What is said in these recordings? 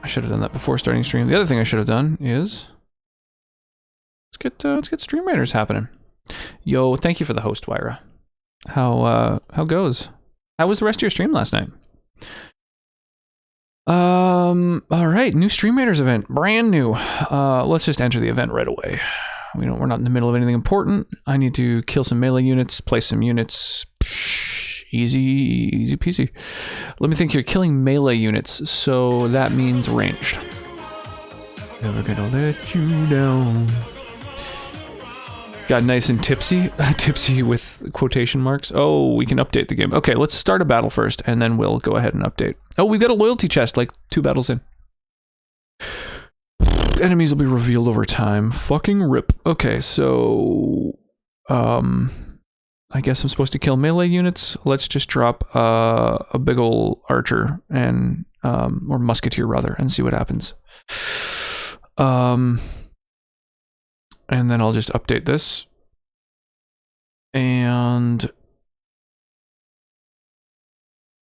I should have done that before starting stream. The other thing I should have done is let's get Stream Raiders happening. Yo, thank you for the host, Wyra. How goes? How was the rest of your stream last night? All right, new Stream Raiders event, brand new. Let's just enter the event right away. We're not in the middle of anything important. I need to kill some melee units, place some units. Easy peasy. Let me think here. Killing melee units, so that means ranged. Never gonna let you down. Got nice and tipsy. Tipsy with quotation marks. Oh, we can update the game. Okay, let's start a battle first, and then we'll go ahead and update. Oh, we've got a loyalty chest, like 2 battles in. Enemies will be revealed over time. Fucking rip. Okay, so... I guess I'm supposed to kill melee units. Let's just drop a big ol' archer, and... or musketeer, rather, and see what happens. And then I'll just update this. And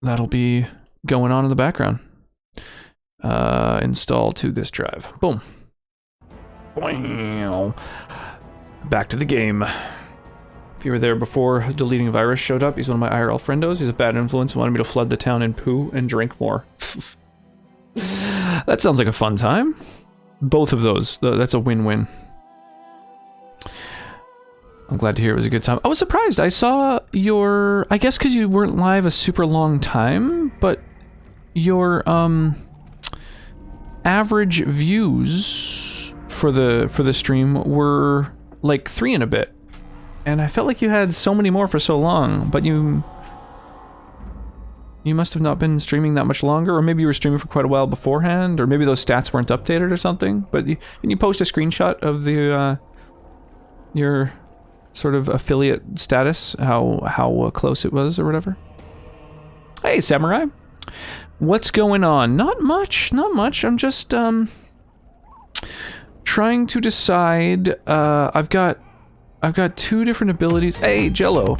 that'll be going on in the background. Install to this drive. Boom. Back to the game. If you were there before Deleting Virus showed up, he's one of my IRL friendos. He's a bad influence and wanted me to flood the town and poo and drink more. That sounds like a fun time. Both of those. That's a win-win. I'm glad to hear it was a good time. I was surprised. I saw your... I guess because you weren't live a super long time, but your average views for the stream were like 3 and a bit. And I felt like you had so many more for so long, but you must have not been streaming that much longer, or maybe you were streaming for quite a while beforehand, or maybe those stats weren't updated or something. But can you post a screenshot of the your sort of affiliate status, how close it was or whatever? Hey, Samurai. What's going on? Not much. I'm just trying to decide. I've got 2 different abilities. Hey, Jello.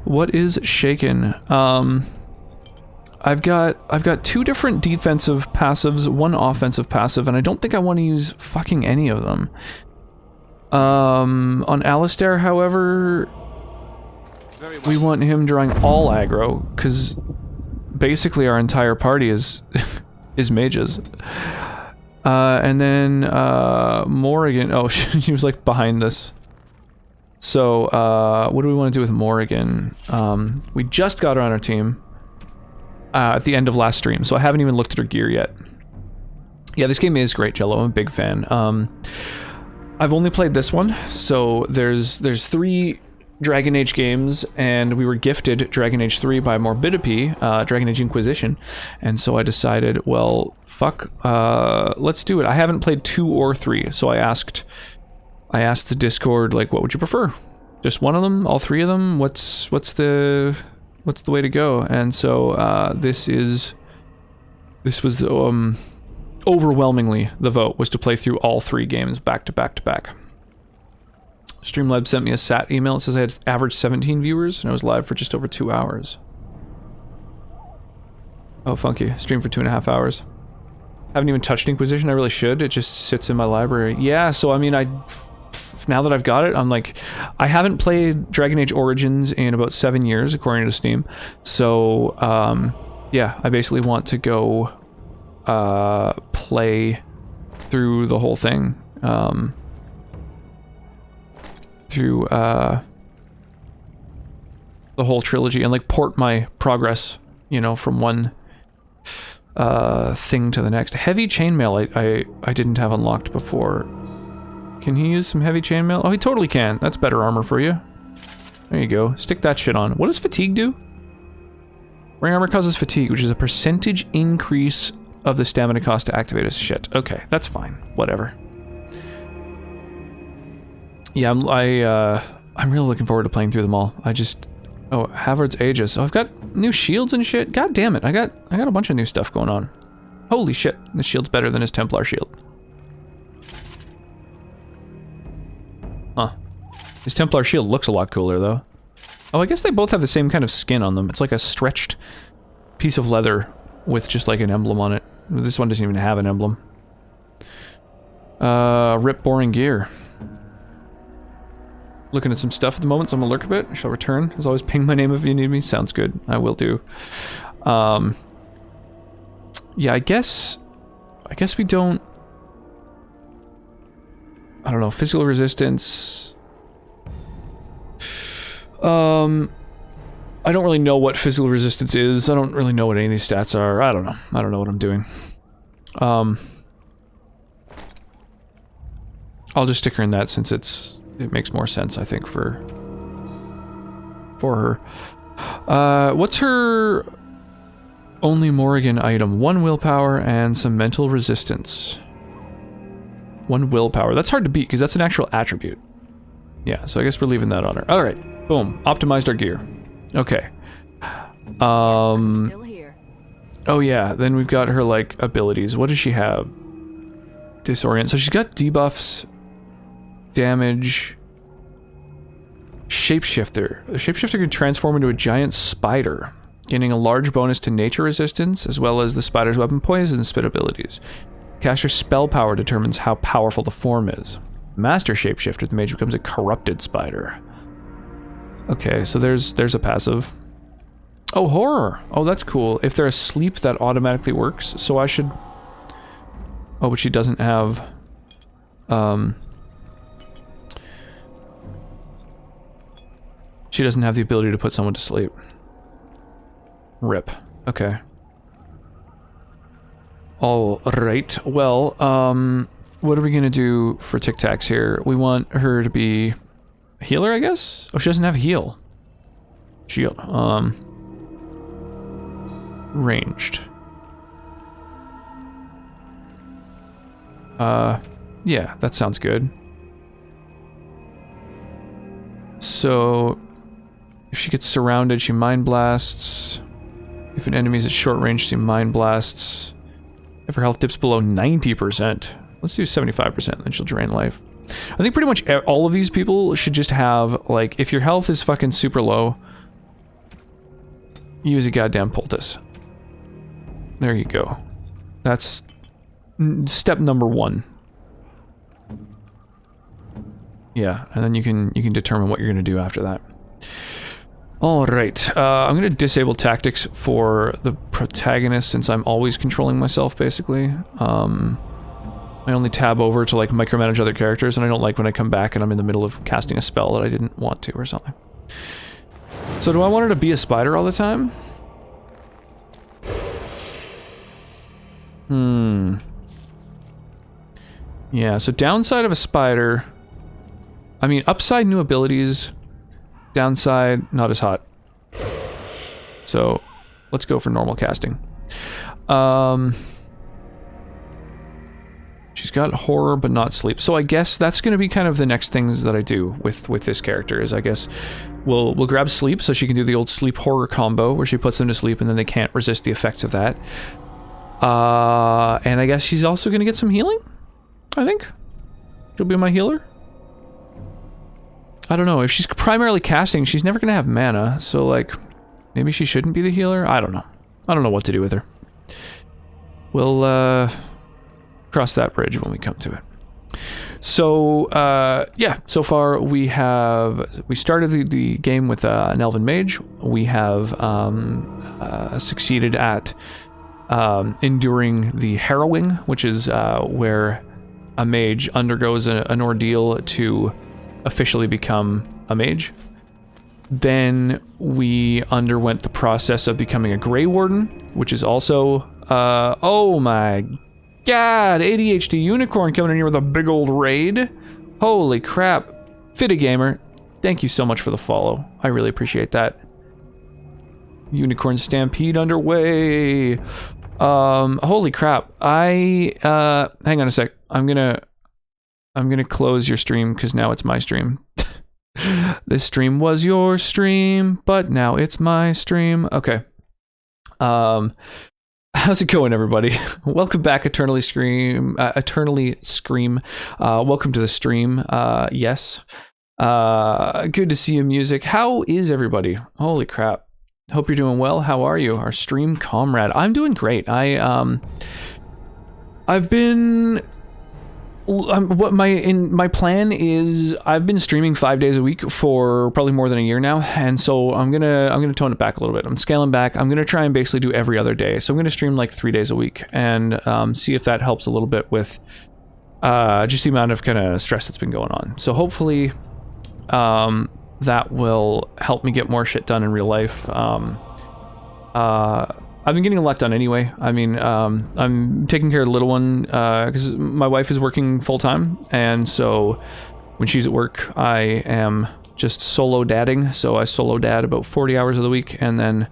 What is shaken? I've got 2 different defensive passives, 1 offensive passive, and I don't think I want to use fucking any of them. On Alistair, however, we want him drawing all aggro, because basically our entire party is is mages. And then Morrigan. Oh, she was like behind this. So what do we want to do with Morrigan? We just got her on our team at the end of last stream, so I haven't even looked at her gear yet. Yeah, this game is great, Jello. I'm a big fan. I've only played this one, so there's 3 Dragon Age games, and we were gifted Dragon Age 3 by Morbidipi, Dragon Age Inquisition, and so I decided, well, fuck, let's do it. I haven't played 2 or 3, so I asked the Discord, like, what would you prefer? Just one of them? All 3 of them? What's the way to go? And so this was overwhelmingly the vote was to play through all 3 games back to back to back. Streamlabs sent me a SAT email. It says I had average 17 viewers, and I was live for just over 2 hours. Oh, funky. Stream for 2.5 hours. Haven't even touched Inquisition. I really should. It just sits in my library. Yeah, so I mean, now that I've got it, I'm like, I haven't played Dragon Age Origins in about 7 years, according to Steam. So, yeah, I basically want to go play through the whole thing. Through the whole trilogy and like port my progress, you know, from one thing to the next. Heavy chainmail I didn't have unlocked before. Can he use some heavy chainmail? Oh, he totally can. That's better armor for you. There you go. Stick that shit on. What does fatigue do? Ring armor causes fatigue, which is a percentage increase of the stamina cost to activate as shit. Okay, that's fine. Whatever. Yeah, I'm really looking forward to playing through them all. Oh, Havard's Aegis. Oh, I've got new shields and shit. God damn it, I got a bunch of new stuff going on. Holy shit, this shield's better than his Templar shield. Huh. His Templar shield looks a lot cooler, though. Oh, I guess they both have the same kind of skin on them. It's like a stretched piece of leather with just like an emblem on it. This one doesn't even have an emblem. Rip boring gear. Looking at some stuff at the moment, so I'm gonna lurk a bit. I shall return. As always, ping my name if you need me. Sounds good. I will do. Yeah, I guess we don't... I don't know, physical resistance... I don't really know what physical resistance is. I don't really know what any of these stats are. I don't know. I don't know what I'm doing. I'll just stick her in that since it makes more sense, I think, for her. What's her only Morrigan item? 1 willpower and some mental resistance. 1 willpower. That's hard to beat because that's an actual attribute. Yeah, so I guess we're leaving that on her. All right, boom, optimized our gear. Okay. Still here. Oh yeah, then we've got her like abilities. What does she have? Disorient. So she's got debuffs, damage, shapeshifter. The shapeshifter can transform into a giant spider, gaining a large bonus to nature resistance, as well as the spider's weapon poison and spit abilities. Caster's spell power determines how powerful the form is. Master shapeshifter, the mage becomes a corrupted spider. Okay, so there's a passive. Oh, horror! Oh, that's cool. If they're asleep, that automatically works, so I should... Oh, but she doesn't have... She doesn't have the ability to put someone to sleep. Rip. Okay. Alright, well, what are we gonna do for Tic Tacs here? We want her to be a healer, I guess? Oh, she doesn't have heal. Shield. Ranged. Yeah, that sounds good. So, if she gets surrounded, she mind blasts. If an enemy is at short range, she mind blasts. If her health dips below 90%, let's do 75%, then she'll drain life. I think pretty much all of these people should just have, like, if your health is fucking super low, use a goddamn poultice. There you go. That's step number 1. Yeah, and then you can determine what you're gonna do after that. All right, I'm gonna disable tactics for the protagonist since I'm always controlling myself, basically. I only tab over to like micromanage other characters, and I don't like when I come back and I'm in the middle of casting a spell that I didn't want to or something. So do I want her to be a spider all the time? Yeah, so downside of a spider... I mean, upside, new abilities. Downside, not as hot. So, let's go for normal casting. She's got horror, but not sleep. So I guess that's going to be kind of the next things that I do with this character, is I guess we'll grab sleep, so she can do the old sleep horror combo, where she puts them to sleep and then they can't resist the effects of that. And I guess she's also going to get some healing, I think. She'll be my healer. I don't know, if she's primarily casting, she's never gonna have mana, so like, maybe she shouldn't be the healer? I don't know. I don't know what to do with her. We'll, cross that bridge when we come to it. So, yeah, so far we started the game with an Elven Mage. We have, succeeded at, enduring the harrowing, which is, where a mage undergoes an ordeal to officially become a mage. Then we underwent the process of becoming a Grey Warden, which is also, oh my god, ADHD Unicorn coming in here with a big old raid. Holy crap. Fitagamer, thank you so much for the follow. I really appreciate that. Unicorn Stampede underway. Holy crap. Hang on a sec. I'm gonna close your stream because now it's my stream. This stream was your stream, but now it's my stream. Okay. How's it going, everybody? Welcome back, Eternally Scream. Welcome to the stream. Yes. Good to see you, music. How is everybody? Holy crap. Hope you're doing well. How are you, our stream comrade? I'm doing great. I've been my plan is I've been streaming 5 days a week for probably more than a year now, and so I'm gonna tone it back a little bit. I'm scaling back. I'm gonna try and basically do every other day. So I'm gonna stream like 3 days a week and see if that helps a little bit with just the amount of kind of stress that's been going on. So hopefully that will help me get more shit done in real life. I've been getting a lot done anyway. I mean, I'm taking care of the little one because my wife is working full-time, and so when she's at work, I am just solo dadding. So I solo dad about 40 hours of the week, and then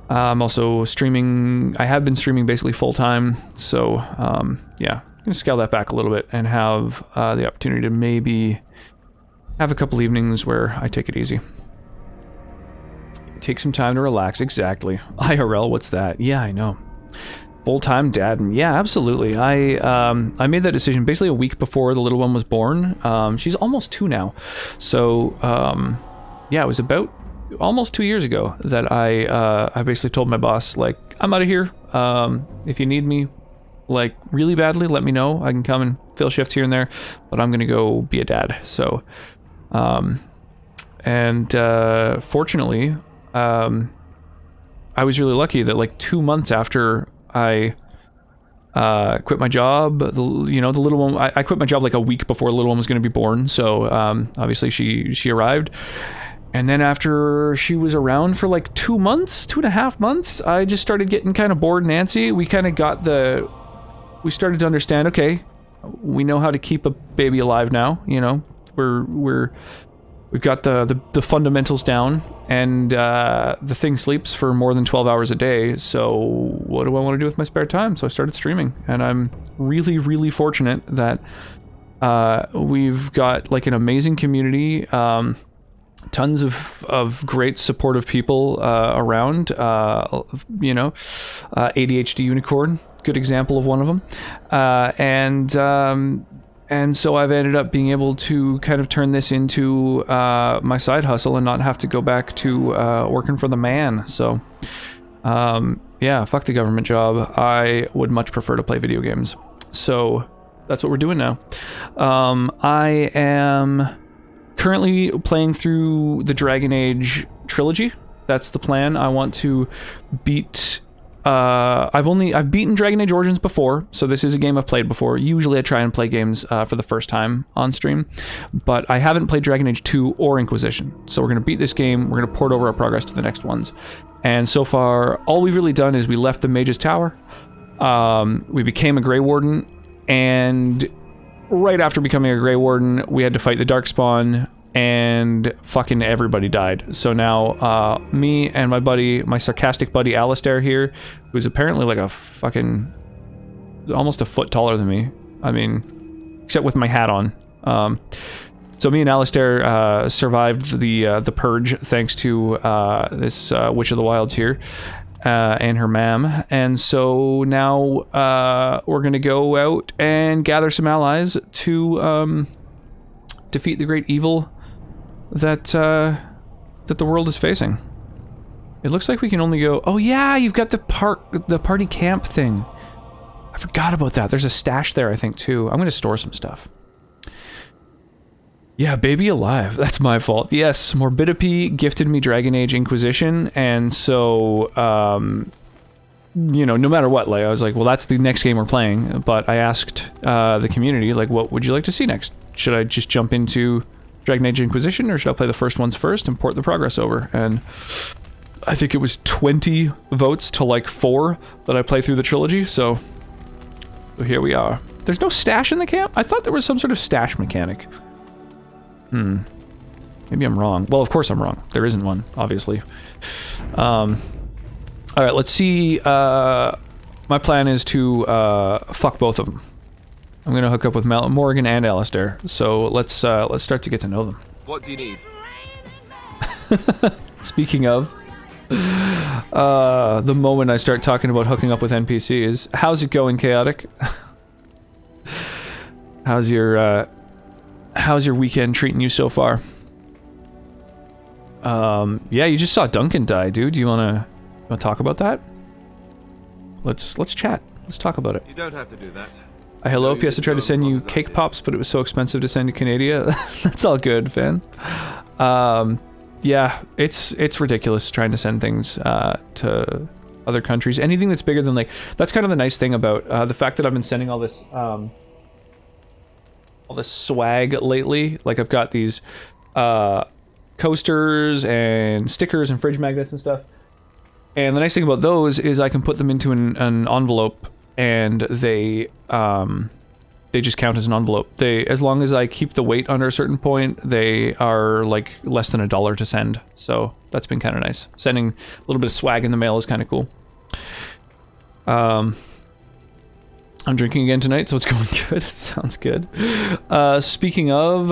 I'm also streaming. I have been streaming basically full-time, so yeah, I'm gonna scale that back a little bit and have the opportunity to maybe have a couple evenings where I take it easy. Take some time to relax. Exactly. IRL, what's that? Yeah, I know. Full-time dad. Yeah, absolutely. I made that decision basically a week before the little one was born. She's almost 2 now. So, yeah, it was about almost 2 years ago that I basically told my boss, like, I'm out of here. If you need me, like, really badly, let me know. I can come and fill shifts here and there, but I'm going to go be a dad. So, fortunately, I was really lucky that like 2 months after I quit my job, the little one, I quit my job like a week before the little one was going to be born. So obviously she arrived, and then after she was around for like 2 months, 2.5 months, I just started getting kind of bored and antsy. We kind of we started to understand, okay, we know how to keep a baby alive now. You know, we've got the fundamentals down, and the thing sleeps for more than 12 hours a day, so what do I want to do with my spare time? So I started streaming, and I'm really, really fortunate that we've got like an amazing community, tons of great supportive people around, ADHD Unicorn, good example of one of them, and so I've ended up being able to kind of turn this into my side hustle and not have to go back to working for the man. So, yeah, fuck the government job. I would much prefer to play video games. So that's what we're doing now. I am currently playing through the Dragon Age trilogy. That's the plan. I want to beat... I've beaten Dragon Age Origins before, so this is a game I've played before. Usually I try and play games for the first time on stream, but I haven't played Dragon Age 2 or Inquisition. So we're going to beat this game, we're going to port over our progress to the next ones. And so far, all we've really done is we left the Mage's Tower, we became a Grey Warden, and right after becoming a Grey Warden, we had to fight the Darkspawn, and fucking everybody died. So now me and my sarcastic buddy Alistair here, who's apparently like a fucking almost a foot taller than me, I mean, except with my hat on, so me and Alistair survived the purge thanks to this Witch of the Wilds here and her ma'am, and so now we're gonna go out and gather some allies to defeat the great evil that the world is facing. It looks like we can only go... Oh yeah, you've got the party camp thing. I forgot about that. There's a stash there, I think, too. I'm gonna store some stuff. Yeah, baby alive. That's my fault. Yes, Morbidipi gifted me Dragon Age Inquisition, and so no matter what, like I was like, well, that's the next game we're playing. But I asked the community, like, what would you like to see next? Should I just jump into Dragon Age Inquisition, or should I play the first ones first and port the progress over? And I think it was 20 votes to like 4 that I play through the trilogy, so here we are. There's no stash in the camp? I thought there was some sort of stash mechanic. Maybe I'm wrong. Well, of course I'm wrong. There isn't one, obviously. Alright, let's see. My plan is to fuck both of them. I'm gonna hook up with Morgan and Alistair, so let's start to get to know them. What do you need? Speaking of, the moment I start talking about hooking up with NPCs, how's it going, Chaotic? How's your weekend treating you so far? Yeah, you just saw Duncan die, dude. Do you wanna talk about that? Let's chat. Let's talk about it. You don't have to do that. Hello, P.S. I tried to send you cake pops, but it was so expensive to send to Canada. That's all good, Finn. Yeah, it's ridiculous trying to send things to other countries. Anything that's bigger than, like, that's kind of the nice thing about the fact that I've been sending all this swag lately. Like, I've got these coasters and stickers and fridge magnets and stuff. And the nice thing about those is I can put them into an envelope, and they just count as an envelope. As long as I keep the weight under a certain point, they are like less than $1 to send. So that's been kind of nice. Sending a little bit of swag in the mail is kind of cool. I'm drinking again tonight, so it's going good. It sounds good. Speaking of,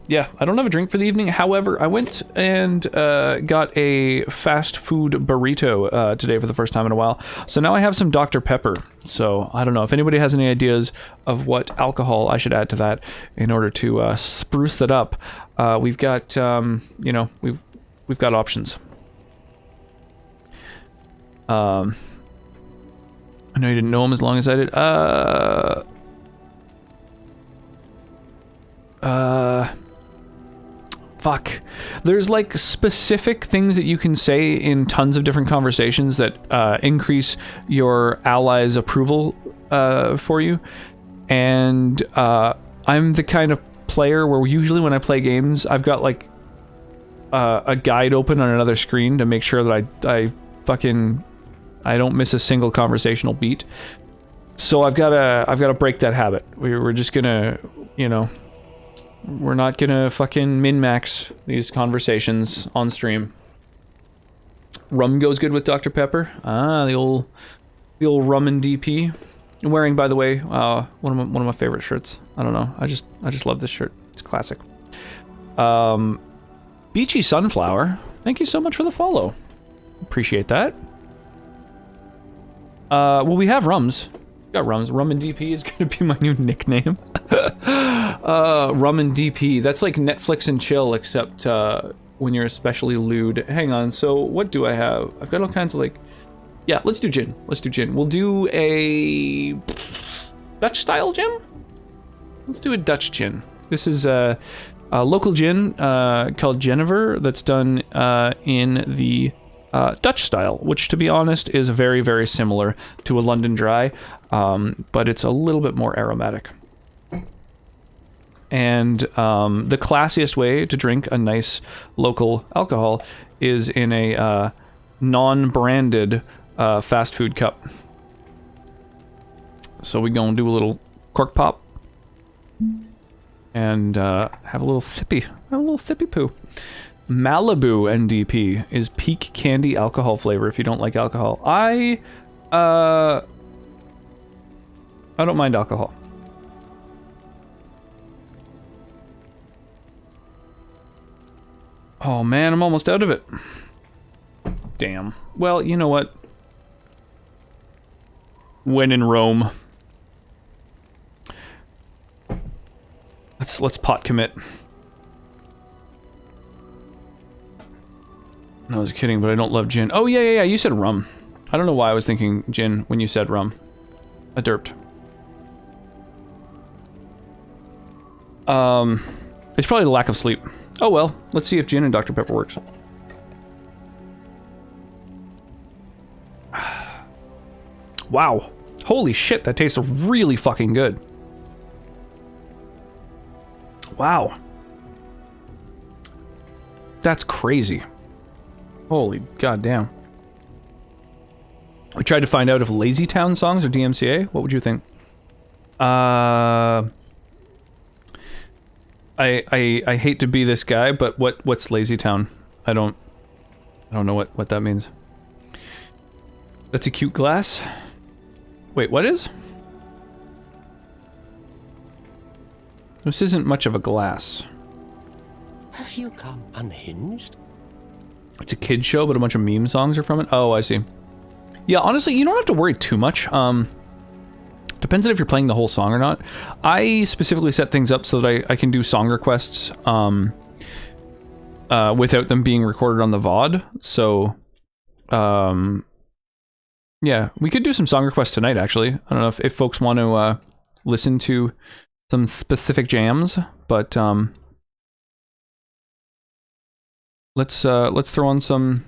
yeah, I don't have a drink for the evening. However, I went and got a fast food burrito today for the first time in a while. So now I have some Dr. Pepper. So I don't know if anybody has any ideas of what alcohol I should add to that in order to spruce it up. We've got, you know, we've got options. I know you didn't know him as long as I did. Fuck. There's like specific things that you can say in tons of different conversations that increase your allies' approval for you. And I'm the kind of player where usually when I play games, I've got like a guide open on another screen to make sure that I don't miss a single conversational beat. So I've got to break that habit. We're just gonna, you know, we're not gonna fucking min-max these conversations on stream. Rum goes good with Dr. Pepper. Ah, the old rum and DP. I'm wearing, by the way, one of my favorite shirts. I don't know. I just love this shirt. It's classic. Beachy Sunflower, thank you so much for the follow. Appreciate that. Well, we have rums. Got rums. Rum and DP is gonna be my new nickname. Rum and DP. That's like Netflix and chill, except when you're especially lewd. Hang on. So what do I have? I've got all kinds of like. Yeah, let's do gin. Let's do gin. We'll do a Dutch style gin. Let's do a Dutch gin. This is a local gin called Genever that's done in the Dutch style, which to be honest is very, very similar to a London Dry, but it's a little bit more aromatic. And the classiest way to drink a nice local alcohol is in a non-branded fast food cup. So we gonna do a little cork pop and have a little sippy poo. Malibu NDP is peak candy alcohol flavor if you don't like alcohol. I don't mind alcohol. Oh man, I'm almost out of it. Damn. Well, you know what? When in Rome. Let's pot commit. No, I was kidding, but I don't love gin. Oh, yeah, you said rum. I don't know why I was thinking gin when you said rum. I derped. It's probably the lack of sleep. Oh well, let's see if gin and Dr. Pepper works. Wow. Holy shit, that tastes really fucking good. Wow. That's crazy. Holy goddamn. We tried to find out if Lazy Town songs are DMCA. What would you think? I hate to be this guy, but what's Lazy Town? I don't know what that means. That's a cute glass. Wait, what is? This isn't much of a glass. Have you come unhinged? It's a kid show, but a bunch of meme songs are from it. Oh, I see. Yeah, honestly, you don't have to worry too much. Depends on if you're playing the whole song or not. I specifically set things up so that I can do song requests without them being recorded on the VOD. So, yeah, we could do some song requests tonight, actually. I don't know if folks want to listen to some specific jams, but let's throw on some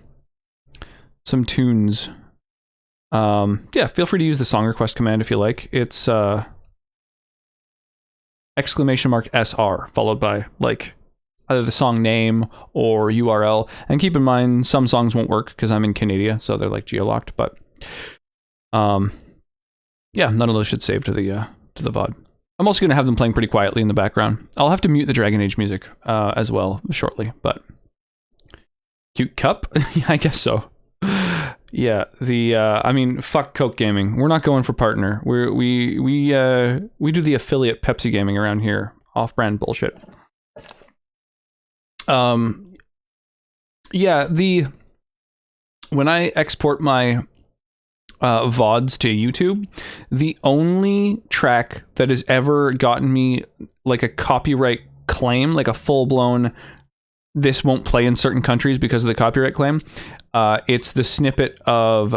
tunes. Yeah, feel free to use the song request command if you like. It's !SR followed by like either the song name or URL. And keep in mind, some songs won't work because I'm in Canada, so they're like geolocked. But yeah, none of those should save to the VOD. I'm also gonna have them playing pretty quietly in the background. I'll have to mute the Dragon Age music as well shortly. But cute cup, I guess so. Yeah, I mean, fuck Coke Gaming. We're not going for partner. We do the affiliate Pepsi Gaming around here. Off-brand bullshit. Yeah, when I export my VODs to YouTube, the only track that has ever gotten me like a copyright claim, like a full-blown this won't play in certain countries because of the copyright claim, it's the snippet of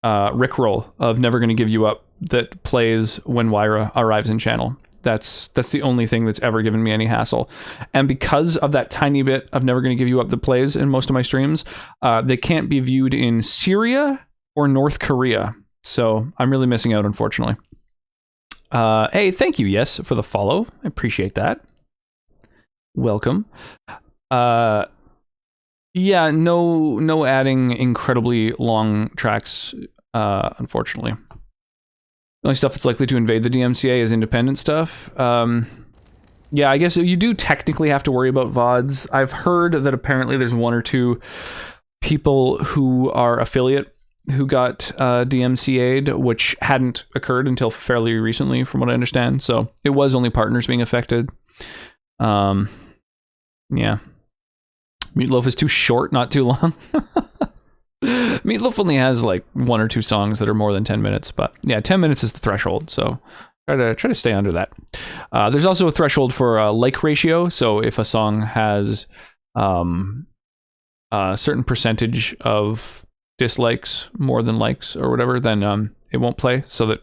Rickroll of Never Gonna Give You Up that plays when Wyra arrives in channel. That's the only thing that's ever given me any hassle. And because of that tiny bit of Never Gonna Give You Up that plays in most of my streams, they can't be viewed in Syria or North Korea. So I'm really missing out, unfortunately. Hey, thank you, Yes, for the follow. I appreciate that. Welcome. Yeah, no adding incredibly long tracks, unfortunately. The only stuff that's likely to invade the DMCA is independent stuff. Yeah, I guess you do technically have to worry about VODs. I've heard that apparently there's one or two people who are affiliate who got DMCA'd, which hadn't occurred until fairly recently, from what I understand. So it was only partners being affected. Yeah. Meatloaf is too short, not too long. Meatloaf only has like one or two songs that are more than 10 minutes, but yeah, 10 minutes is the threshold, so try to stay under that. There's also a threshold for like ratio, so if a song has a certain percentage of dislikes more than likes or whatever, then it won't play, so that,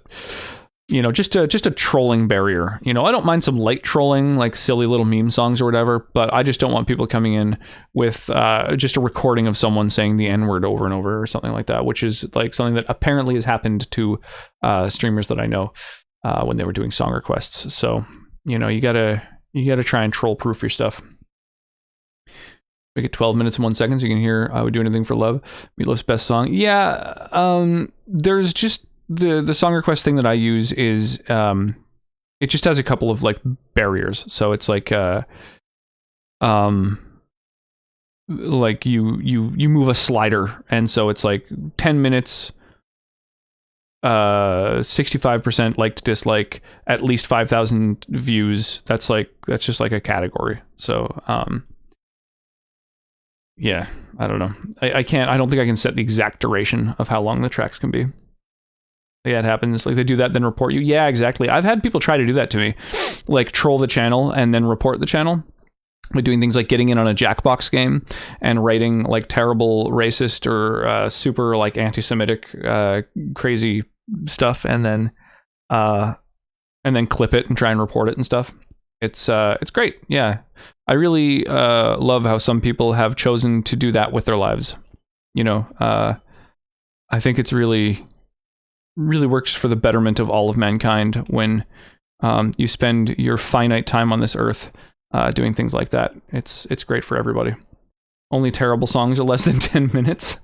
you know, just a trolling barrier. You know, I don't mind some light trolling, like silly little meme songs or whatever, but I just don't want people coming in with just a recording of someone saying the N-word over and over or something like that, which is like something that apparently has happened to streamers that I know when they were doing song requests. So, you know, you gotta try and troll proof your stuff. Make it 12 minutes and 1 second so you can hear I Would Do Anything for Love, Meatloaf's best song. Yeah, there's just the song request thing that I use is it just has a couple of like barriers. So it's like you move a slider, and so it's like 10 minutes, 65% liked, dislike, at least 5,000 views. That's just like a category. So yeah, I don't know. I don't think I can set the exact duration of how long the tracks can be. Yeah, it happens. Like, they do that, then report you. Yeah, exactly. I've had people try to do that to me. Like, troll the channel and then report the channel. By doing things like getting in on a Jackbox game and writing, like, terrible racist or super, like, anti-Semitic crazy stuff, and then clip it and try and report it and stuff. It's great, yeah. I really love how some people have chosen to do that with their lives. You know, I think it's really works for the betterment of all of mankind when you spend your finite time on this earth doing things like that. It's great for everybody. Only terrible songs are less than 10 minutes.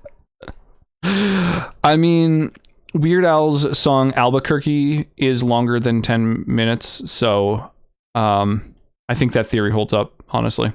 I mean, Weird Al's song Albuquerque is longer than 10 minutes, so I think that theory holds up, honestly.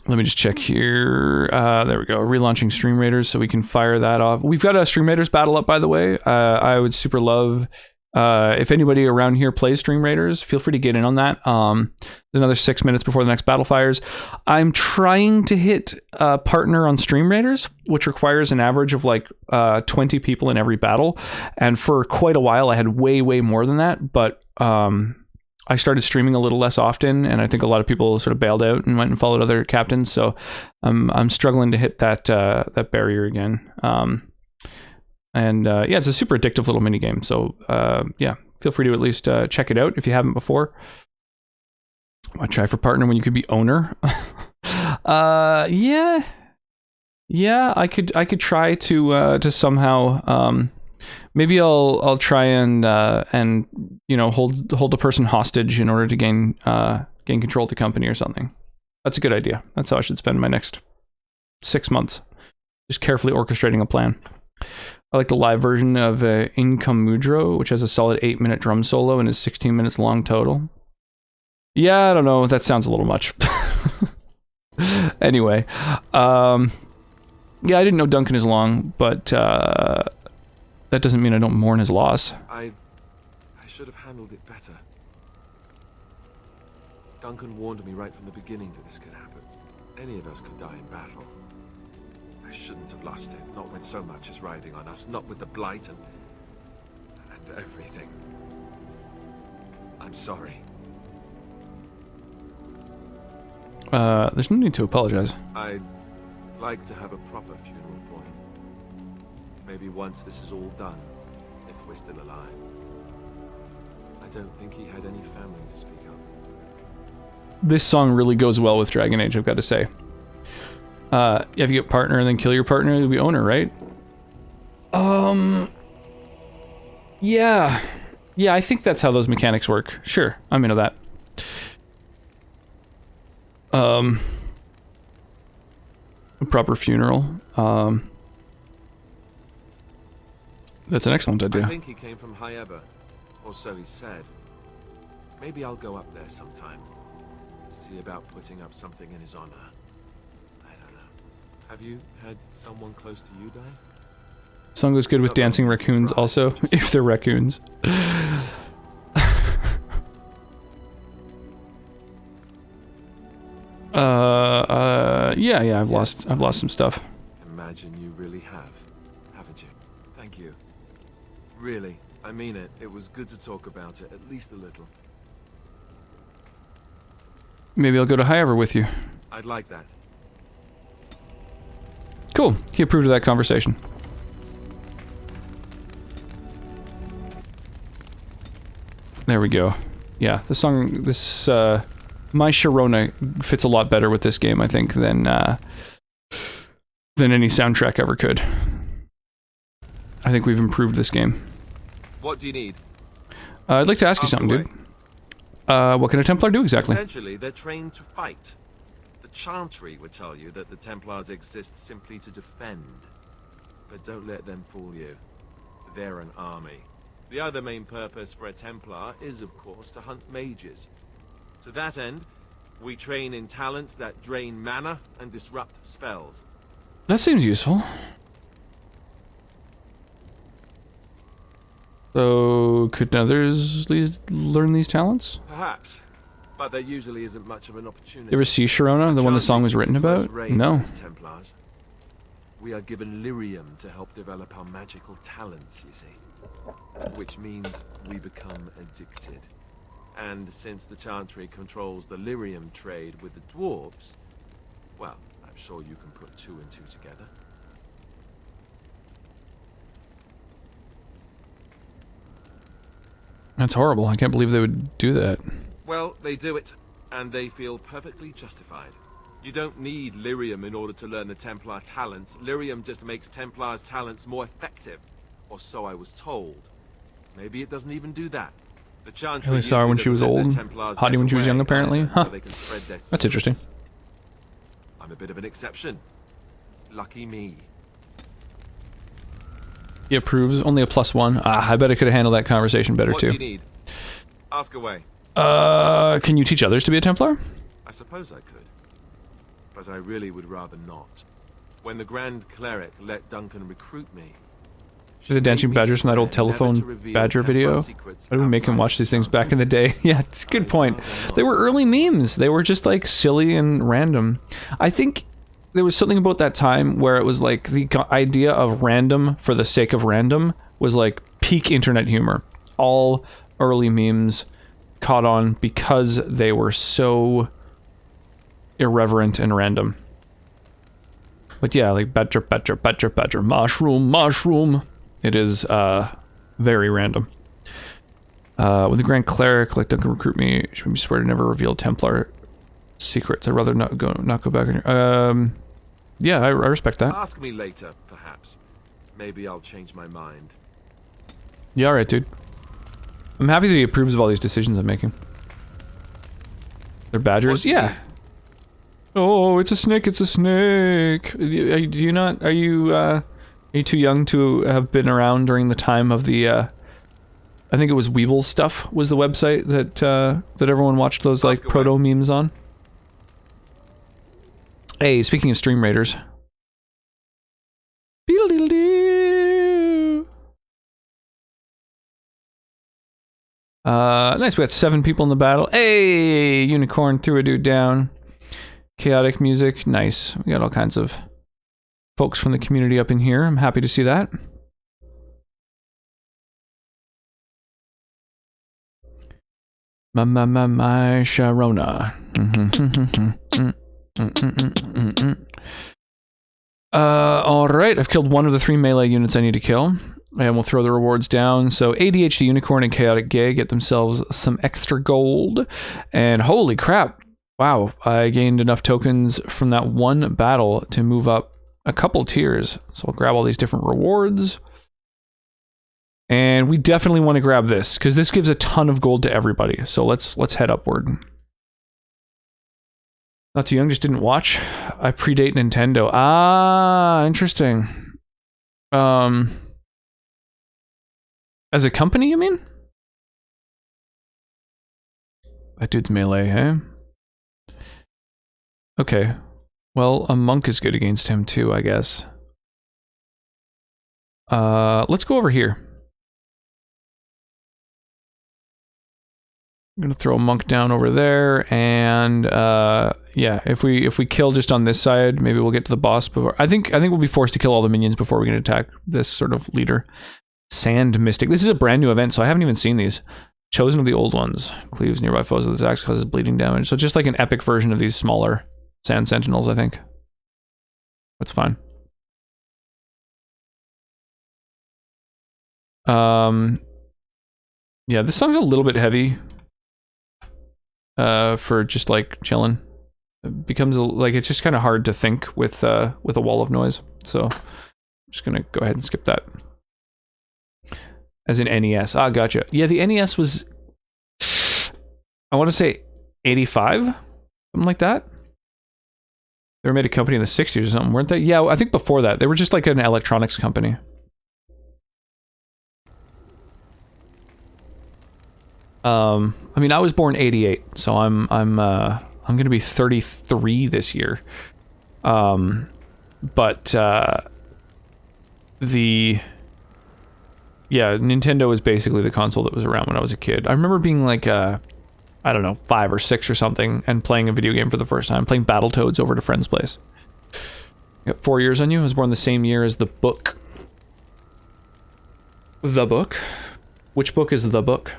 Let me just check here. There we go. Relaunching Stream Raiders, so we can fire that off. We've got a Stream Raiders battle up, by the way. I would super love if anybody around here plays Stream Raiders, feel free to get in on that. Another 6 minutes before the next battle fires. I'm trying to hit a partner on Stream Raiders, which requires an average of like 20 people in every battle. And for quite a while, I had way more than that. But I started streaming a little less often, and I think a lot of people sort of bailed out and went and followed other captains. So I'm struggling to hit that that barrier again. Yeah, it's a super addictive little mini game. So yeah, feel free to at least check it out if you haven't before. Want to try for partner when you could be owner? Yeah, I could try to somehow. Maybe I'll try and you know, hold a person hostage in order to gain control of the company or something. That's a good idea. That's how I should spend my next 6 months, just carefully orchestrating a plan. I like the live version of Income Mudro, which has a solid 8-minute drum solo and is 16 minutes long total. Yeah, I don't know. That sounds a little much. Anyway, yeah, I didn't know Duncan is long, but that doesn't mean I don't mourn his loss. I should have handled it better. Duncan warned me right from the beginning that this could happen. Any of us could die in battle. I shouldn't have lost it, not with so much as riding on us, not with the blight and everything. I'm sorry. There's no need to apologize. I'd like to have a proper funeral for him. Maybe once this is all done, if we're still alive. I don't think he had any family to speak of. This song really goes well with Dragon Age, I've got to say. If you get partner and then kill your partner, it'll be owner, right? Yeah. Yeah, I think that's how those mechanics work. Sure, I'm into that. A proper funeral. That's an excellent idea. I think he came from Hyeva, or so he said. Maybe I'll go up there sometime. See about putting up something in his honor. I don't know. Have you had someone close to you die? Song goes good with dancing raccoons also, if they're raccoons. Yeah, I've lost some stuff. Imagine you really have, haven't you? Thank you. Really, I mean it. It was good to talk about it, at least a little. Maybe I'll go to Highever with you. I'd like that. Cool. He approved of that conversation. There we go. Yeah, the song, this, My Sharona fits a lot better with this game, I think, than any soundtrack ever could. I think we've improved this game. What do you need? I'd like to ask you something, dude. What can a Templar do exactly? Essentially, they're trained to fight. The Chantry would tell you that the Templars exist simply to defend. But don't let them fool you. They're an army. The other main purpose for a Templar is, of course, to hunt mages. To that end, we train in talents that drain mana and disrupt spells. That seems useful. So, could others learn these talents? Perhaps, but there usually isn't much of an opportunity. You ever see Sharona, the one the song was written about? No. Templars. We are given lyrium to help develop our magical talents, you see. Which means we become addicted. And since the Chantry controls the lyrium trade with the dwarves, well, I'm sure you can put 2 and 2 together. That's horrible. I can't believe they would do that. Well, they do it, and they feel perfectly justified. You don't need lyrium in order to learn the Templar talents. Lyrium just makes Templars' talents more effective, or so I was told. Maybe it doesn't even do that. The Chantry really saw her when she was old, hottie when she was young apparently. Huh. So they can spread their That's interesting. I'm a bit of an exception. Lucky me. He approves. Only a +1. I bet I could have handled that conversation better What too. do you need? Ask away. Can you teach others to be a Templar? I suppose I could. But I really would rather not. When the Grand Cleric let Duncan recruit me... The dancing badgers from that old telephone badger video. Why did we make him watch these things back in the day? Yeah, it's a good point. They were early memes. They were just like silly and random. I think there was something about that time where it was like the idea of random for the sake of random was like peak internet humor. All early memes caught on because they were so irreverent and random. But yeah, like badger, mushroom. It is very random. With the Grand Cleric, like Duncan recruit me, should we swear to never reveal Templar secrets? I'd rather not go back on. Yeah, I respect that. Ask me later, perhaps. Maybe I'll change my mind. Yeah, alright, dude. I'm happy that he approves of all these decisions I'm making. They're badgers? Yeah. Oh, it's a snake, it's a snake. Are you too young to have been around during the time of the, I think it was Weeble Stuff was the website that everyone watched those, like, proto-memes on? Hey, speaking of Stream Raiders. Nice, we got 7 people in the battle. Hey, Unicorn threw a dude down. Chaotic music, nice. We got all kinds of folks from the community up in here. I'm happy to see that. My Sharona. Alright, I've killed one of the 3 melee units I need to kill. And we'll throw the rewards down. So ADHD Unicorn and Chaotic Gay get themselves some extra gold. And holy crap. Wow, I gained enough tokens from that one battle to move up a couple tiers. So I'll grab all these different rewards. And we definitely want to grab this, because this gives a ton of gold to everybody. So let's head upward. Not too young, just didn't watch. I predate Nintendo. Ah, interesting. As a company, you mean? That dude's melee, hey? Okay. Well, a monk is good against him too, I guess. Let's go over here. I'm gonna throw a monk down over there, and yeah, if we kill just on this side, maybe we'll get to the boss before. I think we'll be forced to kill all the minions before we can attack this sort of leader. Sand Mystic. This is a brand new event, so I haven't even seen these. Chosen of the Old Ones. Cleaves nearby foes with this axe, causes bleeding damage. So just like an epic version of these smaller Sand Sentinels, I think. That's fine. Yeah, this song's a little bit heavy. For just like chilling. It becomes like it's just kind of hard to think with a wall of noise. So I'm just gonna go ahead and skip that. As in NES. Ah, gotcha. Yeah, the NES was, I want to say 85, something like that. They were made a company in the 60s or something, weren't they? Yeah, I think before that. They were just like an electronics company. I mean, I was born 88, so I'm gonna be 33 this year. Yeah, Nintendo was basically the console that was around when I was a kid. I remember being like, I don't know, 5 or 6 or something, and playing a video game for the first time, playing Battletoads over at a friend's place. Got 4 years on you. I was born the same year as the book. The book? Which book is the book?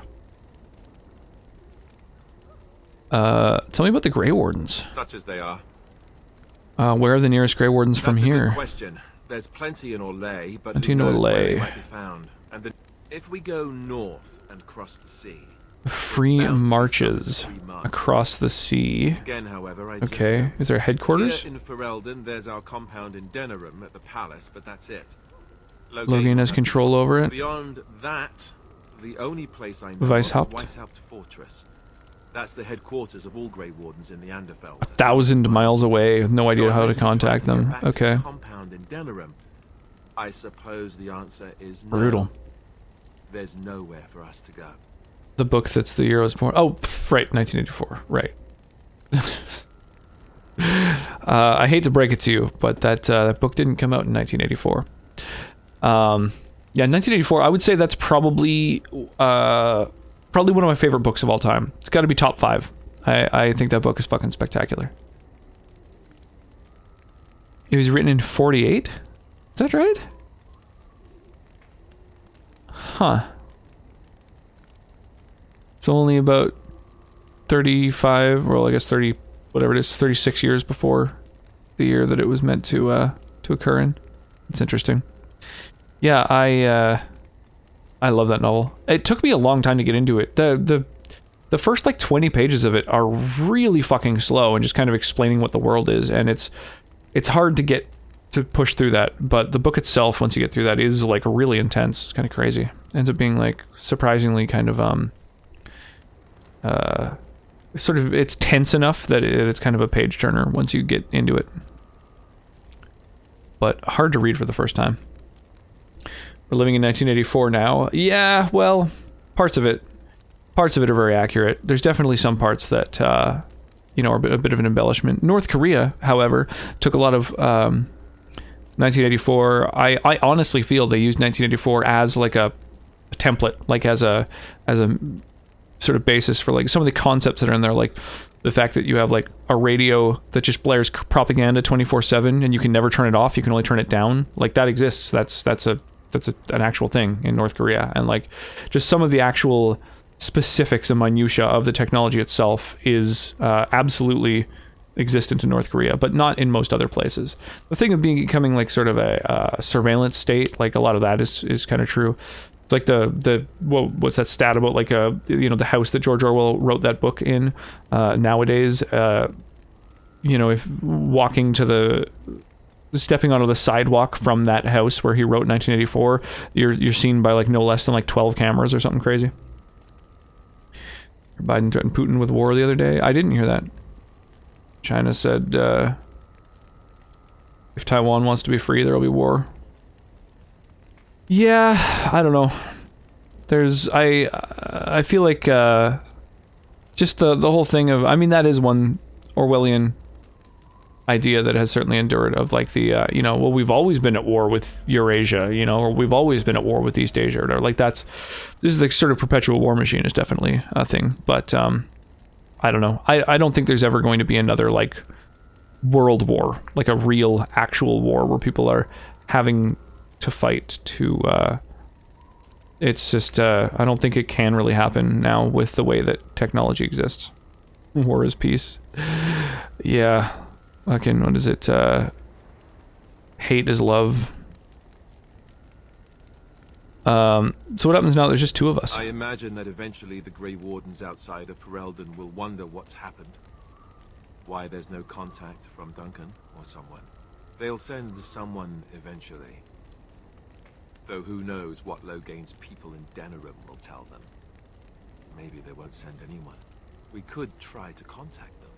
Tell me about the Grey Wardens. Such as they are. Where are the nearest Grey Wardens from here? That's a good question. There's plenty in Orlais, but plenty who knows in where they Orlais. might be found. And then, if we go north and cross the sea, Free marches across the sea. Again, however, Okay, is there a headquarters? Here in Ferelden, there's our compound in Denerim at the palace, but that's it. Logan has control over it. Beyond that, the only place I know Weishaupt. is Weishaupt Fortress. That's the headquarters of all Grey Wardens in the Anderfell. 1,000 miles away, with no idea how to contact them. Okay. Compound in Denerim. I suppose the answer is no. Brutal. There's nowhere for us to go. The book that's the year I was born. Oh, right, 1984. Right. I hate to break it to you, but that book didn't come out in 1984. Yeah, 1984. I would say that's probably probably one of my favorite books of all time. It's got to be top 5. I think that book is fucking spectacular. It was written in 48. Is that right? Huh. It's only about 35, well, I guess 30, whatever it is, 36 years before the year that it was meant to occur in. It's interesting. Yeah, I love that novel. It took me a long time to get into it. The first like 20 pages of it are really fucking slow and just kind of explaining what the world is, and it's hard to get to push through that, but the book itself, once you get through that, is like really intense. It's kind of crazy. Ends up being like surprisingly kind of sort of, it's tense enough that it's kind of a page turner once you get into it, but hard to read for the first time. We're living in 1984 now. Yeah, well, parts of it are very accurate. There's definitely some parts that you know, are a bit of an embellishment. North Korea, however, took a lot of 1984. I honestly feel they used 1984 as like a template, like as a sort of basis for like some of the concepts that are in there, like the fact that you have like a radio that just blares propaganda 24/7 and you can never turn it off. You can only turn it down. Like that exists. That's an actual thing in North Korea. And like just some of the actual specifics and minutia of the technology itself is absolutely existent in North Korea, but not in most other places. The thing of becoming like sort of a surveillance state, like a lot of that is kind of true. It's like what's that stat about like you know, the house that George Orwell wrote that book in, nowadays, you know, if stepping onto the sidewalk from that house where he wrote 1984, you're seen by like no less than like 12 cameras or something crazy. Biden threatened Putin with war the other day. I didn't hear that. China said, if Taiwan wants to be free, there will be war. Yeah, I don't know. I feel like, just the whole thing of, I mean, that is one Orwellian idea that has certainly endured, of like the, you know, well, we've always been at war with Eurasia, you know, or we've always been at war with East Asia, or like this is the sort of perpetual war machine is definitely a thing, but I don't know. I don't think there's ever going to be another like world war, like a real actual war where people are having to fight to, it's just, I don't think it can really happen now with the way that technology exists. War is peace. Yeah. Fucking, what is it? Hate is love. So what happens now? There's just two of us. I imagine that eventually the Grey Wardens outside of Ferelden will wonder what's happened. Why there's no contact from Duncan or someone. They'll send someone eventually. Though who knows what Loghain's people in Denerim will tell them. Maybe they won't send anyone. We could try to contact them.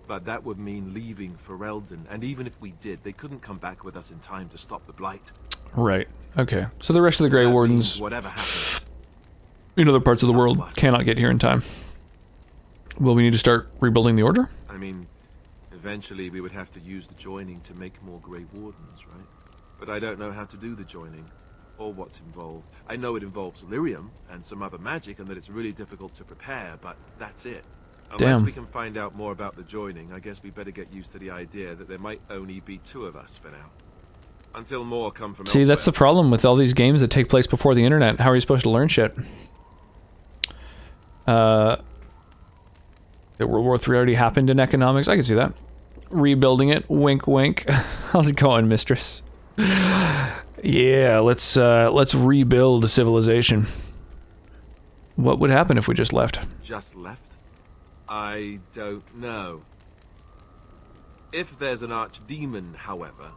But that would mean leaving Ferelden, and even if we did, they couldn't come back with us in time to stop the Blight. Right. Okay. So the rest of the Grey Wardens, whatever happens, in other parts of the world, cannot get here in time. Will we need to start rebuilding the Order? I mean, eventually we would have to use the joining to make more Grey Wardens, right? But I don't know how to do the joining, or what's involved. I know it involves lyrium and some other magic, and that it's really difficult to prepare, but that's it. Unless we can find out more about the joining, I guess we better get used to the idea that there might only be two of us for now. Until more come from elsewhere. See, that's the problem with all these games that take place before the internet. How are you supposed to learn shit? That World War III already happened in economics. I can see that. Rebuilding it. Wink, wink. How's it going, mistress? Yeah, let's rebuild civilization. What would happen if we just left? Just left? I don't know. If there's an archdemon, however,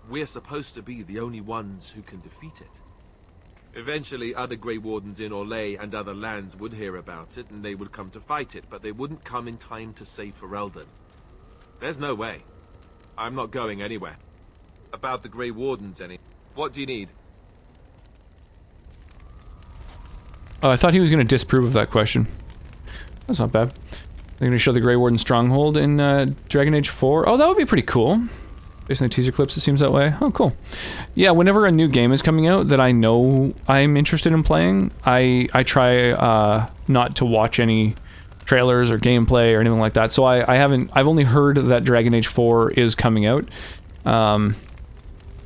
we're supposed to be the only ones who can defeat it. Eventually, other Grey Wardens in Orlais and other lands would hear about it, and they would come to fight it, but they wouldn't come in time to save Ferelden. There's no way. I'm not going anywhere. About the Grey Wardens, what do you need? Oh, I thought he was going to disprove of that question. That's not bad. They're going to show the Grey Warden Stronghold in Dragon Age 4. Oh, that would be pretty cool. Based on the teaser clips, it seems that way. Oh, cool. Yeah, whenever a new game is coming out that I know I'm interested in playing, I try not to watch any trailers or gameplay or anything like that. So I've only heard that Dragon Age 4 is coming out. But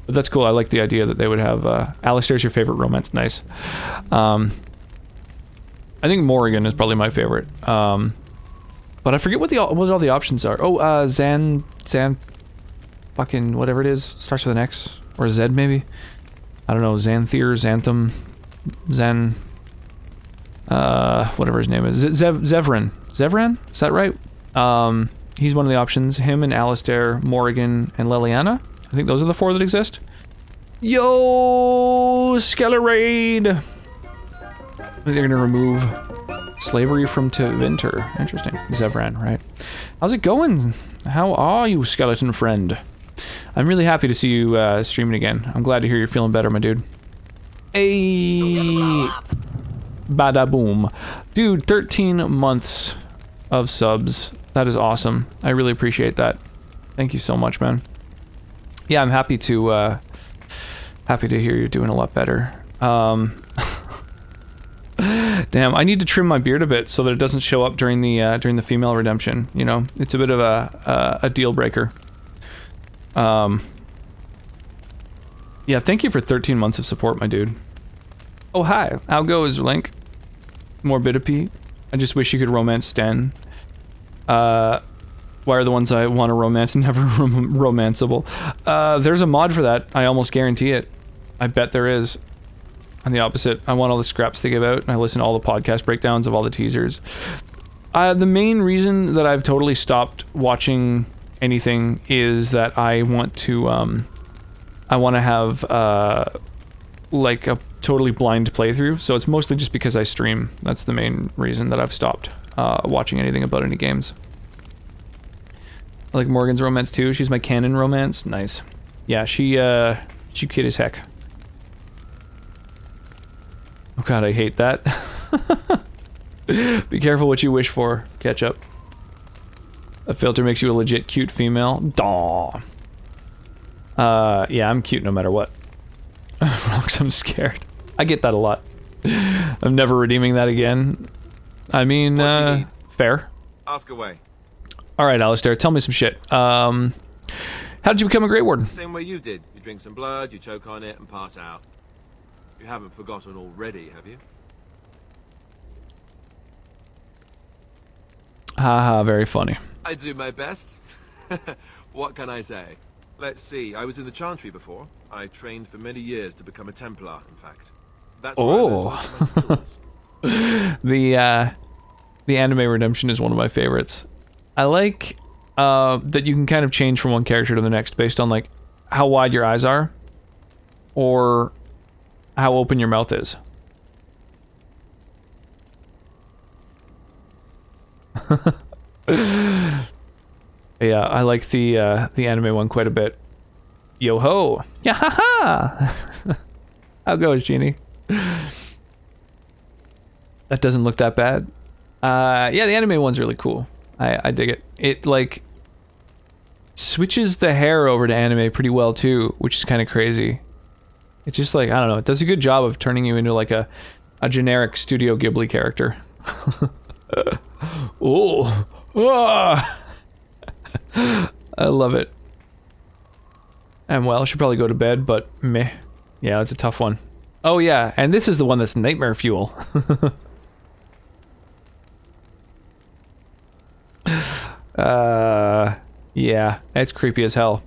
that's cool. I like the idea that they would have Alistair's your favorite romance. Nice. I think Morrigan is probably my favorite. But I forget what all the options are. Oh, Zan, fucking whatever it is, starts with an X or a Z maybe. I don't know, Xanthier, Xantham, Zen, whatever his name is. Zevran, is that right? He's one of the options. Him and Alistair, Morrigan, and Leliana. I think those are the 4 that exist. Yo, Skellerade! They're gonna remove slavery from Tevinter. Interesting. Zevran, right? How's it going? How are you, skeleton friend? I'm really happy to see you streaming again. I'm glad to hear you're feeling better, my dude. Hey, bada boom, dude. 13 months of subs. That is awesome. I really appreciate that. Thank you so much, man. Yeah, I'm happy to hear you're doing a lot better. Damn, I need to trim my beard a bit so that it doesn't show up during the female redemption. You know, it's a bit of a deal breaker. Yeah, thank you for 13 months of support, my dude. Oh, hi. How goes, Link? Morbidity. I just wish you could romance Sten. Why are the ones I want to romance never romanceable? There's a mod for that. I almost guarantee it. I bet there is. On the opposite, I want all the scraps to give out, and I listen to all the podcast breakdowns of all the teasers. The main reason that I've totally stopped watching anything is that I want to have like a totally blind playthrough. So it's mostly just because I stream. That's the main reason that I've stopped watching anything about any games. I like Morgan's romance too. She's my canon romance. Nice. Yeah, she cute as heck. Oh god, I hate that. Be careful what you wish for, Ketchup. A filter makes you a legit cute female. Daw. Yeah, I'm cute no matter what. I'm scared. I get that a lot. I'm never redeeming that again. I mean, fair. Ask away. Alright, Alistair, tell me some shit. How did you become a Grey Warden? Same way you did. You drink some blood, you choke on it, and pass out. You haven't forgotten already, have you? Haha, very funny. I do my best. What can I say? Let's see, I was in the Chantry before. I trained for many years to become a Templar, in fact. That's where I learned most of my skills. The anime redemption is one of my favorites. I like that you can kind of change from one character to the next based on like how wide your eyes are or how open your mouth is. Yeah, I like the anime one quite a bit. Yo ho! Yeah ha ha! How goes, Genie? That doesn't look that bad. Yeah, the anime one's really cool. I dig it. It like switches the hair over to anime pretty well too, which is kind of crazy. It's just like, I don't know, it does a good job of turning you into like a generic Studio Ghibli character. Oh, ah! I love it. And well, I should probably go to bed, but meh. Yeah, it's a tough one. Oh yeah, and this is the one that's nightmare fuel. Yeah, it's creepy as hell.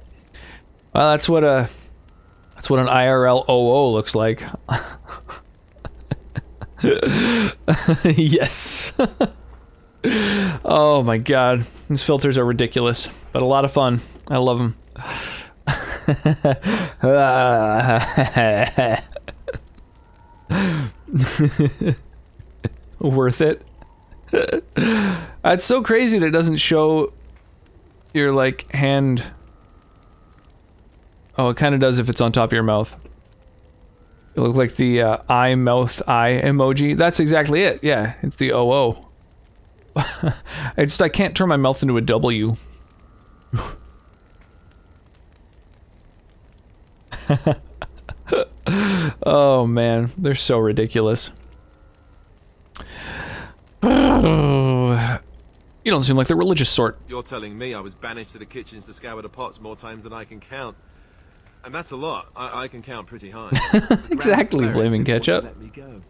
Well, that's what an IRL OO looks like. Yes. Oh my god, these filters are ridiculous, but a lot of fun. I love them. Worth it. It's so crazy that it doesn't show your like hand. Oh, it kind of does if it's on top of your mouth. It looks like the eye mouth eye emoji. That's exactly it. Yeah, it's the OO. I can't turn my mouth into a W. Oh man, they're so ridiculous. Oh, you don't seem like the religious sort. You're telling me I was banished to the kitchens to scour the pots more times than I can count. And that's a lot. I can count pretty high. Exactly, Flaming Ketchup. Let me go.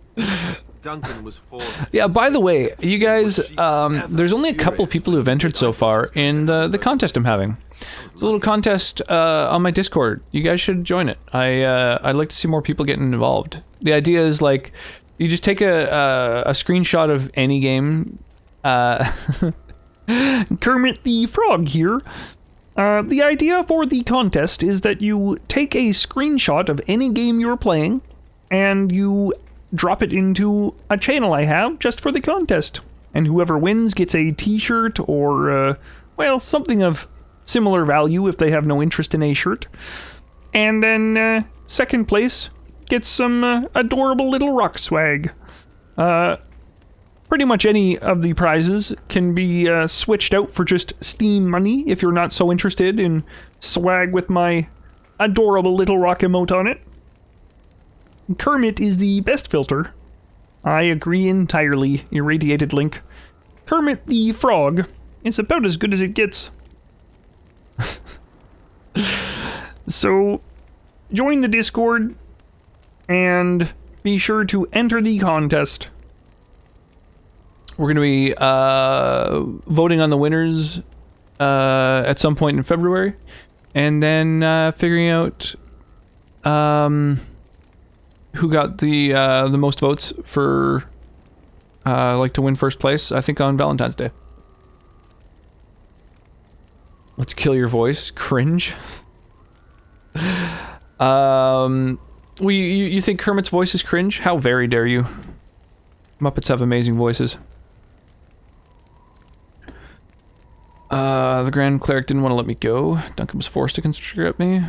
Duncan was forced. Yeah, by the way, you guys, there's only a couple people who've entered so far in the contest I'm having. It's a little contest on my Discord. You guys should join it. I'd like to see more people getting involved. The idea is, like, you just take a screenshot of any game. Kermit the Frog here. The idea for the contest is that you take a screenshot of any game you're playing, and you drop it into a channel I have just for the contest. And whoever wins gets a t-shirt or, well, something of similar value if they have no interest in a shirt. And then, second place gets some adorable little rock swag. Pretty much any of the prizes can be switched out for just Steam money if you're not so interested in swag with my adorable little rock emote on it. Kermit is the best filter. I agree entirely, Irradiated Link. Kermit the Frog is about as good as it gets. So, join the Discord and be sure to enter the contest. We're going to be voting on the winners at some point in February, and then figuring out who got the most votes for like to win first place. I think on Valentine's Day. Let's kill your voice. Cringe. You think Kermit's voice is cringe? How very dare you? Muppets have amazing voices. The Grand Cleric didn't want to let me go. Duncan was forced to conscript me.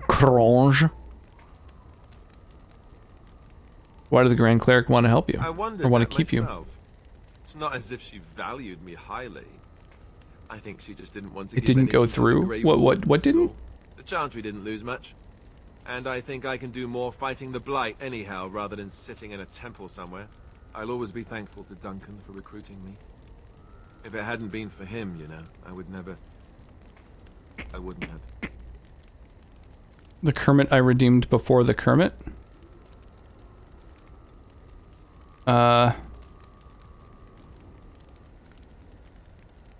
Cronge. Why did the Grand Cleric want to help you? I wondered or want to that keep you? myself. It's not as if she valued me highly. I think she just didn't want to. It didn't go through? What didn't? The Chantry didn't lose much. And I think I can do more fighting the Blight anyhow, rather than sitting in a temple somewhere. I'll always be thankful to Duncan for recruiting me. If it hadn't been for him, you know, I wouldn't have. The Kermit I redeemed before the Kermit? Oh,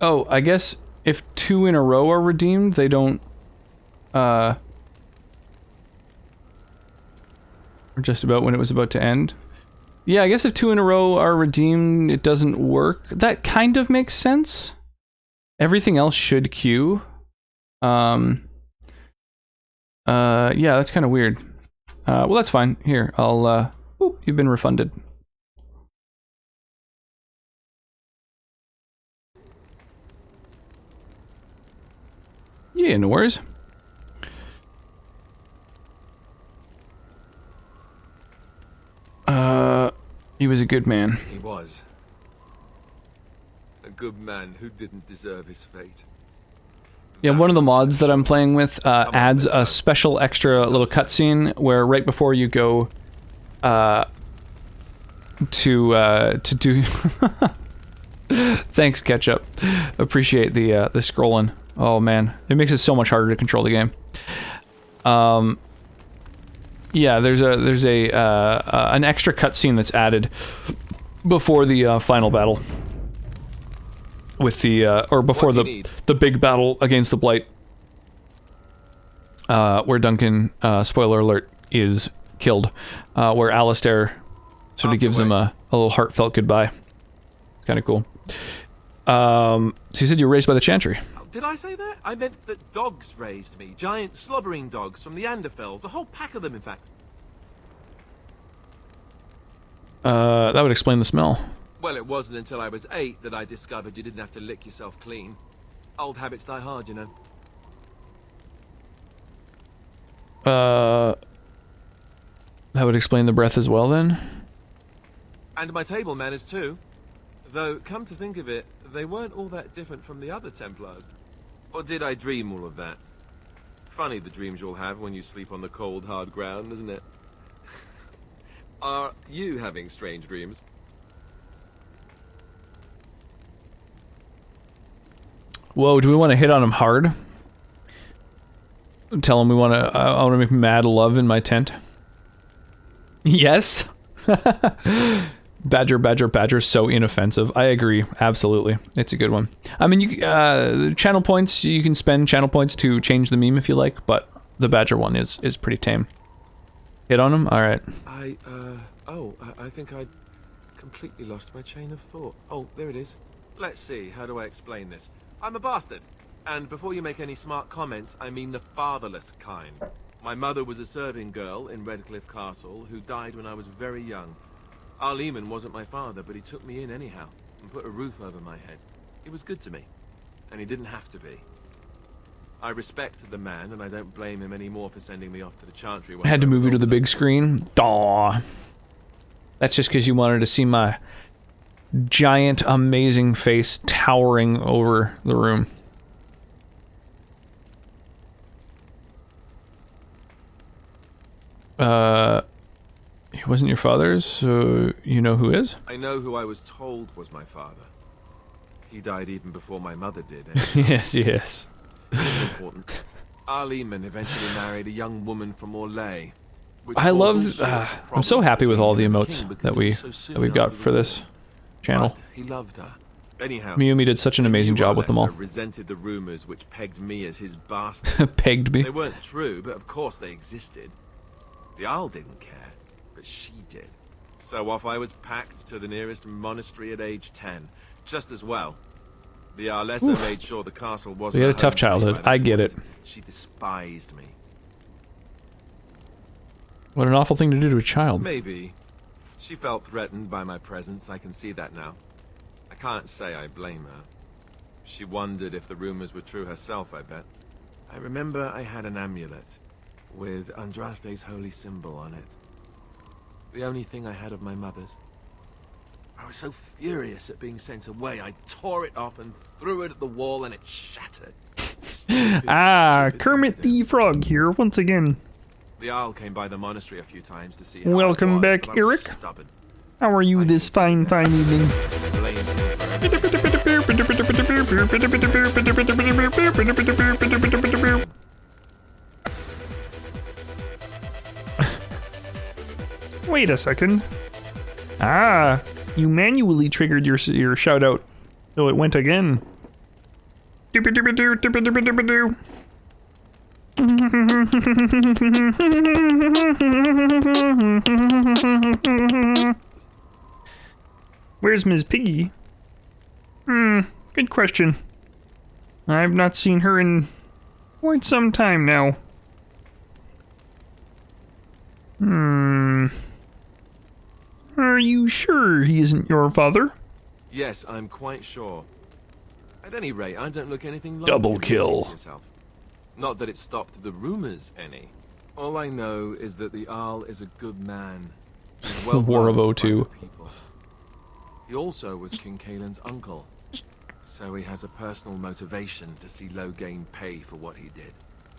I guess if 2 in a row are redeemed, they don't, or just about when it was about to end. Yeah, I guess if 2 in a row are redeemed, it doesn't work. That kind of makes sense. Everything else should queue. Yeah, that's kind of weird. Well, that's fine. Here, I'll, oop, you've been refunded. Yeah, no worries. He was a good man. He was. A good man who didn't deserve his fate. Yeah, one of the mods that I'm playing with adds a special extra little cutscene where right before you go to do thanks, Ketchup. Appreciate the scrolling. Oh man, it makes it so much harder to control the game. Yeah, there's an extra cutscene that's added before the final battle with the or before the big battle against the Blight, where Duncan, spoiler alert, is killed, where Alistair sort of gives him a little heartfelt goodbye. It's kind of cool. So you said you were raised by the Chantry. Did I say that? I meant that dogs raised me. Giant slobbering dogs from the Anderfells. A whole pack of them, in fact. That would explain the smell. Well, it wasn't until I was 8 that I discovered you didn't have to lick yourself clean. Old habits die hard, you know. That would explain the breath as well, then? And my table manners, too. Though, come to think of it, they weren't all that different from the other Templars. Or did I dream all of that? Funny the dreams you'll have when you sleep on the cold, hard ground, isn't it? Are you having strange dreams? Whoa, do we want to hit on him hard? Tell him we want to. I want to make mad love in my tent. Yes. Badger, so inoffensive. I agree, absolutely. It's a good one. I mean, you channel points. You can spend channel points to change the meme if you like, but the Badger one is pretty tame. Hit on him. All right. I think I completely lost my chain of thought. Oh, there it is. Let's see. How do I explain this? I'm a bastard. And before you make any smart comments, I mean the fatherless kind. My mother was a serving girl in Redcliffe Castle who died when I was very young. Arleman wasn't my father, but he took me in anyhow and put a roof over my head. He was good to me, and he didn't have to be. I respect the man, and I don't blame him anymore for sending me off to the Chantry. I had to move you to the big screen. Daw. That's just because you wanted to see my giant, amazing face towering over the room. He wasn't your father's, so you know who is? I know who I was told was my father. He died even before my mother did. Yes. It's important. Arleman eventually married a young woman from Orlais. I love. I'm so happy with all the emotes that we got for this channel. But he loved her. Anyhow, Miyumi did such an amazing job with them all. Resented the rumors which pegged me as his bastard. Pegged me. They weren't true, but of course they existed. The Arl didn't care, but she did. So off I was packed to the nearest monastery at age 10. Just as well. The Arlessa made sure the castle wasn't. We had a tough childhood. I get it. She despised me. What an awful thing to do to a child. Maybe. She felt threatened by my presence. I can see that now. I can't say I blame her. She wondered if the rumors were true herself, I bet. I remember I had an amulet with Andraste's holy symbol on it. The only thing I had of my mother's. I was so furious at being sent away, I tore it off and threw it at the wall and it shattered. Stupid Kermit the Frog here once again. The Arl came by the monastery a few times to see how Welcome I was, back, but I was Eric. stubborn. How are you this fine evening? Blamed me for Wait a second. You manually triggered your shout out, so it went again. Where's Ms. Piggy? Good question. I've not seen her in quite some time now. Are you sure he isn't your father? Yes, I'm quite sure. At any rate, I don't look anything like Double you kill. yourself. Not that it stopped the rumors any. All I know is that the Arl is a good man. He's The War of loved by 02. the people. He also was King Kaelin's uncle, so he has a personal motivation to see Loghain pay for what he did.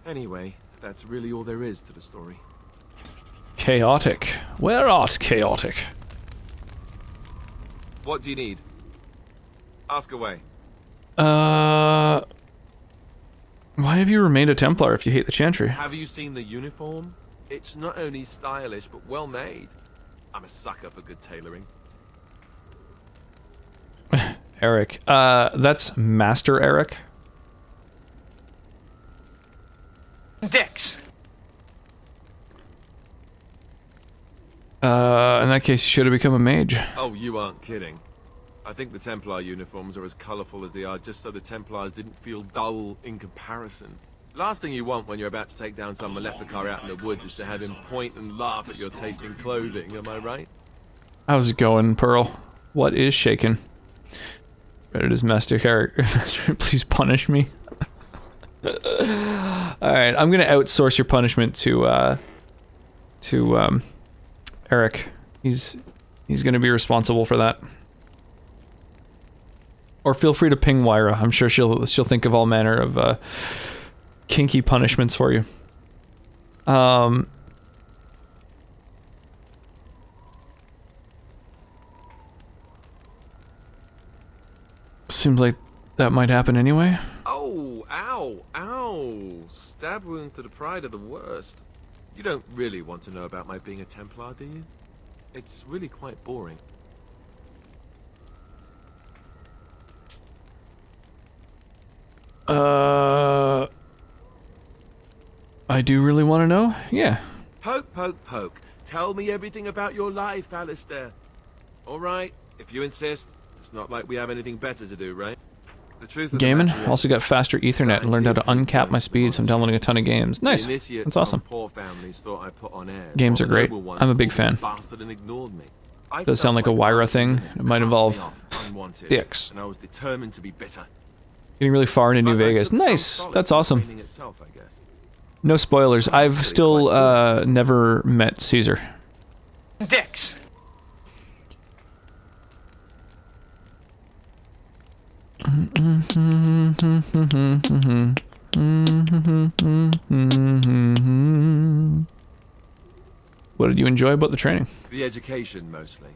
Anyway, that's really all there is to the story. Chaotic. Where art chaotic? What do you need? Ask away. Why have you remained a Templar if you hate the Chantry? Have you seen the uniform? It's not only stylish, but well made. I'm a sucker for good tailoring. Eric. That's Master Eric. Dix! In that case, you should have become a mage. Oh, you aren't kidding. I think the Templar uniforms are as colourful as they are just so the Templars didn't feel dull in comparison. Last thing you want when you're about to take down some Maleficar out in the woods is to have him point and laugh at your taste in clothing, am I right? How's it going, Pearl? What is shaking? But it is Master Eric. Please punish me. Alright, I'm gonna outsource your punishment to Eric. He's gonna be responsible for that. Or feel free to ping Wyra. I'm sure she'll think of all manner of kinky punishments for you. Seems like that might happen anyway. Oh, ow, ow. Stab wounds to the pride are the worst. You don't really want to know about my being a Templar, do you? It's really quite boring. I do really want to know? Yeah. Poke, poke, poke. Tell me everything about your life, Alistair. All right, if you insist. It's not like we have anything better to do, right? The truth of the Gaming. matter is, Also got faster Ethernet and learned how to uncap my speed, so I'm downloading a ton of games. Nice. the initiates That's awesome. from poor families thought I put on airs, Games while are great. the noble ones I'm a big called me fan. bastard and ignored me. I Does felt sound like a Wyra thing. It might cast involve me off unwanted, dicks. and I was determined to be bitter. Getting really far into New But I Vegas. took some Nice. solace That's in awesome. training itself, I guess. No spoilers. I've still never met Caesar. Dicks. What did you enjoy about the training? The education, mostly.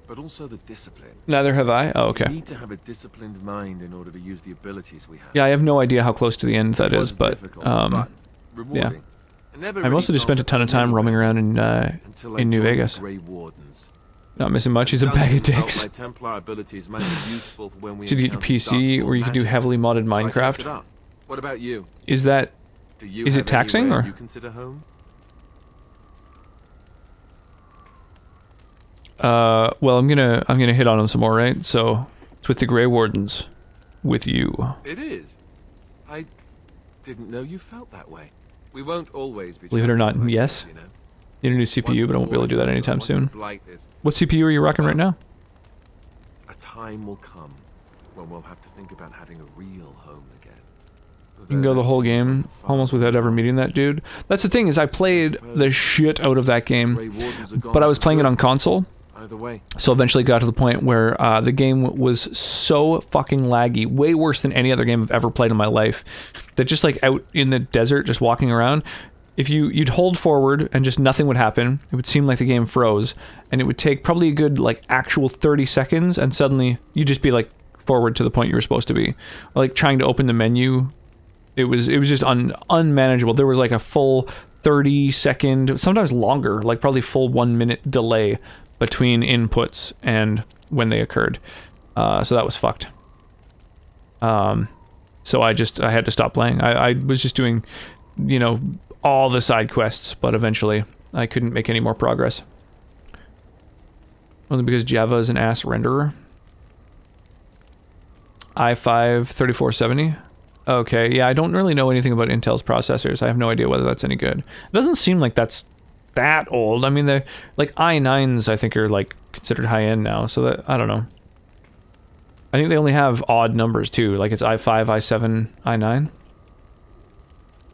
But also the discipline. Neither have I. Oh, You okay. need to have a disciplined mind in order to use the abilities we have. Yeah, I have no idea how close to the end that It is, was but difficult, but rewarding. I never I really mostly just felt spent a ton of time anywhere roaming around until I in New joined the Vegas. Grey Wardens. Not missing much. He's a bag of Dungeon felt dicks. My Templar abilities might be useful for when we Did you get your encountered PC dark where you could do magic, heavily modded so I kept it Minecraft? up. What about you? Is that Do you Is it have taxing, anywhere or- you consider home? well, I'm gonna hit on him some more, right? So it's with the Grey Wardens, with you. It is. I didn't know you felt that way. We won't always be. Believe it or not, champions like yes. this, you know. Need a new CPU, Once but I the won't be able to do that war's over, anytime once the soon. blight is- What CPU are you rocking right now? A time will come when we'll have to think about having a real home again. You can go the whole game almost without ever meeting that dude. That's the thing, is I played the shit out of that game, but I was playing it on console. Either way, So eventually got to the point where the game was so fucking laggy, way worse than any other game I've ever played in my life, that just like out in the desert, just walking around, if you'd hold forward and just nothing would happen, it would seem like the game froze, and it would take probably a good like actual 30 seconds, and suddenly you'd just be like forward to the point you were supposed to be. Like trying to open the menu, it was just unmanageable. There was like a full 30-second, sometimes longer, like probably full 1 minute delay between inputs and when they occurred. So that was fucked. So I had to stop playing. I was just doing, you know, all the side quests, but eventually I couldn't make any more progress. Only because Java is an ass renderer. i5 3470. Okay, yeah, I don't really know anything about Intel's processors. I have no idea whether that's any good. It doesn't seem like that's that old. I mean, the like i9s I think are like considered high end now, so that I don't know. I think they only have odd numbers too, like it's i5, i7, i9.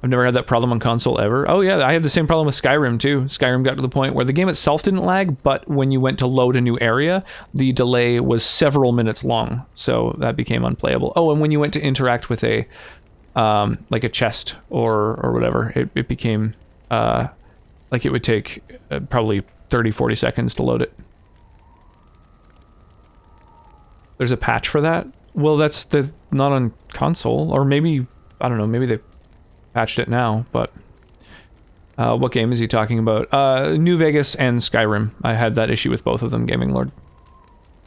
I've never had that problem on console ever. Oh yeah, I had the same problem with Skyrim too. Skyrim got to the point where the game itself didn't lag, but when you went to load a new area, the delay was several minutes long, so that became unplayable. Oh, and when you went to interact with a like a chest or whatever, it became like it would take probably 30-40 seconds to load it. There's a patch for that? Well, that's not on console, or maybe, I don't know, maybe they patched it now, but what game is he talking about? New Vegas and Skyrim. I had that issue with both of them, Gaming Lord.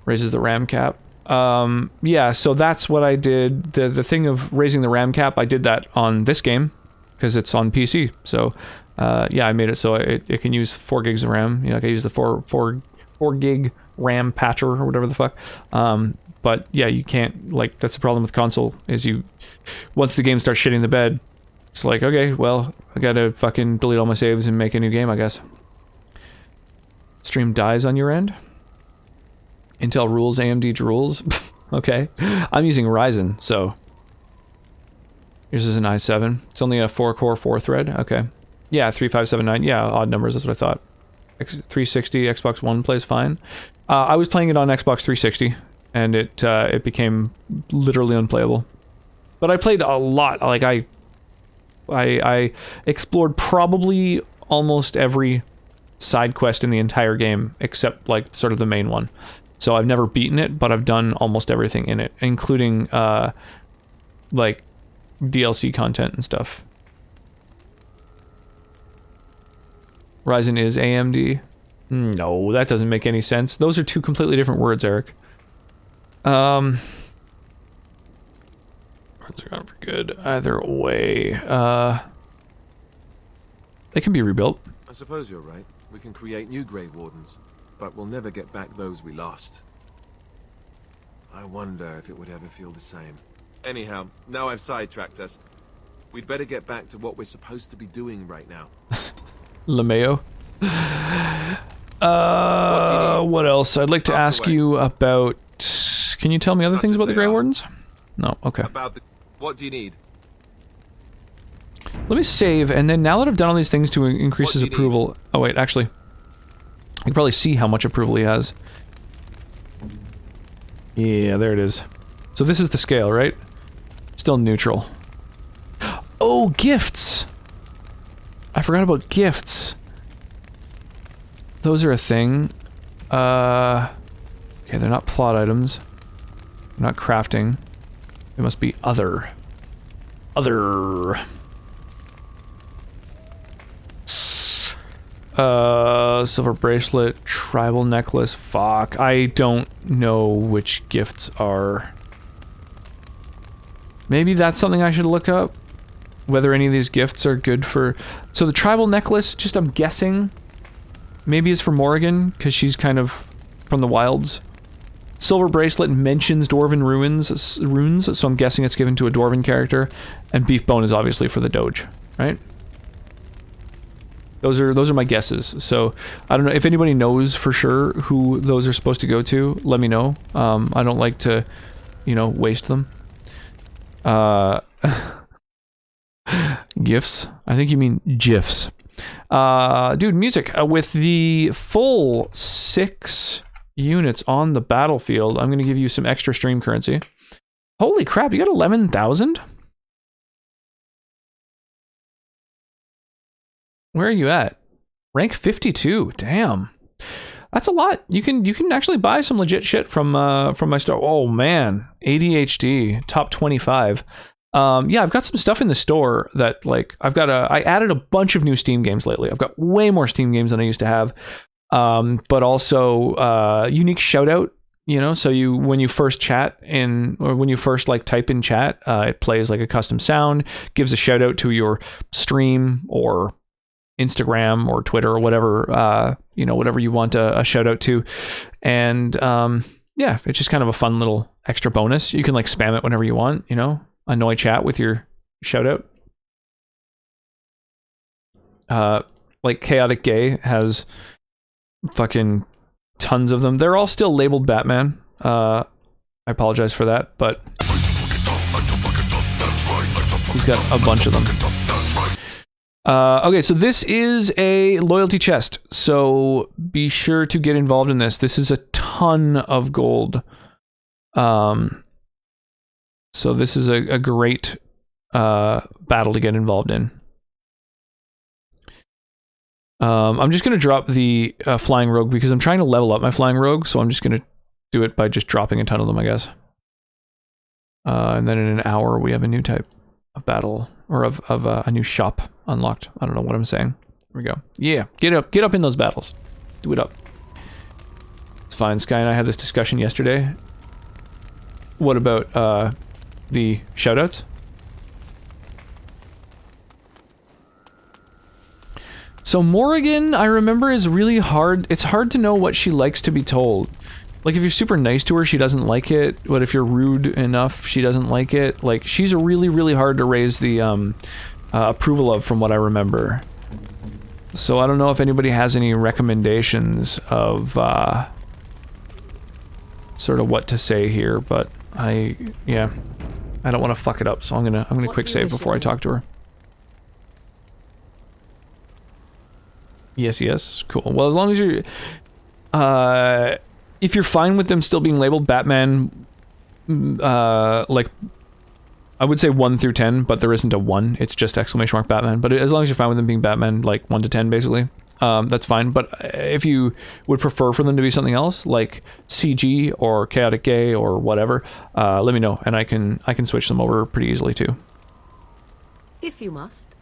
Raises the RAM cap. Yeah, so that's what I did. The thing of raising the RAM cap, I did that on this game, because it's on PC, so yeah, I made it so it can use 4 gigs of RAM. You know, I can use the 4 gig RAM patcher or whatever the fuck. But yeah, you can't, like, that's the problem with console, is once the game starts shitting the bed, it's like, okay, well, I gotta fucking delete all my saves and make a new game, I guess. Stream dies on your end? Intel rules, AMD drools? Okay. I'm using Ryzen, so yours is an i7. It's only a 4-core 4-thread. Okay. Yeah, 3579. Yeah, odd numbers. That's what I thought. 360, Xbox One plays fine. I was playing it on Xbox 360, and it became literally unplayable. But I played a lot. Like I explored probably almost every side quest in the entire game, except like sort of the main one. So I've never beaten it, but I've done almost everything in it, including like DLC content and stuff. Ryzen is AMD. No, that doesn't make any sense. Those are two completely different words, Eric. Words are gone for good. Either way. They can be rebuilt. I suppose you're right. We can create new Grey Wardens, but we'll never get back those we lost. I wonder if it would ever feel the same. Anyhow, now I've sidetracked us. We'd better get back to what we're supposed to be doing right now. LeMayo. What else? I'd like to ask you about... Can you tell me other things about the Grey Wardens? No, okay. What do you need? Let me save, and then now that I've done all these things to increase his approval... Oh wait, actually. You can probably see how much approval he has. Yeah, there it is. So this is the scale, right? Still neutral. Oh, gifts! I forgot about gifts. Those are a thing. Okay, they're not plot items. They're not crafting. They must be other. Other. Silver bracelet, tribal necklace, fuck. I don't know which gifts are... Maybe that's something I should look up? Whether any of these gifts are good for... So the tribal necklace, just I'm guessing, maybe is for Morrigan, because she's kind of from the wilds. Silver bracelet mentions Dwarven runes, so I'm guessing it's given to a Dwarven character. And beef bone is obviously for the Doge, right? Those are my guesses. So I don't know if anybody knows for sure who those are supposed to go to. Let me know. I don't like to, you know, waste them. GIFs. I think you mean GIFs. Dude, music. With the full 6 units on the battlefield, I'm going to give you some extra stream currency. Holy crap, you got 11,000? Where are you at? Rank 52. Damn. That's a lot. You can actually buy some legit shit from my store. Oh man, ADHD top 25. Yeah, I've got some stuff in the store that like I added a bunch of new Steam games lately. I've got way more Steam games than I used to have. But also unique shout out, you know, so when you first chat or when you first like type in chat, it plays like a custom sound, gives a shout out to your stream or Instagram or Twitter or whatever, you know, whatever you want a shout out to. And yeah, it's just kind of a fun little extra bonus. You can like spam it whenever you want, you know, annoy chat with your shout out. Like Chaotic Gay has fucking tons of them. They're all still labeled Batman. I apologize for that, but he's got a bunch of them. Okay, so this is a loyalty chest, so be sure to get involved in this. This is a ton of gold. So this is a great battle to get involved in. I'm just going to drop the Flying Rogue because I'm trying to level up my Flying Rogue, so I'm just going to do it by just dropping a ton of them, I guess. And then in an hour, we have a new type of battle, or of a new shop unlocked. I don't know what I'm saying. Here we go. Yeah, get up in those battles. Do it up. It's fine. Sky and I had this discussion yesterday. What about the shoutouts? So Morrigan, I remember, is really hard. It's hard to know what she likes to be told. Like, if you're super nice to her, she doesn't like it. But if you're rude enough, she doesn't like it. Like, she's really, really hard to raise the approval of, from what I remember. So I don't know if anybody has any recommendations of sort of what to say here. But I don't want to fuck it up. So I'm gonna quick save before I talk to her. Yes, cool. Well, as long as you're... if you're fine with them still being labeled Batman, like, I would say 1 through 10, but there isn't a 1. It's just exclamation mark Batman. But as long as you're fine with them being Batman, like 1 to 10, basically, that's fine. But if you would prefer for them to be something else, like CG or Chaotic Gay or whatever, let me know, and I can switch them over pretty easily too. If you must.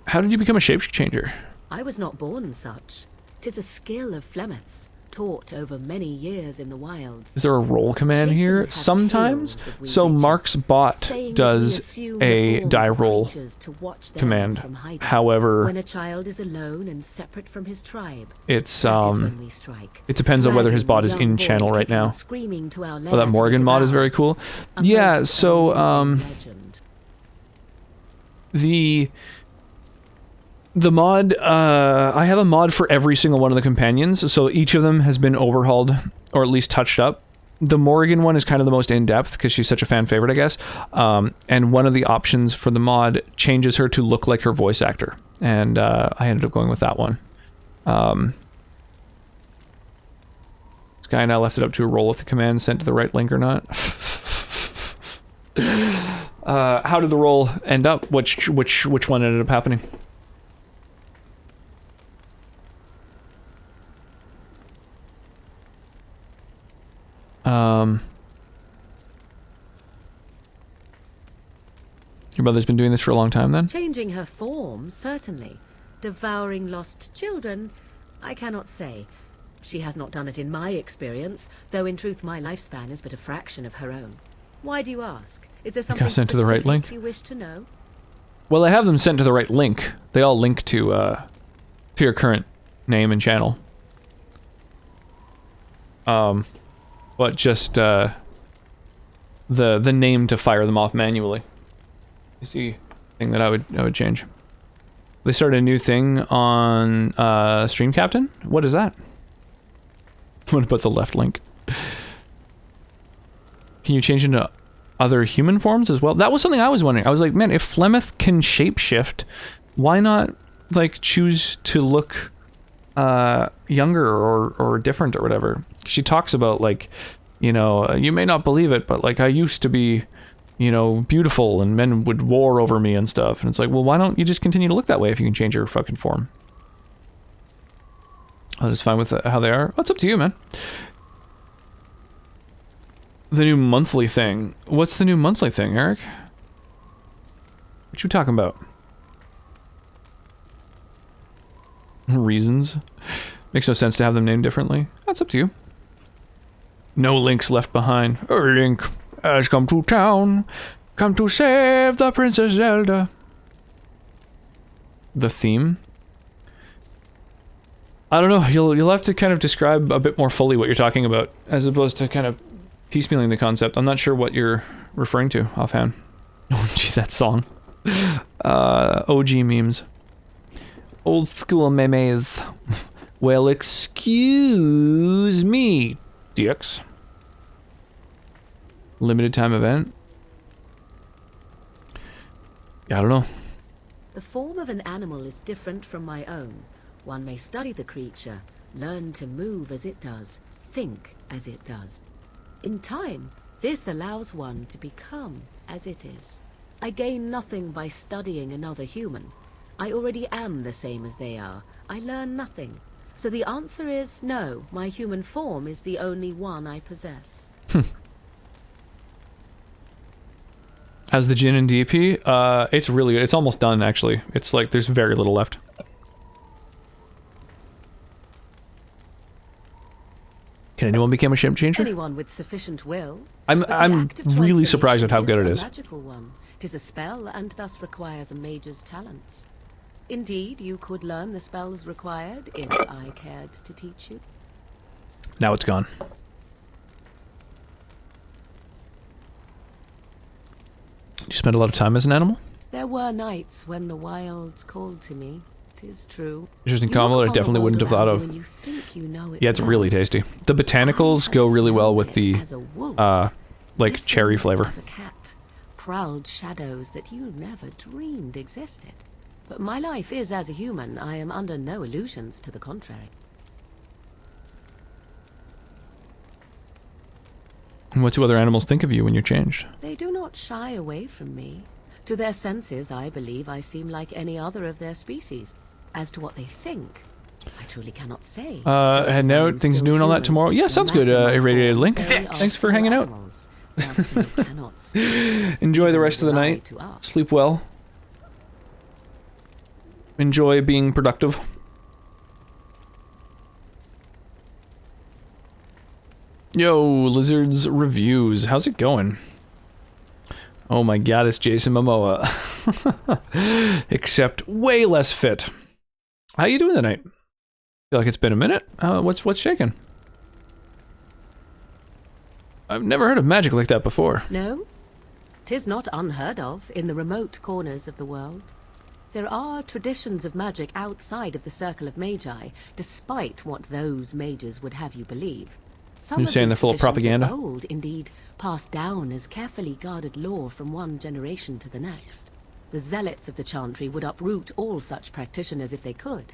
How did you become a shape changer? I was not born such. 'Tis a skill of Flemeth's, taught over many years in the wilds. Is there a roll command Jason here? had Sometimes. tales of So witches, Mark's bot saying that we does assume the a forms die of roll creatures to watch them command. from hiding. However, when a child is alone and separate from his tribe, it's that is when we strike. it depends on whether his Dragging bot the is young in boy channel right kicking and now. screaming to our Oh, lair that to be Morgan mod is devoured. very cool. A Yeah, most so amusing legend. the mod, I have a mod for every single one of the companions, so each of them has been overhauled, or at least touched up. The Morrigan one is kind of the most in-depth, because she's such a fan favorite, I guess. And one of the options for the mod changes her to look like her voice actor. And I ended up going with that one. This guy and I left it up to a roll if the command sent to the right link or not. How did the roll end up? Which one ended up happening? Your mother's been doing this for a long time then? Changing her form, certainly. Devouring lost children, I cannot say. She has not done it in my experience, though in truth my lifespan is but a fraction of her own. Why do you ask? Is there something sent to the right specific link? you wish to know? Well, I have them sent to the right link. They all link to your current name and channel. But just the name to fire them off manually is the thing that I would change. They started a new thing on Stream Captain. What is that? What about the left link? Can you change into other human forms as well? That was something I was wondering. I was like, man, if Flemeth can shapeshift, why not like choose to look younger or different or whatever? She talks about like, you know, you may not believe it, but like I used to be, you know, beautiful and men would war over me and stuff. And it's like, well, why don't you just continue to look that way if you can change your fucking form? I'm just fine with how they are. What's up to you, man? The new monthly thing. What's the new monthly thing, Eric? What you talking about? Reasons? Makes no sense to have them named differently. That's up to you. No links left behind. A link has come to town. Come to save the Princess Zelda. The theme? I don't know. You'll have to kind of describe a bit more fully what you're talking about, as opposed to kind of piecemealing the concept. I'm not sure what you're referring to offhand. Oh, gee, that song. OG memes. Old school memes. Well, excuse me, dicks. Limited time event? Yeah, I don't know. The form of an animal is different from my own. One may study the creature, learn to move as it does, think as it does. In time, this allows one to become as it is. I gain nothing by studying another human. I already am the same as they are. I learn nothing. So the answer is no, my human form is the only one I possess. As the Jin and DP, it's really good. It's almost done, actually. It's like, there's very little left. Can anyone become a shape changer? Anyone with sufficient will. I'm But the act of really surprised at how good it transformation is. a magical one. 'Tis a spell and thus requires a mage's talents. Indeed, you could learn the spells required if I cared to teach you. Now it's gone. You spend a lot of time as an animal? There were nights when the wilds called to me. 'Tis true. Interesting You combo look that I upon the definitely world wouldn't have thought around of. you and you think you know it Yeah, it's well. really tasty. The botanicals I go have really well smelled with it the, as a wolf. like, Listened cherry flavor. As a cat, prowled shadows that you never dreamed existed. But my life is as a human. I am under no illusions to the contrary. And what do other animals think of you when you're changed? They do not shy away from me. To their senses, I believe I seem like any other of their species. As to what they think, I truly cannot say. Just as heading I out, am things still new and all that human, tomorrow. Yeah, no sounds good, matter my Irradiated form, Link. they are Thanks for still hanging out. animals. Thus they cannot speak. Enjoy the Even rest of the lie night. to us. Sleep well. Enjoy being productive. Yo, Lizards Reviews. How's it going? Oh my god, it's Jason Momoa. Except way less fit. How you doing tonight? Feel like it's been a minute? What's shaking? I've never heard of magic like that before. No? 'Tis not unheard of in the remote corners of the world. There are traditions of magic outside of the Circle of Magi, despite what those mages would have you believe. Some You're saying they're full of propaganda? Are old, indeed, passed down as carefully guarded lore from one generation to the next. The zealots of the Chantry would uproot all such practitioners if they could.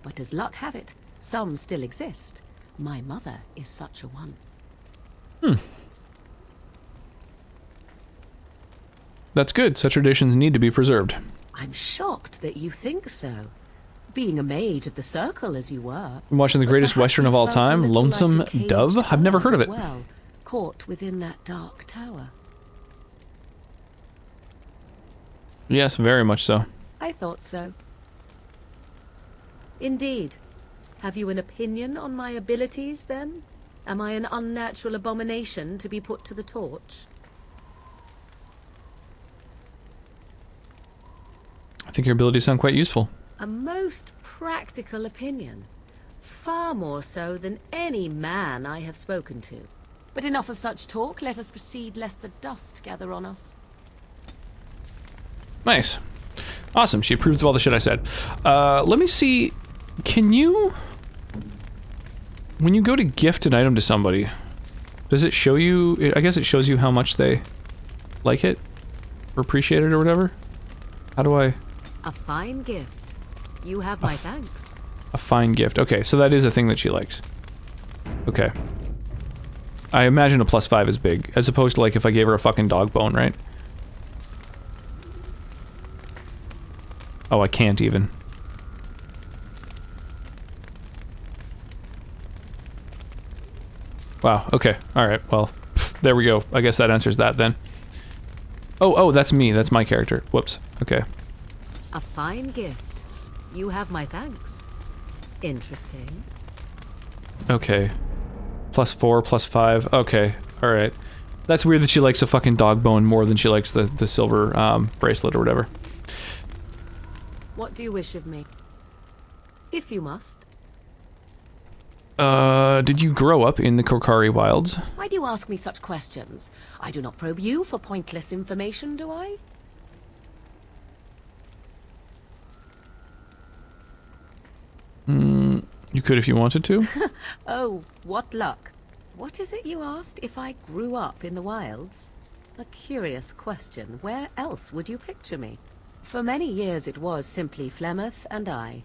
But as luck have it, some still exist. My mother is such a one. That's good. Such traditions need to be preserved. I'm shocked that you think so. Being a mage of the Circle as you were. I'm watching the but greatest perhaps western you of all felt a time, little Lonesome like a caged Dove? I've never heard of bird it. as well, caught within that dark tower. Yes, very much so. I thought so. Indeed. Have you an opinion on my abilities, then? Am I an unnatural abomination to be put to the torch? I think your abilities sound quite useful. A most practical opinion. Far more so than any man I have spoken to. But enough of such talk. Let us proceed, lest the dust gather on us. Nice. Awesome. She approves of all the shit I said. Let me see. Can you... When you go to gift an item to somebody, does it show you... I guess it shows you how much they like it? Or appreciate it or whatever? How do I... A fine gift. You have my thanks. A fine gift. Okay, so that is a thing that she likes. Okay. I imagine a +5 is big, as opposed to like if I gave her a fucking dog bone, right? Oh, I can't even. Wow, okay. Alright, well, there we go. I guess that answers that then. Oh, that's me. That's my character. Whoops. Okay. A fine gift. You have my thanks. Interesting. Okay. +4, +5. Okay. Alright. That's weird that she likes a fucking dog bone more than she likes the silver bracelet or whatever. What do you wish of me? If you must. Did you grow up in the Korcari wilds? Why do you ask me such questions? I do not probe you for pointless information, do I? You could if you wanted to. Oh, what luck. What is it you asked if I grew up in the wilds? A curious question. Where else would you picture me? For many years it was simply Flemeth and I.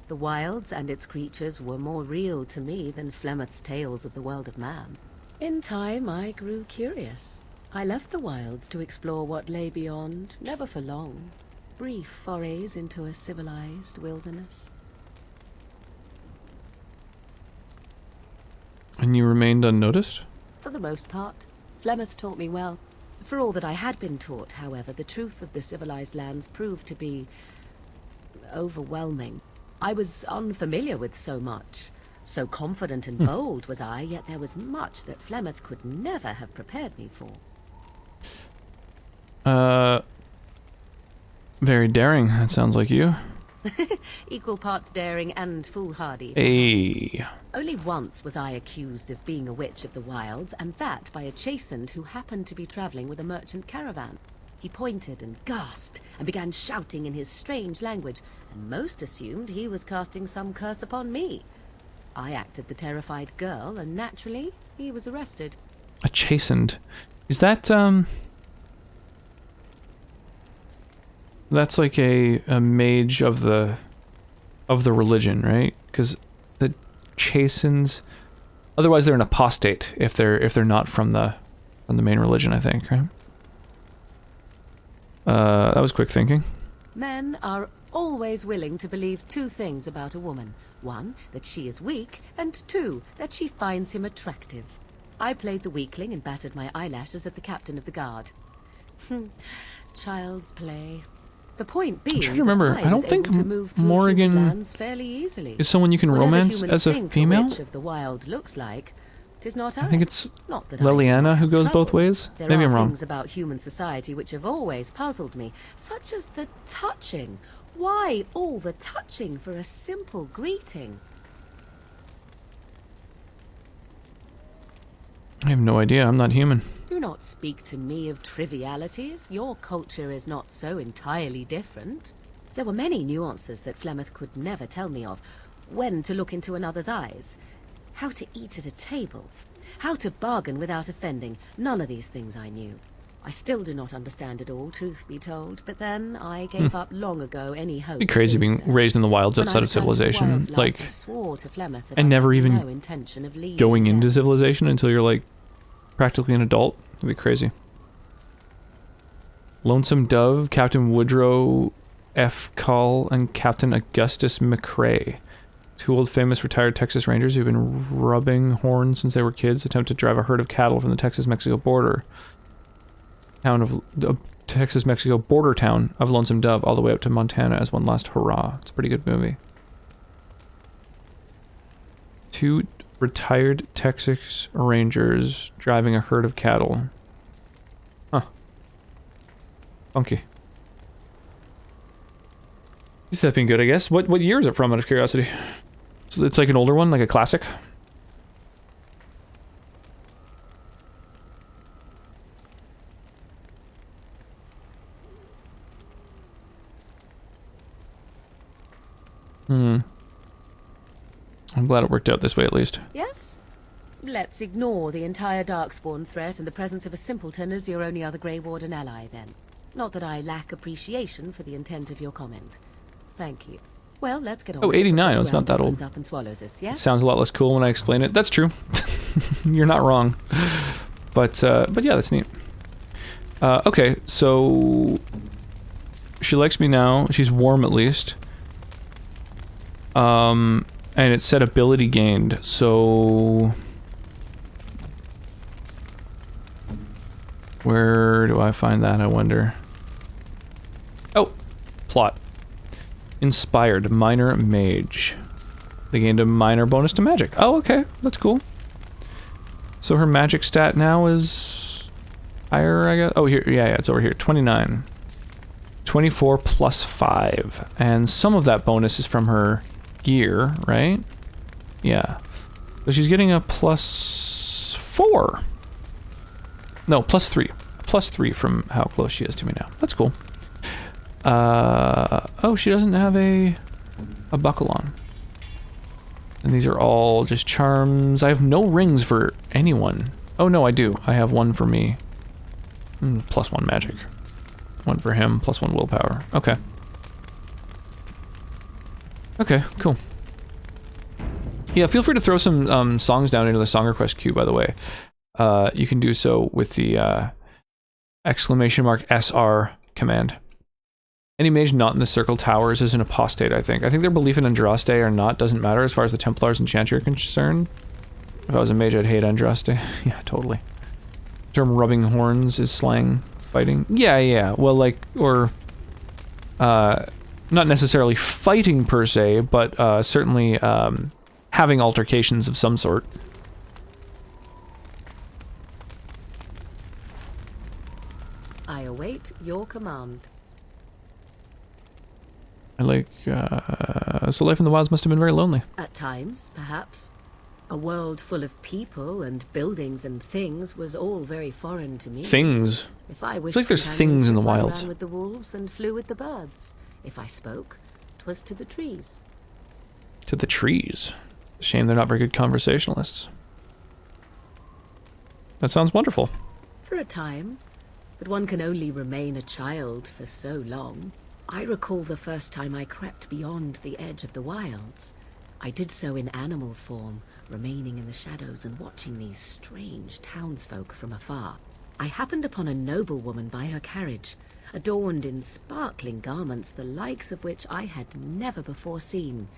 The wilds and its creatures were more real to me than Flemeth's tales of the world of man. In time I grew curious. I left the wilds to explore what lay beyond, never for long. Brief forays into a civilized wilderness. And you remained unnoticed? For the most part. Flemeth taught me well. For all that I had been taught, however, the truth of the civilized lands proved to be overwhelming. I was unfamiliar with so much. So confident and bold was I, yet there was much that Flemeth could never have prepared me for. Very daring, that sounds like you. Equal parts daring and foolhardy. Hey. Only once was I accused of being a witch of the wilds, and that by a chastened who happened to be traveling with a merchant caravan. He pointed and gasped, and began shouting in his strange language, and most assumed he was casting some curse upon me. I acted the terrified girl, and naturally, he was arrested. A chastened. Is that, that's like a mage of the religion, right? Because the chastens, otherwise they're an apostate if they're not from the main religion, I think, right? That was quick thinking. Men are always willing to believe two things about a woman. One, that she is weak, and two, that she finds him attractive. I played the weakling and battered my eyelashes at the captain of the guard. Child's play. The point being, I'm trying to remember. that I don't was think able to move through Morrigan human lands fairly easily. is someone you can Whatever romance humans as a think female. witch of the wild looks like, 'Tis not I think it's Not that I do not Liliana who have goes both trouble. ways. There Maybe are I'm wrong. things about human society which have always puzzled me, such as the touching. Why all the touching for a simple greeting? I have no idea. I'm not human. Do not speak to me of trivialities. Your culture is not so entirely different. There were many nuances that Flemeth could never tell me of. When to look into another's eyes, how to eat at a table, how to bargain without offending. None of these things I knew. I still do not understand it all, truth be told, but then I gave up long ago any hope. It'd be crazy of doing being so. raised in the wilds When I outside of returned to the civilization. wilds last, Like, I swore to Flemeth that and I never had even no intention of leaving going again. into civilization until you're like practically an adult. It'd be crazy. Lonesome Dove, Captain Woodrow F. Call, and Captain Augustus McCrae. Two old famous retired Texas Rangers who've been rubbing horns since they were kids, attempt to drive a herd of cattle from the Texas-Mexico border. Texas-Mexico border town of Lonesome Dove all the way up to Montana as one last hurrah. It's a pretty good movie. Two retired Texas Rangers driving a herd of cattle. Huh. Funky. Is that being good, I guess? What year is it from, out of curiosity? So it's like an older one, like a classic? I'm glad it worked out this way, at least. Yes? Let's ignore the entire Darkspawn threat and the presence of a simpleton as your only other Grey Warden ally, then. Not that I lack appreciation for the intent of your comment. Thank you. Well, let's get on. Oh, with it 89, before it's the not ground that opens old. Up and swallows us, yes? It sounds a lot less cool when I explain it. That's true. You're not wrong. But yeah, that's neat. Okay, so she likes me now. She's warm, at least. And it said ability gained, so where do I find that, I wonder? Oh, plot. Inspired minor mage. They gained a minor bonus to magic. Oh, okay, that's cool. So her magic stat now is higher, I guess. Oh, here, yeah, it's over here. 29. 24 plus 5, and some of that bonus is from her gear, right? Yeah. So she's getting a plus 4. No, plus 3. Plus 3 from how close she is to me now. That's cool. Oh, she doesn't have a buckle on. And these are all just charms. I have no rings for anyone. Oh no, I do. I have one for me. Plus 1 magic. One for him, plus 1 willpower. Okay. Okay, cool. Yeah, feel free to throw some songs down into the song request queue, by the way. You can do so with the !SR command. Any mage not in the Circle Towers is an apostate, I think. I think their belief in Andraste or not doesn't matter as far as the Templars and Chantry are concerned. If I was a mage, I'd hate Andraste. Yeah, totally. The term rubbing horns is slang fighting. Yeah. Well, like, or... not necessarily fighting per se, but certainly having altercations of some sort. I await your command. I like, so life in the wilds must have been very lonely. At times, perhaps. A world full of people and buildings and things was all very foreign to me. Things. If I wished like there's things in the companionship, I wilds. ran with the wolves and flew with the birds. If I spoke, 'twas to the trees. To the trees. Shame they're not very good conversationalists. That sounds wonderful. For a time, but one can only remain a child for so long. I recall the first time I crept beyond the edge of the wilds. I did so in animal form, remaining in the shadows and watching these strange townsfolk from afar. I happened upon a noblewoman by her carriage, adorned in sparkling garments the likes of which I had never before seen.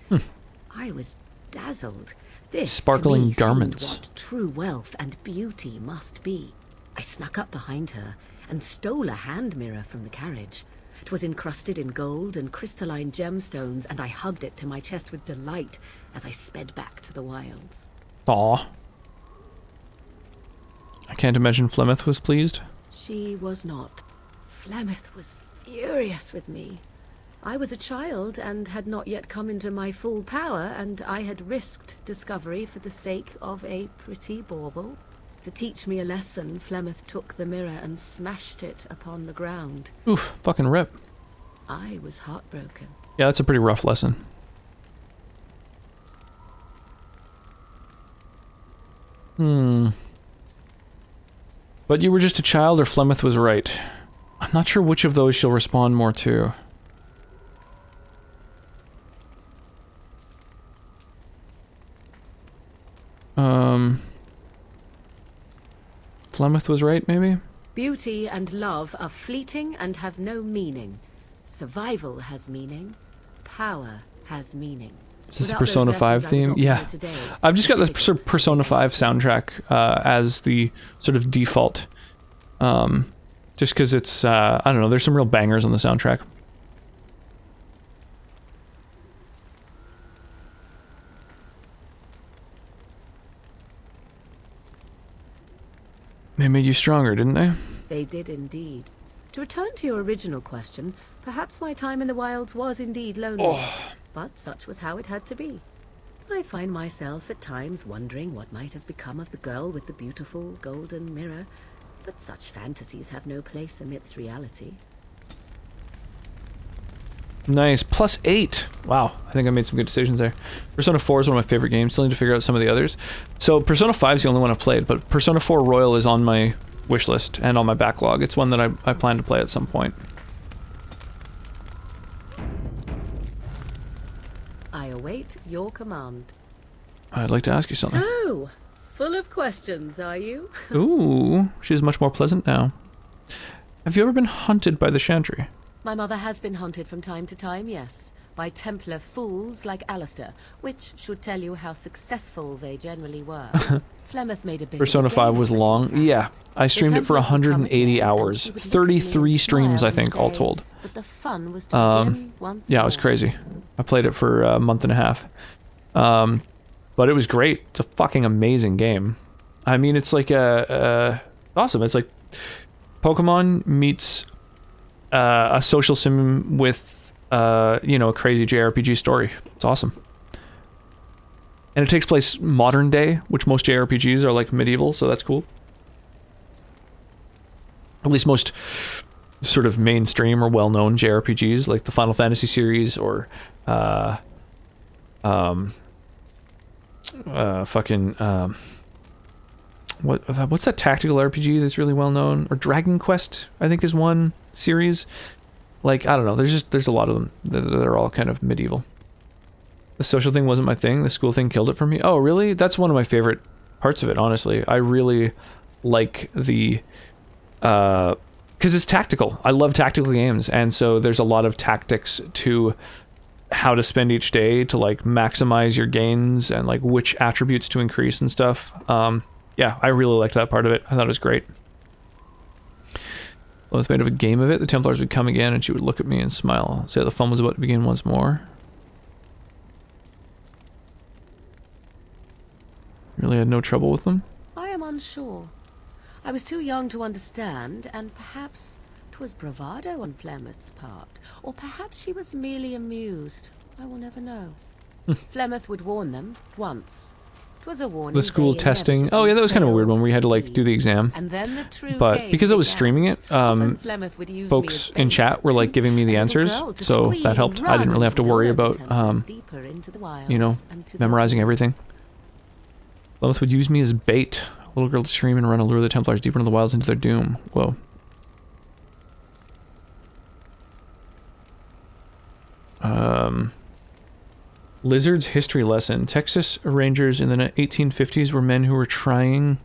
I was dazzled. This Sparkling to me garments. seemed what true wealth and beauty must be. I snuck up behind her and stole a hand mirror from the carriage. It was encrusted in gold and crystalline gemstones, and I hugged it to my chest with delight as I sped back to the wilds. Aw. I can't imagine Flemeth was pleased. She was not. Flemeth was furious with me. I was a child and had not yet come into my full power, and I had risked discovery for the sake of a pretty bauble. To teach me a lesson, Flemeth took the mirror and smashed it upon the ground. Oof, fucking rip. I was heartbroken. Yeah, that's a pretty rough lesson. But you were just a child, or Flemeth was right. I'm not sure which of those she'll respond more to. Flemeth was right, maybe? Beauty and love are fleeting and have no meaning. Survival has meaning. Power has meaning. Is this a Without Persona those 5 lessons, I would theme? not be Yeah. here today. I've just got the Difficult. Persona 5 soundtrack as the sort of default. Just because it's, I don't know, there's some real bangers on the soundtrack. They made you stronger, didn't they? They did indeed. To return to your original question, perhaps my time in the wilds was indeed lonely, but such was how it had to be. I find myself at times wondering what might have become of the girl with the beautiful golden mirror, but such fantasies have no place amidst reality. Nice. +8. Wow. I think I made some good decisions there. Persona 4 is one of my favorite games. Still need to figure out some of the others. So Persona 5 is the only one I've played, but Persona 4 Royal is on my wish list and on my backlog. It's one that I plan to play at some point. I await your command. I'd like to ask you something. So, full of questions, are you? Ooh, she's much more pleasant now. Have you ever been hunted by the Chantry? My mother has been hunted from time to time, yes, by Templar fools like Alistair, which should tell you how successful they generally were. Flemeth made a bit Persona of a 5 game was of it, in long. fact. Yeah, I streamed it for Templars would come 180 again, and hours. she would look at me 33 and streams, smile I think, and all say, told. But the fun was to begin once Yeah, it was more. crazy. I played it for a month and a half. But it was great. It's a fucking amazing game. I mean, it's like awesome. It's like Pokemon meets a social sim with you know, a crazy JRPG story. It's awesome. And it takes place modern day, which most JRPGs are like medieval, so that's cool. At least most sort of mainstream or well-known JRPGs, like the Final Fantasy series or what's that tactical RPG that's really well known? Or Dragon Quest, I think, is one series. Like, I don't know, there's a lot of them that are all kind of medieval. The social thing wasn't my thing. The school thing killed it for me. Oh, really? That's one of my favorite parts of it, honestly. I really like the because it's tactical. I love tactical games, and so there's a lot of tactics to how to spend each day to like maximize your gains and like which attributes to increase and stuff. Yeah, I really liked that part of it. I thought it was great. Lilith made of a game of it. The Templars would come again and she would look at me and smile, say the fun was about to begin once more. Really had no trouble with them? I am unsure. I was too young to understand, and perhaps 'twas bravado on Flemeth's part, or perhaps she was merely amused. I will never know. Flemeth would warn them once. 'Twas a warning. The school they testing. Oh yeah, that was kind of a weird one where you had to like do the exam. And then the true But game because I was began. streaming it, Often Flemeth would use folks me as in bait. chat were like giving me the A little answers, girl to so scream that helped. and I didn't really have to run worry and lure about the Templars deeper into the wilds you know, and to their memorizing doom. everything. Lilith would use me as bait. A little girl to scream and run and lure the Templars deeper into the wilds into their doom. Whoa. Lizard's history lesson. Texas Rangers in the 1850s were men who were trying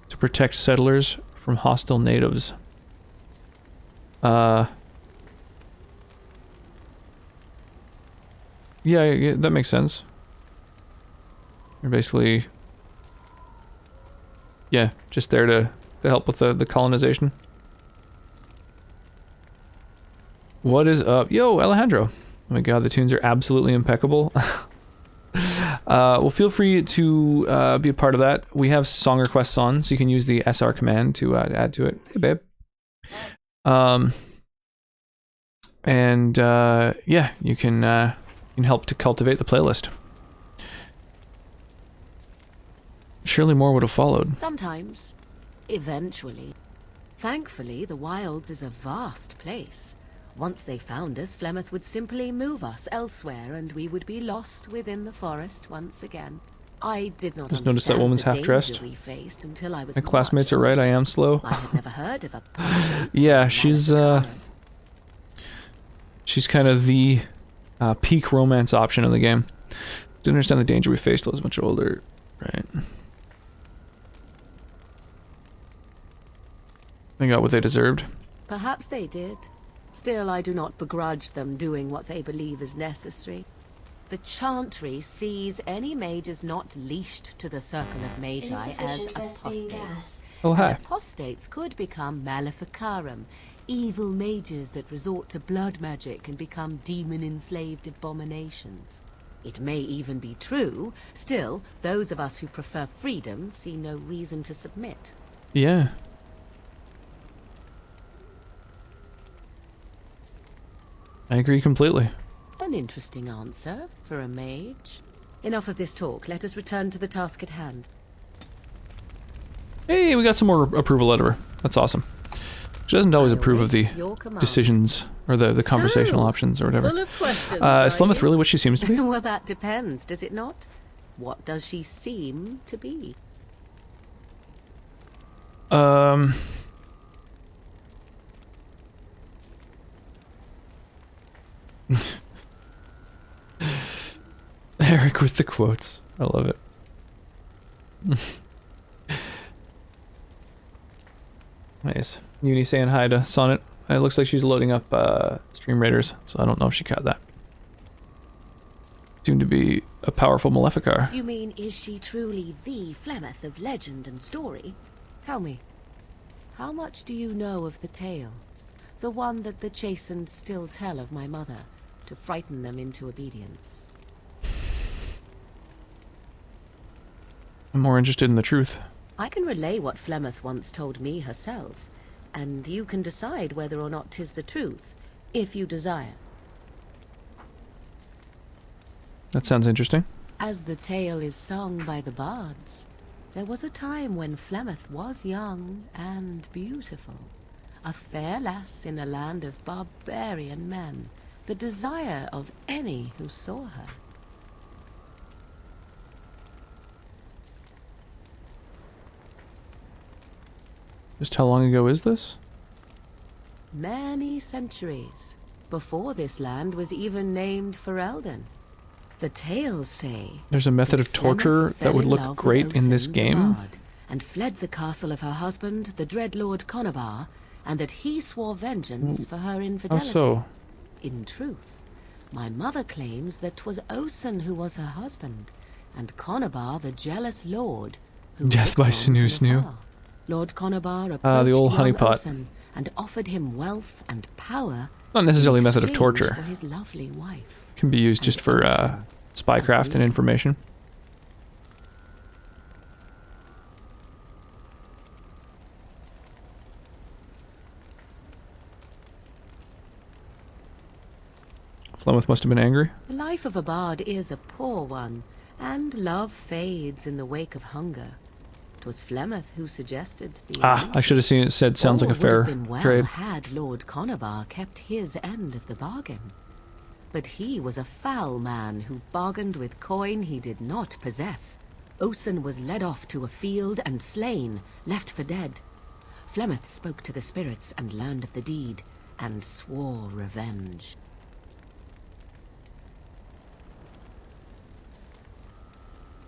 to protect settlers from hostile natives. Yeah, that makes sense. They're basically, yeah, just there to help with the colonization. What is up? Yo, Alejandro. Oh my god, the tunes are absolutely impeccable. Well, feel free to be a part of that. We have song requests on, so you can use the SR command to add to it. Hey, babe. And yeah, you can help to cultivate the playlist. Surely more would have followed. Sometimes. Eventually. Thankfully, the Wilds is a vast place. Once they found us, Flemeth would simply move us elsewhere, and we would be lost within the forest once again. I did not Just noticed that understand woman's the half-dressed. danger we faced until I was My much classmates are right, I older. am slow. I had never heard of a portrait Yeah, of she's kind of the peak romance option of the game. Didn't understand the danger we faced till I was much older. Right. They got what they deserved. Perhaps they did. Still, I do not begrudge them doing what they believe is necessary. The Chantry sees any mages not leashed to the Circle of Magi as Insufficient Vespene apostates. gas. Oh, hi. And apostates could become Maleficarum, evil mages that resort to blood magic and become demon-enslaved abominations. It may even be true. Still, those of us who prefer freedom see no reason to submit. Yeah. I agree completely. An interesting answer for a mage. Enough of this talk. Let us return to the task at hand. Hey, we got some more approval out of her. That's awesome. She doesn't always I approve of the await your command. decisions or the conversational So, options or whatever. Full of questions, Is are Flemeth you? really what she seems to be? Well, that depends, does it not? What does she seem to be? Eric with the quotes. I love it. Nice. Uni saying hi to Sonnet. It looks like she's loading up Stream Raiders, so I don't know if she caught that. Soon to be a powerful Maleficar. You mean, is she truly the Flemeth of legend and story? Tell me, how much do you know of the tale? The one that the chastened still tell of my mother, to frighten them into obedience. I'm more interested in the truth. I can relay what Flemeth once told me herself, and you can decide whether or not 'tis the truth, if you desire. That sounds interesting. As the tale is sung by the bards, there was a time when Flemeth was young and beautiful. A fair lass in a land of barbarian men, the desire of any who saw her. Just how long ago is this? Many centuries, before this land was even named Ferelden. The tales say There's a method of torture Flemeth that would fell in look love great with in this Oisin the game. Bard, and fled the castle of her husband, the dread Lord Conabar, and that he swore vengeance for her How infidelity. so? In truth, my mother claims that 'twas Oisin who was her husband, and Conabar the jealous lord who Death looked by on from Snoo Snoo. afar. Lord Conabar approached the old young honeypot. Oisin and offered him wealth and power. Not necessarily a in method of exchange torture. for his lovely wife. Can be used just for Oisin spycraft and agreed. information. Flemeth must have been angry. The life of a bard is a poor one, and love fades in the wake of hunger. 'Twas Flemeth who suggested the I should have seen it said sounds like a All would have fair been well trade. had Lord Conabar kept his end of the bargain. But he was a foul man who bargained with coin he did not possess. Oisin was led off to a field and slain, left for dead. Flemeth spoke to the spirits and learned of the deed, and swore revenge.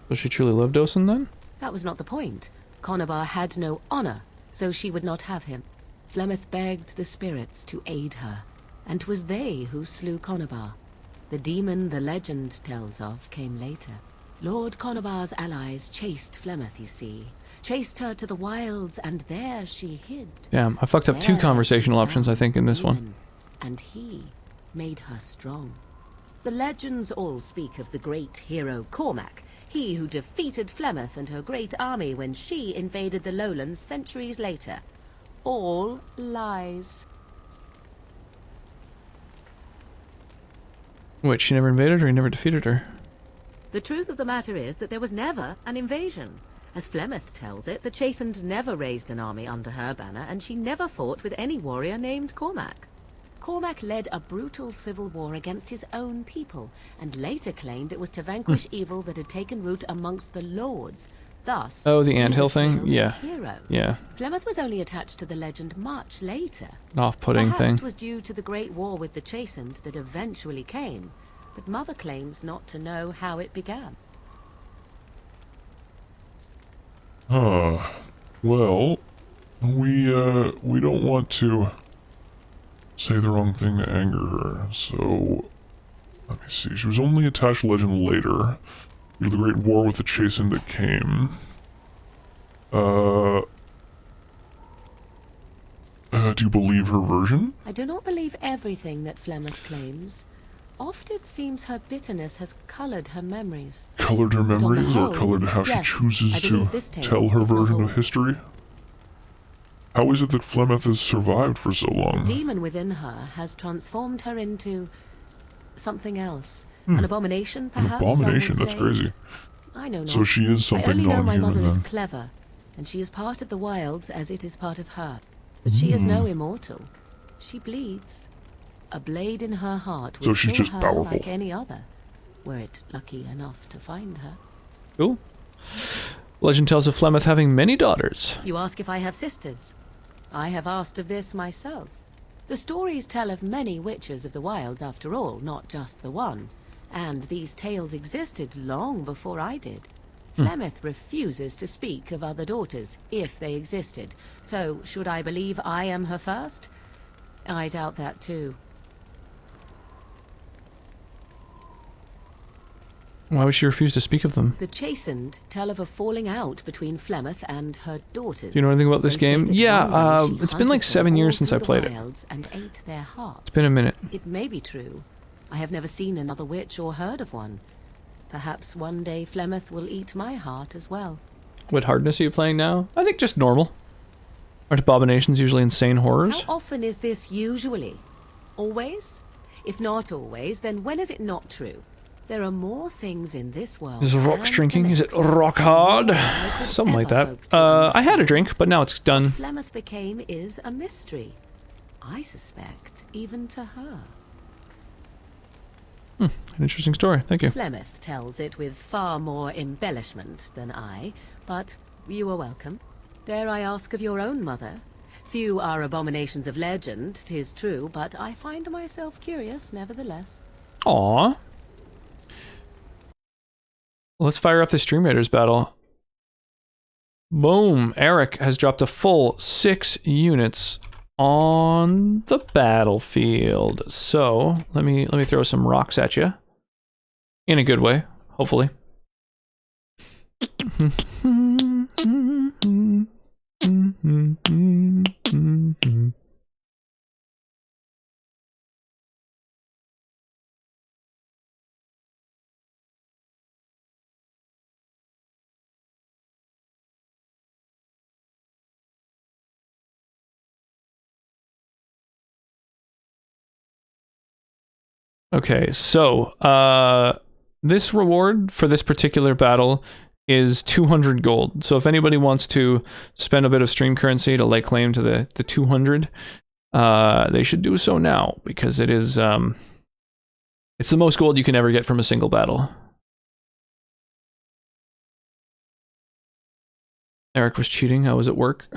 So she truly loved Oisin then? That was not the point. Conabar had no honor, so she would not have him. Flemeth begged the spirits to aid her, and 'twas they who slew Conabar. The demon the legend tells of came later. Lord Conabar's allies chased Flemeth, you see. Chased her to the wilds, and there she hid. Damn, I fucked up two There conversational she options I found think in the this one. demon, and he made her strong. The legends all speak of the great hero Cormac, he who defeated Flemeth and her great army when she invaded the lowlands centuries later. All lies. Wait, she never invaded or he never defeated her? The truth of the matter is that there was never an invasion. As Flemeth tells it, the Chastened never raised an army under her banner, and she never fought with any warrior named Cormac. Cormac led a brutal civil war against his own people, and later claimed it was to vanquish evil that had taken root amongst the lords. Thus, Oh, the he anthill was thing? hailed a Yeah. hero. Yeah. Flemeth was only attached to the legend much later. An off-putting Perhaps thing. it was due to the great war with the Chastened that eventually came, but Mother claims not to know how it began. Well, we don't want to say the wrong thing to anger her, so let me see. She was only attached to legend later, due to the great war with the Chastened that came. Do you believe her version? I do not believe everything that Flemeth claims. Oft it seems her bitterness has coloured her memories. Colored her on the memories, or whole, colored how yes, she chooses I to believe this tale, tell her if not version all. of history? How is it that Flemeth has survived for so long? The demon within her has transformed her into something else. An abomination, An perhaps? abomination, some would that's say. crazy. I know not. So she is something I only know my non-human mother is then. clever, and she is part of the wilds as it is part of her. But she is no immortal. She bleeds. A blade in her heart So would she's kill just her powerful. like any other, were it lucky enough to find her. Cool. Legend tells of Flemeth having many daughters. You ask if I have sisters. I have asked of this myself. The stories tell of many witches of the wilds after all, not just the one. And these tales existed long before I did. Flemeth refuses to speak of other daughters, if they existed. So, should I believe I am her first? I doubt that too. Why would she refuse to speak of them? The Chastened tell of a falling out between Flemeth and her daughters. Do you know anything about this They say game? that Yeah, one day she it's been like hunted 7 them years all since through I the played it. wilds and ate their hearts. It's been a minute. It may be true. I have never seen another witch or heard of one. Perhaps one day Flemeth will eat my heart as well. What hardness are you playing now? I think just normal. Aren't abominations usually insane horrors? How often is this usually? Always? If not always, then when is it not true? There are more things in this world. Is rock and the drinking? Is it next rock than hard? more I could Something like ever that. hope to I had a understand. drink, but now it's done. What Flemeth became is a mystery. I suspect even to her. An interesting story. Thank you. Flemeth tells it with far more embellishment than I, but you are welcome. Dare I ask of your own mother? Few are abominations of legend, 'tis true, but I find myself curious nevertheless. Aww. Let's fire up the Stream Raiders battle. Boom! Eric has dropped a full 6 units on the battlefield. So let me throw some rocks at you, in a good way, hopefully. Okay, so this reward for this particular battle is 200 gold. So if anybody wants to spend a bit of stream currency to lay claim to the 200, they should do so now, because it is it's the most gold you can ever get from a single battle. Eric was cheating. I was at work.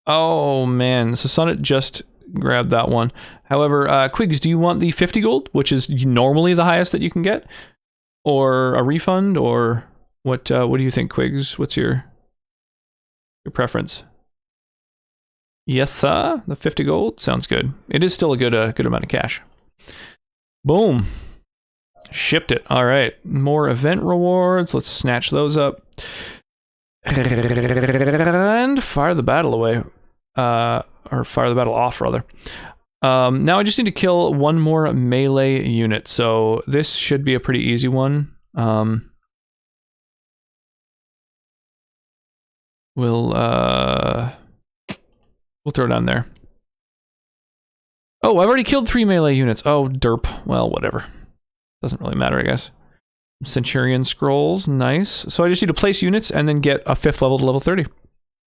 Oh man, so Sonnet just grabbed that one. However, Quigs, do you want the 50 gold, which is normally the highest that you can get, or a refund, or what? What do you think, Quigs? What's your preference? Yes, sir. The 50 gold sounds good. It is still a good amount of cash. Boom. Shipped it. All right. More event rewards. Let's snatch those up. And fire the battle away. Or fire the battle off, rather. Now I just need to kill one more melee unit, so this should be a pretty easy one. We'll throw it down there. Oh, I've already killed 3 melee units. Oh, derp. Well, whatever. Doesn't really matter, I guess. Centurion scrolls, nice. So I just need to place units and then get a 5th level to level 30.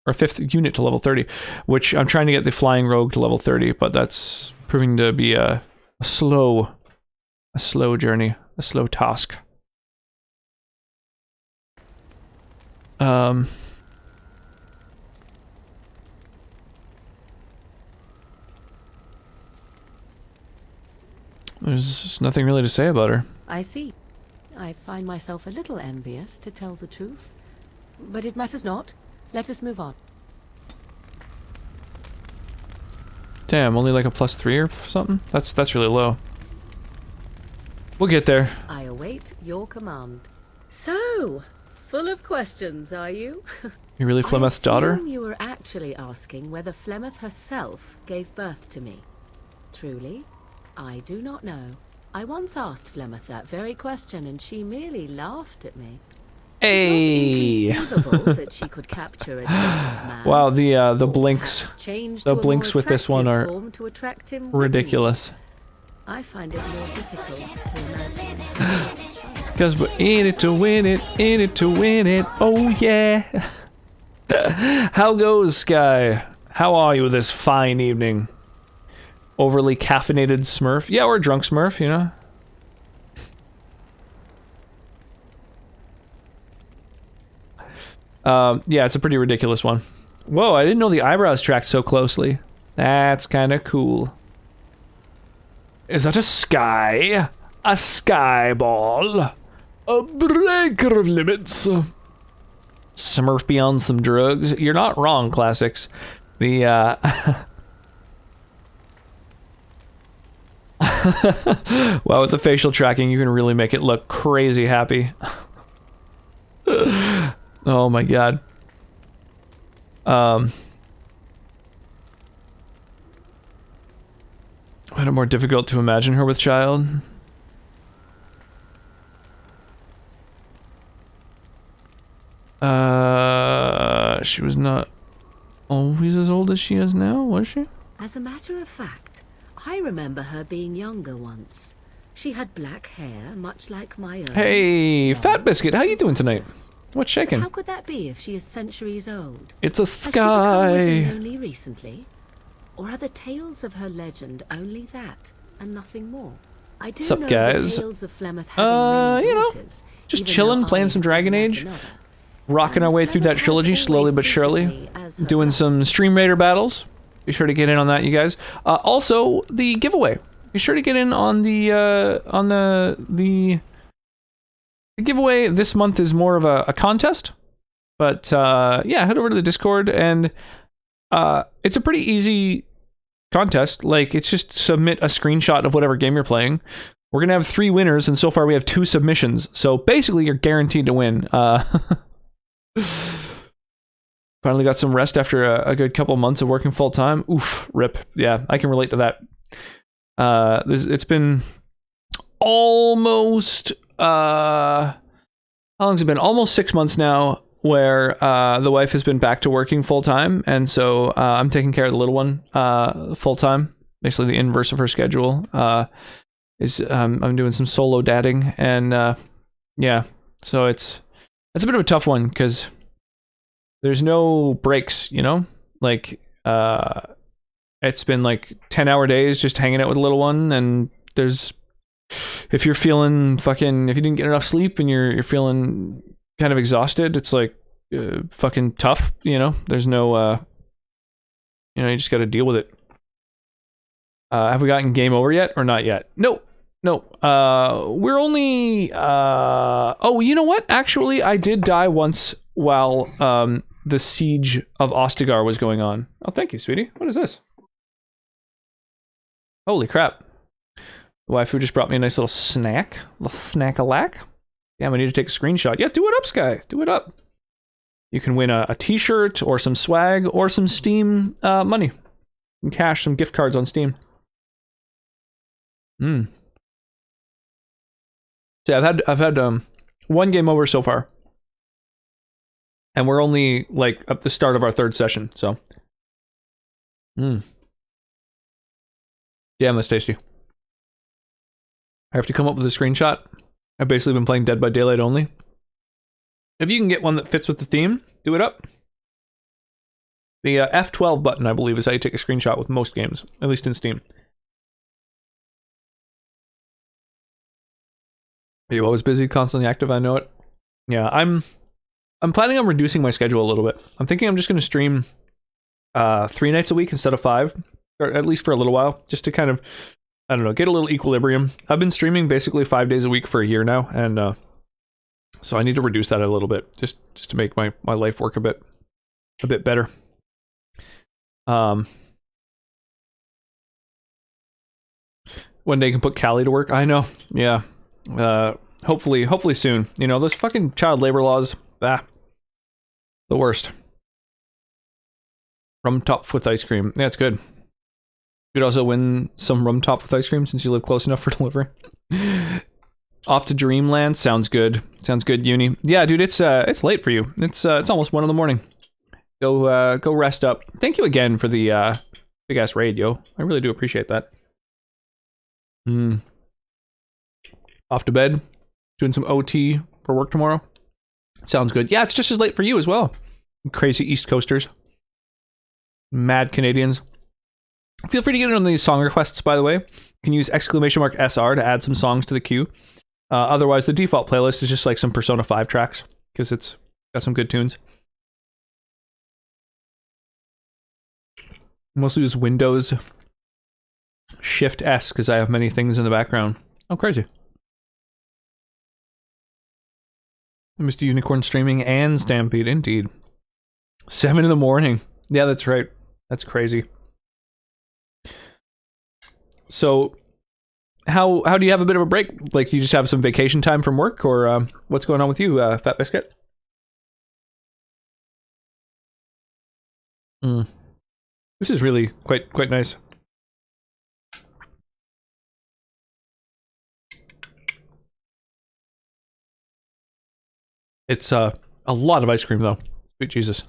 Or a 5th unit to level 30, which I'm trying to get the flying rogue to level 30, but that's proving to be a slow journey, a slow task. There's nothing really to say about her. I see. I find myself a little envious, to tell the truth. But it matters not. Let us move on. Damn, only like a +3 or something? That's really low. We'll get there. I await your command. So, full of questions, are you? You really Flemeth's daughter? I assume you were actually asking whether Flemeth herself gave birth to me. Truly, I do not know. I once asked Flemeth that very question, and she merely laughed at me. Hey! It's not inconceivable that she could capture a chastened man. Wow, the or blinks, perhaps change the to a blinks more with this one are attractive form to attract him within. ridiculous. I find it more difficult to imagine. Cause we're in it to win it, in it to win it, oh yeah! How goes, Sky? How are you this fine evening? Overly caffeinated Smurf? Yeah, or drunk Smurf, you know? Yeah, it's a pretty ridiculous one. Whoa, I didn't know the eyebrows tracked so closely. That's kind of cool. Is that a sky? A sky ball? A breaker of limits? Smurf beyond some drugs? You're not wrong, Classics. The, wow, with the facial tracking, you can really make it look crazy happy. Oh my god. Kind of more difficult to imagine her with child. She was not always as old as she is now, was she? As a matter of fact, I remember her being younger once. She had black hair, much like my own. Hey, Fat Biscuit, how you doing tonight? What's shaking? How could that be if she is centuries old? It's a Has she become sky. wizened only recently? Or are the tales of her legend only that, and nothing more? I do Sup, know guys? the tales of Flemeth having many You know, daughters, just even chilling, though playing I some have Dragon met Age. another. Rocking our way through that Flemeth trilogy has slowly always but surely. treated me as her Doing own. some Stream Raider battles. Be sure to get in on that, you guys. Also, the giveaway. Be sure to get in on the giveaway. This month is more of a contest. But yeah, head over to the Discord, and it's a pretty easy contest. Like, it's just submit a screenshot of whatever game you're playing. We're gonna have 3 winners, and so far we have 2 submissions. So basically, you're guaranteed to win. Finally got some rest after a good couple months of working full time. Oof, rip. Yeah, I can relate to that. It's been almost how long's it been? Almost 6 months now, where the wife has been back to working full time, and so I'm taking care of the little one full time. Basically, the inverse of her schedule. I'm doing some solo dadding, and yeah, so it's a bit of a tough one because there's no breaks, you know? Like, it's been like 10-hour days just hanging out with the little one, and if you're feeling if you didn't get enough sleep and you're feeling kind of exhausted, it's like fucking tough, you know? There's no, you just gotta deal with it. Have we gotten game over yet or not yet? No. We're only, oh, you know what? Actually, I did die once while, the siege of Ostagar was going on. Oh, thank you, sweetie. What is this? Holy crap. The waifu just brought me a nice little snack. A little snack-a-lack. Damn, I need to take a screenshot. Yeah, do it up, Sky. Do it up. You can win a t-shirt or some swag or some Steam money. Some cash, some gift cards on Steam. Hmm. So yeah, I've had one game over so far. And we're only like at the start of our third session, so. Hmm. Damn, that's tasty. I have to come up with a screenshot. I've basically been playing Dead by Daylight only. If you can get one that fits with the theme, do it up. The F12 button, I believe, is how you take a screenshot with most games, at least in Steam. Are you always busy, constantly active? I know it. Yeah, I'm planning on reducing my schedule a little bit. I'm thinking I'm just going to stream 3 nights a week instead of 5, or at least for a little while, just to kind of, I don't know, get a little equilibrium. I've been streaming basically 5 days a week for a year now, and so I need to reduce that a little bit, just to make my life work a bit better. When they can put Callie to work, I know. Yeah. Hopefully soon. You know, those fucking child labor laws, the worst. Rum top with ice cream. Yeah, it's good. You could also win some rum top with ice cream since you live close enough for delivery. Off to Dreamland. Sounds good. Sounds good, Uni. Yeah, dude, it's late for you. It's almost 1 a.m. Go rest up. Thank you again for the big ass raid, yo. I really do appreciate that. Off to bed. Doing some OT for work tomorrow. Sounds good. Yeah, it's just as late for you as well. Crazy East Coasters. Mad Canadians. Feel free to get in on these song requests, by the way. You can use !SR to add some songs to the queue. Otherwise, the default playlist is just like some Persona 5 tracks, because it's got some good tunes. Mostly use Windows Shift S, because I have many things in the background. Oh, crazy. Mr. Unicorn streaming and Stampede, indeed. 7 a.m. Yeah, that's right. That's crazy. So, how do you have a bit of a break? Like, you just have some vacation time from work, or what's going on with you, Fat Biscuit? This is really quite nice. It's a lot of ice cream, though. Sweet Jesus.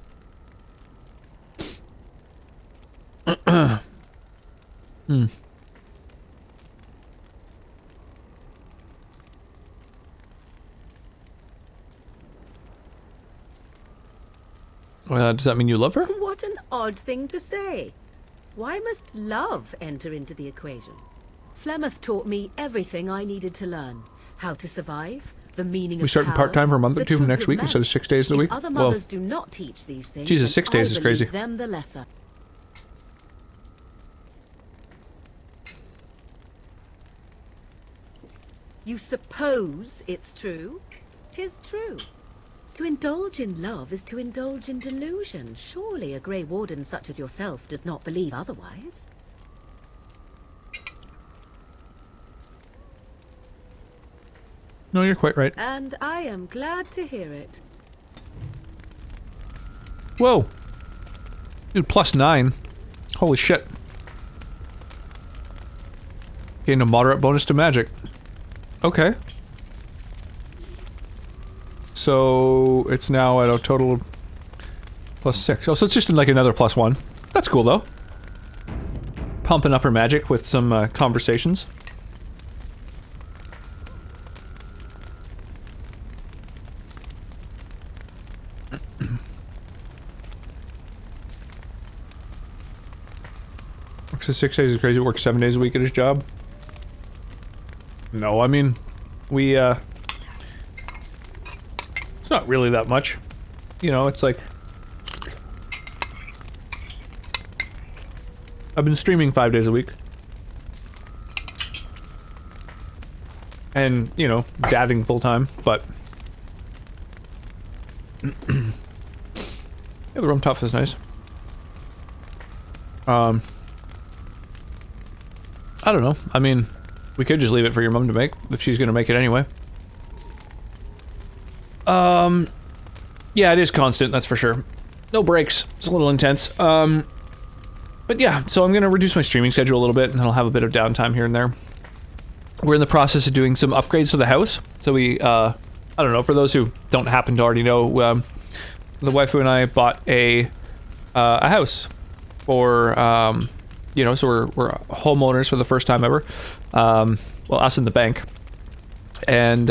Does that mean you love her? What an odd thing to say. Why must love enter into the equation? Flemeth taught me everything I needed to learn. How to survive, the meaning We of starting power, part-time for a month or the two truth next of week men. instead of 6 days a If week? other Well, mothers do not teach these things, Jesus, then 6 days I is believe crazy. them the lesser. You suppose it's true? 'Tis true. To indulge in love is to indulge in delusion. Surely a Grey Warden such as yourself does not believe otherwise. no, you're quite right. And I am glad to hear it. Whoa. Dude, +9. Holy shit. Gained a moderate bonus to magic. Okay. So it's now at a total of +6. Oh, so it's just like another +1. That's cool, though. Pumping up her magic with some conversations. Works 6 days is crazy. Works 7 days a week at his job. No, I mean, we, it's not really that much. You know, it's like... I've been streaming 5 days a week. And, you know, dadding full-time, but... yeah, the rum tough is nice. I don't know. I mean... We could just leave it for your mom to make, if she's gonna make it anyway. Yeah, it is constant, that's for sure. No breaks. It's a little intense. But yeah, so I'm gonna reduce my streaming schedule a little bit, and then I'll have a bit of downtime here and there. we're in the process of doing some upgrades to the house. So we, I don't know, for those who don't happen to already know, the waifu and I bought a house for, you know, so we're homeowners for the first time ever. Well, us and the bank. And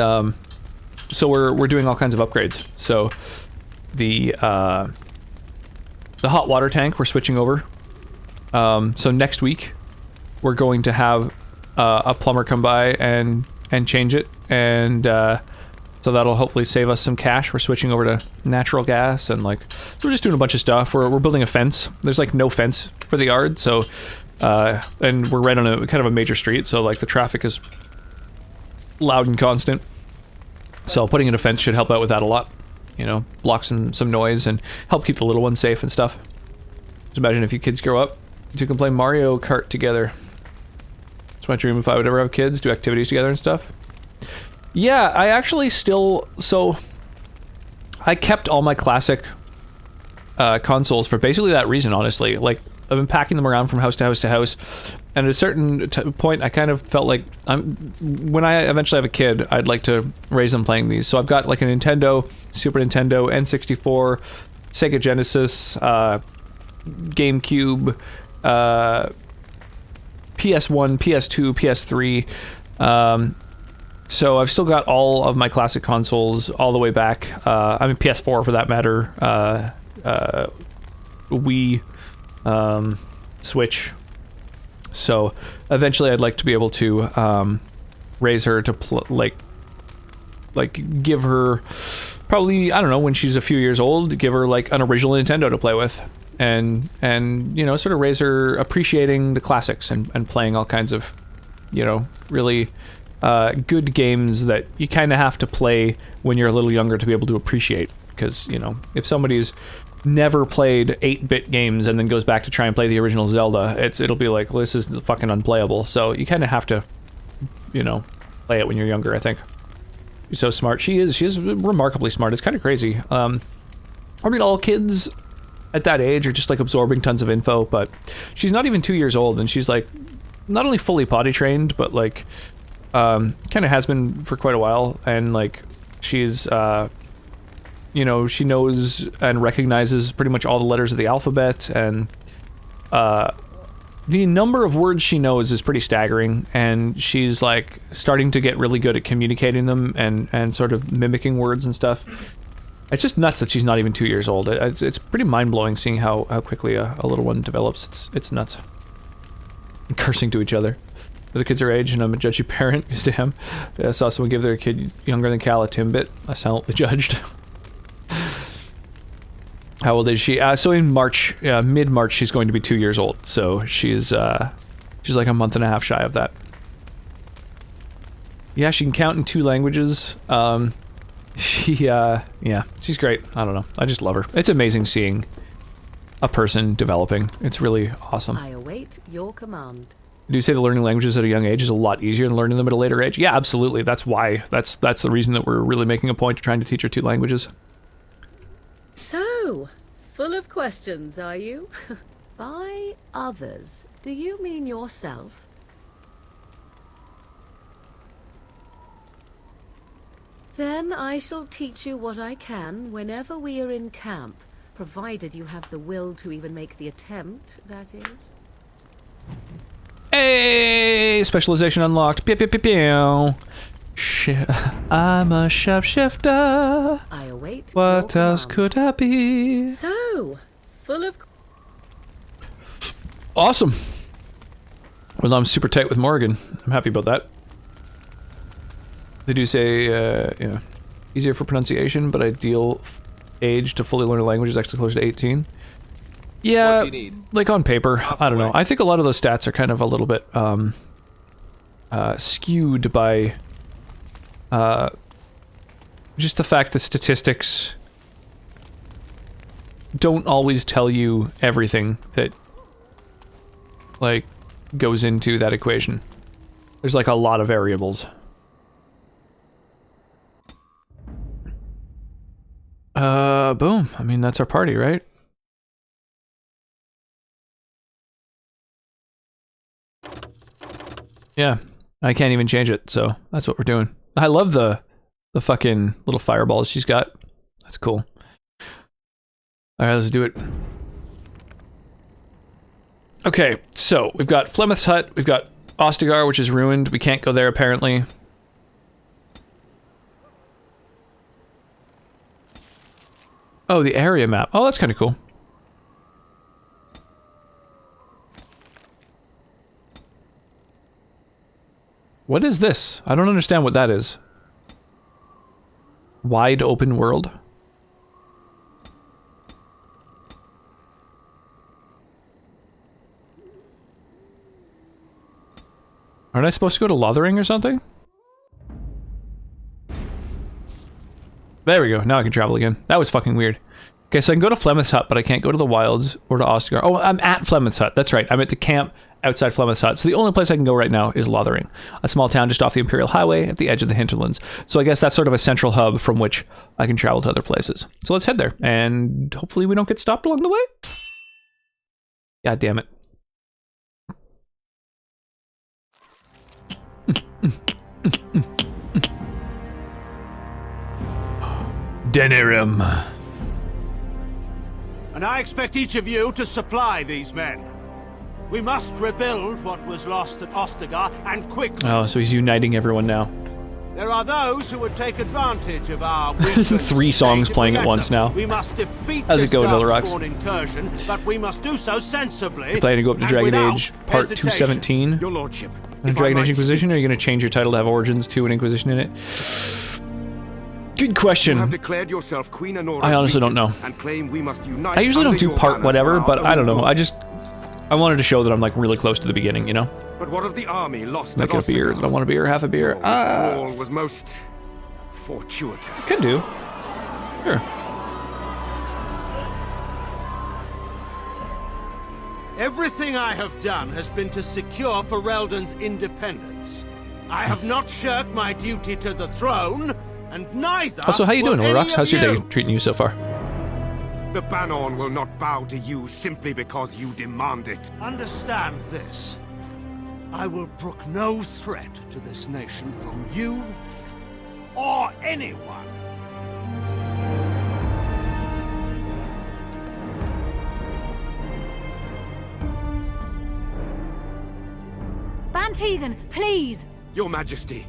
so we're doing all kinds of upgrades. So the hot water tank we're switching over. So next week we're going to have a plumber come by and change it, and so that'll hopefully save us some cash. We're switching over to natural gas, and like we're just doing a bunch of stuff. We're building a fence. There's like no fence for the yard, so and we're right on a kind of a major street, so like the traffic is loud and constant. So putting in a fence should help out with that a lot. You know, block some noise and help keep the little ones safe and stuff. Just imagine if you kids grow up, you can play Mario Kart together. It's my dream if I would ever have kids, do activities together and stuff. Yeah, I actually still... So, I kept all my classic consoles for basically that reason, honestly. Like, I've been packing them around from house to house to house, and at a certain point, I kind of felt like when I eventually have a kid, I'd like to raise them playing these. So I've got like a Nintendo, Super Nintendo, N64, Sega Genesis, GameCube, PS1, PS2, PS3. So I've still got all of my classic consoles all the way back. I mean PS4 for that matter. Wii, Switch. So eventually I'd like to be able to raise her to like give her probably, I don't know, when she's a few years old, give her like an original Nintendo to play with, and you know, sort of raise her appreciating the classics and playing all kinds of, you know, really good games that you kind of have to play when you're a little younger to be able to appreciate. Because, you know, if somebody's never played 8-bit games and then goes back to try and play the original Zelda, it'll be like, well, this is fucking unplayable. So you kind of have to, you know, play it when you're younger, I think. She's so smart. She's remarkably smart. It's kind of crazy. I mean, all kids at that age are just like absorbing tons of info, but she's not even 2 years old, and she's like not only fully potty trained, but like kind of has been for quite a while, and like she's you know, she knows and recognizes pretty much all the letters of the alphabet, and the number of words she knows is pretty staggering, and she's like starting to get really good at communicating them and sort of mimicking words and stuff. It's just nuts that she's not even 2 years old. It's pretty mind-blowing seeing how quickly a little one develops. It's nuts. And cursing to each other. The kids are age, and I'm a judgy parent. Used to him. I saw someone give their kid younger than Cal a Timbit. I silently judged. How old is she? So in March, mid-March, she's going to be 2 years old. So she's like a month and a half shy of that. Yeah, she can count in 2 languages. Yeah, she's great. I don't know. I just love her. It's amazing seeing a person developing. It's really awesome. I await your command. Do you say the learning languages at a young age is a lot easier than learning them at a later age? Yeah, absolutely. That's why. That's the reason that we're really making a point of trying to teach her 2 languages. So, full of questions, are you? By others, do you mean yourself? Then I shall teach you what I can whenever we are in camp, provided you have the will to even make the attempt, that is. Hey! Specialization unlocked. Pew, pew, pew, pew. I'm a shapeshifter. I await What your else command. could I be? So, full of... Awesome. Well, I'm super tight with Morgan. I'm happy about that. They do say, yeah, easier for pronunciation, but ideal age to fully learn a language is actually closer to 18. Yeah, What do you need? like on paper, Ask I don't know. away. I think a lot of those stats are kind of a little bit skewed by just the fact that statistics don't always tell you everything that like goes into that equation. There's like a lot of variables. Boom. I mean, that's our party, right? Yeah. I can't even change it, so that's what we're doing. I love the fucking little fireballs she's got. That's cool. Alright, let's do it. Okay, so we've got Flemeth's Hut, we've got Ostagar, which is ruined. We can't go there, apparently. Oh, the area map. Oh, that's kind of cool. What is this? I don't understand what that is. Wide open world? Aren't I supposed to go to Lothering or something? There we go. Now I can travel again. That was fucking weird. Okay, so I can go to Flemeth's Hut, but I can't go to the Wilds or to Ostagar. Oh, I'm at Flemeth's Hut. That's right. I'm at the camp outside Flemeth's Hut. So the only place I can go right now is Lothering, a small town just off the Imperial Highway at the edge of the hinterlands. So I guess that's sort of a central hub from which I can travel to other places. So let's head there, and hopefully we don't get stopped along the way. God damn it. Denerim. And I expect each of you to supply these men. We must rebuild what was lost at Ostagar, and quickly. Oh, so he's uniting everyone now. There are those who would take advantage of our weakened 3 songs state playing if at we let once them. now. We must defeat How's it this go, Dolorax? darkspawn incursion, but we must do so sensibly. You planning to go up to and Dragon without Age Part hesitation. 217? Your Lordship. And Dragon Age Inquisition, or are you going to change your title to have Origins 2 and Inquisition in it? Good question. You have declared yourself Queen Anora's I honestly don't know. and claim we must unite I usually don't under do your part banner whatever, for but our I don't own know. good. I wanted to show that I'm like really close to the beginning, you know? But what of the army lost Make at it a beer. Ostagar? Don't want a beer, half a beer. Your withdrawal was most fortuitous. Could do. Sure. Everything I have done has been to secure Ferelden's independence. I have not shirked my duty to the throne, and neither. Also, how you doing, will any Orox? of How's your day you. treating you so far? The Banon will not bow to you simply because you demand it. Understand this. I will brook no threat to this nation from you or anyone. Van Tegan, please! Your Majesty,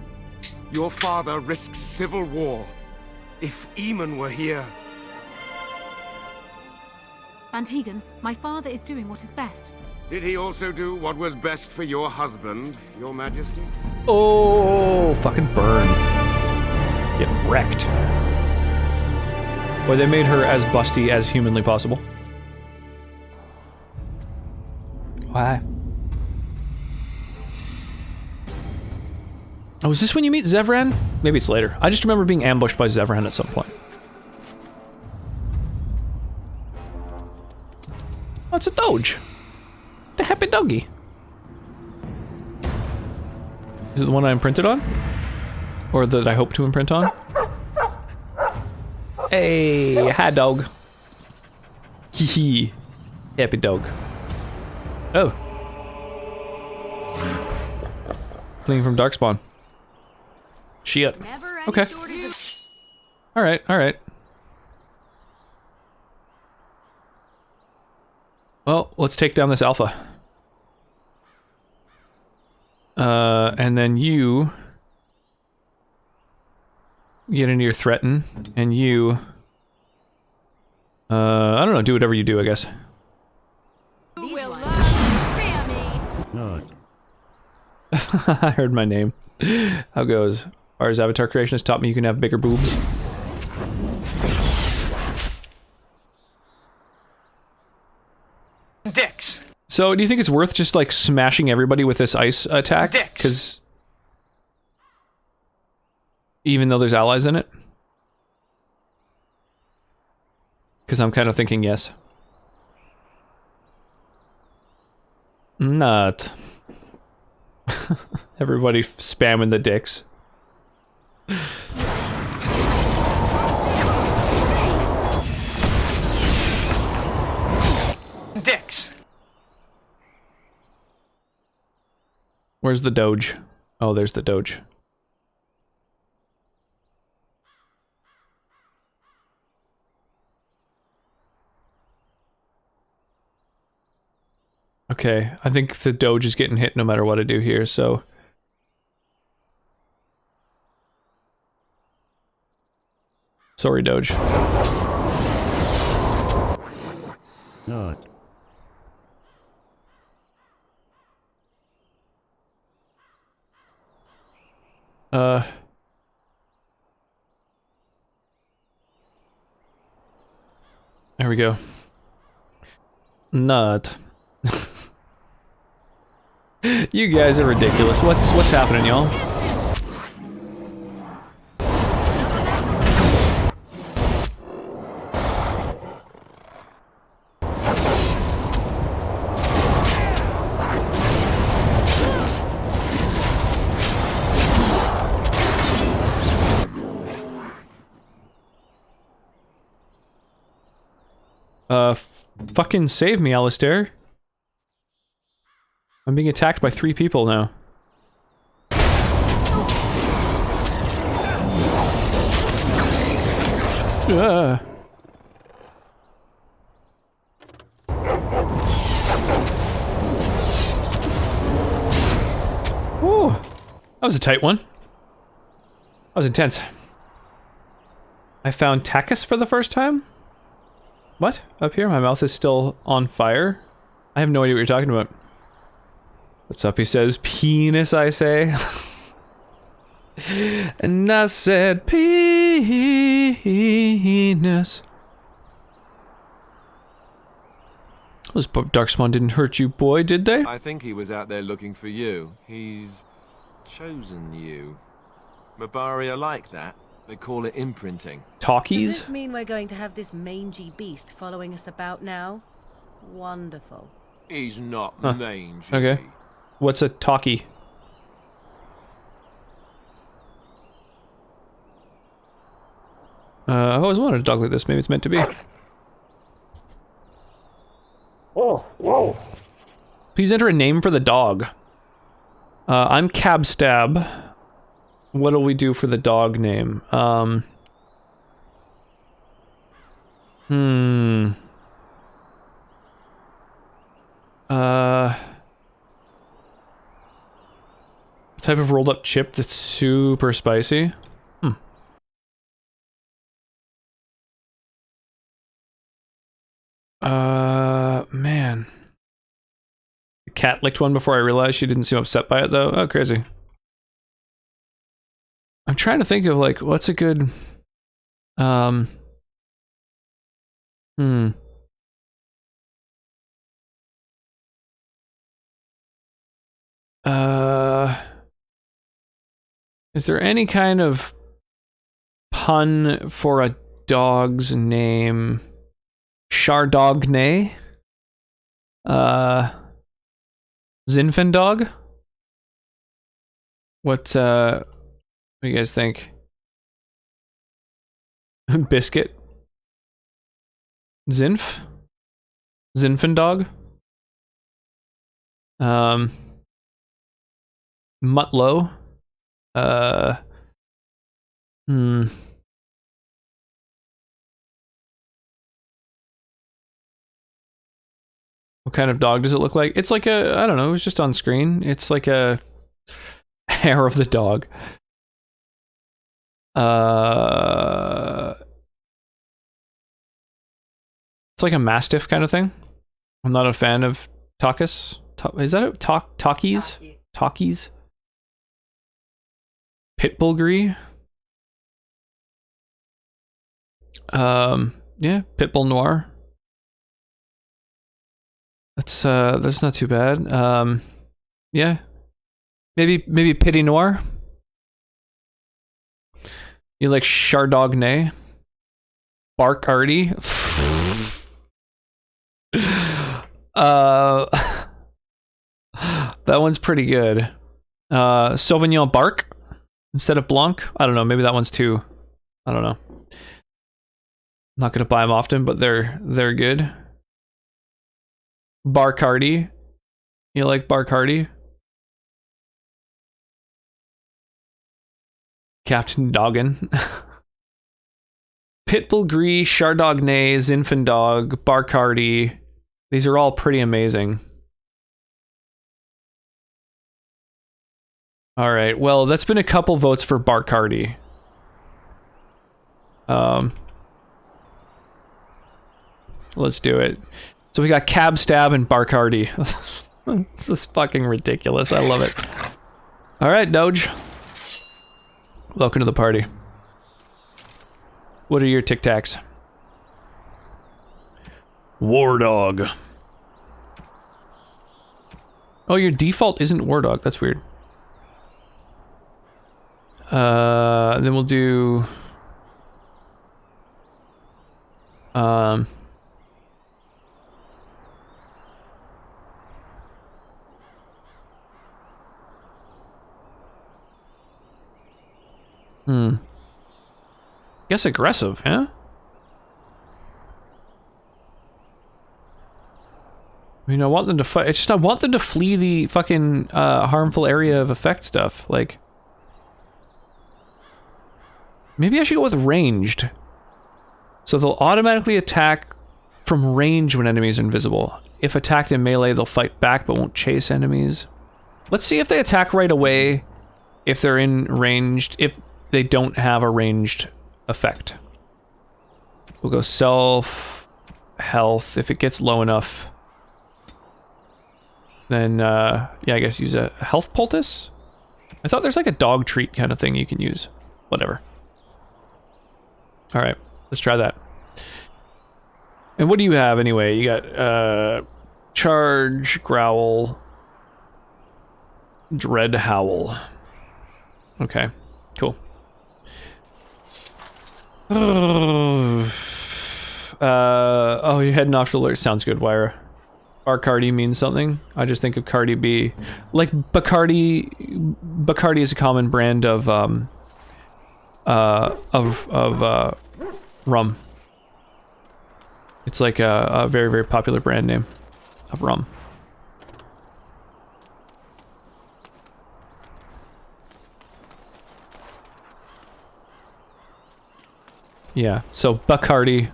your father risks civil war. If Eamon were here... Van Tegan, my father is doing what is best. Did he also do what was best for your husband, your Majesty? Oh, fucking burn. Get wrecked. Boy, they made her as busty as humanly possible. Why? Oh, is this when you meet Zevran? Maybe it's later. I just remember being ambushed by Zevran at some point. Oh, it's a Doge. The happy doggy. Is it the one I imprinted on? Or that I hope to imprint on? Hey, hi dog. Hee happy dog. Oh. Fleeing from Darkspawn. Shit. Okay. Alright, alright. Well, let's take down this alpha. And then you get into your threaten, and you I don't know, do whatever you do, I guess. I heard my name. How goes? Ours avatar creation has taught me you can have bigger boobs. Dicks. So, do you think it's worth just, like, smashing everybody with this ice attack? Dicks. Because... even though there's allies in it? Because I'm kind of thinking yes. Not. Everybody spamming the dicks. Dicks. Where's the Doge? Oh, there's the Doge. Okay, I think the Doge is getting hit no matter what I do here, so... Sorry, Doge. Not. There we go. Nut. You guys are ridiculous. What's happening, y'all? Fucking save me, Alistair. I'm being attacked by 3 people now. Woo! That was a tight one. That was intense. I found Takis for the first time? What? Up here? My mouth is still on fire? I have no idea what you're talking about. What's up? He says, penis, I say. And I said, penis. Those Darkspawn didn't hurt you, boy, did they? I think he was out there looking for you. He's chosen you. Mabari are like that. They call it imprinting. Talkies? Does this mean we're going to have this mangy beast following us about now? Wonderful. He's not mangy. Okay. What's a talkie? I always wanted a dog like this. Maybe it's meant to be. Oh, whoa. Please enter a name for the dog. I'm Cabstab. What'll we do for the dog name? Type of rolled up chip that's super spicy. Man. The cat licked one before I realized she didn't seem upset by it though. Oh, crazy. I'm trying to think of like, what's a good, is there any kind of pun for a dog's name? Chardonnay? Zinfandog? What do you guys think? Biscuit? Zinf? Zinfandog? Mutlow? What kind of dog does it look like? It's like a, I don't know, it was just on screen. It's like a hair of the dog. It's like a mastiff kind of thing. I'm not a fan of Takis. Is that it? Talkies? Talkies? Pitbullgri? Yeah, Pitbull Noir. That's not too bad. Yeah. Maybe Pity Noir? You like Chardonnay? Bark Artie? That one's pretty good. Sauvignon Bark instead of Blanc? I don't know, maybe that one's too... I don't know. Not gonna buy them often, but they're good. Barcardi. You like Barcardi? Captain Doggin. Pitbull Gree, Chardonnay, Zinfandog, Barcardi. These are all pretty amazing. Alright, well, that's been a couple votes for Barcardi. Let's do it. So we got Cab Stab and Barcardi. This is fucking ridiculous. I love it. Alright, Doge. Welcome to the party. What are your Tic Tacs? War Dog. Oh, your default isn't War Dog. That's weird. Then we'll do... Guess aggressive, huh? I mean, I want them to fight. It's just I want them to flee the fucking harmful area of effect stuff. Like, maybe I should go with ranged. So they'll automatically attack from range when enemies are invisible. If attacked in melee, they'll fight back but won't chase enemies. Let's see if they attack right away. If they're in ranged, if they don't have a ranged effect. We'll go self, health. If it gets low enough, then yeah, I guess use a health poultice. I thought there's like a dog treat kind of thing you can use. Whatever. All right, let's try that. And what do you have anyway? You got charge, growl, dread howl. Okay, cool. Oh, you're heading off to alert. Sounds good, Wyra. Barcardi means something. I just think of Cardi B. Like Bacardi. Bacardi is a common brand of rum. It's like a very, very popular brand name of rum. Yeah, so Bacardi,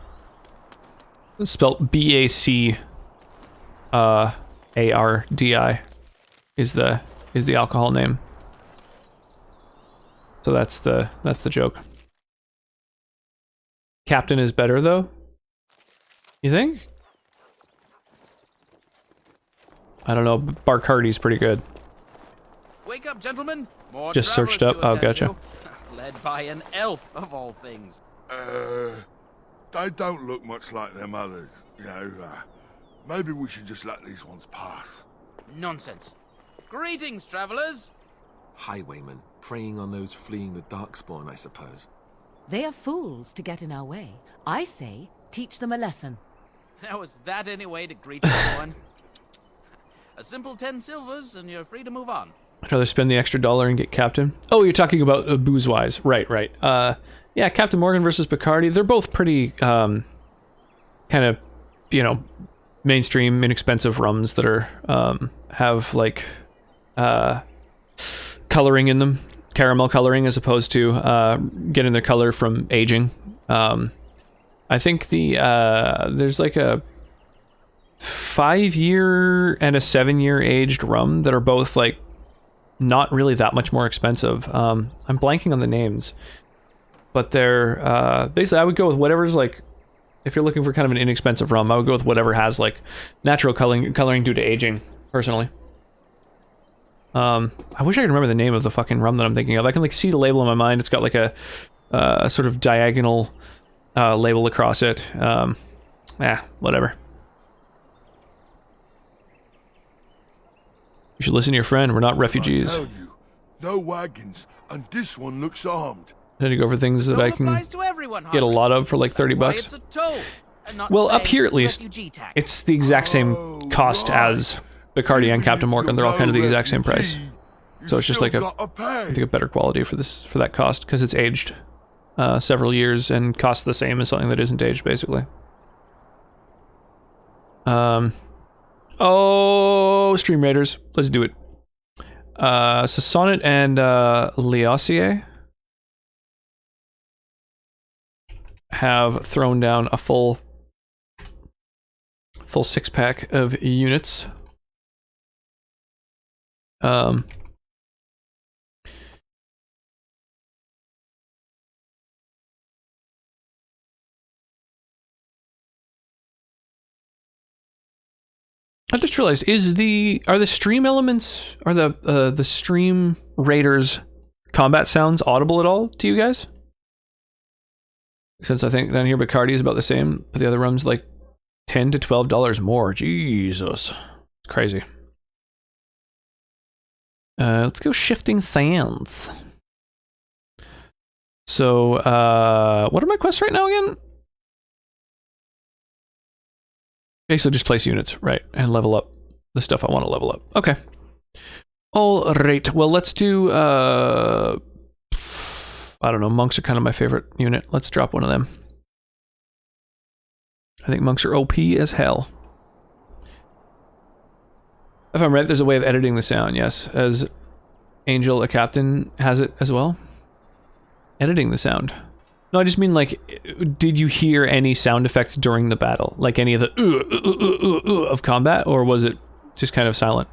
spelt B-A-C A-R-D-I, is the alcohol name. So that's the joke. Captain is better though? You think? I don't know, Barcardi's pretty good. Wake up, gentlemen. More just searched up. Oh, gotcha. To. Led by an elf of all things. They don't look much like them others, you know. Maybe we should just let these ones pass. Nonsense. Greetings, travelers. Highwaymen, preying on those fleeing the Darkspawn, I suppose. They are fools to get in our way. I say, teach them a lesson. Now, is that any way to greet someone? A simple 10 silvers, and you're free to move on. I'd rather spend the extra $1 and get Captain. Oh, you're talking about booze-wise. Right. Yeah, Captain Morgan versus Bacardi. They're both pretty, kind of, you know, mainstream, inexpensive rums that are, have, like, coloring in them. Caramel coloring as opposed to, getting their color from aging. I think there's like a 5-year and a 7-year aged rum that are both, like, not really that much more expensive. I'm blanking on the names. But they're, basically, I would go with whatever's, like, if you're looking for kind of an inexpensive rum, I would go with whatever has, like, natural coloring due to aging, personally. I wish I could remember the name of the fucking rum that I'm thinking of. I can, like, see the label in my mind. It's got, like, a sort of diagonal label across it. Whatever. You should listen to your friend. We're not refugees. I tell you, no wagons, and this one looks armed. I had to go for things that I can get a lot of for like 30 bucks. Well, up here at least, it's the exact same cost as Bacardi and Captain Morgan. They're all kind of the exact same price. So it's just like I think a better quality for that cost because it's aged several years and costs the same as something that isn't aged, basically. Oh, Stream Raiders, let's do it. So Sonnet and Leossier. have thrown down a full 6-pack of units. I just realized, are the stream elements, are the stream raiders combat sounds audible at all to you guys? Since I think down here Bacardi is about the same, but the other rum's like $10 to $12 more. Jesus. It's crazy. Let's go Shifting Sands. So, what are my quests right now again? Basically just place units, right, and level up the stuff I want to level up. Okay. All right, well, let's do, I don't know, monks are kind of my favorite unit. Let's drop one of them. I think monks are OP as hell. If I'm right, there's a way of editing the sound, yes, as Angel, a captain, has it as well. Editing the sound. No, I just mean, like, did you hear any sound effects during the battle? Like any of the of combat, or was it just kind of silent?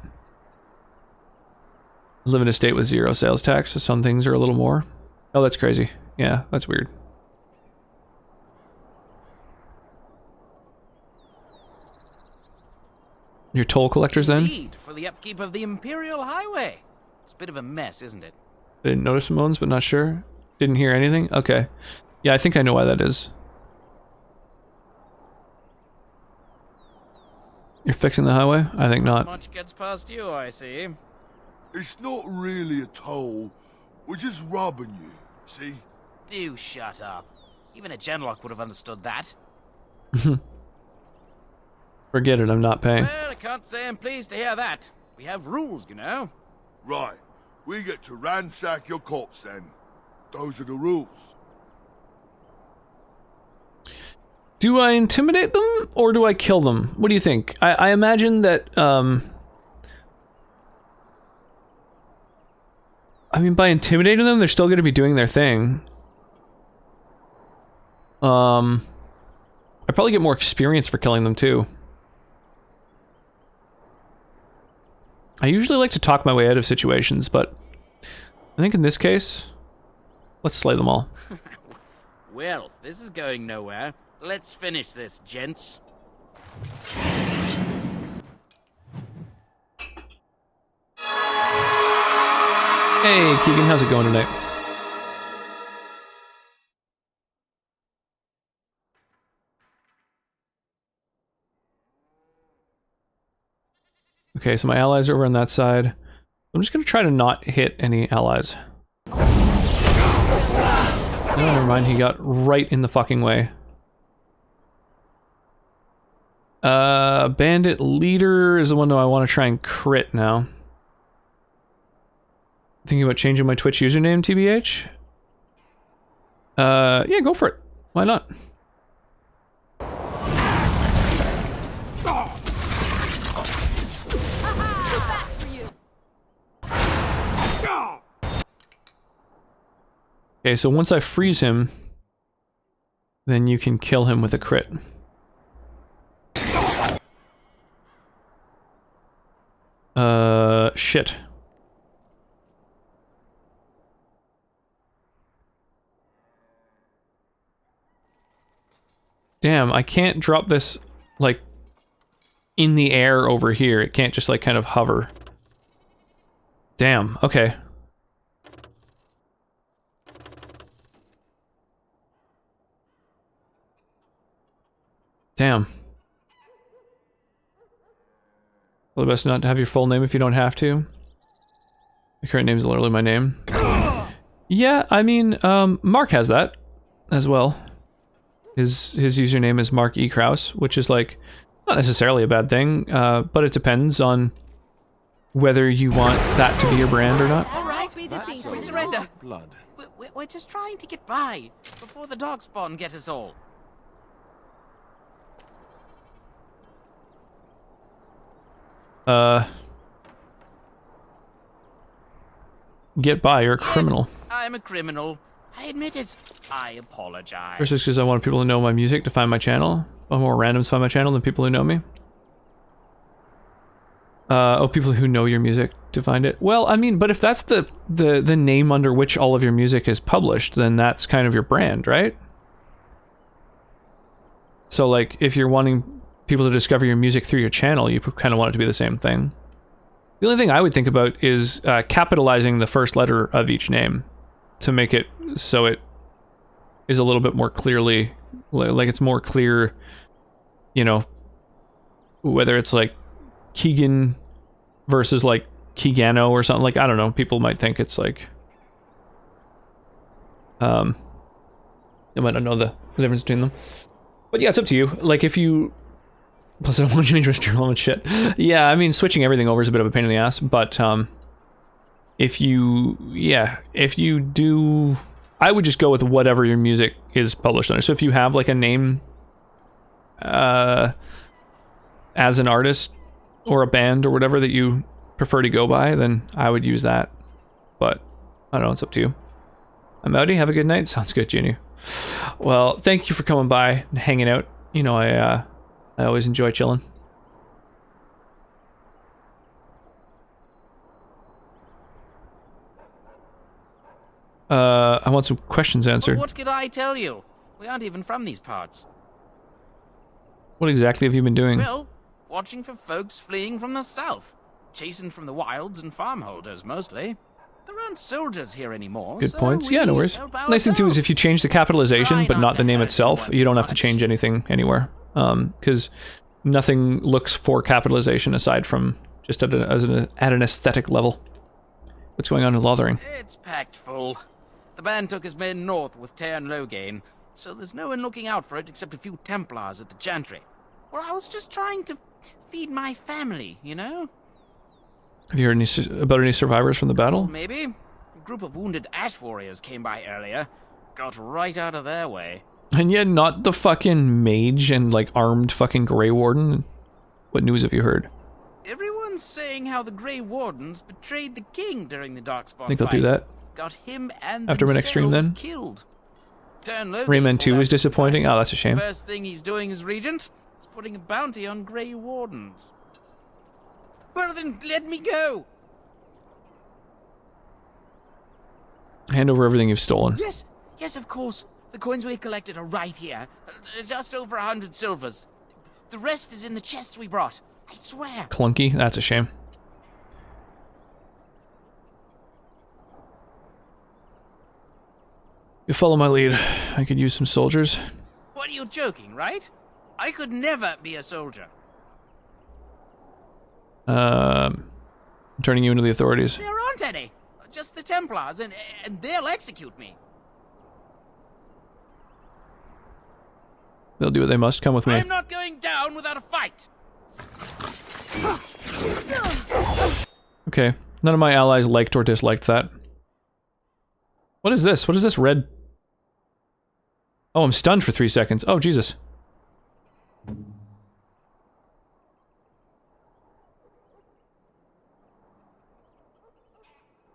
Live in a state with 0 sales tax, so some things are a little more. Oh, that's crazy. Yeah, that's weird. Your toll collectors, then? Indeed, for the upkeep of the Imperial Highway. It's a bit of a mess, isn't it? I didn't notice some ones, but not sure. Didn't hear anything? Okay. Yeah, I think I know why that is. You're fixing the highway? I think not. Much gets past you, I see. It's not really a toll. We're just robbing you, see? Do shut up. Even a Genlock would have understood that. Forget it, I'm not paying. Well, I can't say I'm pleased to hear that. We have rules, you know. Right. We get to ransack your corpse then. Those are the rules. Do I intimidate them, or do I kill them? What do you think? I imagine that, I mean, by intimidating them, they're still going to be doing their thing. I probably get more experience for killing them, too. I usually like to talk my way out of situations, but I think in this case, let's slay them all. Well, this is going nowhere. Let's finish this, gents. Hey, Keegan, how's it going tonight? Okay, so my allies are over on that side. I'm just gonna try to not hit any allies. Oh, never mind, he got right in the fucking way. Bandit leader is the one that I want to try and crit now. Thinking about changing my Twitch username, TBH? Yeah, go for it. Why not? Okay, so once I freeze him, then you can kill him with a crit. Shit. Damn, I can't drop this, like, in the air over here. It can't just, like, kind of hover. Damn, okay. Damn. Well, the best not to have your full name if you don't have to. My current name is literally my name. Yeah, I mean, Mark has that as well. His username is Mark E. Kraus, which is, like, not necessarily a bad thing, but it depends on whether you want that to be your brand or not. All right, we surrender. Blood. We're just trying to get by before the dog spawn get us all. Get by, you're a criminal. Yes, I'm a criminal. I admit it. I apologize. Or is this because I want people to know my music to find my channel? I want more randoms to find my channel than people who know me? Oh, people who know your music to find it. Well, I mean, but if that's the name under which all of your music is published, then that's kind of your brand, right? So, like, if you're wanting people to discover your music through your channel, you kind of want it to be the same thing. The only thing I would think about is capitalizing the first letter of each name to make it so it is a little bit more clearly, like it's more clear, you know, whether it's like Keegan versus like Keegano or something. Like, I don't know, people might think it's like they might not know the difference between them. But yeah, it's up to you. Like, if you... Plus, I don't want you to risk your own shit. Yeah, I mean, switching everything over is a bit of a pain in the ass, but if you... Yeah, if you do... I would just go with whatever your music is published under. So if you have, like, a name as an artist or a band or whatever that you prefer to go by, then I would use that. But, I don't know, it's up to you. I'm outie. Have a good night. Sounds good, Junior. Well, thank you for coming by and hanging out. You know, I always enjoy chilling. I want some questions answered. But what could I tell you? We aren't even from these parts. What exactly have you been doing? Well, watching for folks fleeing from the south. Chasing from the wilds and farmholders, mostly. There aren't soldiers here anymore. Good points. Yeah, no worries. Nice thing too is if you change the capitalization but not the name itself, you don't have to change anything anywhere. Because nothing looks for capitalization aside from just at an aesthetic level. What's going on in Lothering? It's packed full. The band took his men north with Teyrn Loghain, so there's no one looking out for it except a few Templars at the Chantry. Well, I was just trying to feed my family, you know? Have you heard about any survivors from the battle? Maybe. A group of wounded ash warriors came by earlier. Got right out of their way. And yet not the fucking mage and, like, armed fucking Grey Warden? What news have you heard? Everyone's saying how the Grey Wardens betrayed the king during the Darkspawn Think they'll do that? Got him and after my next stream, then? Killed. Rayman 2 is disappointing? Oh, that's a shame. The first thing he's doing as regent is putting a bounty on Grey Wardens. Well, then let me go! Hand over everything you've stolen. Yes, yes, of course. The coins we collected are right here. Just over 100 silvers. The rest is in the chests we brought. I swear. Clunky? That's a shame. You follow my lead. I could use some soldiers. What, are you joking, right? I could never be a soldier. I'm turning you into the authorities. There aren't any. Just the Templars, and they'll execute me. They'll do what they must. Come with me. I'm not going down without a fight. Okay. None of my allies liked or disliked that. What is this? What is this red? Oh, I'm stunned for 3 seconds. Oh, Jesus.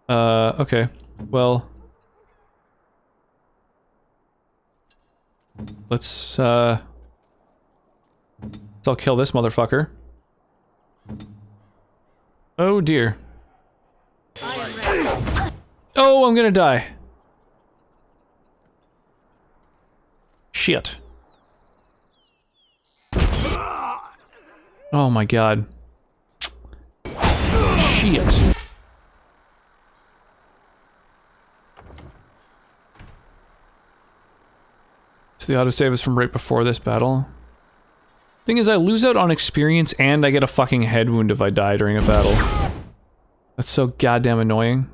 Okay. Well... Let's I'll kill this motherfucker. Oh, dear. Oh, I'm gonna die. Shit. Oh my god. Shit. So the autosave is from right before this battle. Thing is, I lose out on experience and I get a fucking head wound if I die during a battle. That's so goddamn annoying.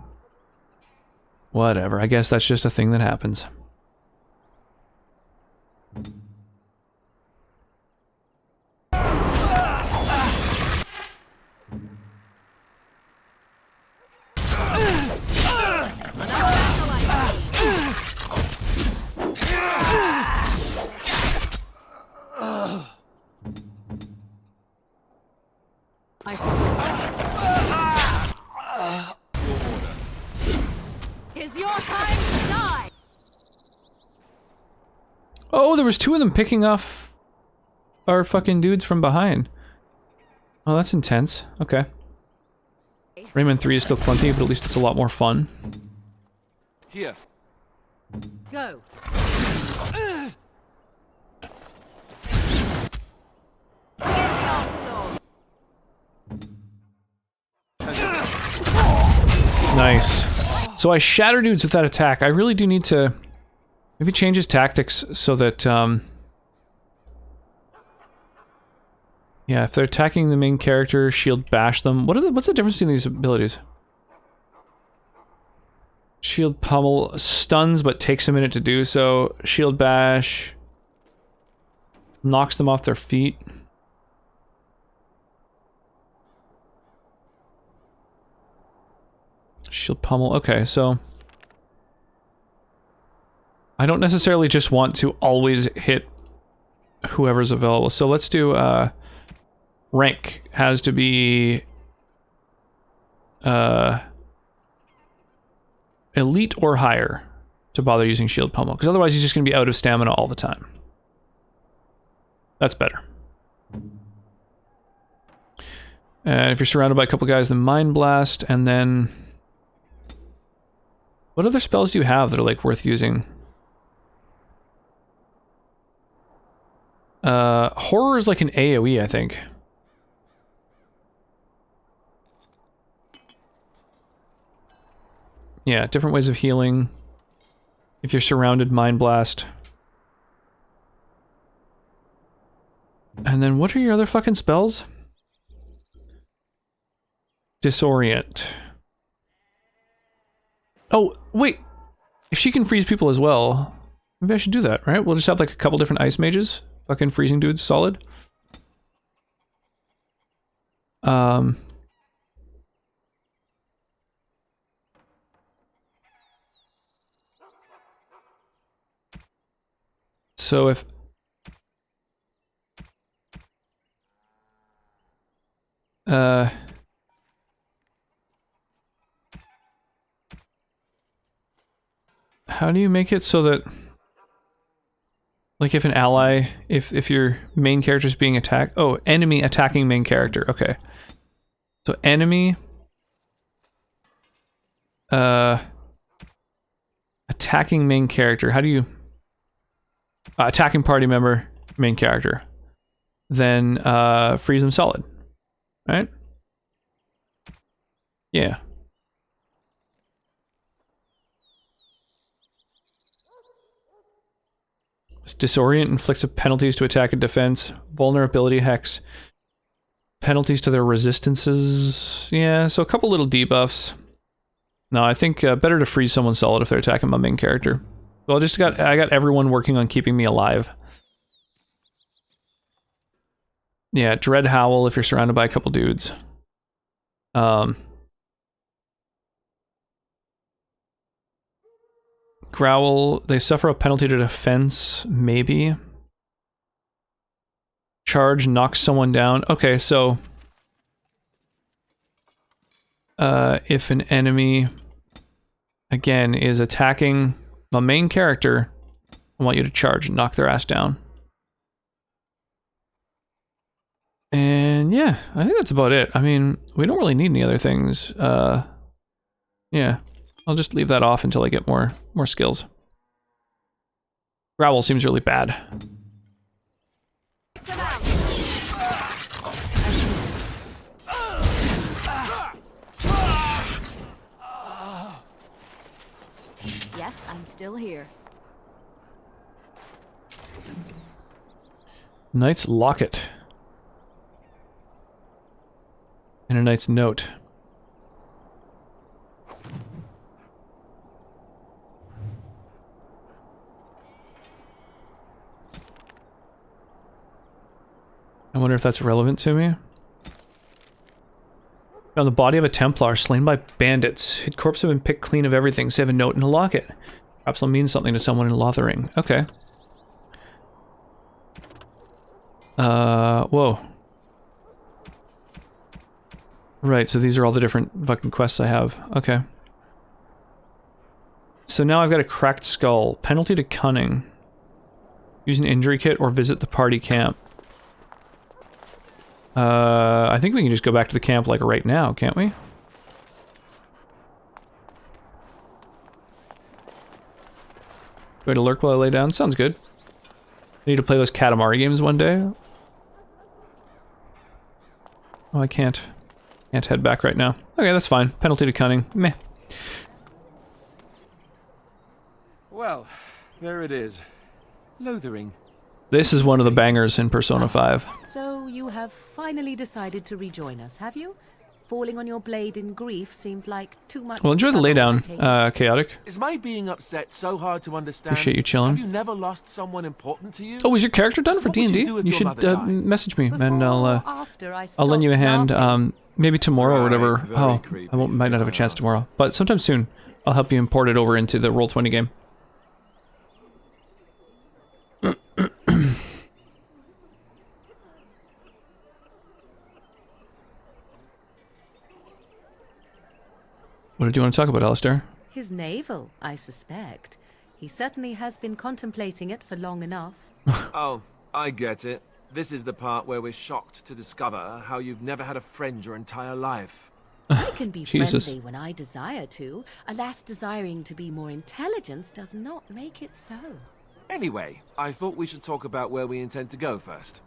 Whatever, I guess that's just a thing that happens. Tis your time to die! Oh, there was 2 of them picking off our fucking dudes from behind. Oh, that's intense. Okay. Rayman 3 is still clunky, but at least it's a lot more fun. Here. Go. Nice. So I shatter dudes with that attack. I really do need to maybe change his tactics so that, yeah, if they're attacking the main character, shield bash them. What's the difference between these abilities? Shield pummel stuns but takes a minute to do so. Shield bash knocks them off their feet. Shield pummel. Okay, so I don't necessarily just want to always hit whoever's available. So let's do rank has to be elite or higher to bother using shield pummel, because otherwise he's just going to be out of stamina all the time. That's better. And if you're surrounded by a couple guys, then Mind Blast, and then what other spells do you have that are like worth using? Horror is like an AoE, I think. Yeah, different ways of healing. If you're surrounded, Mind Blast. And then what are your other fucking spells? Disorient. Oh, wait. If she can freeze people as well, maybe I should do that, right? We'll just have like a couple different ice mages. Fucking freezing dudes, solid. So if how do you make it so that, like, if an ally, if your main character is being attacked, oh, enemy attacking main character, okay. So enemy attacking main character, how do you attacking party member, main character, then freeze them solid, right? Yeah. Disorient inflicts penalties to attack and defense. Vulnerability hex. Penalties to their resistances. Yeah, so a couple little debuffs. No, I think better to freeze someone solid if they're attacking my main character. Well, I got everyone working on keeping me alive. Yeah, Dread Howl if you're surrounded by a couple dudes. Growl, they suffer a penalty to defense, maybe. Charge knocks someone down. Okay, so if an enemy, again, is attacking my main character, I want you to charge and knock their ass down. And yeah, I think that's about it. I mean, we don't really need any other things. Yeah, I'll just leave that off until I get more skills. Growl seems really bad. Yes, I'm still here. Knight's Locket. And a Knight's Note. I wonder if that's relevant to me. On the body of a Templar slain by bandits. His corpse have been picked clean of everything, save a note and a locket. Perhaps it'll mean something to someone in Lothering. Okay. Whoa. Right, so these are all the different fucking quests I have. Okay. So now I've got a cracked skull. Penalty to cunning. Use an injury kit or visit the party camp. I think we can just go back to the camp like right now, can't we? Way to lurk while I lay down. Sounds good. I need to play those Katamari games one day. Oh, I can't. Can't head back right now. Okay, that's fine. Penalty to cunning. Meh. Well, there it is. Lothering. This is one of the bangers in Persona 5. So you have finally decided to rejoin us, have you? Falling on your blade in grief seemed like too much. Well, enjoy the laydown, Chaotic. Is my being upset so hard to understand? Appreciate you chilling. Have you never lost someone important to you? Oh, is your character done for D&D? You should message me, and I'll lend you a hand. Maybe tomorrow or whatever. Oh, might not have a chance tomorrow, but sometime soon. I'll help you import it over into the Roll20 game. What did you want to talk about, Alistair? His navel, I suspect. He certainly has been contemplating it for long enough. Oh, I get it. This is the part where we're shocked to discover how you've never had a friend your entire life. I can be Jesus. friendly when I desire to. Alas, desiring to be more intelligent does not make it so. Anyway, I thought we should talk about where we intend to go first.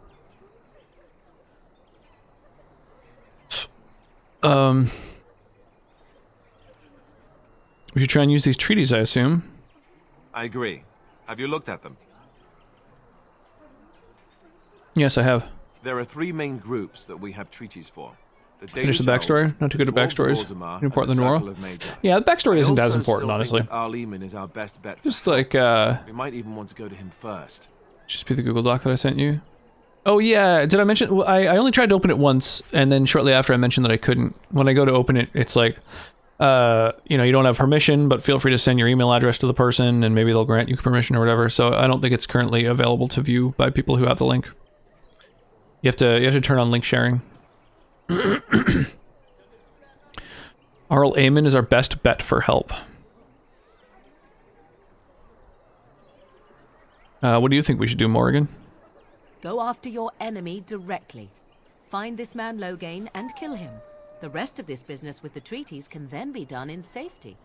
We should try and use these treaties, I assume. I agree. Have you looked at them? Yes, I have. There are 3 main groups that we have treaties for. Finish the backstory? Not too good at backstories. Important the Nora. Yeah, the backstory isn't as important, honestly. Arleman is our best bet. Just like, we might even want to go to him first. Just be the Google Doc that I sent you. Oh yeah, did I mention? Well, I only tried to open it once, and then shortly after I mentioned that I couldn't. When I go to open it, it's like, you know, you don't have permission, but feel free to send your email address to the person, and maybe they'll grant you permission or whatever. So I don't think it's currently available to view by people who have the link. You have to turn on link sharing. Arl Eamon is our best bet for help. What do you think we should do, Morrigan? Go after your enemy directly. Find this man Loghain and kill him. The rest of this business with the treaties can then be done in safety.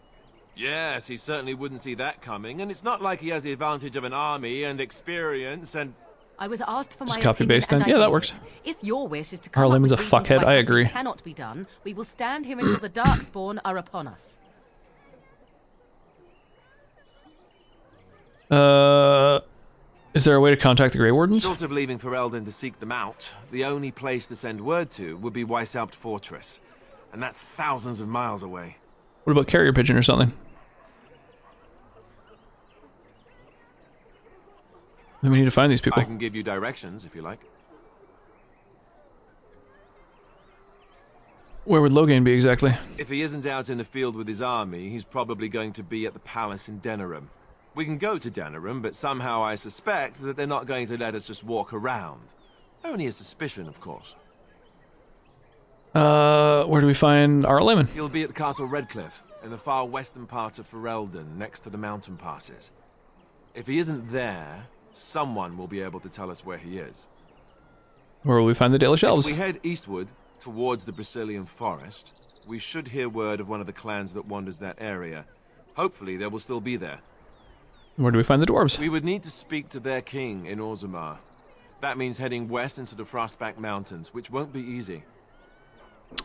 Yes, he certainly wouldn't see that coming, and it's not like he has the advantage of an army and experience and... I was asked for my copy paste then. Yeah, that works. If your wish is to come Arl Eamon's up a with reasons fuckhead. why I agree. something cannot be done, we will stand here until the Darkspawn are upon us. Is there a way to contact the Grey Wardens? Short of leaving Ferelden to seek them out, the only place to send word to would be Weishaupt Fortress. And that's thousands of miles away. What about carrier pigeon or something? Then we need to find these people. I can give you directions, if you like. Where would Loghain be exactly? If he isn't out in the field with his army, he's probably going to be at the palace in Denerim. We can go to Denerim, but somehow I suspect that they're not going to let us just walk around. Only a suspicion, of course. Where do we find Arl Eamon? He'll be at Castle Redcliffe, in the far western part of Ferelden, next to the mountain passes. If he isn't there, someone will be able to tell us where he is. Where will we find the Dalish Elves? If we head eastward, towards the Brecilian Forest, we should hear word of one of the clans that wanders that area. Hopefully they will still be there. Where do we find the dwarves? We would need to speak to their king in Orzammar. That means heading west into the Frostback Mountains, which won't be easy.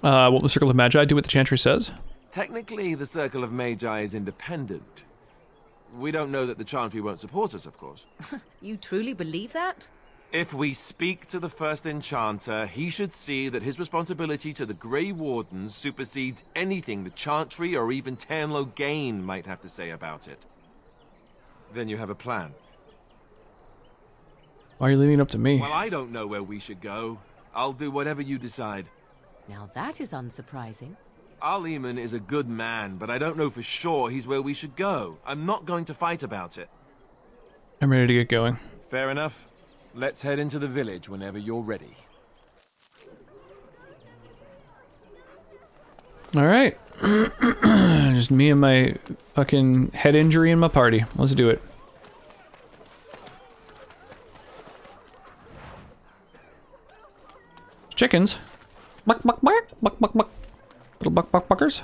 What will the Circle of Magi do what the Chantry says? Technically, the Circle of Magi is independent. We don't know that the Chantry won't support us, of course. You truly believe that? If we speak to the first Enchanter, he should see that his responsibility to the Grey Wardens supersedes anything the Chantry or even Teyrn Loghain might have to say about it. Then you have a plan. Why are you leaving it up to me? Well, I don't know where we should go. I'll do whatever you decide. Now that is unsurprising. Arl Eamon is a good man, but I don't know for sure he's where we should go. I'm not going to fight about it. I'm ready to get going. Fair enough. Let's head into the village whenever you're ready. Alright. Just me and my fucking head injury and my party. Let's do it. chickens. Buck, buck, buck, buck, buck, buck. Little buckers.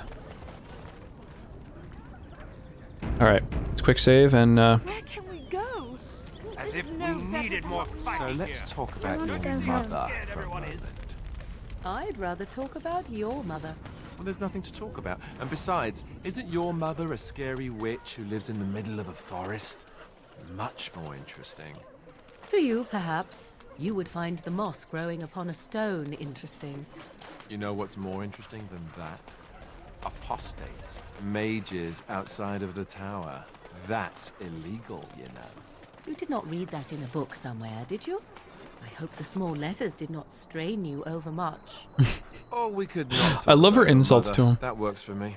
Alright, let's quick save and Where can we go? As if we needed more So fighting let's here. talk about your mother for a moment. I'd rather talk about your mother. Well, there's nothing to talk about. And besides, isn't your mother a scary witch who lives in the middle of a forest? Much more interesting. To you, perhaps. You would find the moss growing upon a stone interesting. You know what's more interesting than that? Apostates. Mages outside of the tower. That's illegal, you know. You did not read that in a book somewhere, did you? I hope the small letters did not strain you overmuch. Oh, we could not. I love her talk about insults mother. to him. That works for me.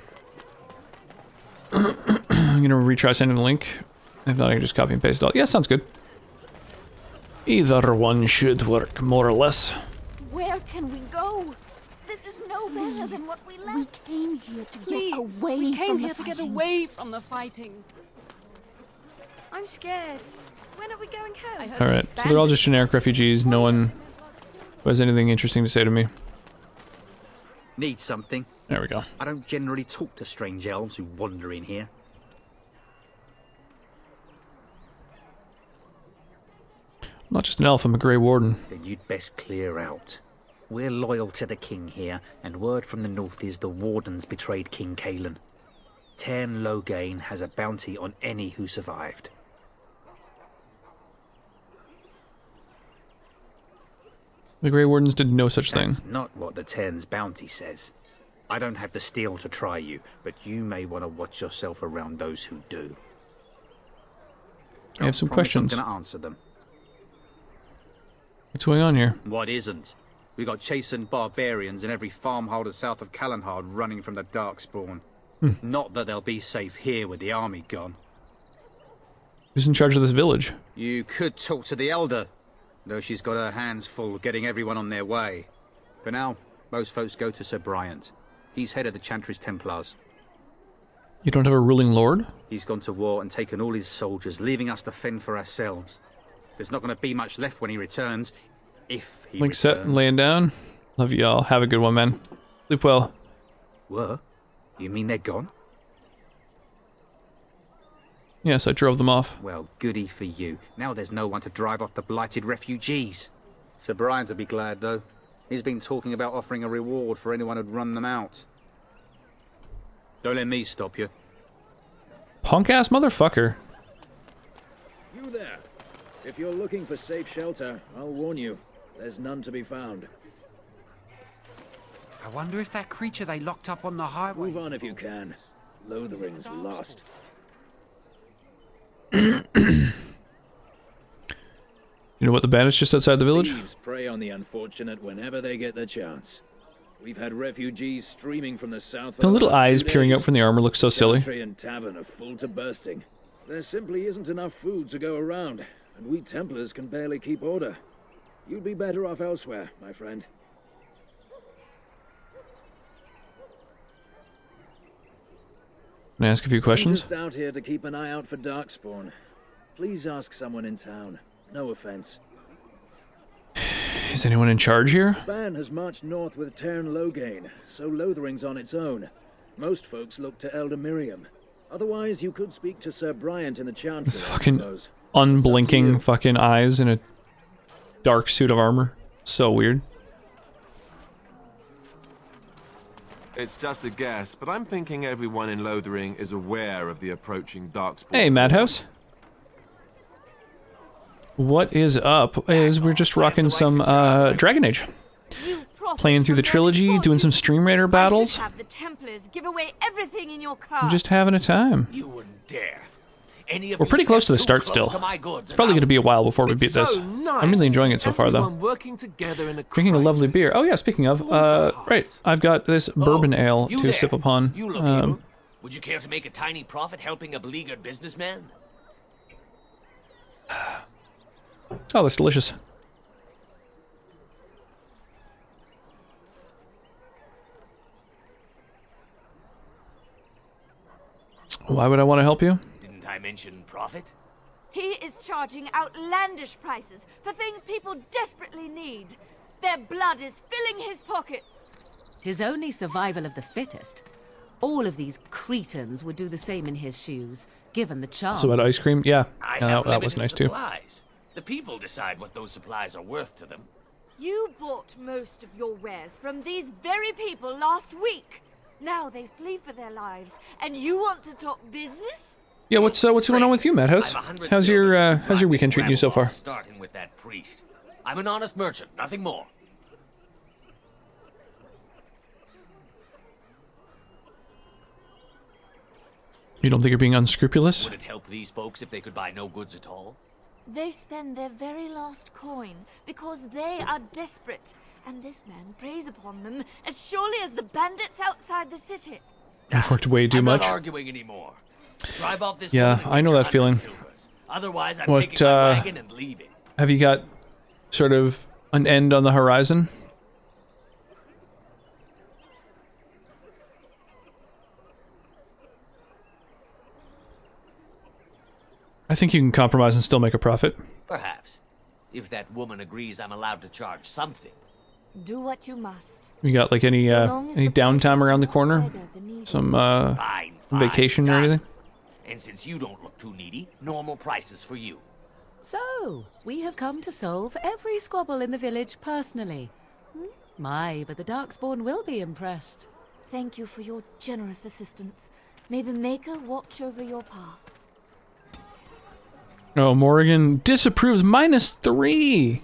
I'm gonna retry sending the link. If not, I can just copy and paste it all. Yeah, sounds good. Either one should work, more or less. Where can we go? This is no better than what we left. We came here to get away we came from here the to get fighting. away from the fighting. I'm scared. When are we going home? Alright, so they're all just generic refugees. No one who has anything interesting to say to me. Need something? There we go. I don't generally talk to strange elves who wander in here. I'm not just an elf, I'm a Grey Warden. Then you'd best clear out. We're loyal to the king here, and word from the north is the Wardens betrayed King Kalen. Tairn Loghain has a bounty on any who survived. The Grey Wardens did no such thing. That's not what the Tairn's bounty says. I don't have the steel to try you, but you may want to watch yourself around those who do. I have some promise questions. I'm going to answer them. What's going on here? What isn't? We got chastened barbarians in every farmholder south of Calenhard running from the Darkspawn. Not that they'll be safe here with the army gone. Who's in charge of this village? You could talk to the Elder, though she's got her hands full getting everyone on their way. For now, most folks go to Sir Bryant. He's head of the Chantry's Templars. You don't have a ruling lord? He's gone to war and taken all his soldiers, leaving us to fend for ourselves. There's not going to be much left when he returns, if he Link set returns. and laying down. Love y'all. Have a good one, man. Sleep well. Were? You mean they're gone? Yes, I drove them off. Well, goody for you. Now there's no one to drive off the blighted refugees. Sir Brian'll be glad, though. He's been talking about offering a reward for anyone who'd run them out. Don't let me stop you. Punk-ass motherfucker. You there. If you're looking for safe shelter, I'll warn you. There's none to be found. I wonder if that creature they locked up on the highway... Move on if you can. Lothering's lost. You know what the bandits just outside the village? Thieves prey on the unfortunate whenever they get the chance. We've had refugees streaming from the south. The little eyes peering out from the armor look so silly. Chantry and tavern are full to bursting. There simply isn't enough food to go around, and we Templars can barely keep order. You'd be better off elsewhere, my friend. Can I ask a few questions? I'm just out here to keep an eye out for Darkspawn. Please ask someone in town. No offense. Is anyone in charge here? The band has marched north with Tairn Loghain, so Lothering's on its own. Most folks look to Elder Miriam. Otherwise, you could speak to Sir Bryant in the Chantry. This fucking unblinking fucking eyes in a dark suit of armor. So weird. It's just a guess, but I'm thinking everyone in Lothering is aware of the approaching Darkspawn. Hey, Madhouse. What is up? Is we're just rocking some Dragon Age. Playing through the trilogy, doing some Stream Raider battles. Have the Templars give away everything in your car. I'm just having a time. You wouldn't dare. Any of We're pretty close to the start still. It's probably going to be a while before we beat this. I'm really enjoying it so far, though. Drinking a lovely beer. Oh yeah, speaking of, right, I've got this bourbon ale to sip upon. You look able. Would you care to make a tiny profit helping a beleaguered businessman? Oh, that's delicious. Why would I want to help you? Didn't I mention profit? He is charging outlandish prices for things people desperately need. Their blood is filling his pockets. 'Tis only survival of the fittest. All of these cretins would do the same in his shoes, given the chance. So about ice cream? Yeah. I Yeah, have that was limited nice too. supplies. The people decide what those supplies are worth to them. You bought most of your wares from these very people last week. Now they flee for their lives, and you want to talk business? Yeah, what's going on with you, Madhouse? How's your weekend treating you so far? Starting with that priest. I'm an honest merchant, nothing more. You don't think you're being unscrupulous? Would it help these folks if they could buy no goods at all? They spend their very last coin because they are desperate, and this man preys upon them as surely as the bandits outside the city. I've worked way too I'm much. not arguing anymore. Drive off this Yeah, woman and I know get your that feeling. 100 silvers. Otherwise, I'm What, taking my wagon and leaving. Have you got sort of an end on the horizon? I think you can compromise and still make a profit. Perhaps. If that woman agrees I'm allowed to charge something. Do what you must. You got like any downtime around the corner? Some vacation or anything? And since you don't look too needy, normal prices for you. So, we have come to solve every squabble in the village personally. My, but the Darkspawn will be impressed. Thank you for your generous assistance. May the Maker watch over your path. Oh, Morrigan disapproves -3.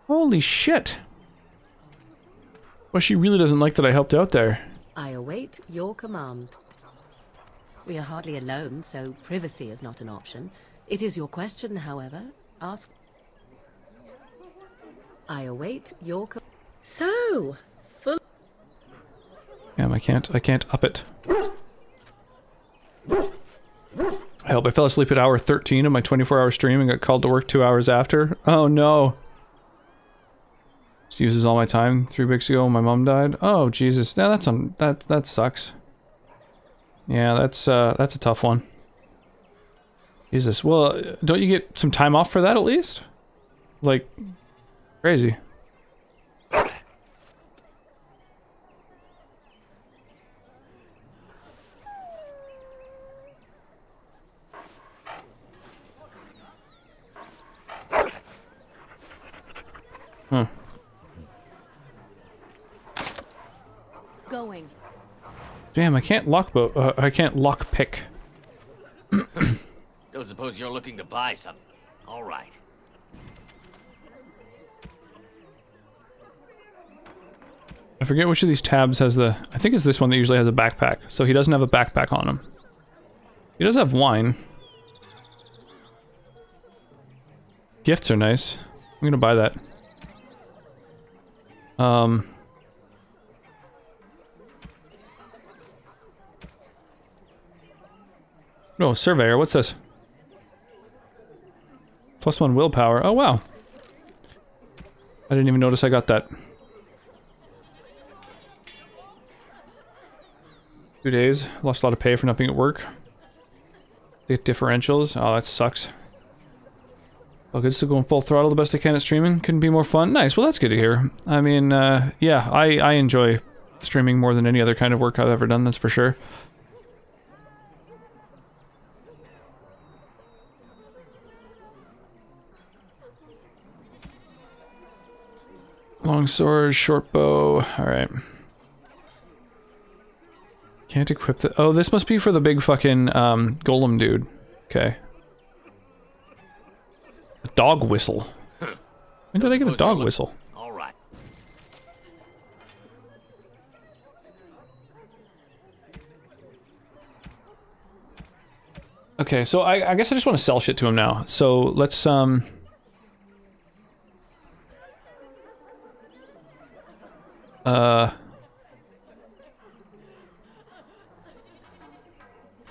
Holy shit. Well, she really doesn't like that I helped out there. I await your command. We are hardly alone, so privacy is not an option. It is your question, however. Ask. I await your So, full. Damn, I can't up it. I hope I fell asleep at hour 13 of my 24-hour stream and got called to work 2 hours after. Oh no. Just uses all my time 3 weeks ago when my mom died. Oh Jesus, yeah, that sucks. Yeah, that's a tough one. Jesus, well, don't you get some time off for that at least? Like, crazy. Huh. Going. Damn, I can't lock pick. Don't suppose you're looking to buy something. All right. I forget which of these tabs has the... I think it's this one that usually has a backpack. So he doesn't have a backpack on him. He does have wine. Gifts are nice. I'm gonna buy that. Oh, Surveyor, what's this? +1 willpower. Oh, wow. I didn't even notice I got that. 2 days. Lost a lot of pay for not being at work. Get differentials. Oh, that sucks. Well, good, still going full throttle the best I can at streaming. Couldn't be more fun. Nice, well that's good to hear. I mean, yeah, I enjoy streaming more than any other kind of work I've ever done, that's for sure. Long sword, short bow, alright. Can't equip the... Oh, this must be for the big fucking, golem dude. Okay. A dog whistle. When did I get a dog whistle? All right. Okay, so I guess I just want to sell shit to him now. So let's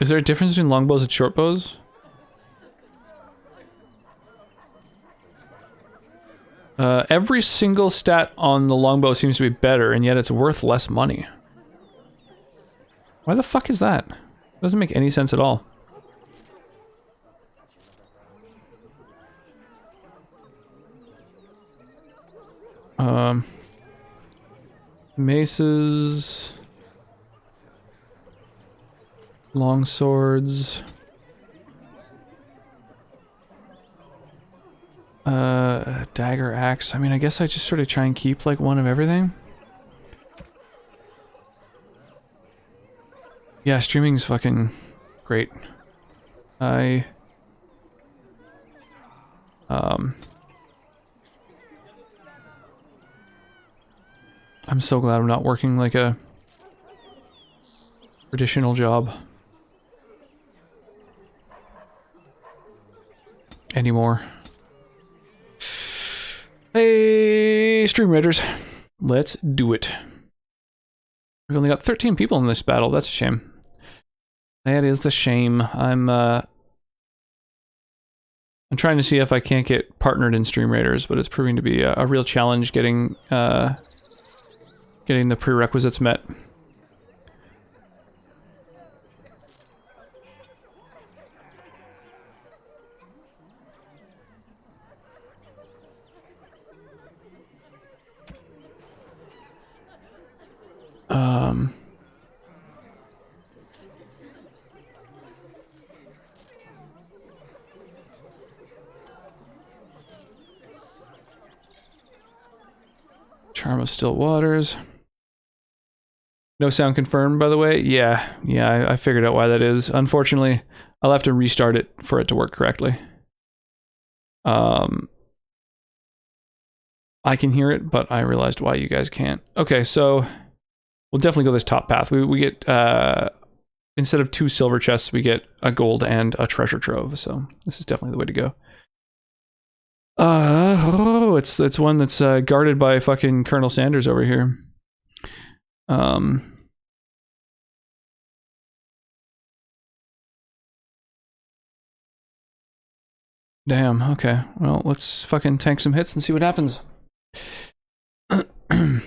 is there a difference between longbows and shortbows? Every single stat on the longbow seems to be better, and yet it's worth less money. Why the fuck is that? It doesn't make any sense at all. Maces. Long swords. Dagger, axe. I mean, I guess I just sort of try and keep like one of everything. Yeah, streaming's fucking great. I'm so glad I'm not working like a traditional job anymore. Hey, Stream Raiders, let's do it. We've only got 13 people in this battle. That's a shame. That is the shame. I'm trying to see if I can't get partnered in Stream Raiders, but it's proving to be a real challenge getting the prerequisites met. Charm of Still Waters. No sound confirmed, by the way. Yeah, I figured out why that is. Unfortunately, I'll have to restart it for it to work correctly. I can hear it, but I realized why you guys can't. Okay, so we'll definitely go this top path. We get instead of 2 silver chests, we get a gold and a treasure trove. So this is definitely the way to go. It's one that's guarded by fucking Colonel Sanders over here. Damn, okay. Well, let's fucking tank some hits and see what happens. And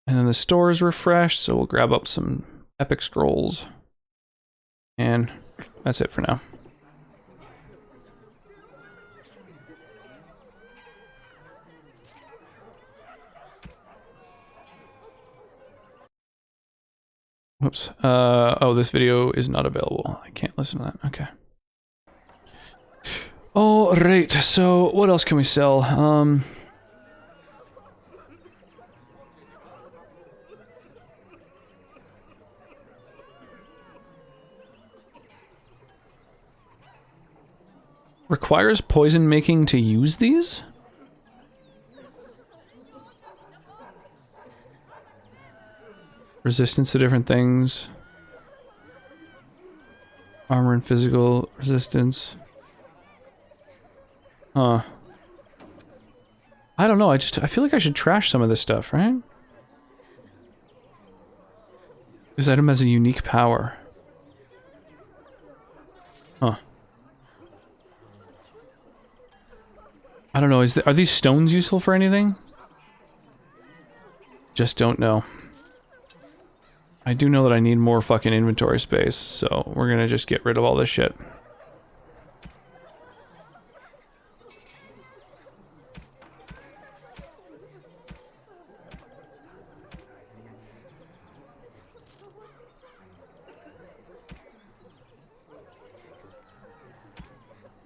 then the store is refreshed, so we'll grab up some epic scrolls. And that's it for now. Whoops. Oh, this video is not available. I can't listen to that. Okay. All right. So what else can we sell? Requires poison making to use these? Resistance to different things. Armor and physical resistance. Huh. I don't know, I feel like I should trash some of this stuff, right? This item has a unique power. Huh. I don't know, are these stones useful for anything? Just don't know. I do know that I need more fucking inventory space, so we're gonna just get rid of all this shit.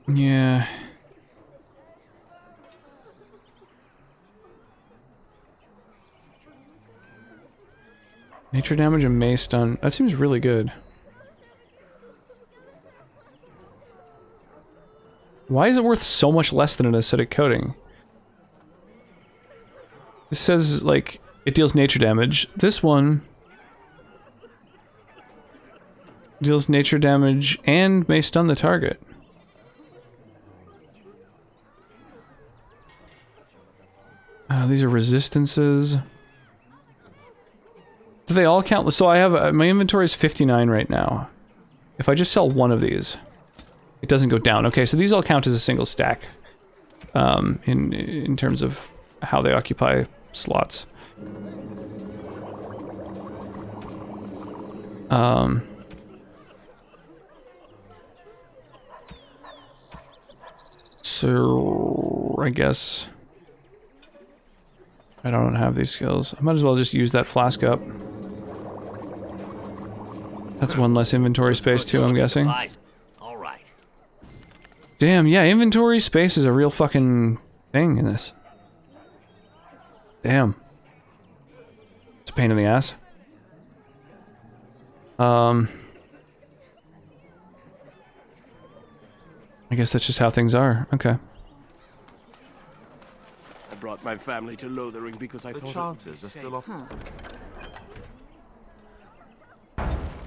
Yeah. Nature damage and mace stun. That seems really good. Why is it worth so much less than an acidic coating? This says, like, it deals nature damage. This one deals nature damage and may stun the target. These are resistances. Do they all count? So I have, my inventory is 59 right now. If I just sell one of these, it doesn't go down. Okay, so these all count as a single stack. In terms of how they occupy slots. So I guess I don't have these skills. I might as well just use that flask up. That's one less inventory space too, I'm guessing. All right. Damn, yeah, inventory space is a real fucking thing in this. Damn. It's a pain in the ass. I guess that's just how things are. Okay. I brought my family to Lothering because I thought the Chanters are still off.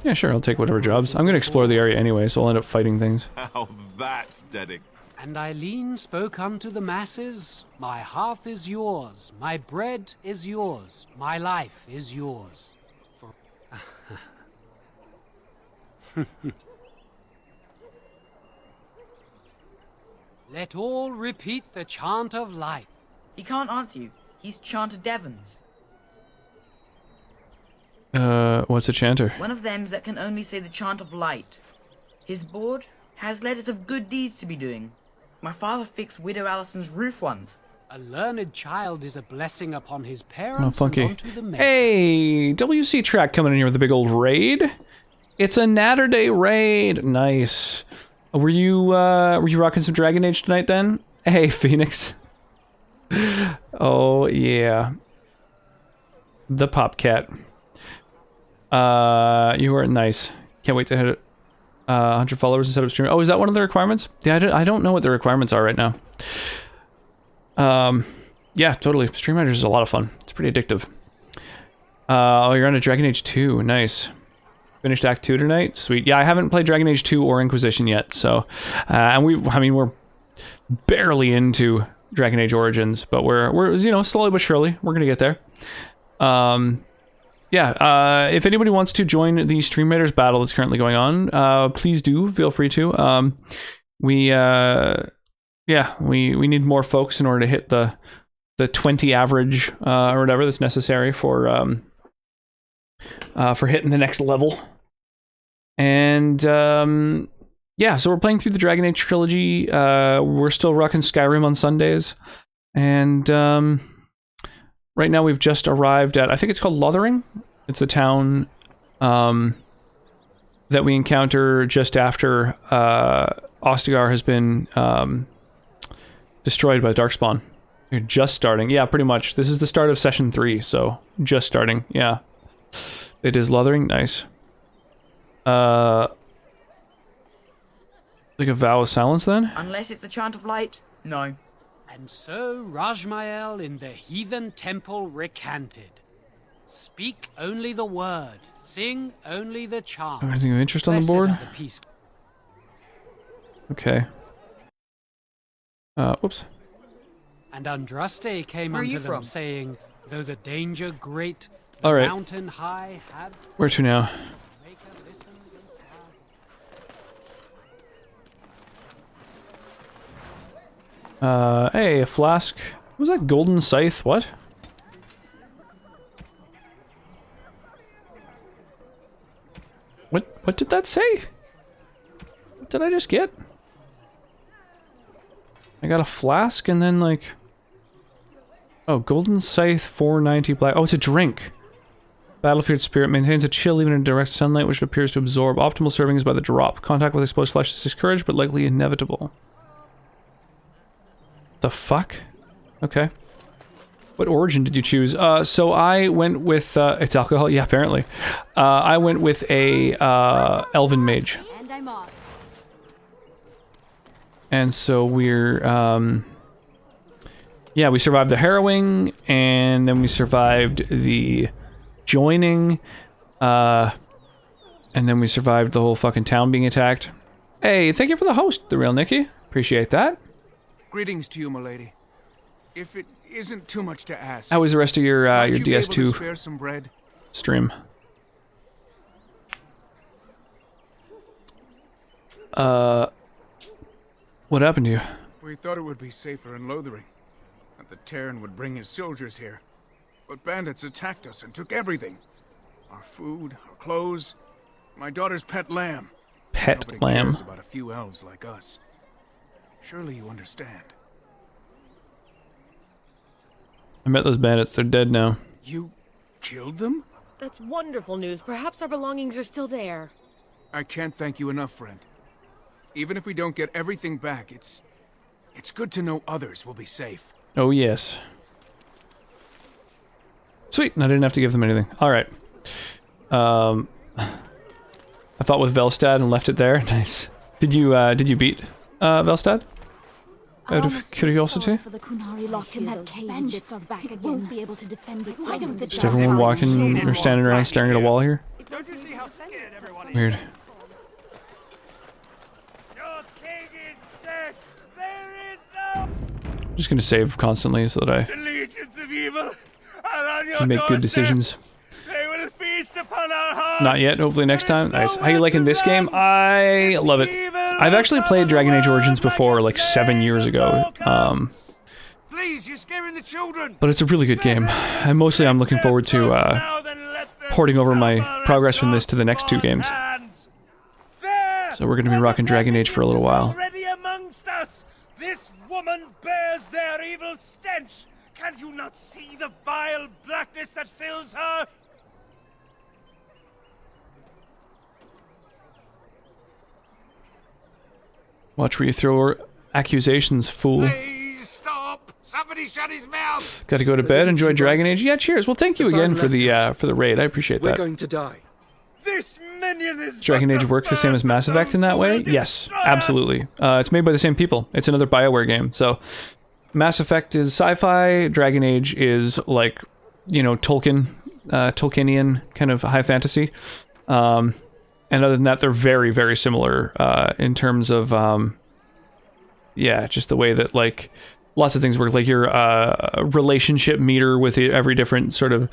Yeah, sure, I'll take whatever jobs. I'm gonna explore the area anyway, so I'll end up fighting things. How that's dedicated. And Eileen spoke unto the masses, my hearth is yours, my bread is yours, my life is yours. For... Let all repeat the chant of light. He can't answer you. He's Chanter Devons. What's a chanter? One of them that can only say the chant of light. His board has letters of good deeds to be doing. My father fixed Widow Allison's roof once. A learned child is a blessing upon his parents Oh, funky. and unto the maker. Hey, WC Track coming in here with a big old raid. It's a Natterday raid. Nice. Were you rocking some Dragon Age tonight then? Hey, Phoenix. Oh yeah. The Popcat. You were nice. Can't wait to hit it. 100 followers instead of stream. Oh, is that one of the requirements? Yeah, I don't know what the requirements are right now. Yeah, totally. Stream Riders is a lot of fun. It's pretty addictive. Oh, you're on a Dragon Age 2. Nice. Finished Act 2 tonight? Sweet. Yeah, I haven't played Dragon Age 2 or Inquisition yet, so... and we're barely into Dragon Age Origins, but we're you know, slowly but surely, we're gonna get there. Yeah, if anybody wants to join the Stream Raiders battle that's currently going on, please do, feel free to. We need more folks in order to hit the 20 average, or whatever that's necessary for hitting the next level. And, yeah, so we're playing through the Dragon Age trilogy. We're still rocking Skyrim on Sundays. And, right now we've just arrived at, I think it's called Lothering. It's the town that we encounter just after Ostagar has been destroyed by Darkspawn. You're just starting. Yeah, pretty much. This is the start of session 3, so just starting. Yeah. It is Lothering. Nice. Like a vow of silence then? Unless it's the chant of light, no. And so Rajmael in the heathen temple recanted. Speak only the word, sing only the chant. Anything of interest on the board? Okay. Whoops. And Andraste came unto them, saying, though the danger great, the all right. mountain high had... Where to now? Hey, a flask. What was that? Golden Scythe? What? What did that say? What did I just get? I got a flask and then like... Oh, Golden Scythe 490 black. Oh, it's a drink. Battlefield Spirit maintains a chill even in direct sunlight, which it appears to absorb. Optimal serving is by the drop. Contact with exposed flesh is discouraged, but likely inevitable. The fuck? Okay. What origin did you choose? So I went with, it's alcohol? Yeah, apparently. I went with a, Elven Mage. And I'm off. And so we're, yeah, we survived the harrowing, and then we survived the joining, and then we survived the whole fucking town being attacked. Hey, thank you for the host, The Real Nikki. Appreciate that. Greetings to you, milady. If it isn't too much to ask, How was the rest of your might you be able to DS2 spare some bread? stream? What happened to you? We thought it would be safer in Lothering, that the Terran would bring his soldiers here. But bandits attacked us and took everything. Our food, our clothes, my daughter's pet lamb. Pet Nobody lamb? cares about a few elves like us. Surely you understand. I met those bandits. They're dead now. You killed them? That's wonderful news. Perhaps our belongings are still there. I can't thank you enough, friend. Even if we don't get everything back, it's good to know others will be safe. Oh, yes. Sweet, and I didn't have to give them anything. Alright. I fought with Velstad and left it there. Nice. Did you beat Velstad? Out of curiosity? For the Kunari locked in that cage. Bandits are back again. Won't be able to defend itself. Just everyone walking or standing around staring at a wall here? Don't you see how scared everyone is? Weird. Your king is dead. There is no. I'm just gonna save constantly so that I The legions of evil are on your can make good doorstep. decisions. They will feast upon our hearts. Not yet, hopefully next time. Nice. How you liking this game? I love it. I've actually played Dragon Age Origins before, like 7 years ago. Please, you're scaring the children. But it's a really good game. And mostly I'm looking forward to porting over my progress from this to the next 2 games. So we're going to be rocking Dragon Age for a little while. Already amongst us. This woman bears their evil stench. Can you not see the vile blackness that fills her? Watch where you throw accusations, fool. Please stop! Somebody shut his mouth! Got to go to bed, enjoy Dragon Age. Yeah, cheers. Well, thank you again for the raid. I appreciate that. We're going to die. This minion is Dragon Age work the same as Mass Effect in that way? Yes, absolutely. It's made by the same people. It's another BioWare game. So, Mass Effect is sci-fi. Dragon Age is like, you know, Tolkienian kind of high fantasy. And other than that, they're very, very similar in terms of, yeah, just the way that, like, lots of things work. Like your relationship meter with every different sort of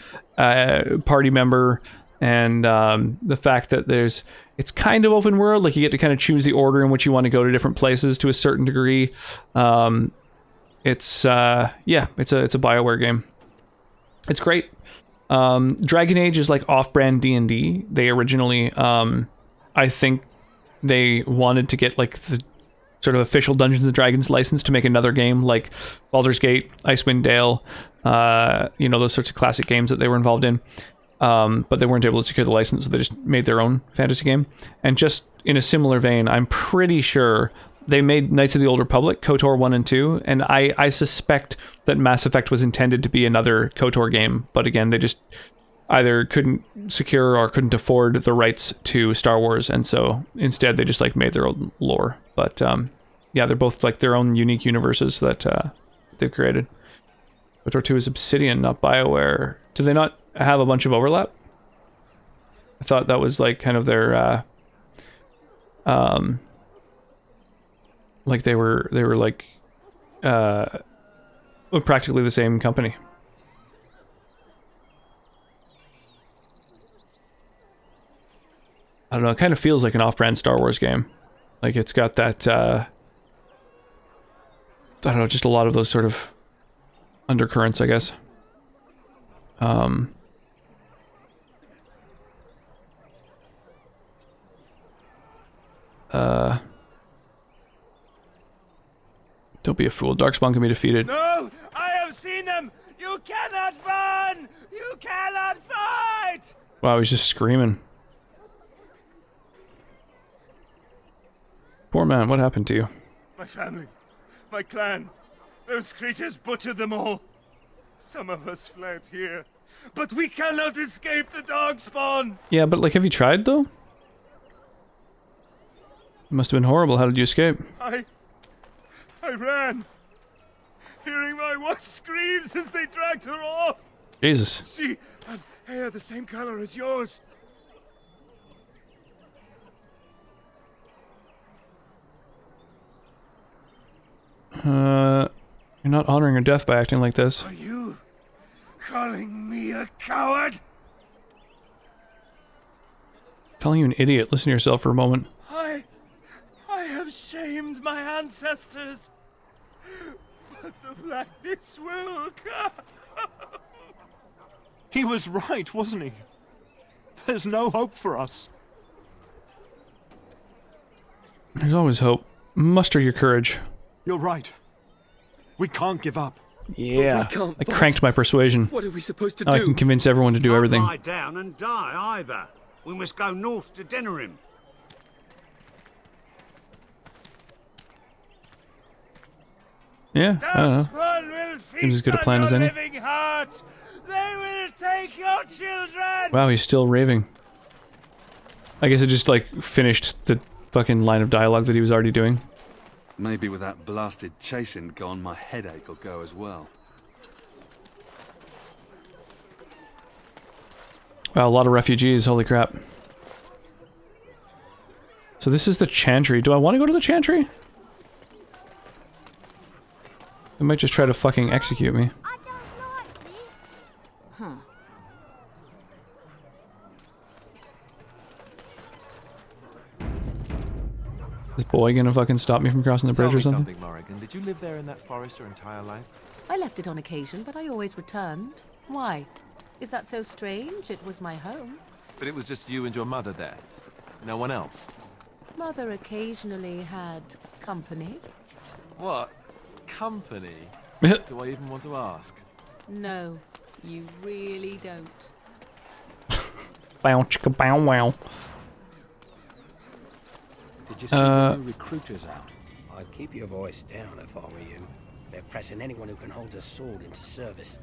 party member, and the fact that it's kind of open world. Like, you get to kind of choose the order in which you want to go to different places to a certain degree. It's a BioWare game. It's great. Dragon Age is like off-brand D&D. They originally, I think they wanted to get like the sort of official Dungeons & Dragons license to make another game like Baldur's Gate, Icewind Dale, those sorts of classic games that they were involved in. But they weren't able to secure the license, so they just made their own fantasy game. And just in a similar vein, I'm pretty sure they made Knights of the Old Republic, KOTOR 1 and 2, and I suspect that Mass Effect was intended to be another KOTOR game, but again, they just either couldn't secure or couldn't afford the rights to Star Wars, and so instead they just like made their own lore. But yeah, they're both like their own unique universes that they've created. KOTOR 2 is Obsidian, not BioWare. Do they not have a bunch of overlap? I thought that was like kind of their like they were like practically the same company. I don't know, it kind of feels like an off-brand Star Wars game. Like it's got that I don't know, just a lot of those sort of undercurrents, I guess. Don't be a fool. Darkspawn can be defeated. No! I have seen them! You cannot run! You cannot fight! Wow, he's just screaming. Poor man, what happened to you? My family, my clan, those creatures butchered them all. Some of us fled here, but we cannot escape the Darkspawn! Yeah, but like, have you tried though? It must have been horrible. How did you escape? I ran, hearing my wife's screams as they dragged her off. Jesus. She had hair the same color as yours. You're not honoring her death by acting like this. Are you calling me a coward? Calling you an idiot. Listen to yourself for a moment. I have shamed my ancestors, but the blackness will come. He was right, wasn't he? There's no hope for us. There's always hope. Muster your courage. You're right. We can't give up. Yeah, can't I fight. cranked my persuasion. What are we supposed to Now I do? can convince everyone to do everything. Lie down and die either. We must go north to Denerim. Yeah, I don't know. One will Seems as good a feast plan on as your any. living hearts. They will take your children. Wow, he's still raving. I guess it just like finished the fucking line of dialogue that he was already doing. Maybe with that blasted chasing gone, my headache will go as well. Wow, a lot of refugees, holy crap. So this is the Chantry. Do I want to go to the Chantry? They might just try to fucking execute me. Huh. Is this boy gonna fucking stop me from crossing the bridge or Tell me something? something, Morrigan. Did you live there in that forest your entire life? I left it on occasion, but I always returned. Why? Is that so strange? It was my home. But it was just you and your mother there. No one else. Mother occasionally had company. What? Company? Do I even want to ask? No, you really don't. Bow chicka bow wow. Did you see the new recruiters out? I'd keep your voice down if I were you. They're pressing anyone who can hold a sword into service.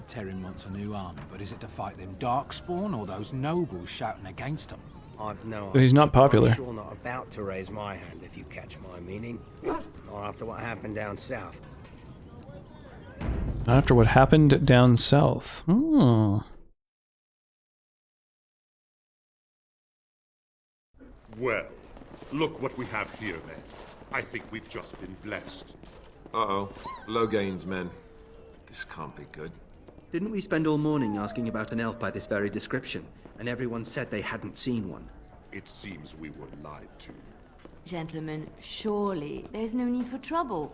Terran wants a new army, but is it to fight them Darkspawn or those nobles shouting against them? I've no So he's not idea. popular. I'm sure not about to raise my hand, if you catch my meaning. Not after what happened down south. After what happened down south. Hmm. Well, look what we have here, then. I think we've just been blessed. Uh-oh. Logain's men. This can't be good. Didn't we spend all morning asking about an elf by this very description, and everyone said they hadn't seen one? It seems we were lied to. Gentlemen, surely there's no need for trouble.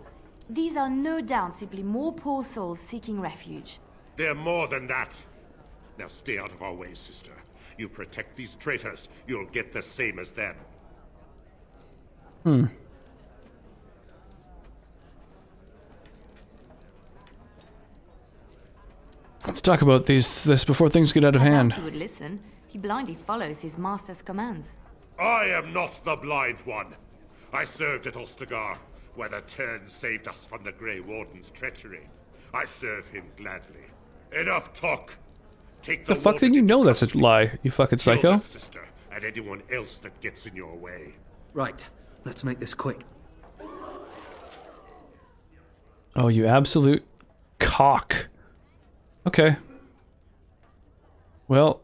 These are no doubt simply more poor souls seeking refuge. They're more than that. Now stay out of our way, sister. You protect these traitors, you'll get the same as them. Hmm. Let's talk about this before things get out of hand. He would listen. He blindly follows his master's commands. I am not the blind one. I served at Ostagar, where the Tern saved us from the Grey Warden's treachery. I serve him gladly. Enough talk. Take The fuck did you know that's a lie, you fucking Kill psycho? this sister and anyone else that gets in your way. Right. Let's make this quick. Oh, you absolute cock. Okay. Well,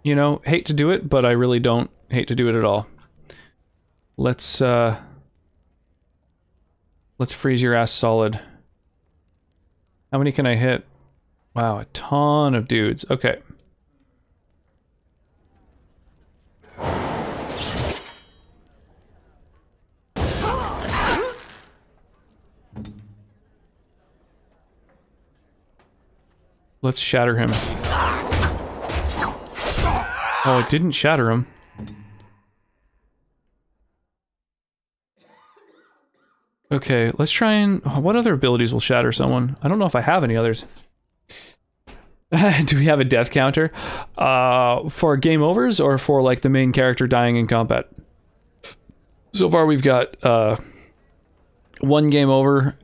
you know, hate to do it, but I really don't hate to do it at all. Let's freeze your ass solid. How many can I hit? Wow, a ton of dudes. Okay. Let's shatter him. Oh, it didn't shatter him. Okay, let's try and... What other abilities will shatter someone? I don't know if I have any others. Do we have a death counter? For game overs or for like the main character dying in combat? So far we've got 1 game over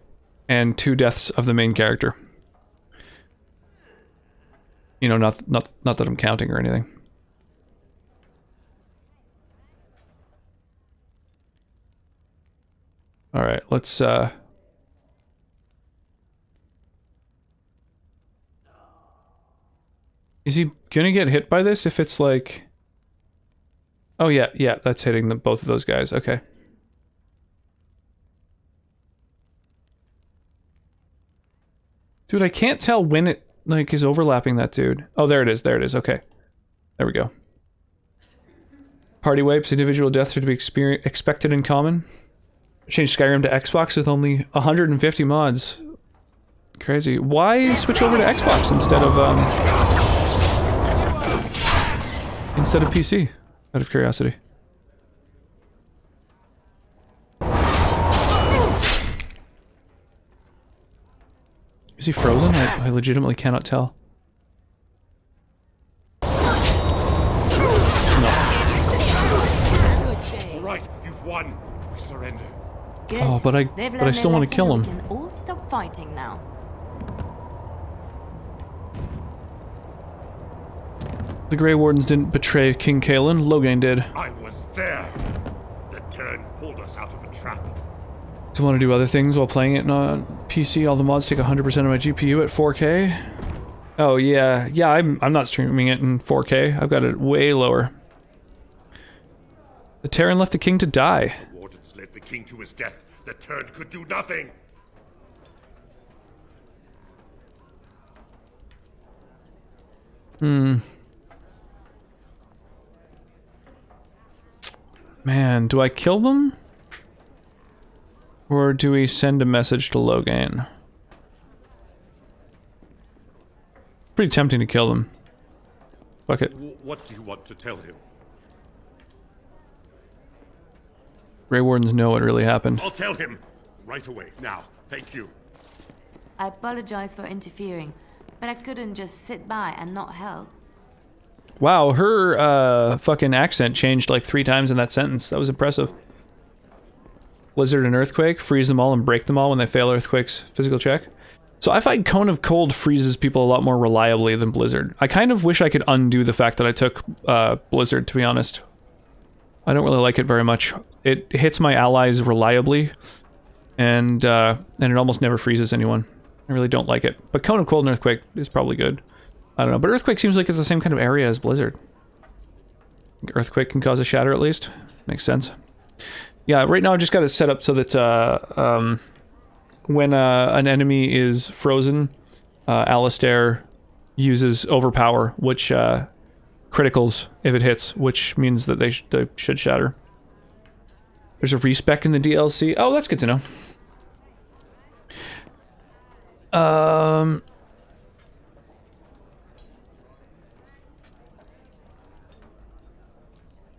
and 2 deaths of the main character. You know, not that I'm counting or anything. All right, let's Is he gonna get hit by this if it's like... Oh yeah, that's hitting both of those guys, okay. Dude, I can't tell when it like is overlapping that dude. Oh, there it is, okay. There we go. Party wipes, individual deaths are to be expected in common. Change Skyrim to Xbox with only 150 mods. Crazy. Why switch over to Xbox instead of PC? Out of curiosity. Is he frozen? I legitimately cannot tell. No. All right, you've won. We surrender. Good. Oh, but I still want to kill him. We can all stop fighting now. The Grey Wardens didn't betray King Kalen. Loghain did. I was there. The Tern pulled us out of a trap. Do you want to do other things while playing it on PC? All the mods take 100% of my GPU at 4K. Oh yeah, yeah. I'm not streaming it in 4K. I've got it way lower. The Terran left the king to die. The Wardens led the king to his death. The Tern could do nothing. Man, do I kill them? Or do we send a message to Loghain? Pretty tempting to kill them. Fuck it. What do you want to tell him? Grey Wardens know what really happened. I'll tell him. Right away. Now. Thank you. I apologize for interfering, but I couldn't just sit by and not help. Wow, her fucking accent changed like 3 times in that sentence. That was impressive. Blizzard and Earthquake, freeze them all and break them all when they fail Earthquake's physical check. So I find Cone of Cold freezes people a lot more reliably than Blizzard. I kind of wish I could undo the fact that I took Blizzard, to be honest. I don't really like it very much. It hits my allies reliably, and it almost never freezes anyone. I really don't like it. But Cone of Cold and Earthquake is probably good. I don't know, but Earthquake seems like it's the same kind of area as Blizzard. Earthquake can cause a shatter at least. Makes sense. Yeah, right now I just got it set up so that when an enemy is frozen, Alistair uses Overpower, which criticals if it hits, which means that they should shatter. There's a respec in the DLC. Oh, that's good to know.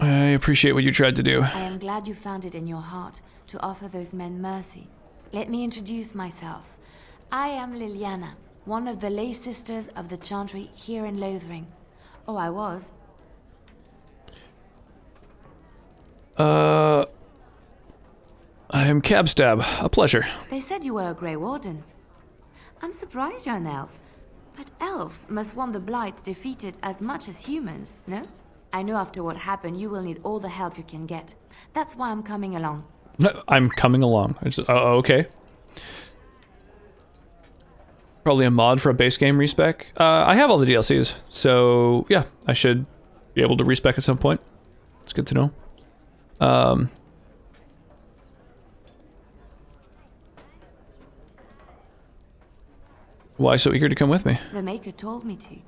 I appreciate what you tried to do. I am glad you found it in your heart to offer those men mercy. Let me introduce myself. I am Liliana, one of the lay sisters of the Chantry here in Lothering. Oh, I was. I am Cabstab. A pleasure. They said you were a Grey Warden. I'm surprised you're an elf. But elves must want the Blight defeated as much as humans, no? I know after what happened, you will need all the help you can get. That's why I'm coming along. I'm coming along. Okay. Probably a mod for a base game respec. I have all the DLCs, so yeah, I should be able to respec at some point. It's good to know. Why so eager to come with me? The Maker told me to.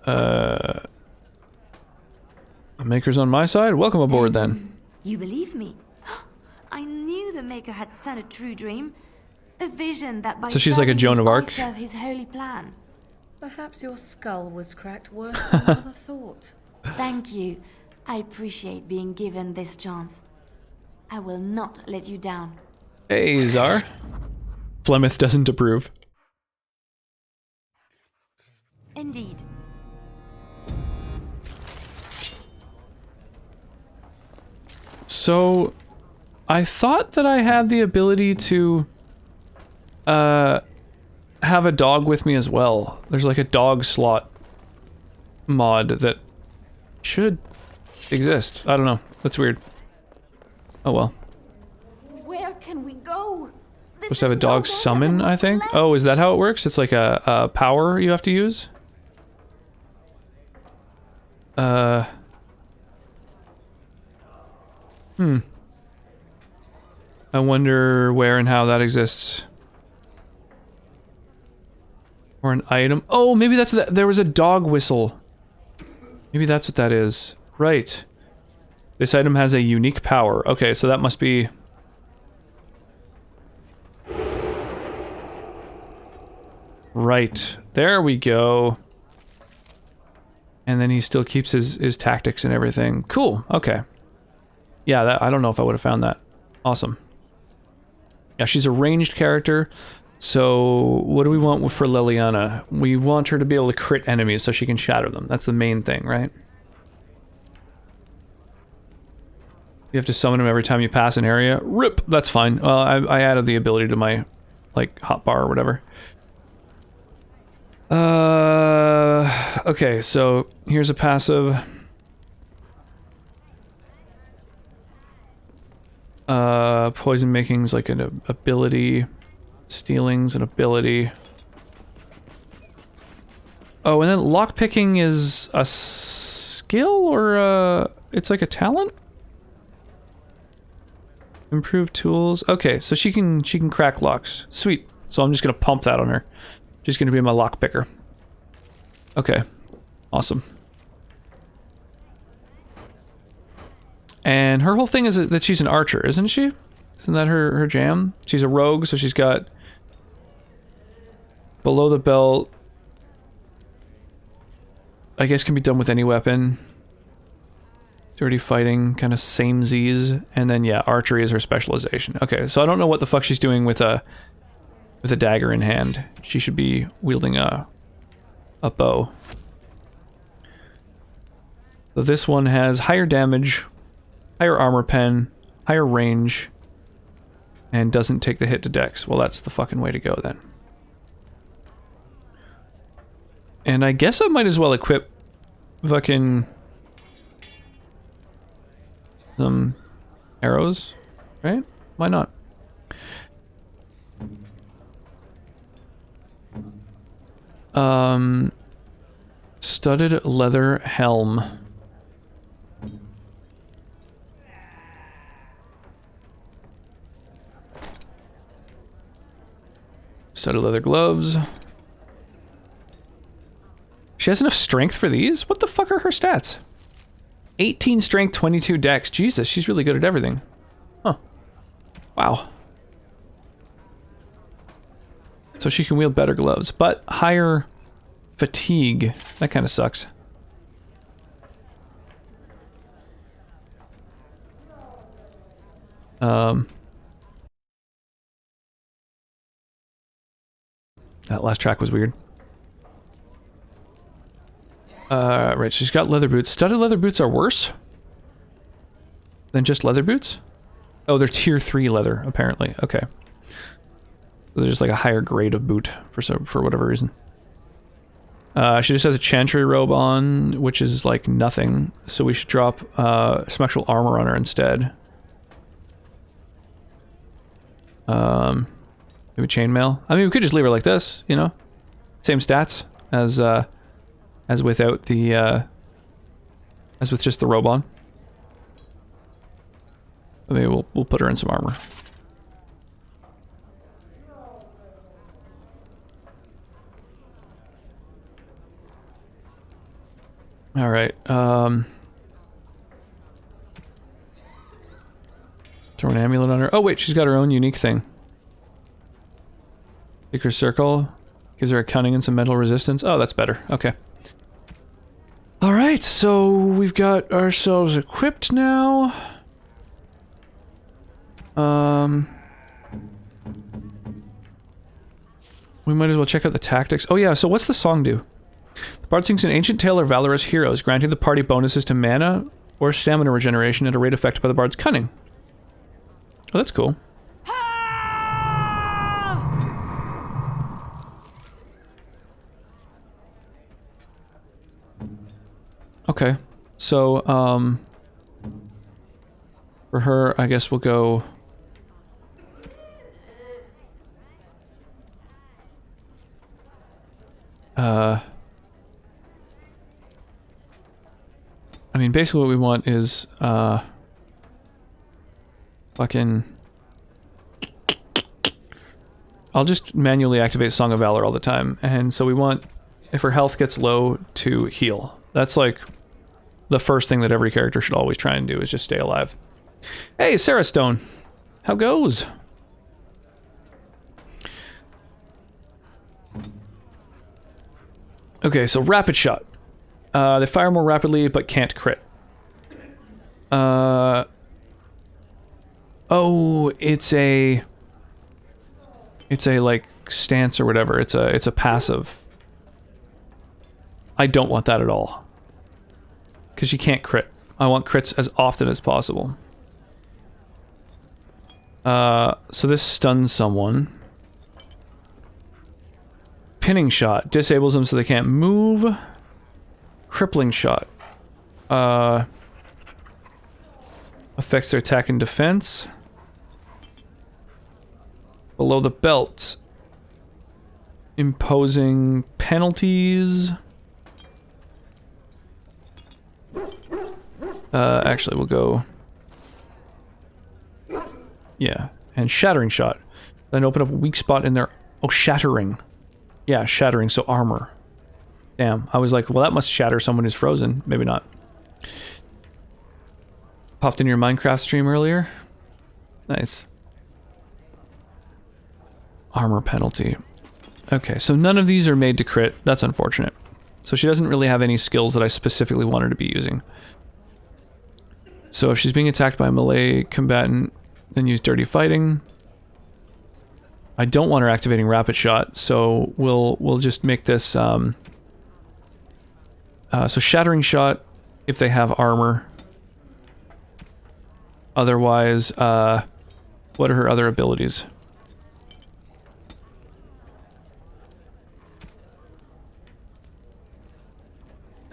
The Maker's on my side? Welcome aboard, then. You believe me? I knew the Maker had sent a true dream. A vision that by so she's like a Joan of Arc? serve his holy plan. Perhaps your skull was cracked worse than mother thought. Thank you. I appreciate being given this chance. I will not let you down. Hey, Czar. Flemeth doesn't approve. Indeed. So, I thought that I had the ability to have a dog with me as well. There's like a dog slot mod that should exist. I don't know. That's weird. Oh well. Where can we go? Supposed to have a dog summon, I think. Oh, is that how it works? It's like a power you have to use? I wonder where and how that exists. Or an item. Oh, maybe that's that. There was a dog whistle. Maybe that's what that is. Right. This item has a unique power. Okay, so that must be... Right. There we go. And then he still keeps his tactics and everything. Cool. Okay. Yeah, that, I don't know if I would have found that. Awesome. Yeah, she's a ranged character. So what do we want for Leliana? We want her to be able to crit enemies so she can shatter them. That's the main thing, right? You have to summon him every time you pass an area. RIP! That's fine. I added the ability to my, like, hotbar or whatever. Okay, so here's a passive. Poison making's like an ability. Stealing's an ability. Oh, and then lockpicking is a skill or it's like a talent? Improve tools. Okay, so she can crack locks. Sweet. So I'm just gonna pump that on her. She's gonna be my lock picker. Okay. Awesome. And her whole thing is that she's an archer, isn't she? Isn't that her jam? She's a rogue, so she's got below the belt. I guess can be done with any weapon. Dirty fighting, kind of samesies, and then yeah, archery is her specialization. Okay, so I don't know what the fuck she's doing with a dagger in hand. She should be wielding a bow. So this one has higher damage, higher armor pen, higher range, and doesn't take the hit to dex. Well, that's the fucking way to go then. And I guess I might as well equip fucking some arrows, right? Why not? Studded leather helm. Studded leather gloves. She has enough strength for these? What the fuck are her stats? 18 strength, 22 dex. Jesus, she's really good at everything. Huh. Wow. So she can wield better gloves, but higher fatigue. That kind of sucks. That last track was weird. Right, she's got leather boots. Studded leather boots are worse than just leather boots? Oh, they're tier 3 leather, apparently. Okay. So they're just like a higher grade of boot for whatever reason. She just has a chantry robe on, which is like nothing. So we should drop some actual armor on her instead. Maybe chainmail. I mean, we could just leave her like this, you know? Same stats as without the as with just the robe on. But maybe we'll put her in some armor. All right. Throw an amulet on her. Oh wait, she's got her own unique thing. Pick her circle. Gives her a cunning and some mental resistance. Oh, that's better. Okay. Alright, so we've got ourselves equipped now. We might as well check out the tactics. Oh yeah, so what's the song do? The bard sings an ancient tale of valorous heroes, granting the party bonuses to mana or stamina regeneration at a rate affected by the bard's cunning. Oh, that's cool. Okay, so, for her, I guess we'll go... I mean, basically what we want is, fucking... I'll just manually activate Song of Valor all the time, and so we want, if her health gets low, to heal. That's like the first thing that every character should always try and do, is just stay alive. Hey, Sarah Stone. How goes? Okay, so rapid shot. They fire more rapidly, but can't crit. Oh, it's a... It's a, like, stance or whatever. It's a passive. I don't want that at all. Because you can't crit. I want crits as often as possible. So this stuns someone. Pinning shot. Disables them so they can't move. Crippling shot. Affects their attack and defense. Below the belt. Imposing penalties. Actually, we'll go... Yeah, and shattering shot. Then open up a weak spot in their... Oh, shattering. Yeah, shattering, so armor. Damn, I was like, well, that must shatter someone who's frozen. Maybe not. Popped in your Minecraft stream earlier. Nice. Armor penalty. Okay, so none of these are made to crit. That's unfortunate. So she doesn't really have any skills that I specifically want her to be using. So if she's being attacked by a melee combatant, then use Dirty Fighting. I don't want her activating Rapid Shot, so we'll just make this... so Shattering Shot, if they have armor. Otherwise, what are her other abilities?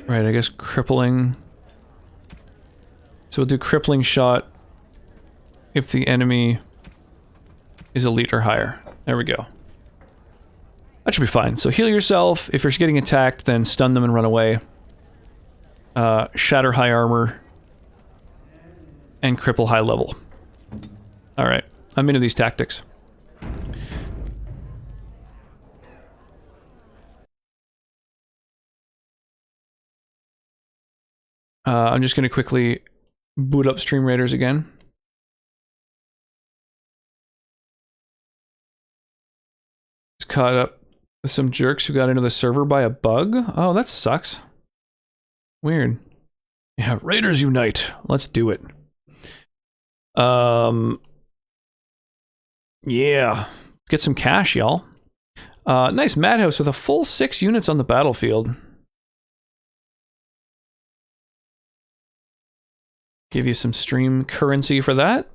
Right, I guess Crippling. So we'll do Crippling Shot if the enemy is elite or higher. There we go. That should be fine. So heal yourself. If you're getting attacked, then stun them and run away. Shatter high armor. And cripple high level. Alright, I'm into these tactics. I'm just going to quickly boot up Stream Raiders again. Just caught up with some jerks who got into the server by a bug. Oh, that sucks. Weird. Yeah, Raiders unite. Let's do it. Yeah. Get some cash, y'all. Nice Madhouse with a full 6 units on the battlefield. Give you some stream currency for that.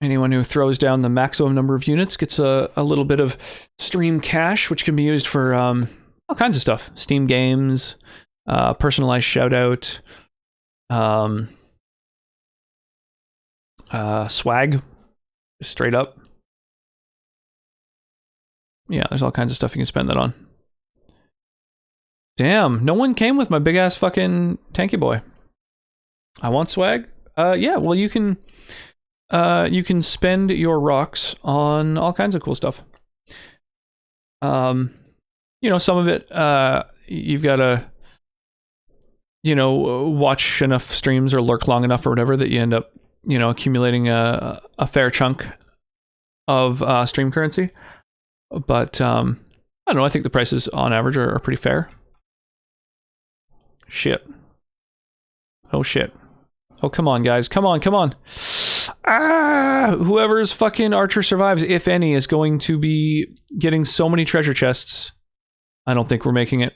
Anyone who throws down the maximum number of units gets a little bit of stream cash, which can be used for all kinds of stuff. Steam games, personalized shout-out, swag, straight up. Yeah, there's all kinds of stuff you can spend that on. Damn, no one came with my big-ass fucking tanky boy. I want swag? Yeah, well you can spend your rocks on all kinds of cool stuff. You know, some of it, you've got to, you know, watch enough streams or lurk long enough or whatever that you end up, you know, accumulating a fair chunk of stream currency. But, I don't know, I think the prices on average are pretty fair. Shit. Oh shit. Oh, come on, guys. Come on, come on. Ah! Whoever's fucking archer survives, if any, is going to be getting so many treasure chests. I don't think we're making it.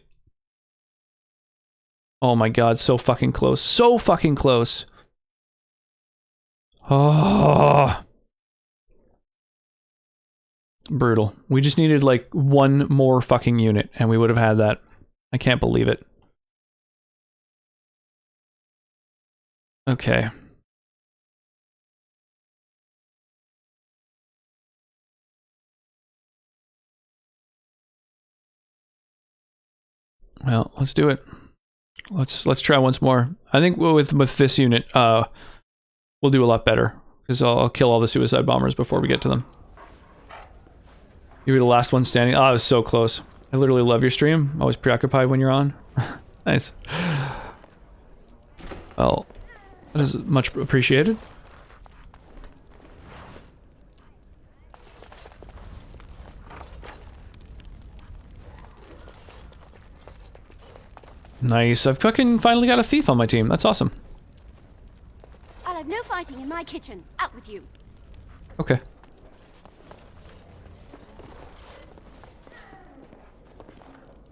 Oh my god, so fucking close. So fucking close. Oh. Brutal. We just needed like one more fucking unit and we would have had that. I can't believe it. Okay. Well, let's do it. Let's try once more. I think with this unit, we'll do a lot better because I'll kill all the suicide bombers before we get to them. You were the last one standing. Oh, I was so close. I literally love your stream. Always preoccupied when you're on. Nice. Well, that is much appreciated. Nice. I've fucking finally got a thief on my team. That's awesome. I'll have no fighting in my kitchen. Out with you. Okay.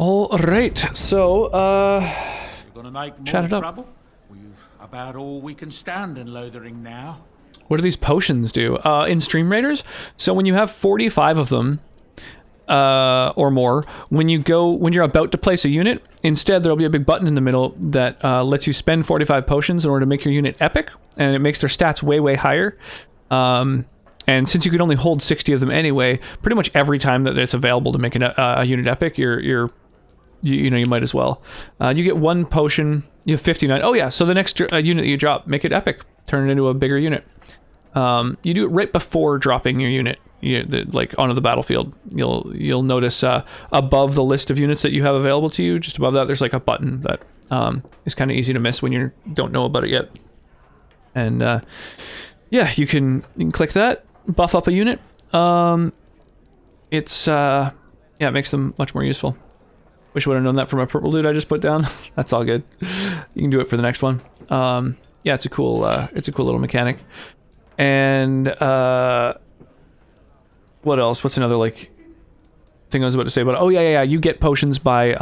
All right, so You're gonna make more chat it up. trouble? We've about all we can stand in Lothering now. What do these potions do? In Stream Raiders, so when you have 45 of them, or more, when you're about to place a unit, instead there'll be a big button in the middle that lets you spend 45 potions in order to make your unit epic, and it makes their stats way higher. And since you can only hold 60 of them anyway, pretty much every time that it's available to make a unit epic, you might as well. You get 1 potion. You have 59. Oh yeah, so the next unit that you drop, make it epic. Turn it into a bigger unit. You do it right before dropping your unit, like onto the battlefield. You'll notice above the list of units that you have available to you, just above that, there's like a button that is kind of easy to miss when you don't know about it yet. And yeah, you can click that, buff up a unit. Yeah, it makes them much more useful. Wish I would have known that from a purple loot I just put down. That's all good. You can do it for the next one. Yeah, it's a cool little mechanic. And what else? What's another like thing I was about to say about it? Oh yeah, you get potions by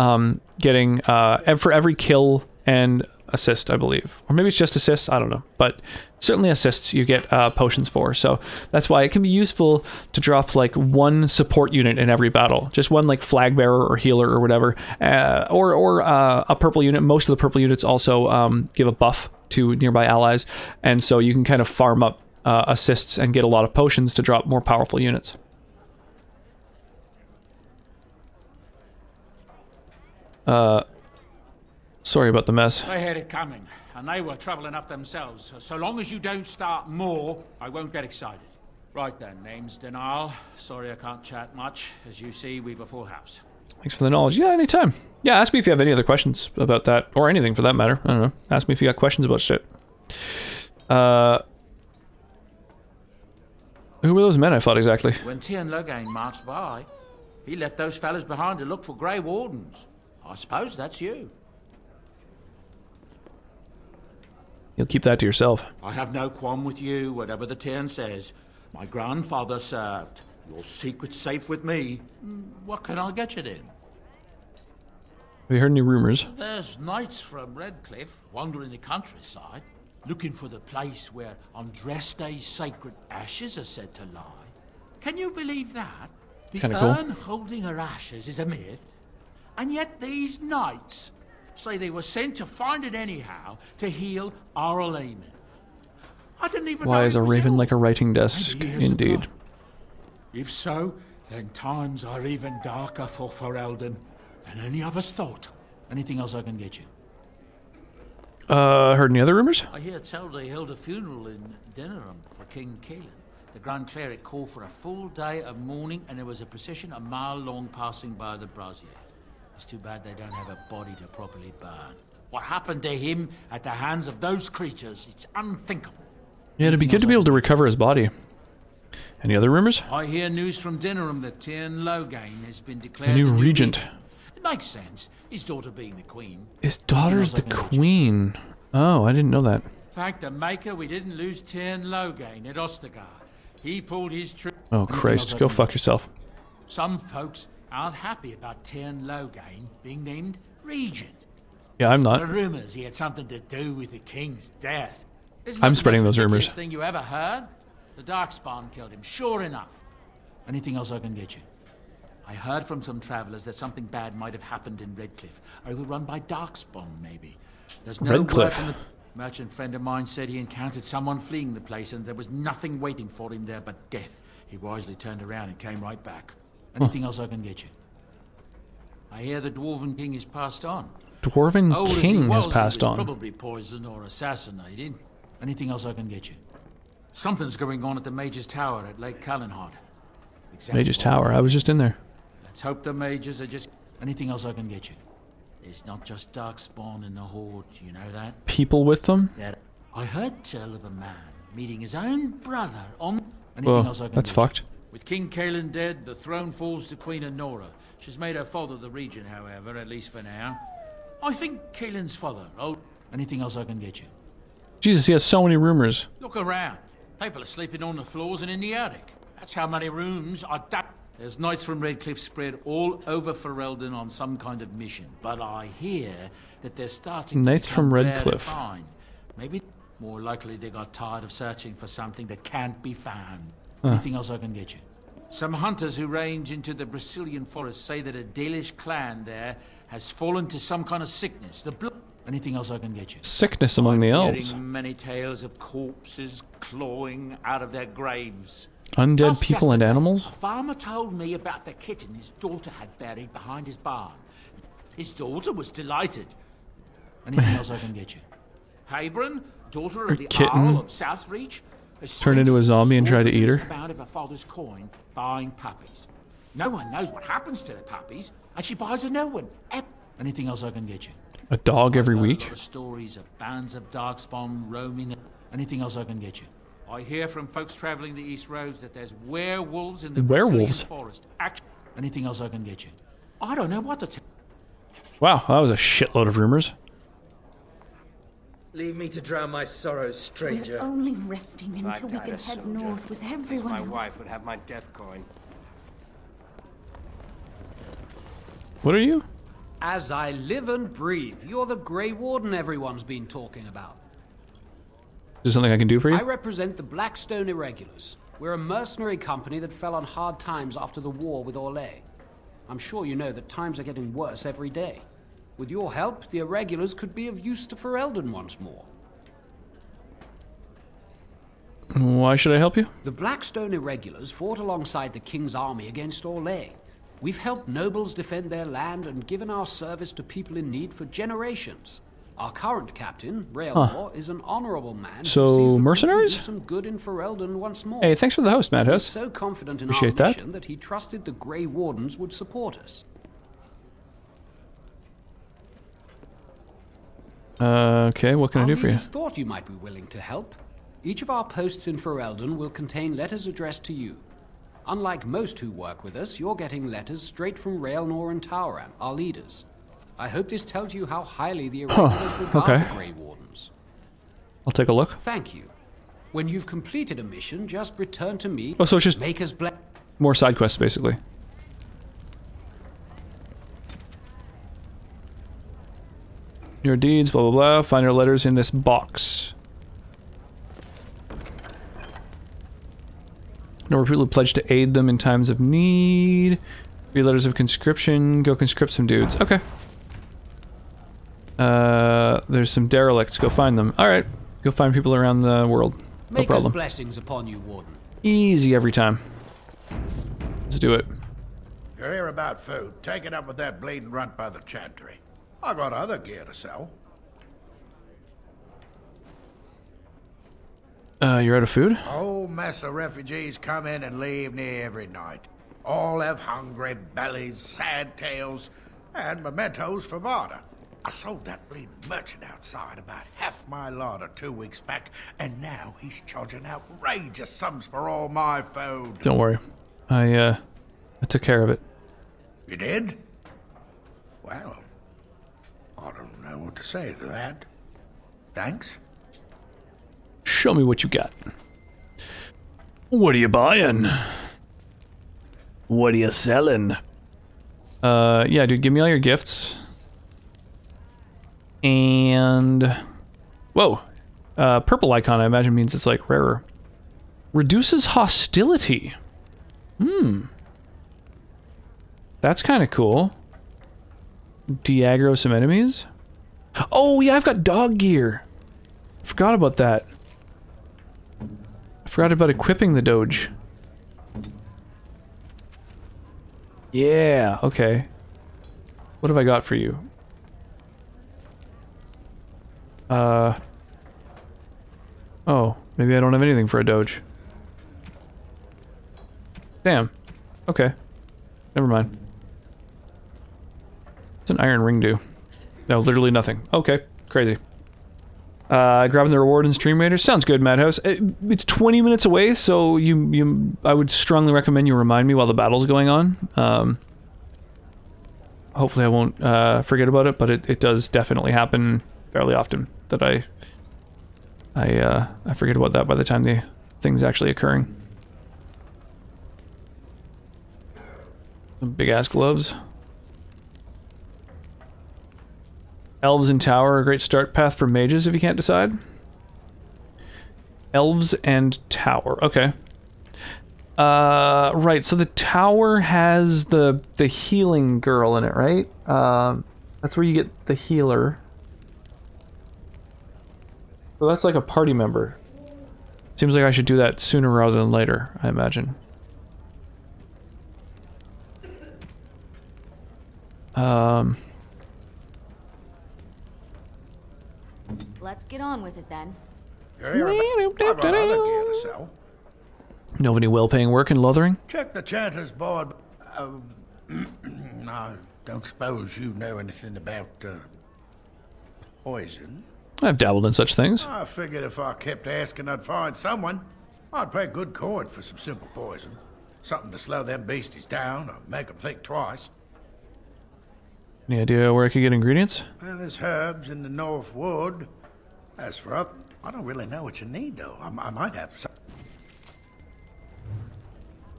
getting for every kill and assist, I believe, or maybe it's just assists, I don't know, but certainly assists you get potions for. So that's why it can be useful to drop like 1 support unit in every battle, just 1 like flag bearer or healer or whatever, or a purple unit. Most of the purple units also give a buff to nearby allies, and so you can kind of farm up assists and get a lot of potions to drop more powerful units. Sorry about the mess. They had it coming, and they were trouble enough themselves. So long as you don't start more, I won't get excited. Right then, name's Denial. Sorry I can't chat much. As you see, we've a full house. Thanks for the knowledge. Yeah, anytime. Yeah, ask me if you have any other questions about that, or anything for that matter. I don't know. Ask me if you got questions about shit. Who were those men I fought exactly? When Tiernan Logain marched by, he left those fellas behind to look for Grey Wardens. I suppose that's you. You'll keep that to yourself. I have no qualm with you, whatever the Tiernan says. My grandfather served. Your secret's safe with me. What can I get you then? Have you heard any rumors? There's knights from Redcliffe wandering the countryside, looking for the place where Andraste's sacred ashes are said to lie. Can you believe that? The Kinda cool. urn holding her ashes is a myth, and yet these knights say they were sent to find it anyhow to heal Arl Eamon. I didn't even know Why is it a was raven ill. like a writing desk? Maybe years Indeed. ago. If so, then times are even darker for Ferelden than any of us thought. Anything else I can get you? Heard any other rumors? I hear tell they held a funeral in Denerim for King Caelan. The Grand Cleric called for a full day of mourning, and there was a procession a mile long passing by the brazier. It's too bad they don't have a body to properly burn. What happened to him at the hands of those creatures, it's unthinkable. Yeah, it'd be good to be able to recover his body. Any other rumors? I hear news from Denerim that Tiernan Logain has been declared A new regent. It makes sense, his daughter being the queen. His daughter's the queen. Oh, I didn't know that. Thank the Maker we didn't lose Tiernan Logain at Ostagar. He pulled his troops. Oh, Christ. Go fuck yourself. Some folks aren't happy about Tiernan Logain being named regent. Yeah, I'm not. The rumors he had something to do with the king's death. I'm spreading those rumors. Thing you ever heard? The Darkspawn killed him, sure enough. Anything else I can get you? I heard from some travelers that something bad might have happened in Redcliffe, overrun by Darkspawn, maybe. There's no word Redcliffe? from the merchant friend of mine said he encountered someone fleeing the place, and there was nothing waiting for him there but death. He wisely turned around and came right back. Anything else I can get you? I hear the Dwarven King is passed on. Dwarven Old as he King has was, passed he was on. Probably poisoned or assassinated. Anything else I can get you? Something's going on at the Mage's Tower at Lake Callanhard. Mage's Tower. I was just in there. Let's hope the mages are just... Anything else I can get you? It's not just Darkspawn in the Horde, you know that? People with them? I heard tell of a man meeting his own brother on... Anything else I Well, can that's get fucked. you? With King Caelan dead, the throne falls to Queen Anora. She's made her father the regent, however, at least for now. I think Caelan's father. Oh, anything else I can get you? Jesus, he has so many rumors. Look around. People are sleeping on the floors and in the attic. That's how many rooms are There's knights from Redcliffe spread all over Ferelden on some kind of mission, but I hear that they're starting Knights to from become rare to Redcliffe. find. Maybe more likely they got tired of searching for something that can't be found. Huh. Anything else I can get you? Some hunters who range into the Brazilian forest say that a Dalish clan there has fallen to some kind of sickness. Anything else I can get you? Sickness among the elves. Hearing many tales of corpses clawing out of their graves. Undead people and animals? A farmer told me about the kitten his daughter had buried behind his barn. His daughter was delighted. Anything else I can get you? Habron, daughter of the Kitten. Earl of Southreach, has Turned into a zombie and tried to eat her. about of her father's coin buying puppies. No one knows what happens to the puppies, and she buys a new one. Anything else I can get you? A dog every A week? lot of stories of bands of darkspawn roaming. Anything else I can get you? I hear from folks traveling the East Roads that there's werewolves in the Werewolves? Brazilian forest. Anything else I can get you? I don't know what to tell. Wow, that was a shitload of rumors. Leave me to drown my sorrows, stranger. We're only resting If I until we died can a head soldier, north with at least everyone my else. wife would have my death coin. What are you? As I live and breathe, you're the Grey Warden everyone's been talking about. Is there something I can do for you? I represent the Blackstone Irregulars. We're a mercenary company that fell on hard times after the war with Orlais. I'm sure you know that times are getting worse every day. With your help, the Irregulars could be of use to Ferelden once more. Why should I help you? The Blackstone Irregulars fought alongside the King's army against Orlais. We've helped nobles defend their land and given our service to people in need for generations. Our current captain, Raelmore, is an honorable man So, who sees that we can mercenaries? do some good in Ferelden once more. Hey, thanks for the host, He was Madhouse. so confident in Appreciate our that. mission that he trusted the Grey Wardens would support us. Okay, what can I do for you? Leaders thought you might be willing to help. Each of our posts in Ferelden will contain letters addressed to you. Unlike most who work with us, you're getting letters straight from Raelnor and Tauran, our leaders. I hope this tells you how highly the Irregulars regard okay. the Grey Wardens. I'll take a look. Thank you. When you've completed a mission, just return to me. Oh, so it's just Maker's Blessing. more side quests, basically. Your deeds, blah, blah, blah. Find your letters in this box. No repeatedly pledged to aid them in times of need. Read letters of conscription. Go conscript some dudes. Okay. There's some derelicts. Go find them. Alright. Go find people around the world. No Maker's problem. blessings upon you, Warden. Easy every time. Let's do it. You're here about food. Take it up with that bleeding runt by the chantry. I got other gear to sell. You're out of food? A whole mess of refugees come in and leave near every night. All have hungry bellies, sad tales, and mementos for barter. I sold that bleeding merchant outside about half my larder 2 weeks back, and now he's charging outrageous sums for all my food. Don't worry. I took care of it. You did? Well, I don't know what to say to that. Thanks. Show me what you got. What are you buying? What are you selling? Yeah, dude, give me all your gifts. And... Whoa. Purple icon, I imagine, means it's, like, rarer. Reduces hostility. That's kind of cool. De-aggro some enemies. Oh, yeah, I've got dog gear. Forgot about that. I forgot about equipping the Doge. Yeah, okay. What have I got for you? Oh, maybe I don't have anything for a Doge. Damn. Okay. Never mind. What's an iron ring do? No, literally nothing. Okay, crazy. Grabbing the reward in Stream Raiders sounds good, Madhouse. It's 20 minutes away, so I would strongly recommend you remind me while the battle's going on. Hopefully I won't forget about it, but it does definitely happen fairly often that I forget about that by the time the thing's actually occurring. Big ass gloves. Elves and tower are a great start path for mages if you can't decide. Elves and tower. Okay. Right, so the tower has the healing girl in it, right? That's where you get the healer. So that's like a party member. Seems like I should do that sooner rather than later, I imagine. Let's get on with it then. I've got other gear to sell. Know of any well-paying work in Lothering? Check the chanter's board. I don't suppose you know anything about poison? I've dabbled in such things. I figured if I kept asking, I'd find someone. I'd pay good coin for some simple poison. Something to slow them beasties down or make them think twice. Any idea where I could get ingredients? Well, there's herbs in the North Wood. As for other, I don't really know what you need, though. I might have some.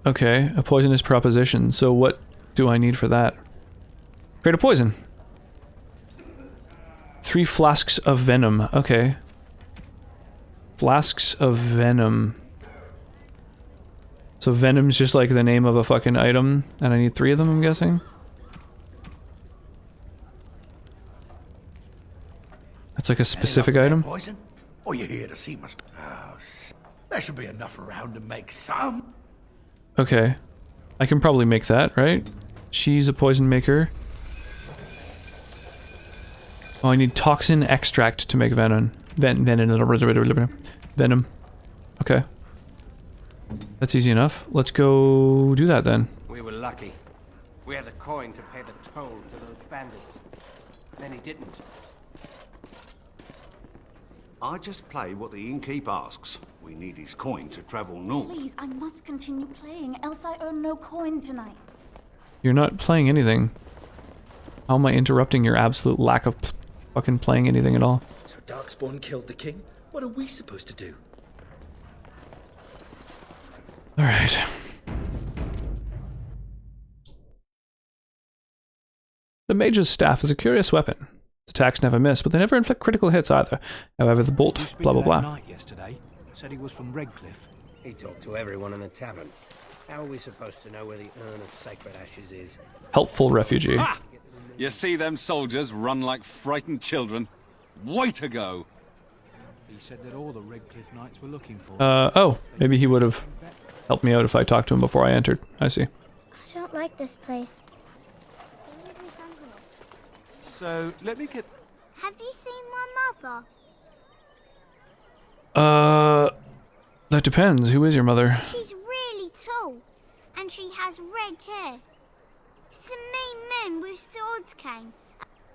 Okay, a poisonous proposition. So what do I need for that? Create a poison. 3 flasks of venom. Okay. Flasks of venom. So venom's just like the name of a fucking item, and I need 3 of them, I'm guessing? That's like a specific item? Poison? Or you here to see my there should be enough around to make some. Okay. I can probably make that, right? She's a poison maker. Oh, I need toxin extract to make venom. Venom. Okay. That's easy enough. Let's go do that then. We were lucky. We had the coin to pay the toll to those bandits. Then he didn't. I just play what the innkeep asks. We need his coin to travel north. Please, I must continue playing, else I earn no coin tonight. You're not playing anything. How am I interrupting your absolute lack of fucking playing anything at all? So Darkspawn killed the king? What are we supposed to do? Alright. The mage's staff is a curious weapon. Its attacks never miss, but they never inflict critical hits either. However, the bolt, blah blah blah. Knight yesterday said he was from Redcliffe. He talked to everyone in the tavern. How are we supposed to know where the urn of sacred ashes is? Helpful refugee. Ha! You see them soldiers run like frightened children? Way to go! He said that all the Redcliffe knights were looking for. Oh, maybe he would have helped me out if I talked to him before I entered. I see. I don't like this place. So, let me get... Have you seen my mother? That depends. Who is your mother? She's really tall, and she has red hair. Some mean men with swords came.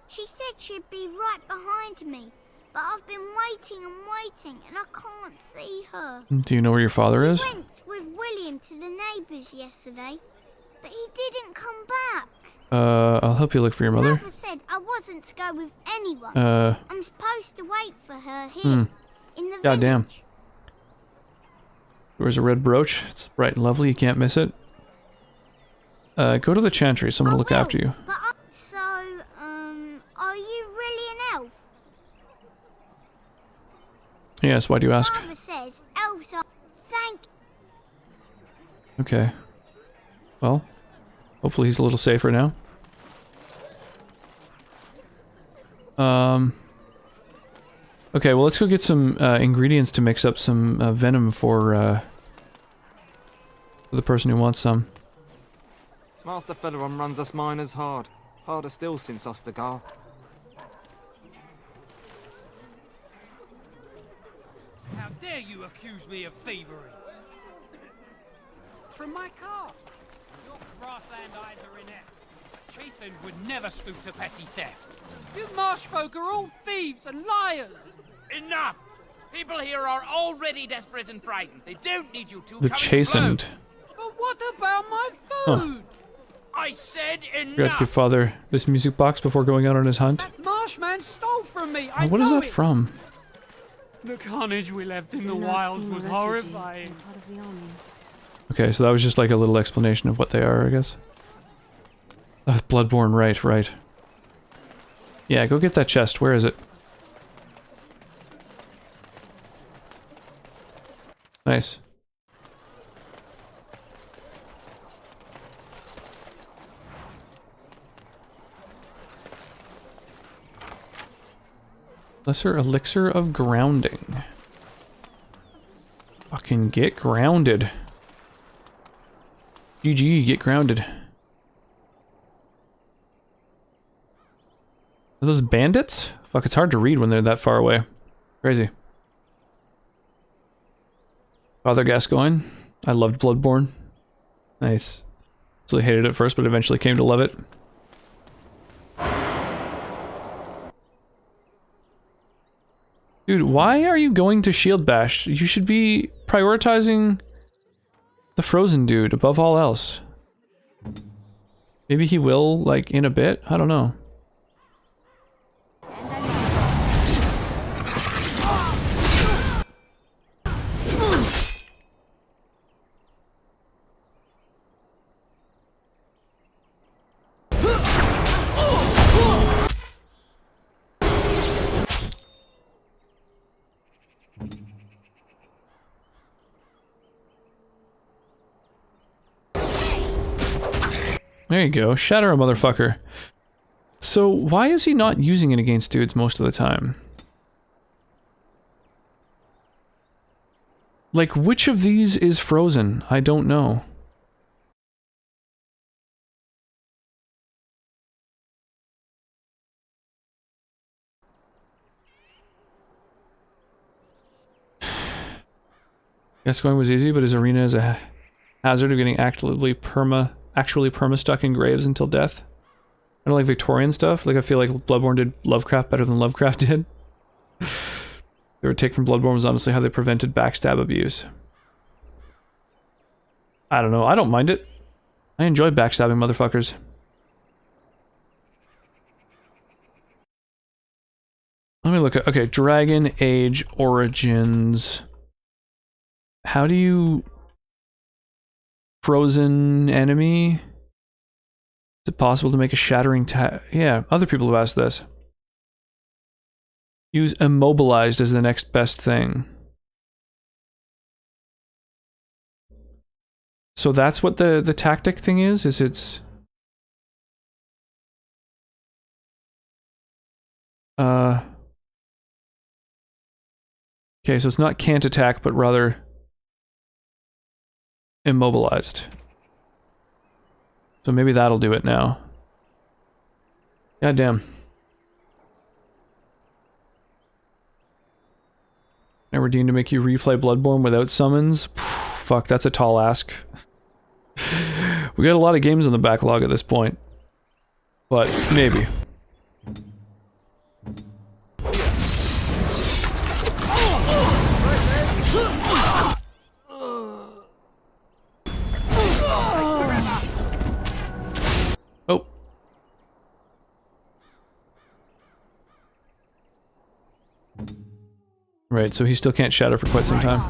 She said she'd be right behind me, but I've been waiting and waiting, and I can't see her. Do you know where your father is? I went with William to the neighbours yesterday, but he didn't come back. I'll help you look for your mother. Mother said I wasn't to go with anyone. I'm supposed to wait for her here, in the village. Goddamn. There's a red brooch. It's bright and lovely. You can't miss it. Go to the chantry. Someone will look after you. But are you really an elf? Yes, why do you ask? Father says elves are... Thank you. Okay. Well, hopefully he's a little safer now. Okay, well let's go get some ingredients to mix up some venom for the person who wants some. Master Feleron runs us miners hard. Harder still since Ostagar. How dare you accuse me of thievery? From my car. Your grassland eyes are inept. Chastened would never stoop to petty theft. You marsh folk are all thieves and liars. Enough! People here are already desperate and frightened. They don't need you two The coming chastened. But what about my Huh. food? I said Forgot to enough! give father this music box before going out on his hunt. Marshman stole from me. Oh, what is that it. from? The carnage we left in the Do not wilds seem a was refugee horrifying. and part of the army. Okay, so that was just like a little explanation of what they are, I guess. Bloodborne, right. Yeah, go get that chest. Where is it? Nice. Lesser elixir of grounding. Fucking get grounded. GG, get grounded. Are those bandits? Fuck, it's hard to read when they're that far away. Crazy. Father Gascoigne. I loved Bloodborne. Nice. So I hated it first, but eventually came to love it. Dude, why are you going to Shield Bash? You should be prioritizing the Frozen dude above all else. Maybe he will, like, in a bit? I don't know. There you go. Shatter a motherfucker. So why is he not using it against dudes most of the time? Like, which of these is Frozen? I don't know. Gascoigne was easy, but his arena is a hazard of getting actually perma-stuck in graves until death. I don't like Victorian stuff. Like, I feel like Bloodborne did Lovecraft better than Lovecraft did. Their take from Bloodborne was honestly how they prevented backstab abuse. I don't know. I don't mind it. I enjoy backstabbing motherfuckers. Let me look at... Okay, Dragon Age Origins. How do you... Frozen enemy? Is it possible to make a shattering yeah, other people have asked this. Use immobilized as the next best thing. So that's what the tactic thing is it's... Okay, so it's not can't attack, but rather... immobilized. So maybe that'll do it now. God damn. Everdeen to make you replay Bloodborne without summons? Fuck, that's a tall ask. We got a lot of games in the backlog at this point. But, maybe. Oh. Right, so he still can't shatter for quite some time.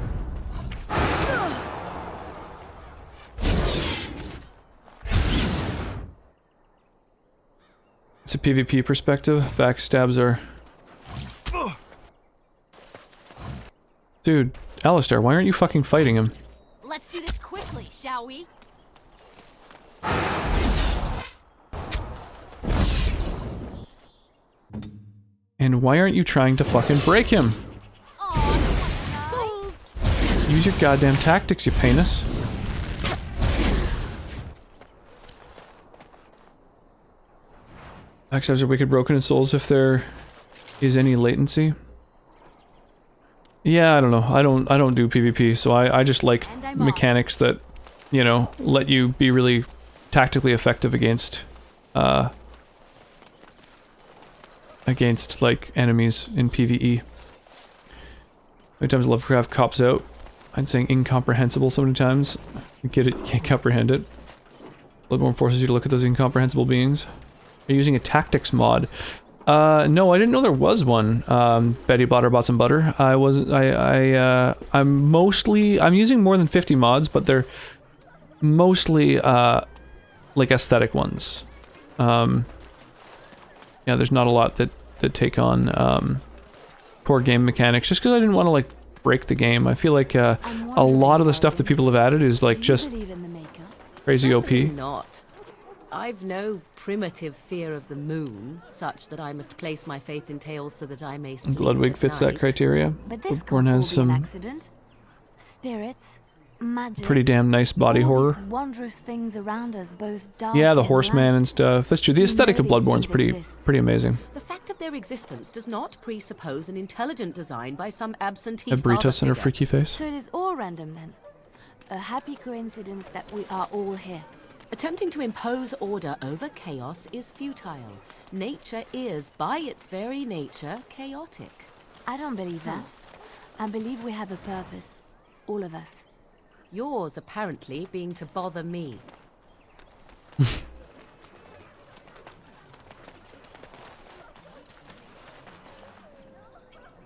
It's a PvP perspective. Backstabs are... Dude, Alistair, why aren't you fucking fighting him? Let's do this quickly, shall we? And why aren't you trying to fucking break him? Use your goddamn tactics, you penis. Backstabs are wicked broken in souls if there is any latency. Yeah, I don't know. I don't do PvP, so I just like mechanics that, you know, let you be really tactically effective against like enemies in PvE. Many times Lovecraft cops out. I'm saying incomprehensible so many times. You get it, can't comprehend it. Bloodborne forces you to look at those incomprehensible beings. Are you using a tactics mod? No, I didn't know there was one. Betty Blotter bought some butter. I'm using more than 50 mods, but they're mostly like aesthetic ones. Yeah, there's not a lot that take on poor game mechanics, just because I didn't want to like break the game. I feel like a lot of the stuff that people have added is like just crazy OP. Not. I've no primitive fear of the moon, such that I must place my faith in tales so that I may sleep Gludwig at fits night. that criteria. But this Bloodborne has be an some accident. Spirits, magic, pretty damn nice body all horror. these wondrous things around us, both dark Yeah, the and Horseman light. and stuff. That's true. The aesthetic of Bloodborne's pretty amazing. The fact of their existence does not presuppose an intelligent design by some absentee Abritas and her father freaky face. So it is all random then. A happy coincidence that we are all here. Attempting to impose order over chaos is futile. Nature is, by its very nature, chaotic. I don't believe that. I believe we have a purpose. All of us. Yours, apparently, being to bother me.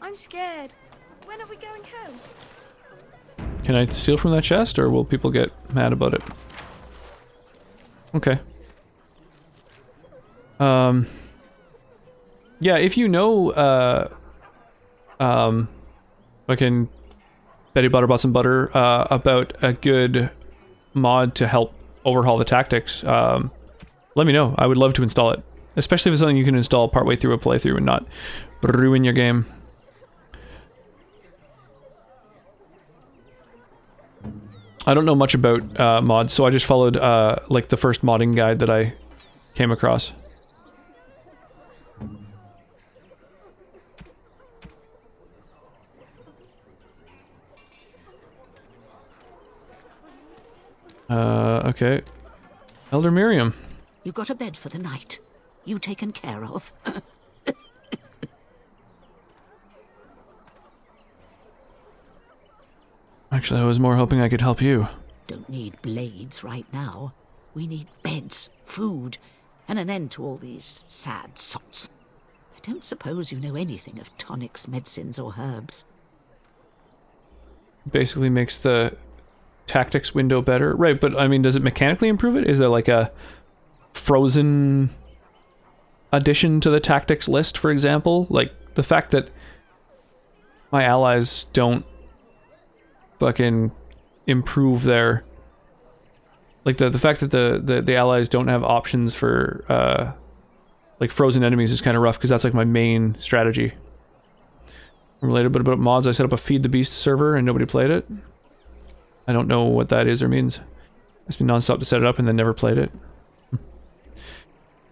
I'm scared. When are we going home? Can I steal from that chest, or will people get mad about it? Okay. Yeah, if you know, fucking Betty Butter bought some butter, about a good mod to help overhaul the tactics, let me know. I would love to install it. Especially if it's something you can install partway through a playthrough and not ruin your game. I don't know much about mods, so I just followed like the first modding guide that I came across. Okay. Elder Miriam. You got a bed for the night. You taken care of. Actually, I was more hoping I could help you. Don't need blades right now. We need beds, food, and an end to all these sad sots. I don't suppose you know anything of tonics, medicines, or herbs. Basically makes the tactics window better. Right, but I mean, does it mechanically improve it? Is there like a frozen addition to the tactics list, for example? Like, the fact that my allies don't fucking improve their... Like, the fact that the allies don't have options for, like, frozen enemies is kind of rough, because that's, like, my main strategy. Related bit about mods, I set up a Feed the Beast server, and nobody played it. I don't know what that is or means. It's been non-stop to set it up, and then never played it.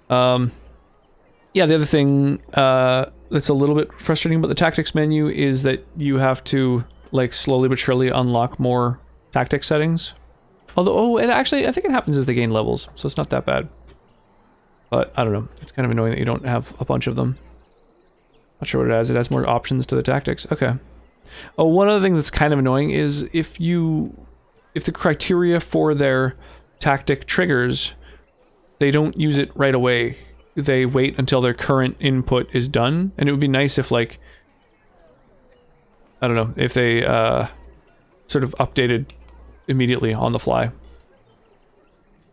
Yeah, the other thing that's a little bit frustrating about the tactics menu is that you have to, like, slowly but surely unlock more tactics settings. Although, oh, and actually, I think it happens as they gain levels, so it's not that bad. But, I don't know. It's kind of annoying that you don't have a bunch of them. Not sure what it adds. It adds more options to the tactics. Okay. Oh, one other thing that's kind of annoying is if the criteria for their tactic triggers, they don't use it right away. They wait until their current input is done, and it would be nice if, like, I don't know, if they sort of updated immediately on the fly.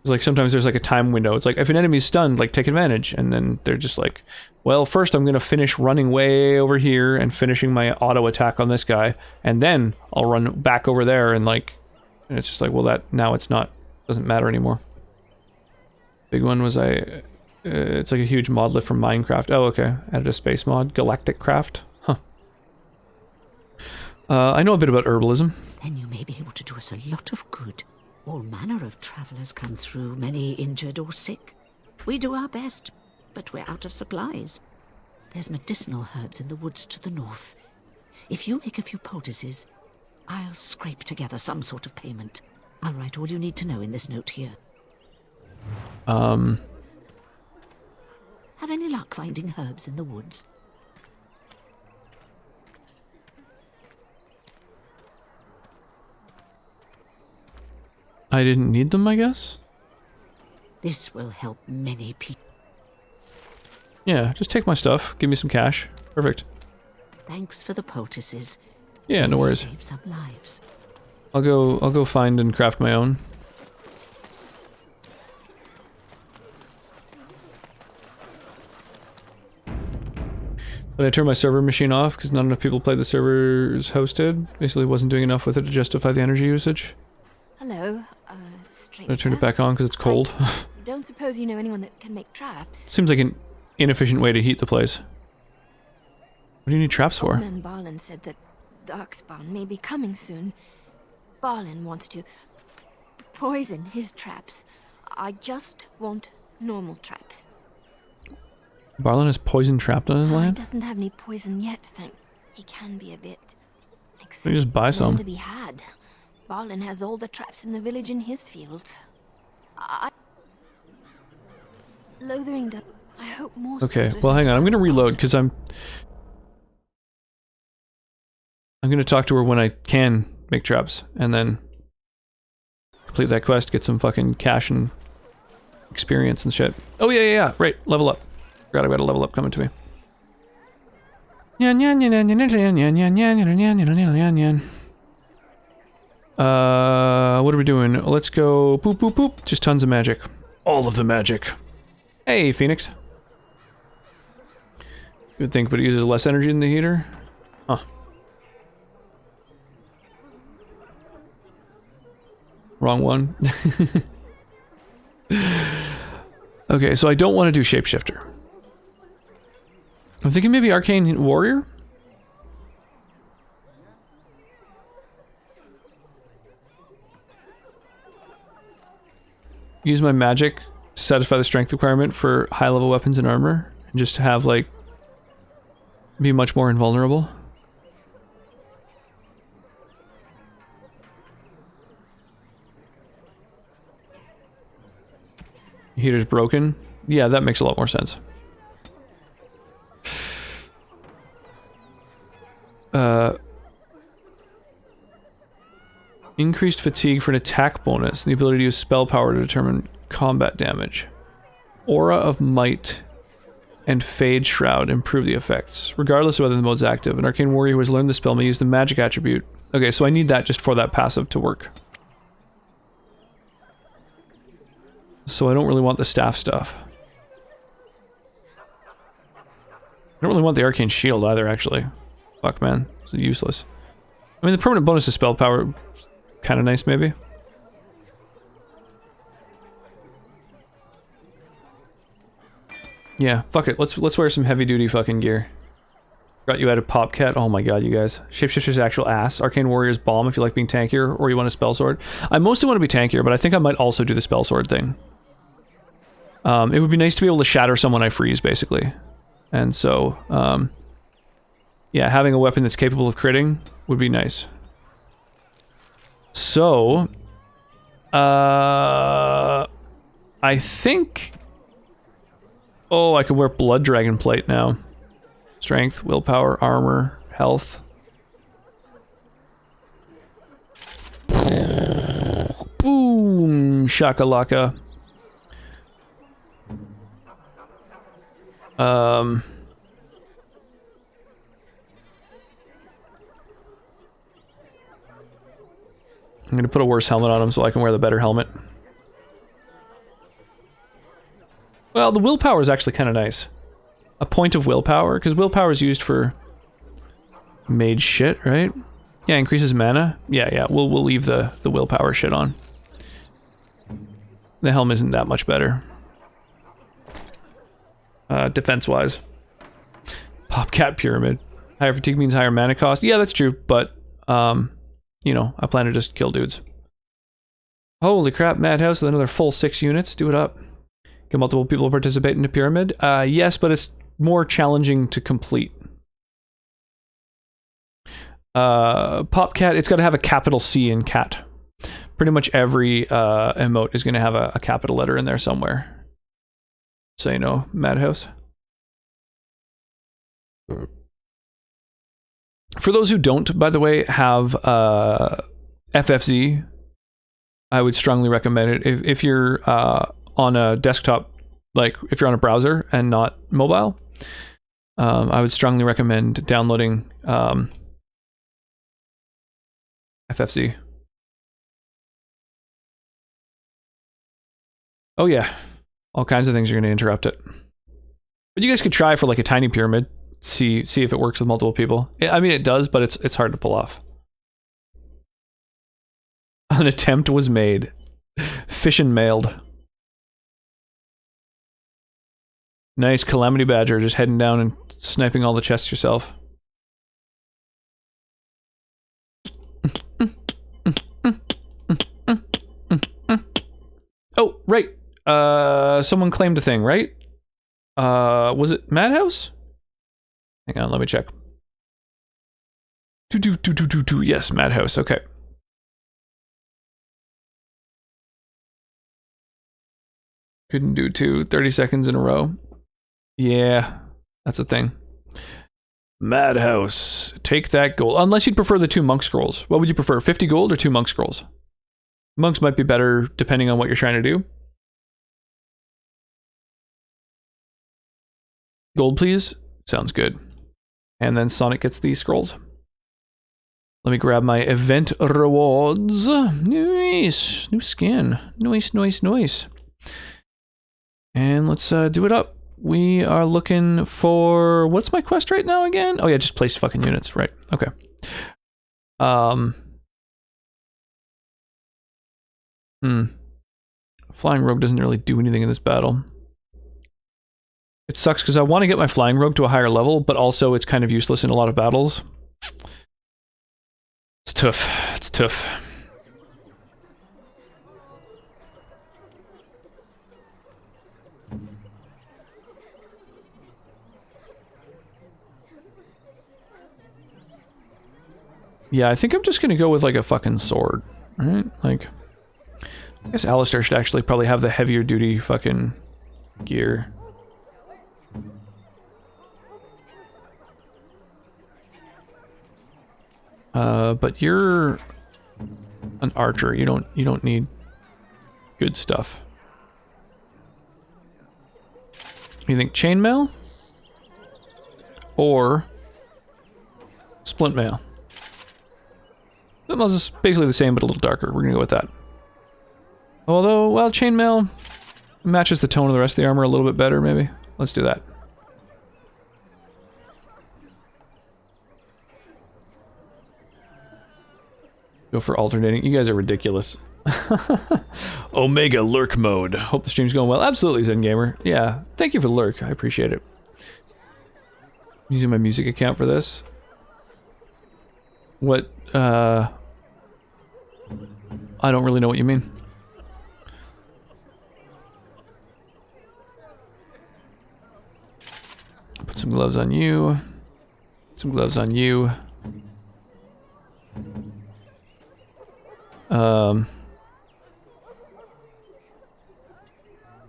It's like sometimes there's like a time window. It's like if an enemy's stunned, like, take advantage, and then they're just like, well, first I'm gonna finish running way over here and finishing my auto attack on this guy, and then I'll run back over there, and like, and it's just like, well, that now it's not, doesn't matter anymore. Big one was it's like a huge mod lift from Minecraft. Oh, okay. Added a space mod, Galactic Craft. Huh. I know a bit about herbalism. Then you may be able to do us a lot of good. All manner of travelers come through, many injured or sick. We do our best, but we're out of supplies. There's medicinal herbs in the woods to the north. If you make a few poultices, I'll scrape together some sort of payment. I'll write all you need to know in this note here. Have any luck finding herbs in the woods? I didn't need them, I guess? This will help many people. Yeah, just take my stuff. Give me some cash. Perfect. Thanks for the poultices. Yeah, no worries. Save some lives. I'll go find and craft my own. But I turned my server machine off because not enough people played the servers hosted. Basically wasn't doing enough with it to justify the energy usage. Hello, stranger. I turned it back on because it's cold. Don't suppose you know anyone that can make traps? Seems like an inefficient way to heat the place. What do you need traps for? Old Man Barlin said that Darkspawn may be coming soon. Barlin wants to poison his traps. I just want normal traps. Barlin has poison trapped on his He land? doesn't have any poison yet, thank. He can be a bit. Let me just buy some. To be had. Barlin has all the traps in the village in his fields. Lothering does. I hope more. Okay, well hang on, I'm gonna reload because I'm gonna talk to her when I can make traps and then complete that quest, get some fucking cash and experience and shit. Oh yeah, right, level up. Forgot I got a level up coming to me. What are we doing? Let's go boop boop boop. Just tons of magic. All of the magic. Hey, Phoenix. You would think, but it uses less energy than the heater? Huh. Wrong one. Okay, so I don't want to do Shapeshifter. I'm thinking maybe Arcane Warrior? Use my magic to satisfy the strength requirement for high-level weapons and armor, and just have, like, be much more invulnerable. Heater's broken. Yeah, that makes a lot more sense. Increased fatigue for an attack bonus, and the ability to use spell power to determine combat damage. Aura of Might and Fade Shroud improve the effects, regardless of whether the mode's active. An Arcane Warrior who has learned the spell may use the magic attribute. Okay, so I need that just for that passive to work. So I don't really want the staff stuff. I don't really want the Arcane Shield either, actually. Fuck, man. It's useless. I mean, the permanent bonus to spell power... kind of nice, maybe. Yeah, fuck it. Let's wear some heavy-duty fucking gear. Got you out of Popcat. Oh my god, you guys. Shapeshifter's actual ass. Arcane Warrior's bomb if you like being tankier, or you want a spell sword. I mostly want to be tankier, but I think I might also do the spell sword thing. It would be nice to be able to shatter someone I freeze, basically. And so, yeah, having a weapon that's capable of critting would be nice. So, I think... Oh, I can wear Blood Dragon Plate now. Strength, willpower, armor, health. Boom! Shakalaka. I'm gonna put a worse helmet on him so I can wear the better helmet. Well, the willpower is actually kind of nice. A point of willpower, because willpower is used for mage shit, right? Yeah, increases mana. Yeah, we'll leave the willpower shit on. The helm isn't that much better. Defense-wise. Popcat Pyramid. Higher fatigue means higher mana cost. Yeah, that's true, but, you know, I plan to just kill dudes. Holy crap, Madhouse with another full 6 units. Do it up. Can multiple people participate in a pyramid? Yes, but it's more challenging to complete. Popcat, it's got to have a capital C in cat. Pretty much every emote is going to have a capital letter in there somewhere. So you know, Madhouse. For those who don't, by the way, have FFZ, I would strongly recommend it. If you're on a desktop, like if you're on a browser and not mobile, I would strongly recommend downloading FFZ. Oh yeah, all kinds of things are going to interrupt it. But you guys could try for like a tiny pyramid. see if it works with multiple people. I mean, it does, but it's hard to pull off. An attempt was made. Fish and mailed. Nice, Calamity Badger, just heading down and sniping all the chests yourself. Oh, right. Someone claimed a thing, right? Was it Madhouse? Hang on, let me check. Yes, Madhouse, okay. Couldn't do 30 seconds in a row. Yeah, that's a thing. Madhouse, take that gold. Unless you'd prefer the 2 monk scrolls. What would you prefer, 50 gold or 2 monk scrolls? Monks might be better depending on what you're trying to do. Gold, please. Sounds good. And then Sonic gets these scrolls. Let me grab my event rewards. Nice. New skin. Nice, nice, nice. And let's do it up. We are looking for... What's my quest right now again? Oh yeah, just place fucking units. Right. Okay. Flying Rogue doesn't really do anything in this battle. It sucks because I want to get my Flying Rogue to a higher level, but also it's kind of useless in a lot of battles. It's tough. It's tough. Yeah, I think I'm just gonna go with like a fucking sword, right? Like, I guess Alistair should actually probably have the heavier duty fucking gear. But you're an archer. You don't need good stuff. You think chainmail or splint mail? Splint mail is basically the same, but a little darker. We're gonna go with that. Although, well, chainmail matches the tone of the rest of the armor a little bit better, maybe. Let's do that. Go for alternating. You guys are ridiculous. Omega lurk mode. Hope the stream's going well. Absolutely, Zen Gamer. Yeah, thank you for the lurk. I appreciate it. I'm using my music account for this. What, I don't really know what you mean. Put some gloves on you. Some gloves on you.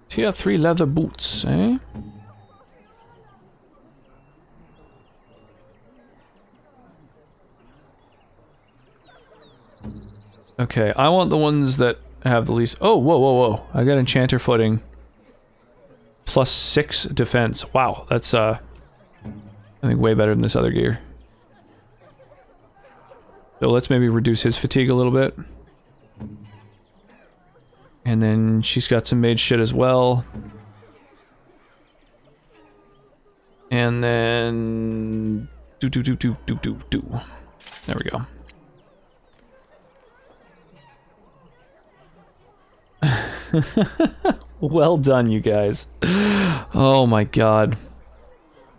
Tier 3 leather boots, eh? Okay, I want the ones that have the least... Oh, whoa, whoa, whoa. I got enchanter footing. +6 defense. Wow, that's, I think way better than this other gear. So let's maybe reduce his fatigue a little bit. And then she's got some mage shit as well. And then... There we go. Well done, you guys. Oh my god.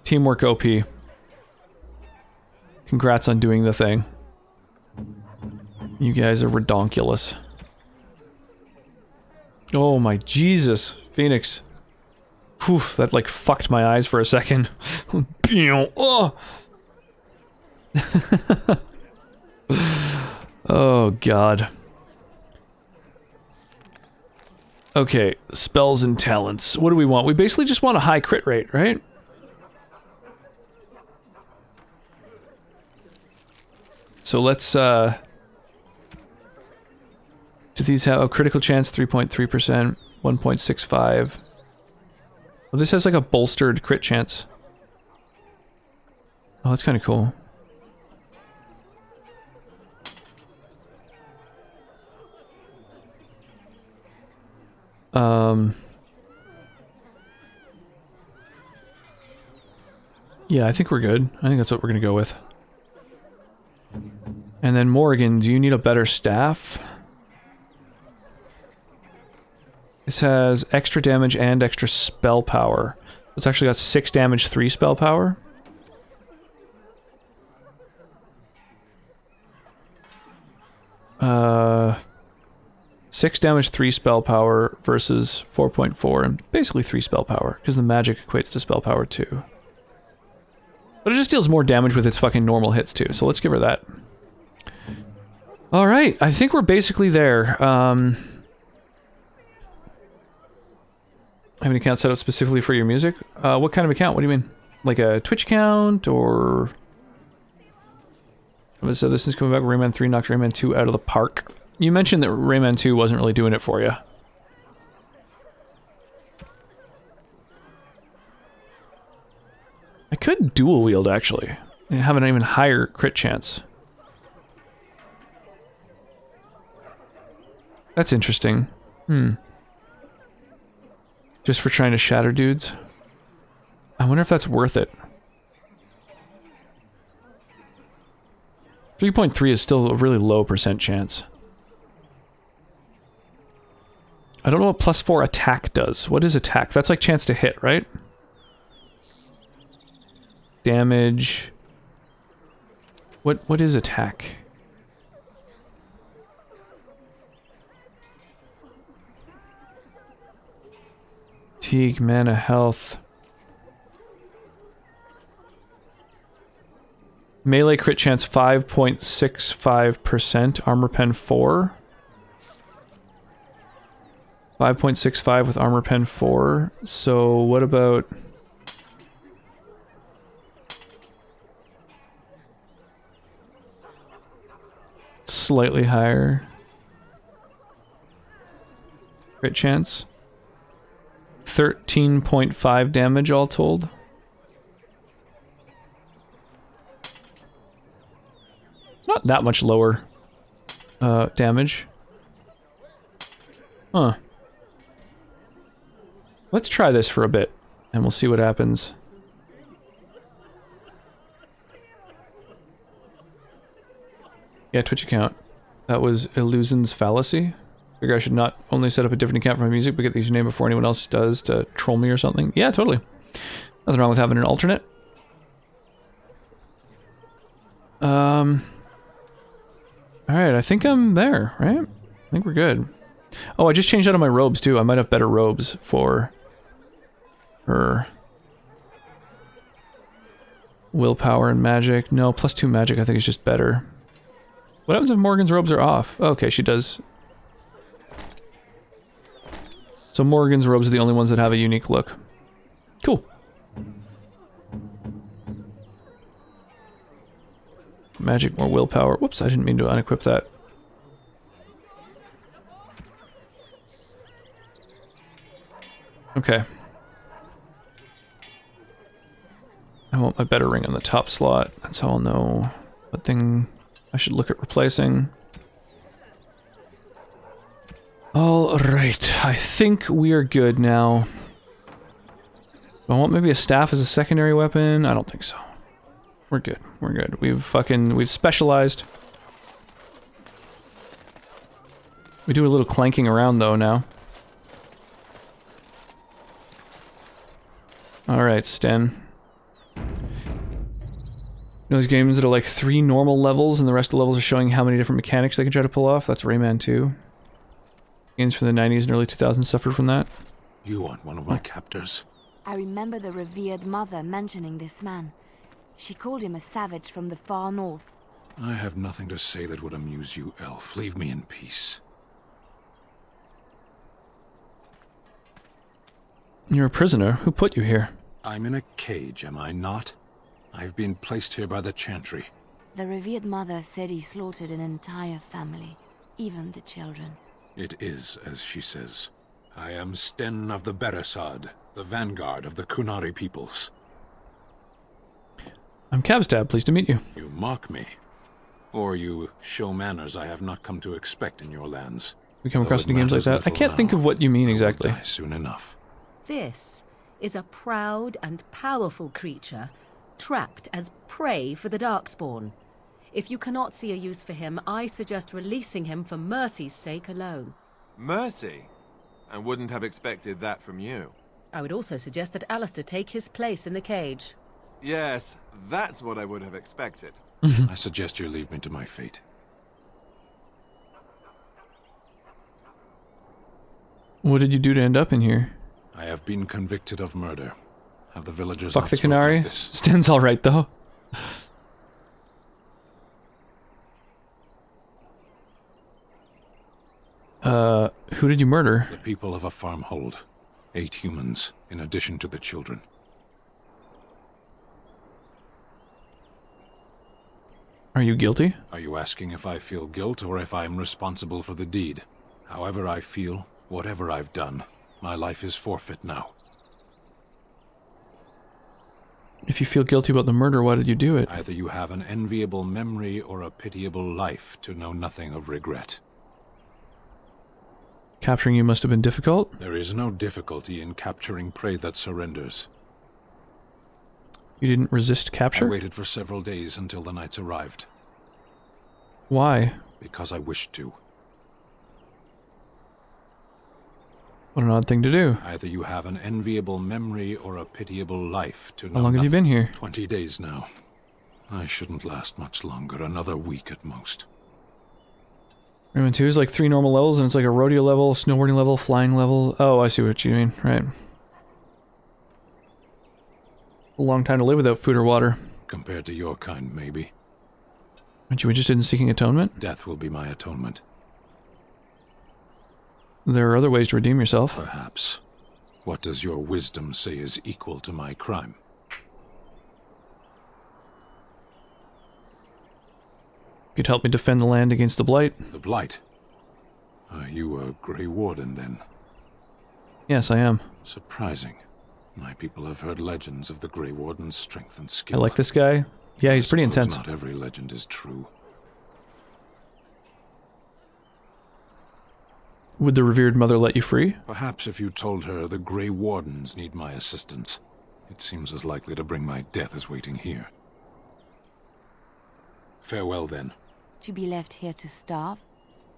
Teamwork OP. Congrats on doing the thing. You guys are redonkulous. Oh my Jesus, Phoenix. Whew, that like fucked my eyes for a second. Oh. Oh god. Okay, spells and talents. What do we want? We basically just want a high crit rate, right? So let's, do these have a critical chance? 3.3%, 1.65. Well, this has like a bolstered crit chance. Oh, that's kind of cool. Yeah, I think we're good. I think that's what we're gonna go with. And then Morgan, do you need a better staff? This has extra damage and extra spell power. It's actually got 6 damage, 3 spell power. Uh, 6 damage, 3 spell power versus 4.4, and basically 3 spell power, because the magic equates to spell power too. But it just deals more damage with its fucking normal hits too, so let's give her that. Alright, I think we're basically there. I have an account set up specifically for your music. What kind of account? What do you mean? Like a Twitch account, or... So this is coming back. Rayman 3 knocked Rayman 2 out of the park. You mentioned that Rayman 2 wasn't really doing it for you. I could dual wield, actually, and have an even higher crit chance. That's interesting. Just for trying to shatter dudes? I wonder if that's worth it. 3.3 is still a really low percent chance. I don't know what +4 attack does. What is attack? That's like chance to hit, right? Damage. What is attack? Fatigue, mana, health. Melee crit chance 5.65%, armor pen 4. 5.65 with armor pen 4. So what about... slightly higher crit chance? 13.5 damage all told. Not that much lower damage. Huh. Let's try this for a bit, and we'll see what happens. Yeah, Twitch account. That was Illusion's Fallacy. Figure I should not only set up a different account for my music, but get the username before anyone else does to troll me or something. Yeah, totally. Nothing wrong with having an alternate. Alright, I think I'm there, right? I think we're good. Oh, I just changed out of my robes too. I might have better robes for her. Willpower and magic. No, +2 magic I think is just better. What happens if Morgan's robes are off? Okay, she does. So Morgan's robes are the only ones that have a unique look. Cool. Magic, more willpower. Whoops, I didn't mean to unequip that. Okay. I want my better ring on the top slot. That's how I'll know what thing I should look at replacing. Alright, I think we are good now. Do I want maybe a staff as a secondary weapon? I don't think so. We're good. We're good. We've specialized. We do a little clanking around though now. Alright, Sten. You know those games that are like 3 normal levels and the rest of the levels are showing how many different mechanics they can try to pull off? That's Rayman 2. Games from the 90s and early 2000s suffered from that. You aren't one of my captors. I remember the revered mother mentioning this man. She called him a savage from the far north. I have nothing to say that would amuse you, elf. Leave me in peace. You're a prisoner. Who put you here? I'm in a cage, am I not? I've been placed here by the Chantry. The revered mother said he slaughtered an entire family, even the children. It is as she says. I am Sten of the Beresad, the vanguard of the Kunari peoples. I'm Cabstab, pleased to meet you. You mock me. Or you show manners I have not come to expect in your lands. We come across any games like that? I can't think of what you mean exactly. Die soon enough. This is a proud and powerful creature trapped as prey for the Darkspawn. If you cannot see a use for him, I suggest releasing him for mercy's sake alone. Mercy? I wouldn't have expected that from you. I would also suggest that Alistair take his place in the cage. Yes, that's what I would have expected. I suggest you leave me to my fate. What did you do to end up in here? I have been convicted of murder. Have the villagers Fuck not the spoken of canary. this? Sten's alright though. Who did you murder? The people of a farmhold. 8 humans, in addition to the children. Are you guilty? Are you asking if I feel guilt or if I am responsible for the deed? However I feel, whatever I've done, my life is forfeit now. If you feel guilty about the murder, why did you do it? Either you have an enviable memory or a pitiable life to know nothing of regret. Capturing you must have been difficult? There is no difficulty in capturing prey that surrenders. You didn't resist capture? I waited for several days until the knights arrived. Why? Because I wished to. What an odd thing to do. Either you have an enviable memory or a pitiable life to know How long have you been here? 20 days now. I shouldn't last much longer, another week at most. Rayman 2 is like 3 normal levels, and it's like a rodeo level, snowboarding level, flying level. Oh, I see what you mean, right. A long time to live without food or water. Compared to your kind, maybe. Aren't you interested in seeking atonement? Death will be my atonement. There are other ways to redeem yourself. Perhaps. What does your wisdom say is equal to my crime? You'd help me defend the land against the Blight. The Blight? Are you a Grey Warden, then? Yes, I am. Surprising. My people have heard legends of the Grey Warden's strength and skill. I like this guy. Yeah, he's pretty intense. Not every legend is true. Would the revered mother let you free? Perhaps if you told her the Grey Wardens need my assistance. It seems as likely to bring my death as waiting here. Farewell, then. To be left here to starve?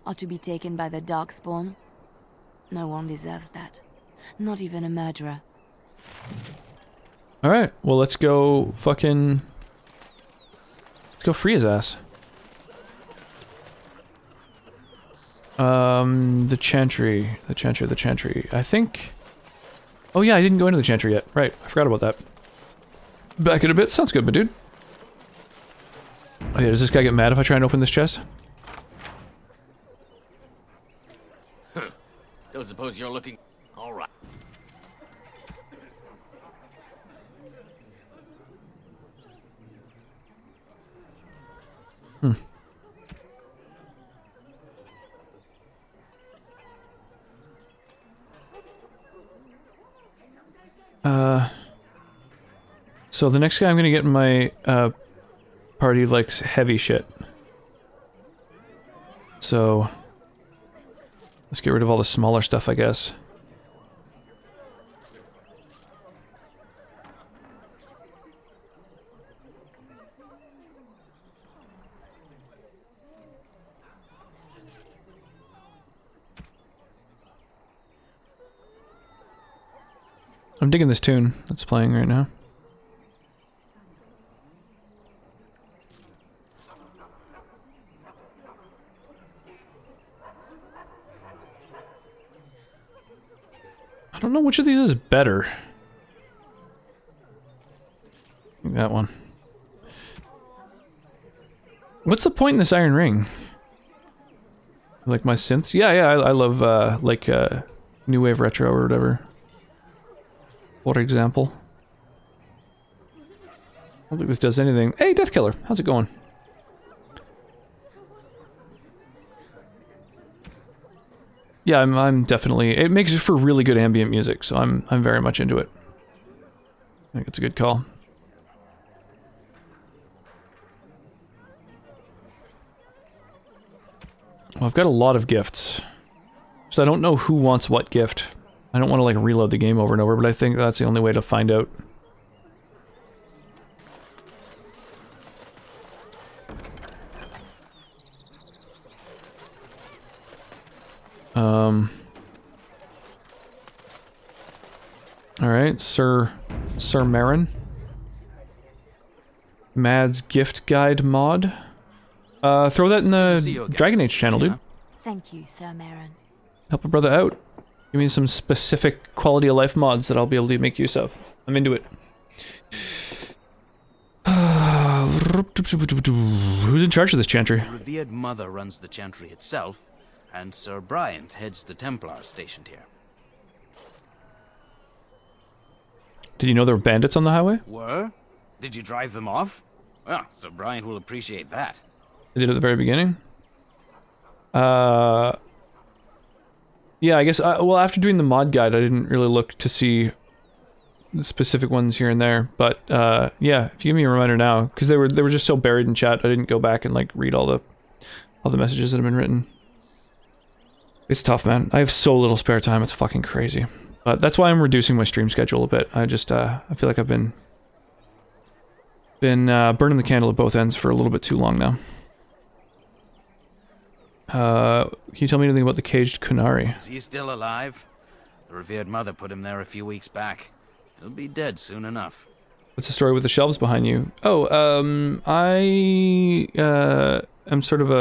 Or to be taken by the Darkspawn? No one deserves that. Not even a murderer. Alright, well let's go fucking... Let's go free his ass. The Chantry. The Chantry. I think... Oh yeah, I didn't go into the Chantry yet. Right, I forgot about that. Back in a bit. Sounds good, but dude. Oh yeah, does this guy get mad if I try and open this chest? Don't suppose you're looking... All right. Hmm. So the next guy I'm gonna get in my party likes heavy shit. So let's get rid of all the smaller stuff, I guess. I'm digging this tune that's playing right now. I don't know which of these is better. I think that one. What's the point in this iron ring? Like my synths? Yeah, I love like new wave retro or whatever. For example. I don't think this does anything. Hey, Deathkiller, how's it going? Yeah, I'm definitely... It makes it for really good ambient music, so I'm very much into it. I think it's a good call. Well, I've got a lot of gifts. So I don't know who wants what gift. I don't want to like reload the game over and over, but I think that's the only way to find out. Alright, Sir Marin. Mad's gift guide mod. Throw that in the Dragon Age channel, dude. Thank you, Sir Marin. Help a brother out. Give me some specific quality of life mods that I'll be able to make use of. I'm into it. Who's in charge of this chantry? The revered mother runs the chantry itself, and Sir Bryant heads the Templars stationed here. Did you know there were bandits on the highway? Were? Did you drive them off? Well, Sir Bryant will appreciate that. They did at the very beginning? Yeah, I guess, well, after doing the mod guide, I didn't really look to see the specific ones here and there, but, yeah, if you give me a reminder now, because they were just so buried in chat, I didn't go back and, like, read all the messages that have been written. It's tough, man. I have so little spare time, it's fucking crazy. But that's why I'm reducing my stream schedule a bit. I just, I feel like I've been burning the candle at both ends for a little bit too long now. Can you tell me anything about the caged Kunari? Is he still alive? The revered mother put him there a few weeks back. He'll be dead soon enough. What's the story with the shelves behind you? Oh, I am sort of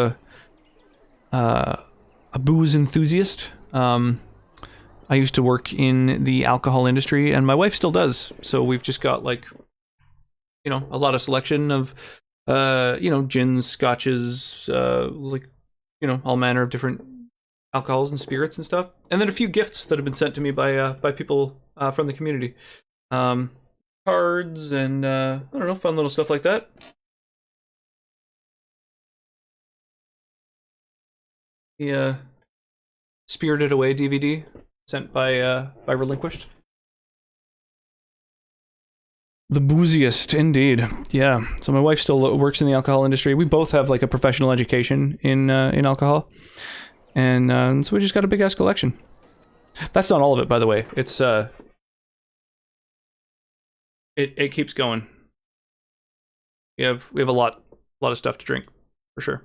a booze enthusiast. I used to work in the alcohol industry, and my wife still does. So we've just got, like, you know, a lot of selection of, you know, gins, scotches, like, you know, all manner of different alcohols and spirits and stuff. And then a few gifts that have been sent to me by people from the community. Cards and, I don't know, fun little stuff like that. The Spirited Away DVD sent by Relinquished. The booziest, indeed. Yeah. So my wife still works in the alcohol industry. We both have like a professional education in alcohol, and so we just got a big ass collection. That's not all of it, by the way. It's it keeps going. We have a lot of stuff to drink, for sure.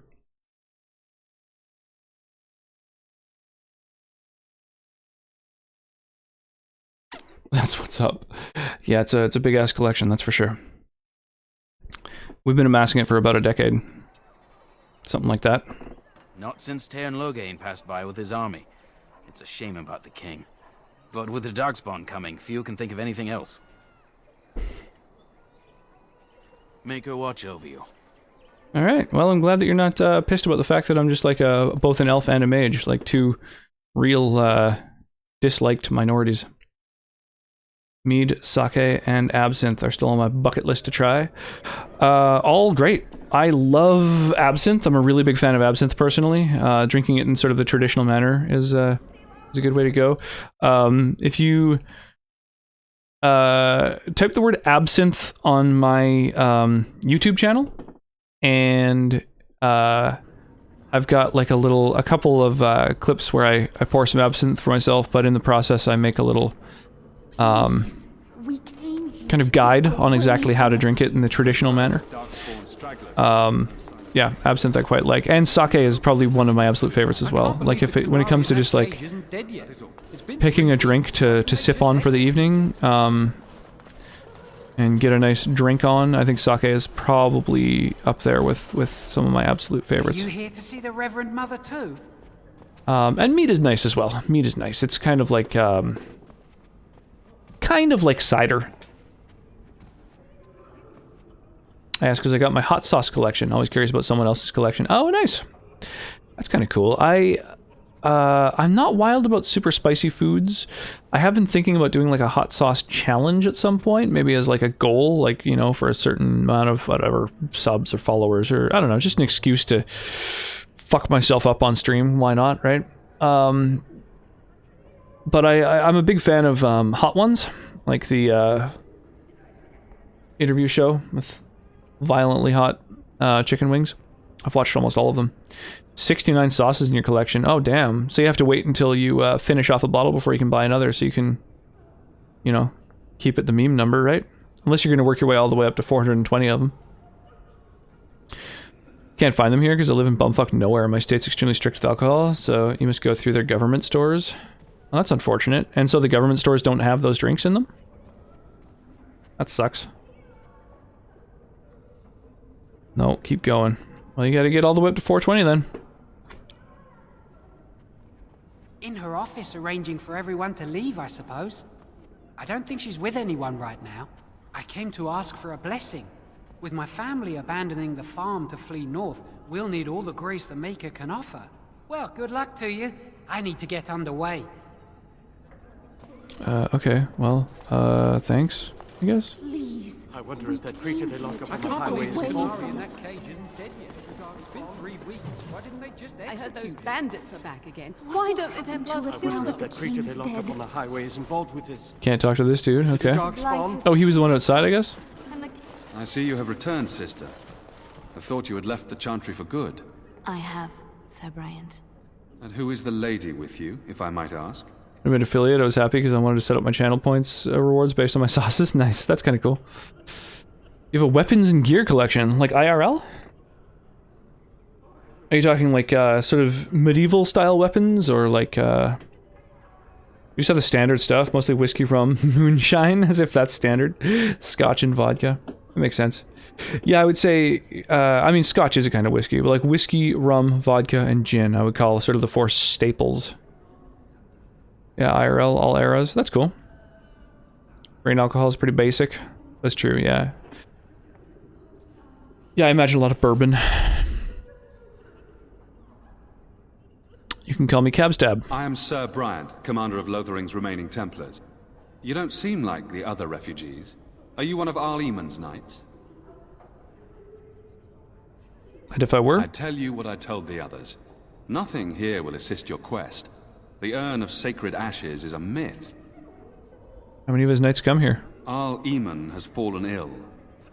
That's what's up. Yeah, it's a big ass collection, that's for sure. We've been amassing it for about a decade. Something like that. Not since Tairn Loghain passed by with his army. It's a shame about the king. But with the Darkspawn coming, few can think of anything else. Make her watch over you. Alright, well, I'm glad that you're not pissed about the fact that I'm just like both an elf and a mage. Like two real disliked minorities. Mead, sake, and absinthe are still on my bucket list to try. All great. I love absinthe. I'm a really big fan of absinthe personally. Drinking it in sort of the traditional manner is a good way to go. If you type the word absinthe on my YouTube channel, and I've got like a couple of clips where I pour some absinthe for myself, but in the process I make a little kind of guide on exactly how to drink it in the traditional manner. Yeah, absinthe I quite like, and sake is probably one of my absolute favorites as well. Like when it comes to just like picking a drink to sip on for the evening, and get a nice drink on, I think sake is probably up there with some of my absolute favorites. Are you here to see the Reverend Mother too? And mead is nice as well. Mead is nice. It's kind of like cider. I asked because I got my hot sauce collection. Always curious about someone else's collection. Oh, nice. That's kind of cool. I'm not wild about super spicy foods. I have been thinking about doing like a hot sauce challenge at some point, maybe as like a goal, like, you know, for a certain amount of whatever subs or followers, or I don't know, just an excuse to fuck myself up on stream. Why not, right? But I'm a big fan of Hot Ones, like the interview show with violently hot chicken wings. I've watched almost all of them. 69 sauces in your collection. Oh, damn. So you have to wait until you finish off a bottle before you can buy another, so you can, you know, keep it the meme number, right? Unless you're going to work your way all the way up to 420 of them. Can't find them here because I live in bumfuck nowhere. My state's extremely strict with alcohol, so you must go through their government stores. Well, that's unfortunate. And so the government stores don't have those drinks in them? That sucks. No, keep going. Well, you gotta get all the way up to 420 then. In her office arranging for everyone to leave, I suppose. I don't think she's with anyone right now. I came to ask for a blessing. With my family abandoning the farm to flee north, we'll need all the grace the Maker can offer. Well, good luck to you. I need to get underway. Okay, well, thanks, I guess. Please. I wonder if that creature they lock up on the I highway can't is believe involved. in that cage isn't dead yet. It's been 3 weeks. Why didn't they just I heard those execute him? bandits are back again. Why don't the Templars I assume wonder that if that creature they lock up on the highway is involved with this. Can't talk to this dude, okay. Darkspawn? Oh, he was the one outside, I guess? I see you have returned, sister. I thought you had left the Chantry for good. I have, Sir Bryant. And who is the lady with you, if I might ask? I'm an affiliate. I was happy because I wanted to set up my channel points rewards based on my sauces. Nice, that's kind of cool. You have a weapons and gear collection, like IRL? Are you talking like sort of medieval style weapons, or like you just have the standard stuff, mostly whiskey, rum, moonshine, as if that's standard. Scotch and vodka. That makes sense. Yeah, I would say, I mean, Scotch is a kind of whiskey, but like whiskey, rum, vodka, and gin, I would call sort of the 4 staples. Yeah, IRL, all eras. That's cool. Grain alcohol is pretty basic. That's true, yeah. Yeah, I imagine a lot of bourbon. You can call me Cabstab. I am Sir Bryant, commander of Lothering's remaining Templars. You don't seem like the other refugees. Are you one of Arl Eamon's knights? And if I were? I tell you what I told the others. Nothing here will assist your quest. The Urn of Sacred Ashes is a myth. How many of his knights come here? Arl Eamon has fallen ill,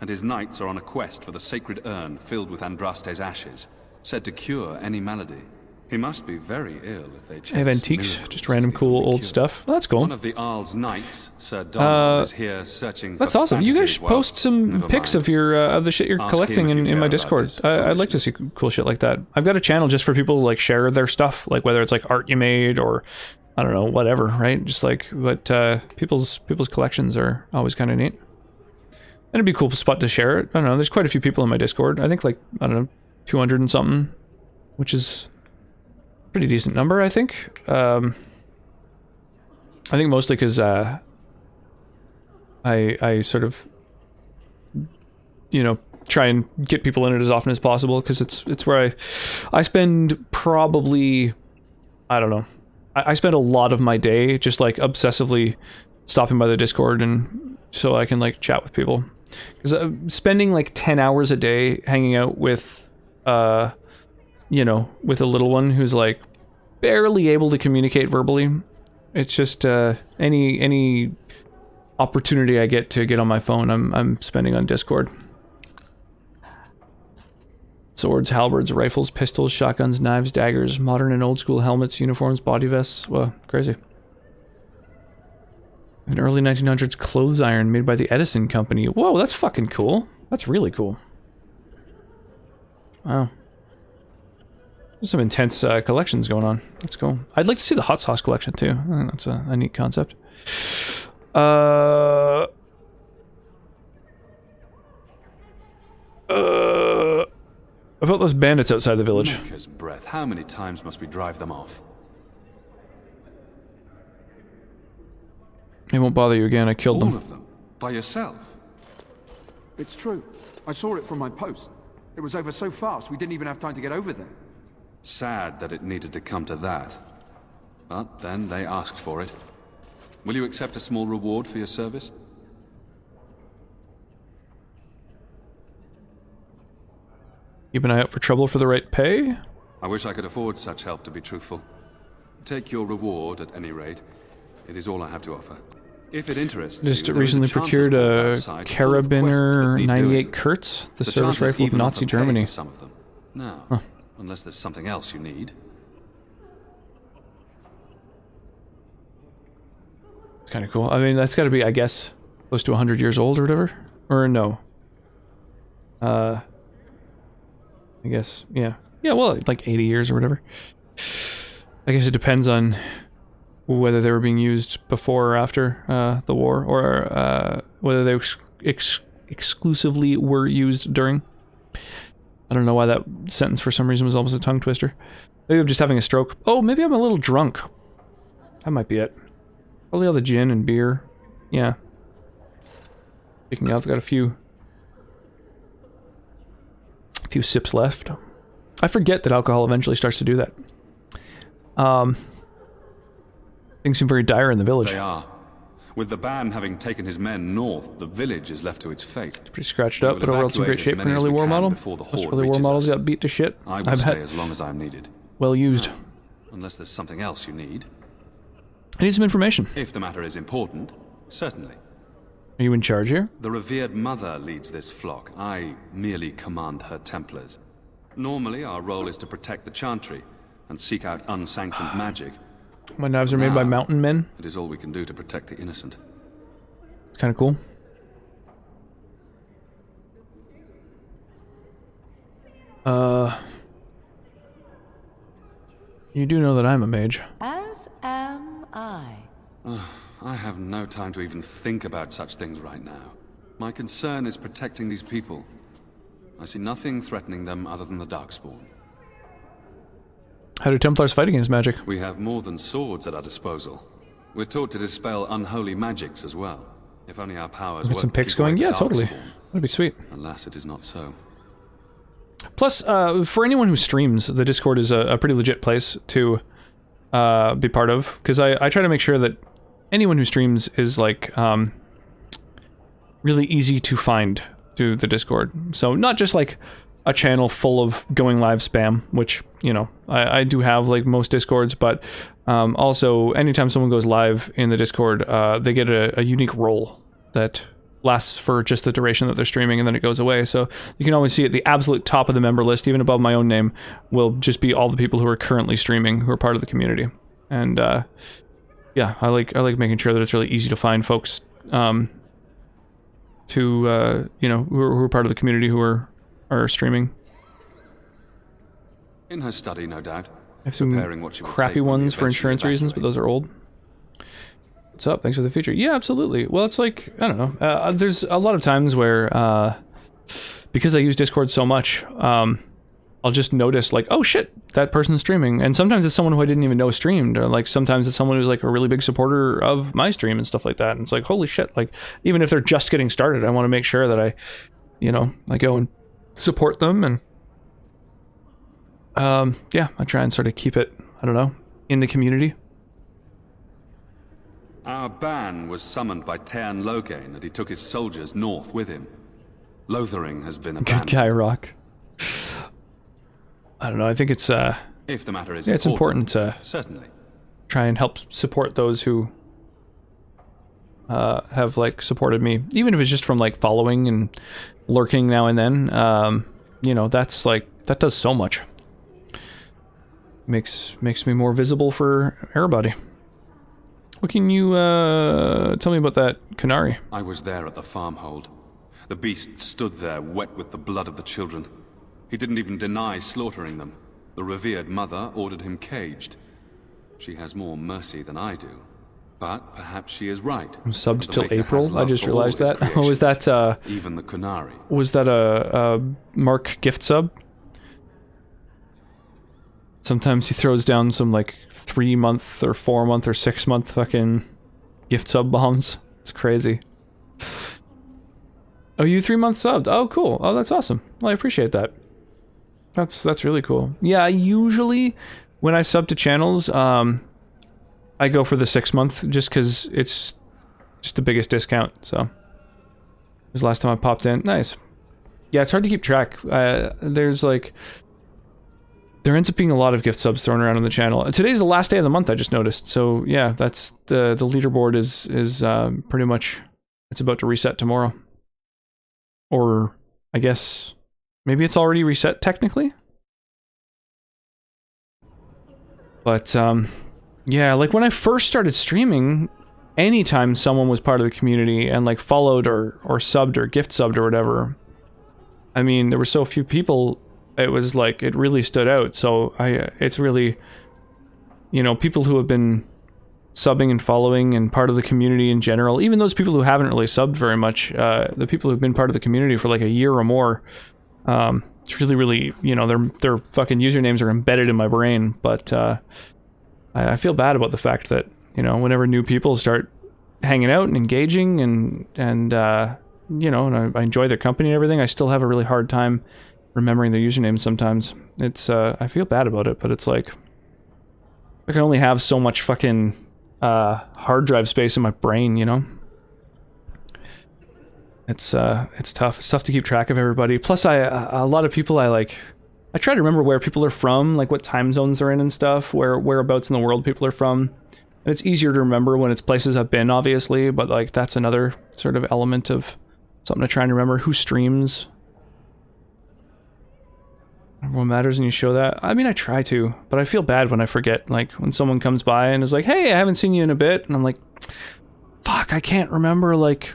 and his knights are on a quest for the sacred urn filled with Andraste's ashes, said to cure any malady. He must be very ill if they chase I have antiques, miracles just random cool old stuff. Well, that's cool. One of the Arl's knights, Sir Donald, is here searching That's for awesome. You guys fantasy. Well, post some never pics mind. of your of the shit you're Ask collecting him if you in my care about Discord. this I'd like to see cool shit like that. I've got a channel just for people to like share their stuff, like whether it's like art you made or I don't know, whatever, right? Just like, but people's collections are always kind of neat. And it'd be a cool spot to share it. I don't know. There's quite a few people in my Discord. I think like, I don't know, 200 and something, which is a pretty decent number, I think. I think mostly because I sort of, you know, try and get people in it as often as possible because it's where I spend probably, I don't know, I spend a lot of my day just like obsessively stopping by the Discord and so I can like chat with people. Because spending like 10 hours a day hanging out with, you know, with a little one who's like barely able to communicate verbally, it's just any opportunity I get to get on my phone, I'm spending on Discord. Swords, halberds, rifles, pistols, shotguns, knives, daggers, modern and old school helmets, uniforms, body vests. Well, crazy. An early 1900s clothes iron made by the Edison Company. Whoa, that's fucking cool. That's really cool. Wow. There's some intense collections going on. That's cool. I'd like to see the hot sauce collection too. I think that's a neat concept. About those bandits outside the village. Maker's breath. How many times must we drive them off? They won't bother you again. I killed All them. of them? By yourself? It's true. I saw it from my post. It was over so fast, we didn't even have time to get over there. Sad that it needed to come to that. But then they asked for it. Will you accept a small reward for your service? Keep an eye out for trouble for the right pay. I wish I could afford such help, to be truthful. Take your reward, at any rate. It is all I have to offer. If it interests Just you, there is recently Chanter's procured Wall a outside full of quests that Carabiner need 98 doing. Kurtz, the service Chanters rifle of even Nazi offer pay Germany. for some of them. Now, Huh. unless there's something else you need. It's kind of cool. I mean, that's got to be, I guess, close to 100 years old or whatever. Or no. I guess, yeah. Yeah, well, like 80 years or whatever. I guess it depends on whether they were being used before or after the war, or whether they exclusively were used during. I don't know why that sentence for some reason was almost a tongue twister. Maybe I'm just having a stroke. Oh, maybe I'm a little drunk. That might be it. Probably all the gin and beer. Yeah. Picking up, I've got a few sips left. I forget that alcohol eventually starts to do that. Things seem very dire in the village. They are. With the ban having taken his men north, the village is left to its fate. It's pretty scratched up, but overall it's in great shape for an early war model. Most early war models got beat to shit. I will stay as long as I'm needed. Well used. Unless there's something else you need. I need some information. If the matter is important, certainly. Are you in charge here? The revered mother leads this flock. I merely command her Templars. Normally, our role is to protect the Chantry and seek out unsanctioned magic. My knives are made by mountain men. It is all we can do to protect the innocent. It's kind of cool. You do know that I'm a mage. As am I. I have no time to even think about such things right now. My concern is protecting these people. I see nothing threatening them other than the Darkspawn. How do Templars fight against magic? We have more than swords at our disposal. We're taught to dispel unholy magics as well. If only our powers Get some picks going? Yeah, totally. That'd be sweet. Alas, it is not so. Plus, for anyone who streams, the Discord is a pretty legit place to be part of, because I try to make sure that anyone who streams is like really easy to find through the Discord. So not just like a channel full of going live spam, which, you know, I do have like most Discords, but also anytime someone goes live in the Discord, they get a unique role that lasts for just the duration that they're streaming, and then it goes away. So you can always see at the absolute top of the member list, even above my own name, will just be all the people who are currently streaming, who are part of the community. And yeah, I like making sure that it's really easy to find folks to you know, who are part of the community who are streaming. In her study, no doubt. I have some crappy ones for insurance reasons, but those are old. What's up? Thanks for the feature. Yeah, absolutely. Well, it's like, I don't know. There's a lot of times where, because I use Discord so much, I'll just notice like, oh shit, that person's streaming. And sometimes it's someone who I didn't even know streamed, or like sometimes it's someone who's like a really big supporter of my stream and stuff like that. And it's like, holy shit, like even if they're just getting started, I want to make sure that I, you know, I go and support them. And yeah, I try and sort of keep it, I don't know, in the community. Our ban was summoned by Tairn Loghain, and he took his soldiers north with him. Lothering has been abandoned. Good guy, Rock. I don't know, I think it's if the matter is it's important to certainly try and help support those who have like supported me, even if it's just from like following and lurking now and then. You know, that's like, that does so much. Makes me more visible for everybody. What can you tell me about that Qunari? I was there at the farmhold. The beast stood there, wet with the blood of the children. He didn't even deny slaughtering them. The revered mother ordered him caged. She has more mercy than I do. But perhaps she is right. I'm subbed till April. I just realized that. Oh, was that even the Qunari? Was that a Mark gift sub? Sometimes he throws down some like 3-month or 4-month or 6-month fucking gift sub bombs. It's crazy. Oh, you 3-month subbed? Oh, cool. Oh, that's awesome. Well, I appreciate that. That's really cool. Yeah, usually when I sub to channels, I go for the 6-month just because it's just the biggest discount. So this was the last time I popped in. Nice. Yeah, it's hard to keep track. There's like, there ends up being a lot of gift subs thrown around on the channel. Today's the last day of the month, I just noticed. So yeah, that's the leaderboard is pretty much, it's about to reset tomorrow. Or I guess maybe it's already reset technically. But yeah, like when I first started streaming, anytime someone was part of the community and like followed or subbed or gift subbed or whatever, I mean, there were so few people it was like, it really stood out. So it's really, you know, people who have been subbing and following and part of the community in general, even those people who haven't really subbed very much, the people who've been part of the community for like a year or more, it's really, you know, their fucking usernames are embedded in my brain. But I feel bad about the fact that, you know, whenever new people start hanging out and engaging and you know, and I enjoy their company and everything, I still have a really hard time remembering their usernames sometimes. It's I feel bad about it, but it's like I can only have so much fucking hard drive space in my brain, you know? It's tough. It's tough to keep track of everybody. Plus, a lot of people I try to remember where people are from, like what time zones they're in and stuff, whereabouts in the world people are from. And it's easier to remember when it's places I've been, obviously, but like that's another sort of element of something to try and remember. Who streams? Everyone matters and you show that. I mean, I try to, but I feel bad when I forget. Like when someone comes by and is like, "Hey, I haven't seen you in a bit," and I'm like, "Fuck, I can't remember like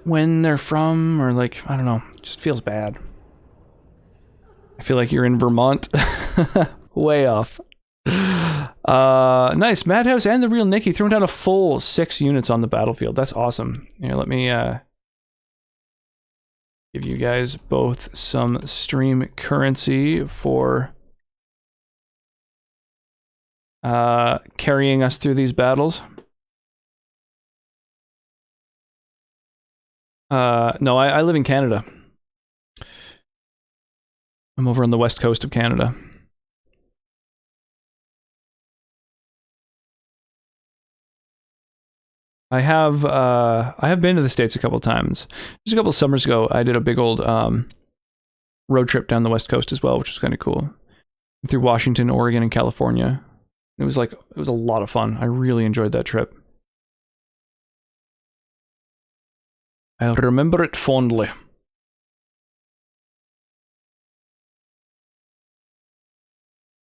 when they're from," or like, I don't know. It just feels bad. I feel like you're in Vermont. Way off. Nice. Madhouse and the real Nikki throwing down a full 6 units on the battlefield. That's awesome. Here, let me give you guys both some stream currency for carrying us through these battles. No, I live in Canada. I'm over on the west coast of Canada. I have been to the States a couple times. Just a couple summers ago, I did a big old road trip down the west coast as well, which was kind of cool. Through Washington, Oregon, and California. It was a lot of fun. I really enjoyed that trip. I remember it fondly.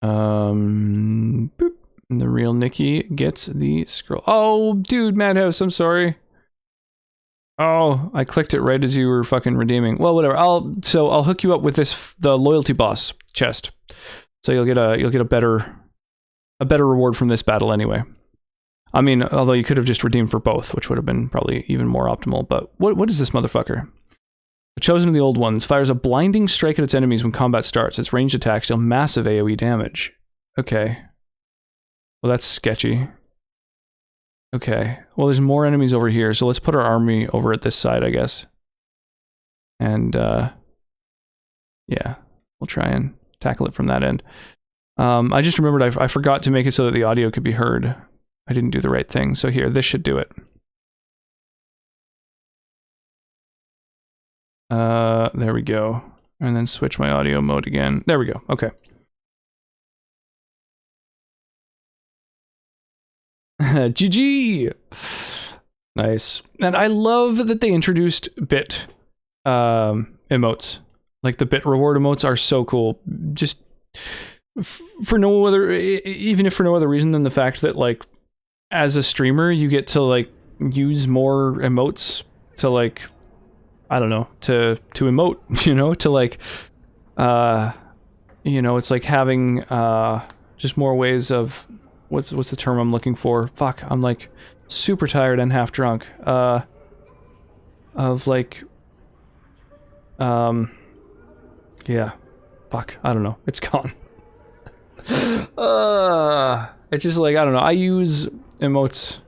Boop. And the real Nikki gets the scroll. Oh, dude, Madhouse, I'm sorry. Oh, I clicked it right as you were fucking redeeming. Well, whatever. I'll hook you up with the loyalty boss chest. So you'll get a better reward from this battle anyway. I mean, although you could have just redeemed for both, which would have been probably even more optimal. But what is this motherfucker? The Chosen of the Old Ones fires a blinding strike at its enemies when combat starts. Its ranged attacks deal massive AoE damage. Okay. Well, that's sketchy. Okay. Well, there's more enemies over here, so let's put our army over at this side, I guess. And, yeah. We'll try and tackle it from that end. I just remembered I forgot to make it so that the audio could be heard. I didn't do the right thing. So here, this should do it. There we go. And then switch my audio mode again. There we go. Okay. GG! Nice. And I love that they introduced bit emotes. Like the bit reward emotes are so cool. Just for no other, even if for no other reason than the fact that like as a streamer you get to like use more emotes to like, I don't know, to emote, you know, to like you know, it's like having just more ways of what's the term I'm looking for? Fuck, I'm like super tired and half drunk. Of like yeah. Fuck, I don't know. It's gone. It's just like, I don't know. I use emotes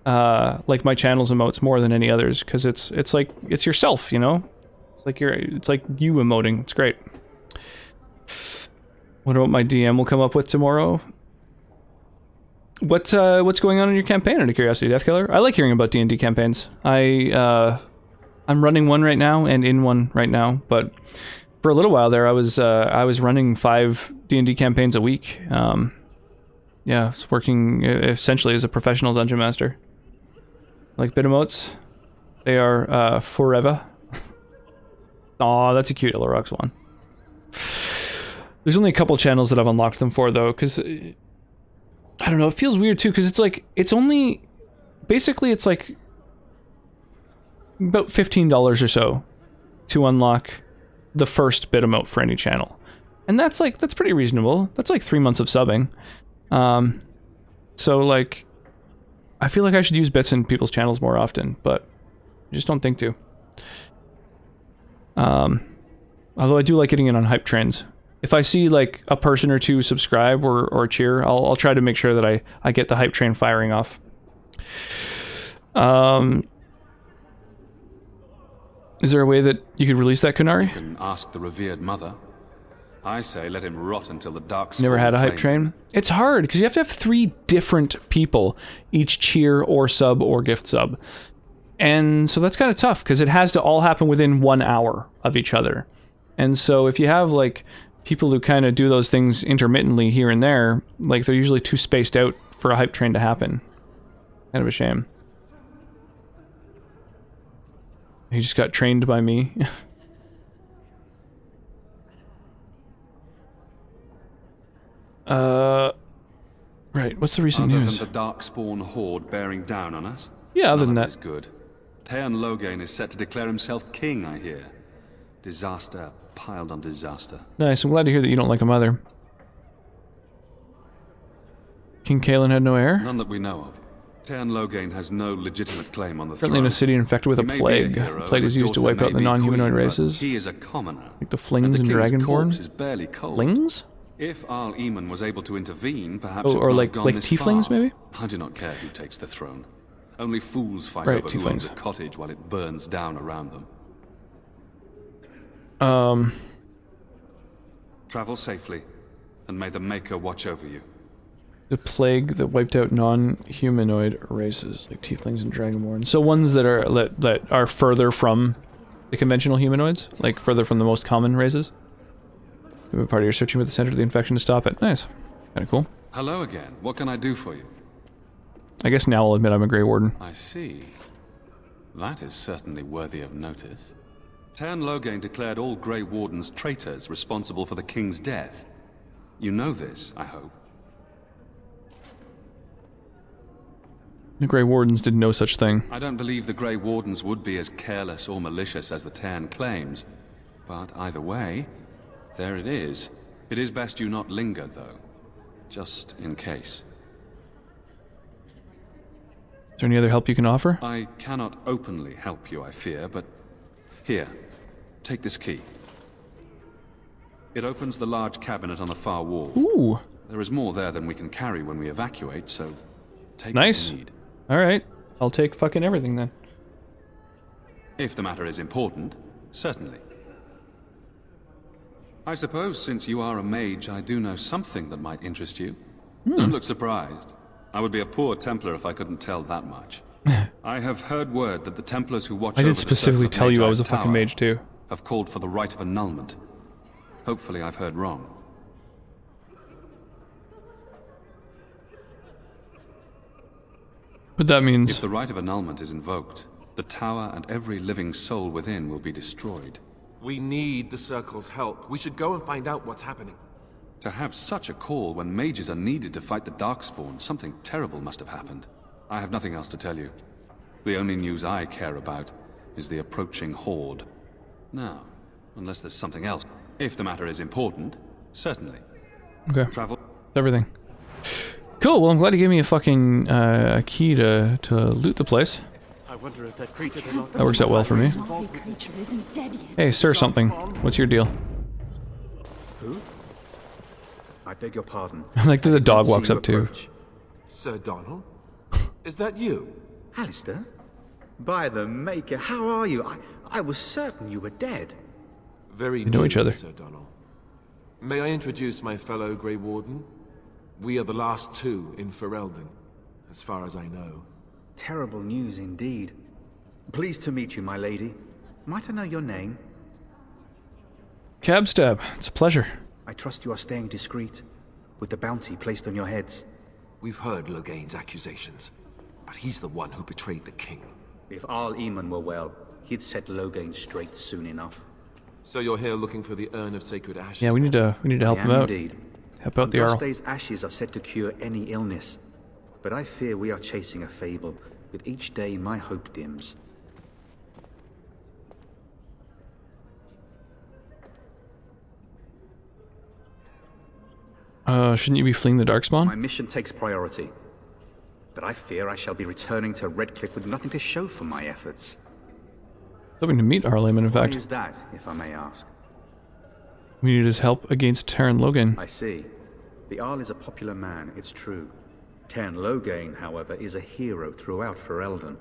like my channel's emotes more than any others because it's like it's yourself, you know? It's like you emoting. It's great. Wonder what my DM will come up with tomorrow. What's going on in your campaign, out of curiosity, Deathkiller? I like hearing about D&D campaigns. I'm running one right now and in one right now, but for a little while there I was running 5 D&D campaigns a week. Yeah, I was working essentially as a professional dungeon master. Like bit emotes, they are forever. Aw, that's a cute Illirox one. There's only a couple channels that I've unlocked them for though, because I don't know, it feels weird too, because it's like, it's only, basically it's like about $15 or so to unlock the first bit emote for any channel. And that's pretty reasonable. That's like 3 months of subbing. So like, I feel like I should use bits in people's channels more often, but I just don't think to. Although I do like getting in on hype trains. If I see like a person or two subscribe or cheer, I'll try to make sure that I get the hype train firing off. Is there a way that you could release that Kunari? You can ask the revered mother. I say let him rot until the dark. Never had a hype train? It's hard, because you have to have 3 different people each cheer or sub or gift sub. And so that's kind of tough, because it has to all happen within 1 hour of each other. And so if you have, like, people who kind of do those things intermittently here and there, like, they're usually too spaced out for a hype train to happen. Kind of a shame. He just got trained by me. Right, what's the recent news? Other than the Darkspawn horde bearing down on us? Yeah, other than that. Is good. Teyrn Loghain is set to declare himself king, I hear. Disaster piled on disaster. Nice, I'm glad to hear that you don't like him either. King Cailan had no heir? None that we know of. Teyrn Loghain has no legitimate claim on the throne. Currently in a city infected with a plague. The plague is used to wipe out the non-humanoid races. He is a commoner. Like the Flings and Dragonborn? Is barely cold. Flings? If Arl Eamon was able to intervene, perhaps or like tieflings, maybe? I do not care who takes the throne. Only fools fight over who owns a cottage while it burns down around them. Travel safely, and may the Maker watch over you. The plague that wiped out non-humanoid races, like tieflings and dragonborn. So ones that are further from the conventional humanoids, like further from the most common races. The party are searching for the center of the infection to stop it. Nice. Kind of cool. Hello again. What can I do for you? I guess now I'll admit I'm a Grey Warden. I see. That is certainly worthy of notice. Teyrn Loghain declared all Grey Wardens traitors responsible for the king's death. You know this, I hope. The Grey Wardens did no such thing. I don't believe the Grey Wardens would be as careless or malicious as the Teyrn claims. But either way, there it is. It is best you not linger, though. Just in case. Is there any other help you can offer? I cannot openly help you, I fear, but... Here, take this key. It opens the large cabinet on the far wall. Ooh. There is more there than we can carry when we evacuate, so... Take nice. what you need. Alright. I'll take fucking everything then. If the matter is important, certainly. I suppose since you are a mage, I do know something that might interest you. Don't look surprised. I would be a poor Templar if I couldn't tell that much. I have heard word that the Templars who watch over the I did specifically tell you I was a fucking mage too. Have called for the rite of annulment. Hopefully I've heard wrong. But that means... If the rite of annulment is invoked, the tower and every living soul within will be destroyed. We need the Circle's help. We should go and find out what's happening. To have such a call when mages are needed to fight the Darkspawn, something terrible must have happened. I have nothing else to tell you. The only news I care about is the approaching horde. Now, unless there's something else. If the matter is important, certainly. Okay. Travel. Everything. Cool, well I'm glad you gave me a fucking a key to loot the place. I wonder if that creature that works out well for me. Hey, sir something. What's your deal? Who? I beg your pardon. Like the dog walks up to. Sir Donald? Is that you? Alistair? By the Maker, how are you? I was certain you were dead. Very you know each other. Sir Donald. May I introduce my fellow Grey Warden? We are the last two in Ferelden, as far as I know. Terrible news indeed. Pleased to meet you, my lady. Might I know your name? Cabstab, it's a pleasure. I trust you are staying discreet, with the bounty placed on your heads. We've heard Loghain's accusations, but he's the one who betrayed the king. If Arl Eamon were well, he'd set Loghain straight soon enough. So you're here looking for the Urn of Sacred Ashes? Yeah, we need to help him out. Indeed. Help out the Arl. Andraste's ashes are said to cure any illness, but I fear we are chasing a fable. With each day, my hope dims. Shouldn't you be fleeing the Darkspawn? My mission takes priority. But I fear I shall be returning to Redcliffe with nothing to show for my efforts. Hoping to meet Arlayman, in fact. Why is that, if I may ask? We need his help against Teyrn Loghain. I see. The Arl is a popular man, it's true. Teyrn Loghain, however, is a hero throughout Ferelden.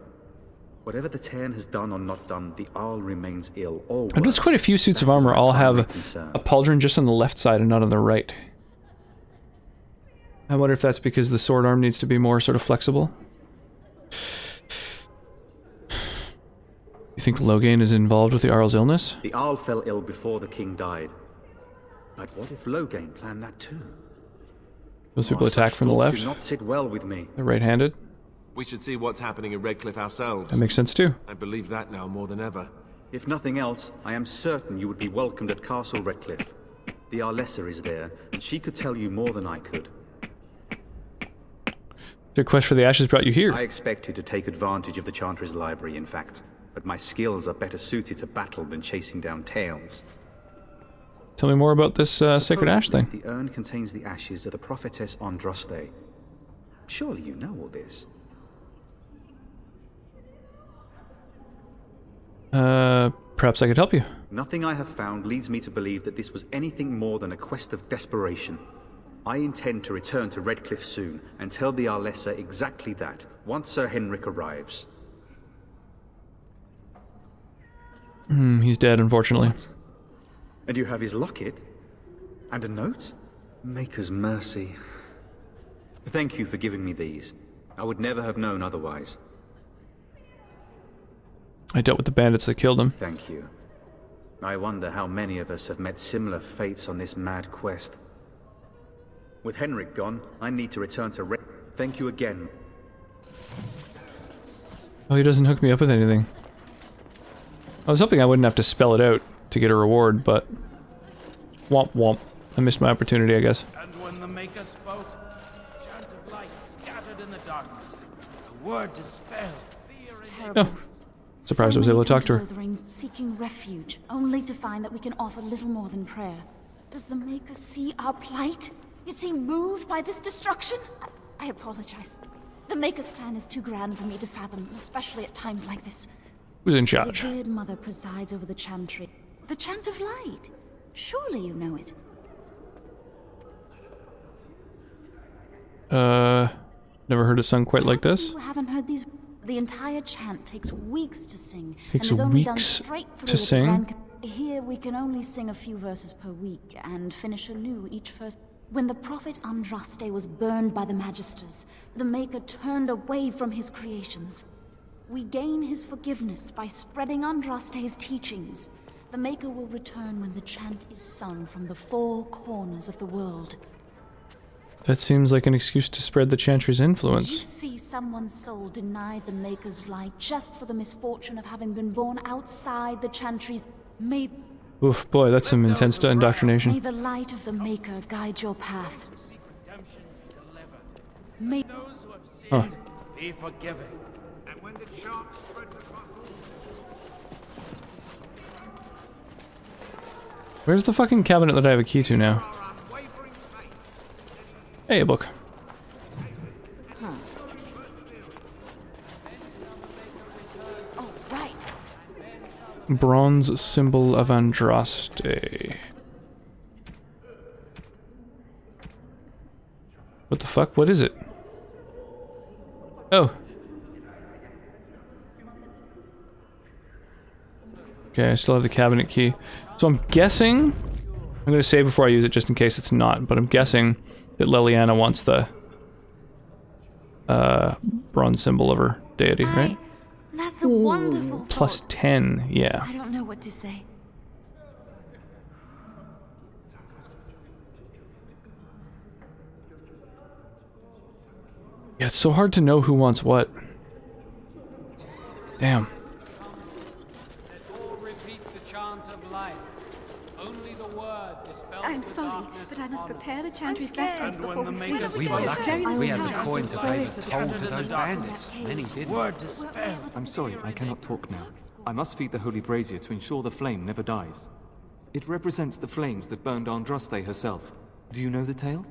Whatever the Teyrn has done or not done, the Arl remains ill, or worse. I noticed quite a few suits of armor all have concern. a pauldron just on the left side and not on the right. I wonder if that's because the sword arm needs to be more sort of flexible. You think Loghain is involved with the Arl's illness? The Arl fell ill before the king died. But what if Loghain planned that too? Those people attack from the left. Do not sit well with me. They're right-handed. We should see what's happening in Redcliffe ourselves. That makes sense too. I believe that now more than ever. If nothing else, I am certain you would be welcomed at Castle Redcliffe. The Arlessa is there, and she could tell you more than I could. The quest for the ashes brought you here. I expected to take advantage of the Chantry's library, in fact, but my skills are better suited to battle than chasing down tales. Tell me more about this sacred ash thing. The urn contains the ashes of the prophetess Andraste. Surely you know all this. Perhaps I could help you. Nothing I have found leads me to believe that this was anything more than a quest of desperation. I intend to return to Redcliffe soon and tell the Arlessa exactly that, once Sir Henrik arrives. He's dead, unfortunately. What? And you have his locket? And a note? Maker's mercy. Thank you for giving me these. I would never have known otherwise. I dealt with the bandits that killed him. Thank you. I wonder how many of us have met similar fates on this mad quest. With Henrik gone, I need to return to Red. Thank you again. Oh, he doesn't hook me up with anything. I was hoping I wouldn't have to spell it out to get a reward, but... Womp womp. I missed my opportunity, I guess. And when the Maker spoke, a chant of light scattered in the darkness. A word dispelled. It's terrible. Oh. Surprised I was able to talk to her. Seeking refuge, only to find that we can offer little more than prayer. Does the Maker see our plight? Is he moved by this destruction? I apologize. The Maker's plan is too grand for me to fathom, especially at times like this. Who's in charge? The Revered Mother presides over the Chantry. The Chant of Light. Surely you know it. Never heard it sung quite like this. You haven't heard these. The entire chant takes weeks to sing. Takes and is only done weeks straight through to sing? Here we can only sing a few verses per week and finish anew each verse. When the prophet Andraste was burned by the Magisters, the Maker turned away from his creations. We gain his forgiveness by spreading Andraste's teachings. The Maker will return when the chant is sung from the four corners of the world. That seems like an excuse to spread the Chantry's influence. You see someone's soul denied the Maker's light just for the misfortune of having been born outside the Chantry's. May Oof, boy, that's some intense indoctrination. May the light of the Maker guide your path. May those who have sinned be forgiven. And when the chant spreads across... Where's the fucking cabinet that I have a key to now? Hey, a book. Oh, right. Bronze symbol of Andraste. What the fuck? What is it? Oh. Okay, I still have the cabinet key. So I'm guessing... I'm going to save before I use it just in case it's not, but I'm guessing that Leliana wants the bronze symbol of her deity, right? That's a wonderful Plus thought. 10, yeah. I don't know what to say. Yeah, it's so hard to know who wants what. Damn. I'm sorry, but I must prepare the Chantry's vestments before we We were lucky. We had the coin to pay the toll to those bandits. Many didn't. Word dispelled. I'm sorry, I cannot talk now. I must feed the holy brazier to ensure the flame never dies. It represents the flames that burned Andraste herself. Do you know the tale?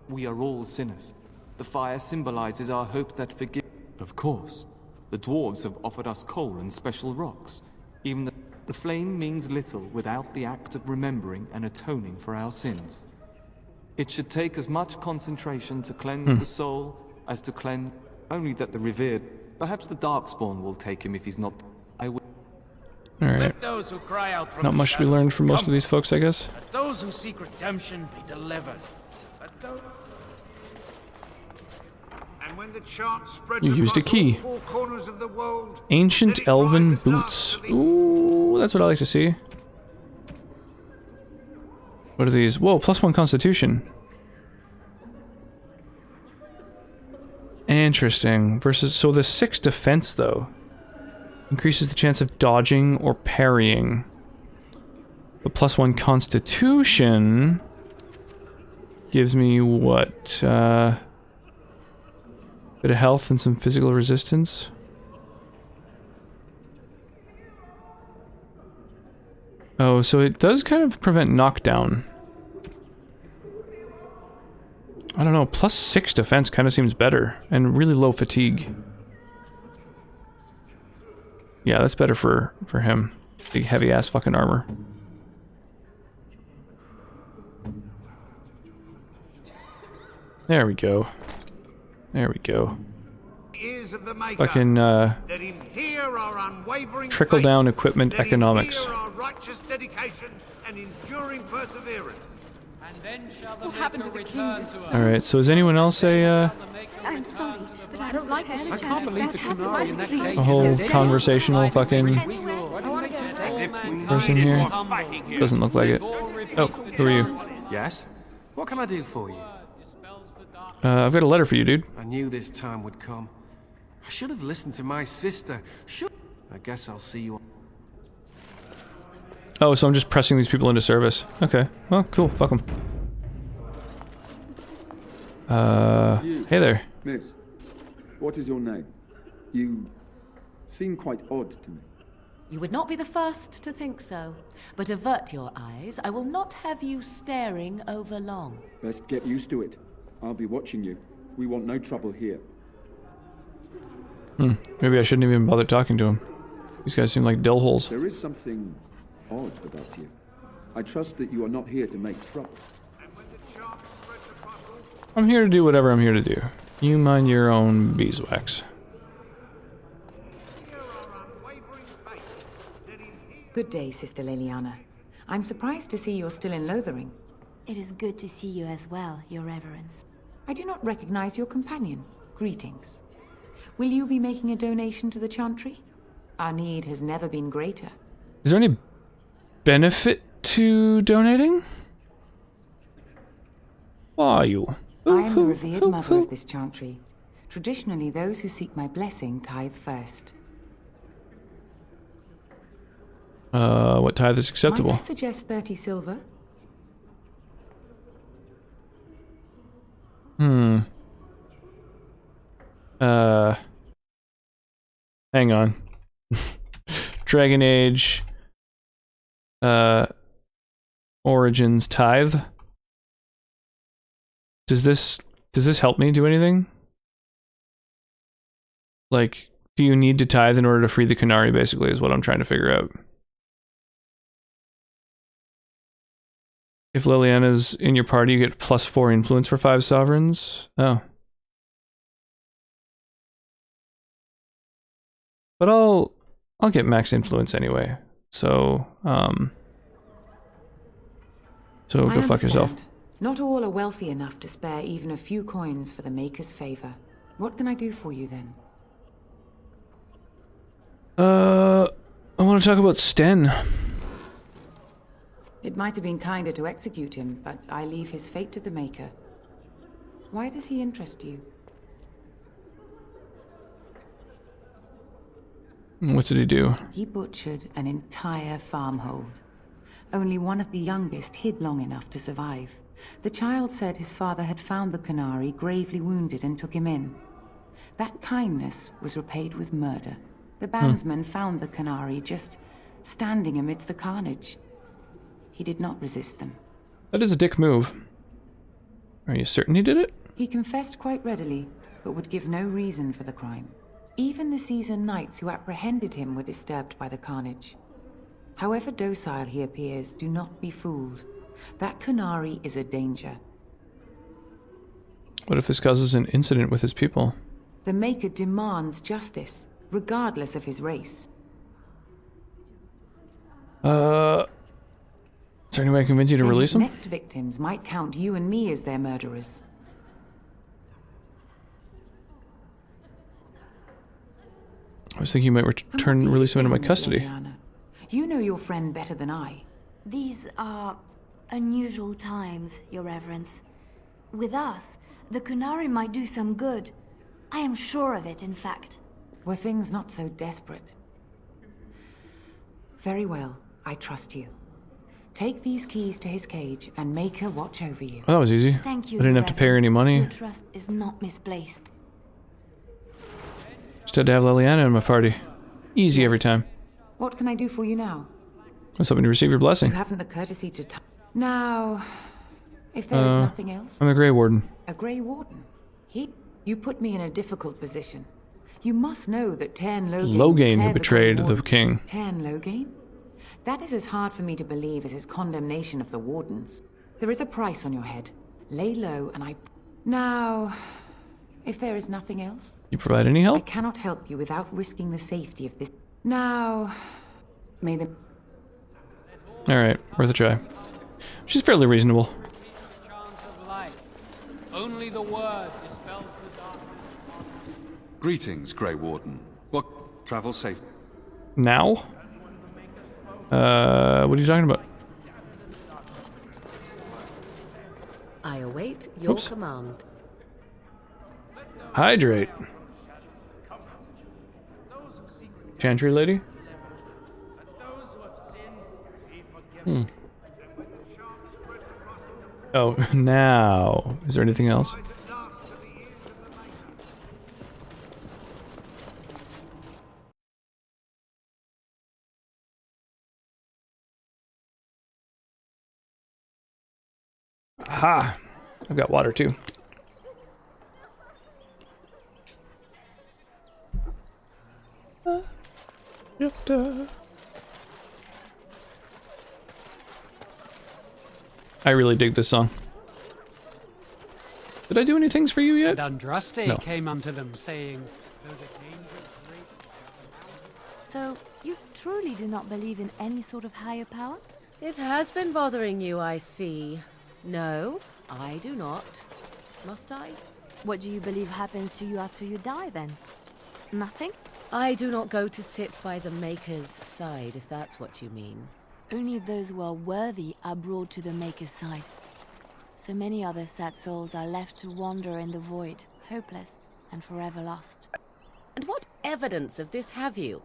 We are all sinners. The fire symbolizes our hope that Of course, the dwarves have offered us coal and special rocks. Even the flame means little without the act of remembering and atoning for our sins. It should take as much concentration to cleanse the soul as to cleanse... Only that the revered... Perhaps the Darkspawn will take him if he's not... I will... Alright. Let those who cry out from Not much to be learned from most of these folks, I guess. Let those who seek redemption be delivered. Let those... And when the chant spreads You used a across key. all 4 corners of the world, Ancient Elven Boots. Ooh, that's what I like to see. What are these? Whoa, +1 Constitution. Interesting. Versus, so the 6 defense, though, increases the chance of dodging or parrying. The +1 Constitution gives me what? Bit of health and some physical resistance. Oh, so it does kind of prevent knockdown. I don't know, +6 defense kind of seems better, and really low fatigue. Yeah, that's better for him. Big heavy ass fucking armor. There we go. There we go. Fucking trickle down equipment economics. What happened to the king? Alright, so is anyone else I'm sorry, but I don't like I can't believe the Canary in that case. a whole conversational fucking person here? Doesn't look like it. Oh, who are you? Yes? What can I do for you? I've got a letter for you, dude. I knew this time would come. I should have listened to my sister. I guess I'll see you. Oh, so I'm just pressing these people into service. Okay, well, cool, fuck them. Hey there. Miss, what is your name? You seem quite odd to me. You would not be the first to think so. But avert your eyes. I will not have you staring over long. Best get used to it. I'll be watching you. We want no trouble here. Maybe I shouldn't even bother talking to him. These guys seem like dill holes. There is something odd about you. I trust that you are not here to make trouble. I'm here to do whatever I'm here to do. You mind your own beeswax. Good day, Sister Leliana. I'm surprised to see you're still in Lothering. It is good to see you as well, Your Reverence. I do not recognize your companion. Greetings. Will you be making a donation to the Chantry? Our need has never been greater. Is there any benefit to donating? Why are you? I am the revered mother of this Chantry. Traditionally, those who seek my blessing tithe first. What tithe is acceptable? Might I suggest 30 silver? Hang on. Dragon Age, Origins tithe. Does this help me do anything? Like, do you need to tithe in order to free the Canary, basically, is what I'm trying to figure out. If Leliana's in your party, you get +4 influence for 5 sovereigns. Oh. But I'll get max influence anyway. So, so go fuck yourself. Not all are wealthy enough to spare even a few coins for the Maker's favor. What can I do for you then? I want to talk about Sten. It might have been kinder to execute him, but I leave his fate to the Maker. Why does he interest you? What did he do? He butchered an entire farmhold. Only one of the youngest hid long enough to survive. The child said his father had found the Canary gravely wounded and took him in. That kindness was repaid with murder. The bandsman found the Canary just standing amidst the carnage. He did not resist them. That is a dick move. Are you certain he did it? He confessed quite readily, but would give no reason for the crime. Even the seasoned knights who apprehended him were disturbed by the carnage. However docile he appears, do not be fooled. That Qunari is a danger. What if this causes an incident with his people? The Maker demands justice, regardless of his race. Is there any way I can convince you to release him? Next victims might count you and me as their murderers. I was thinking you might release him into my custody. Leliana? You know your friend better than I. These are unusual times, Your Reverence. With us, the Qunari might do some good. I am sure of it, in fact. Were things not so desperate? Very well, I trust you. Take these keys to his cage and make her watch over you. Oh, that was easy. Thank you, I didn't have to pay her any money. Your trust is not misplaced. Just had to have Leliana in my party. Easy every time. What can I do for you now? I was hoping to receive your blessing. You haven't the courtesy to Now, if there is nothing else... I'm the Grey Warden. A Grey Warden? You put me in a difficult position. You must know that Tairn Loghain... Loghain who betrayed the king. Tairn Loghain? That is as hard for me to believe as his condemnation of the Wardens. There is a price on your head. Lay low and I... Now, if there is nothing else... You provide any help? I cannot help you without risking the safety of this... Now, may the... Alright, worth a try. She's fairly reasonable. Only the word dispels the darkness. Greetings, Grey Warden. What travel safe? Now? What are you talking about? I await your command. Hydrate. Chantry lady? Oh, now. Is there anything else? Aha! I've got water too. I really dig this song. Did I do any things for you yet? And Andraste No. came unto them, saying, So, you truly do not believe in any sort of higher power? It has been bothering you, I see. No, I do not. Must I? What do you believe happens to you after you die, then? Nothing? I do not go to sit by the Maker's side, if that's what you mean. Only those who are worthy are brought to the Maker's side. So many other sad souls are left to wander in the void, hopeless and forever lost. And what evidence of this have you?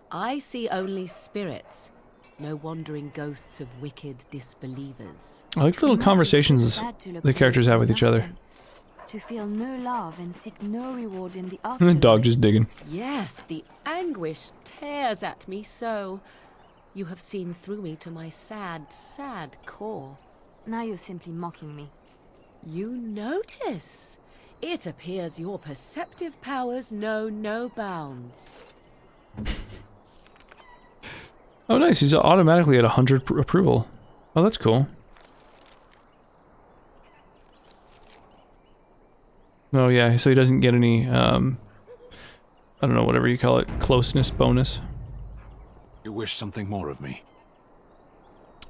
I see only spirits. No wandering ghosts of wicked disbelievers. I like the little conversations the characters have with each other. To feel no love and seek no reward in the The afterlife. dog just digging. Yes, the anguish tears at me so. You have seen through me to my sad, sad core. Now you're simply mocking me. You notice? It appears your perceptive powers know no bounds. Oh, nice. He's automatically at 100 approval. Oh, that's cool. Oh, yeah. So he doesn't get any, I don't know, whatever you call it, closeness bonus. You wish something more of me?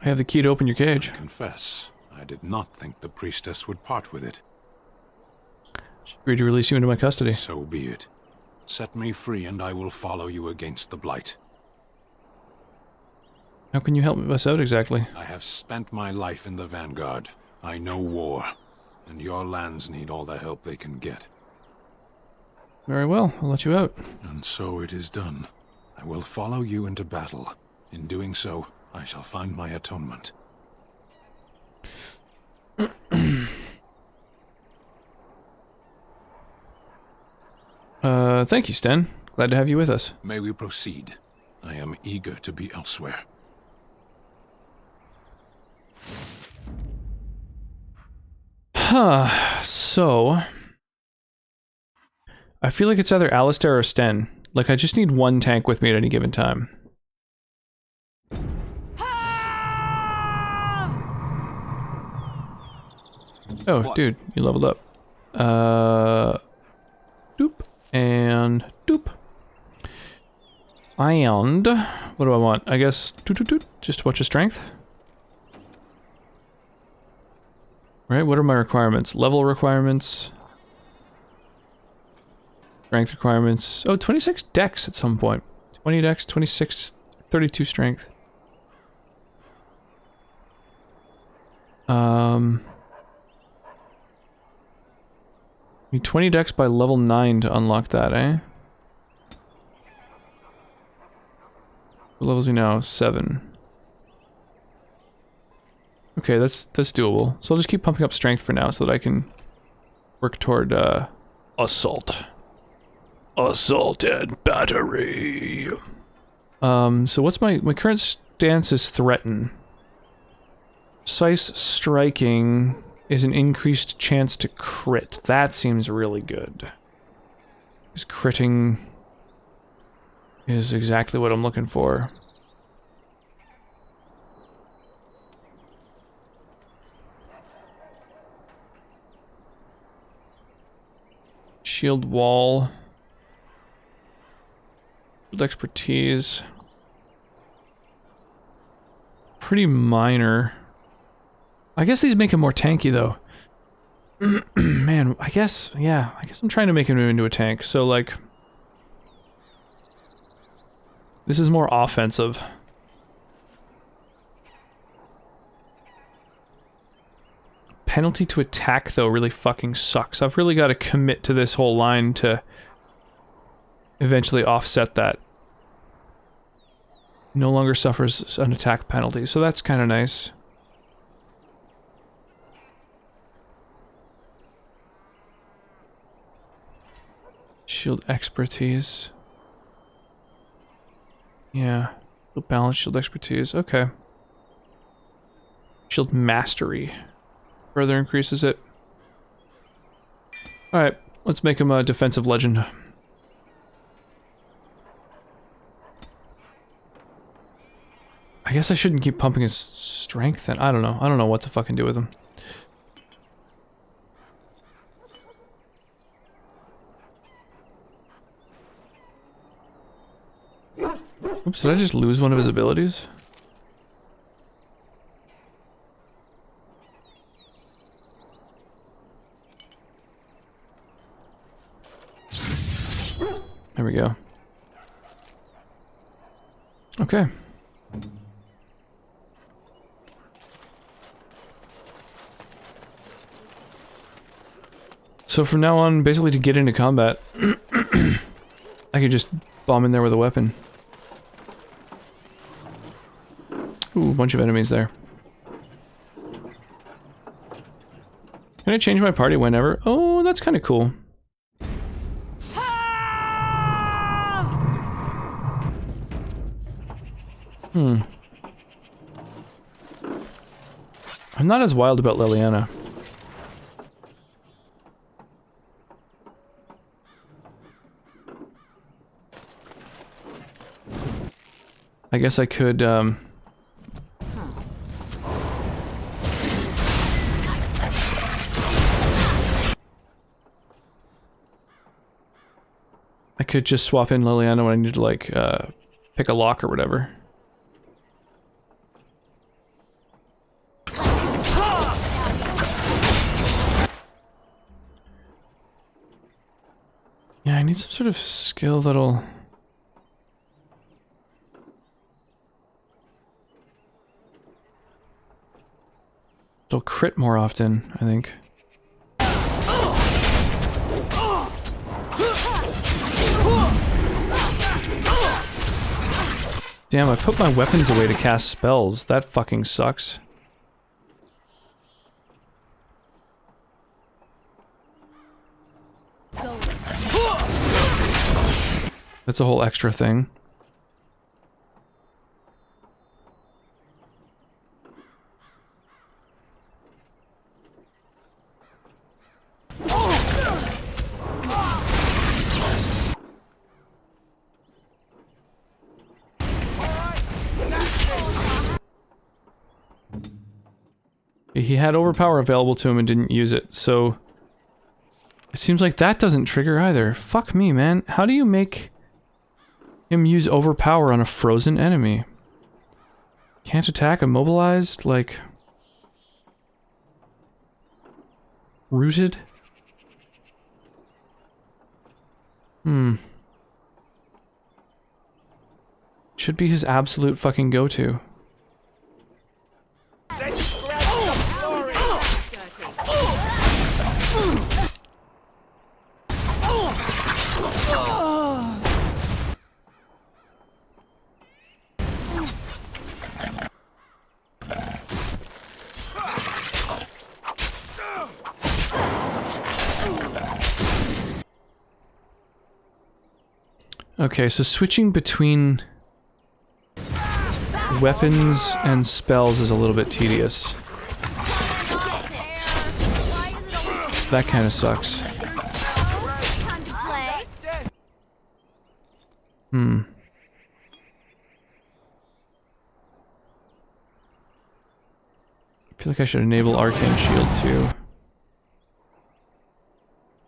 I have the key to open your cage. I confess, I did not think the priestess would part with it. She agreed to release you into my custody. So be it. Set me free and I will follow you against the Blight. How can you help us out exactly? I have spent my life in the Vanguard. I know war, and your lands need all the help they can get. Very well, I'll let you out. And so it is done. I will follow you into battle. In doing so, I shall find my atonement. Thank you, Sten. Glad to have you with us. May we proceed? I am eager to be elsewhere. So I feel like it's either Alistair or Sten. Like, I just need one tank with me at any given time. Oh, what? Dude, you leveled up. Doop. And doop. And what do I want? I guess just a bunch of strength. Right, what are my requirements? Level requirements. Strength requirements. Oh, 26 dex at some point. 20 dex, 26, 32 strength. Need 20 dex by level 9 to unlock that, eh? What level is he now? 7. Okay, that's doable. So I'll just keep pumping up strength for now so that I can work toward assault. Assault and battery. So what's my current stance is threaten. Precise striking is an increased chance to crit. That seems really good. Because critting is exactly what I'm looking for. Shield wall. Shield expertise. Pretty minor. I guess these make him more tanky, though. Man, I guess I'm trying to make him into a tank, so, like... This is more offensive. Penalty to attack, though, really fucking sucks. I've really got to commit to this whole line to eventually offset that. No longer suffers an attack penalty, so that's kind of nice. Shield expertise. Yeah. Balance shield expertise. Okay. Shield mastery. Further increases it. Alright, let's make him a defensive legend. I guess I shouldn't keep pumping his strength then. I don't know. I don't know what to fucking do with him. Oops, did I just lose one of his abilities? There we go. Okay. So from now on, basically to get into combat, I could just bomb in there with a weapon. Ooh, a bunch of enemies there. Can I change my party whenever? Oh, that's kind of cool. I'm not as wild about Leliana. I guess I could, I could just swap in Leliana when I need to, like, pick a lock or whatever. Yeah, I need some sort of skill that'll... It'll crit more often, I think. Damn, I put my weapons away to cast spells. That fucking sucks. That's a whole extra thing. He had overpower available to him and didn't use it, so... It seems like that doesn't trigger either. Fuck me, man. How do you make him use overpower on a frozen enemy? Can't attack immobilized? Like... Rooted? Should be his absolute fucking go-to. Okay, so switching between weapons and spells is a little bit tedious. That kind of sucks. I feel like I should enable Arcane Shield too.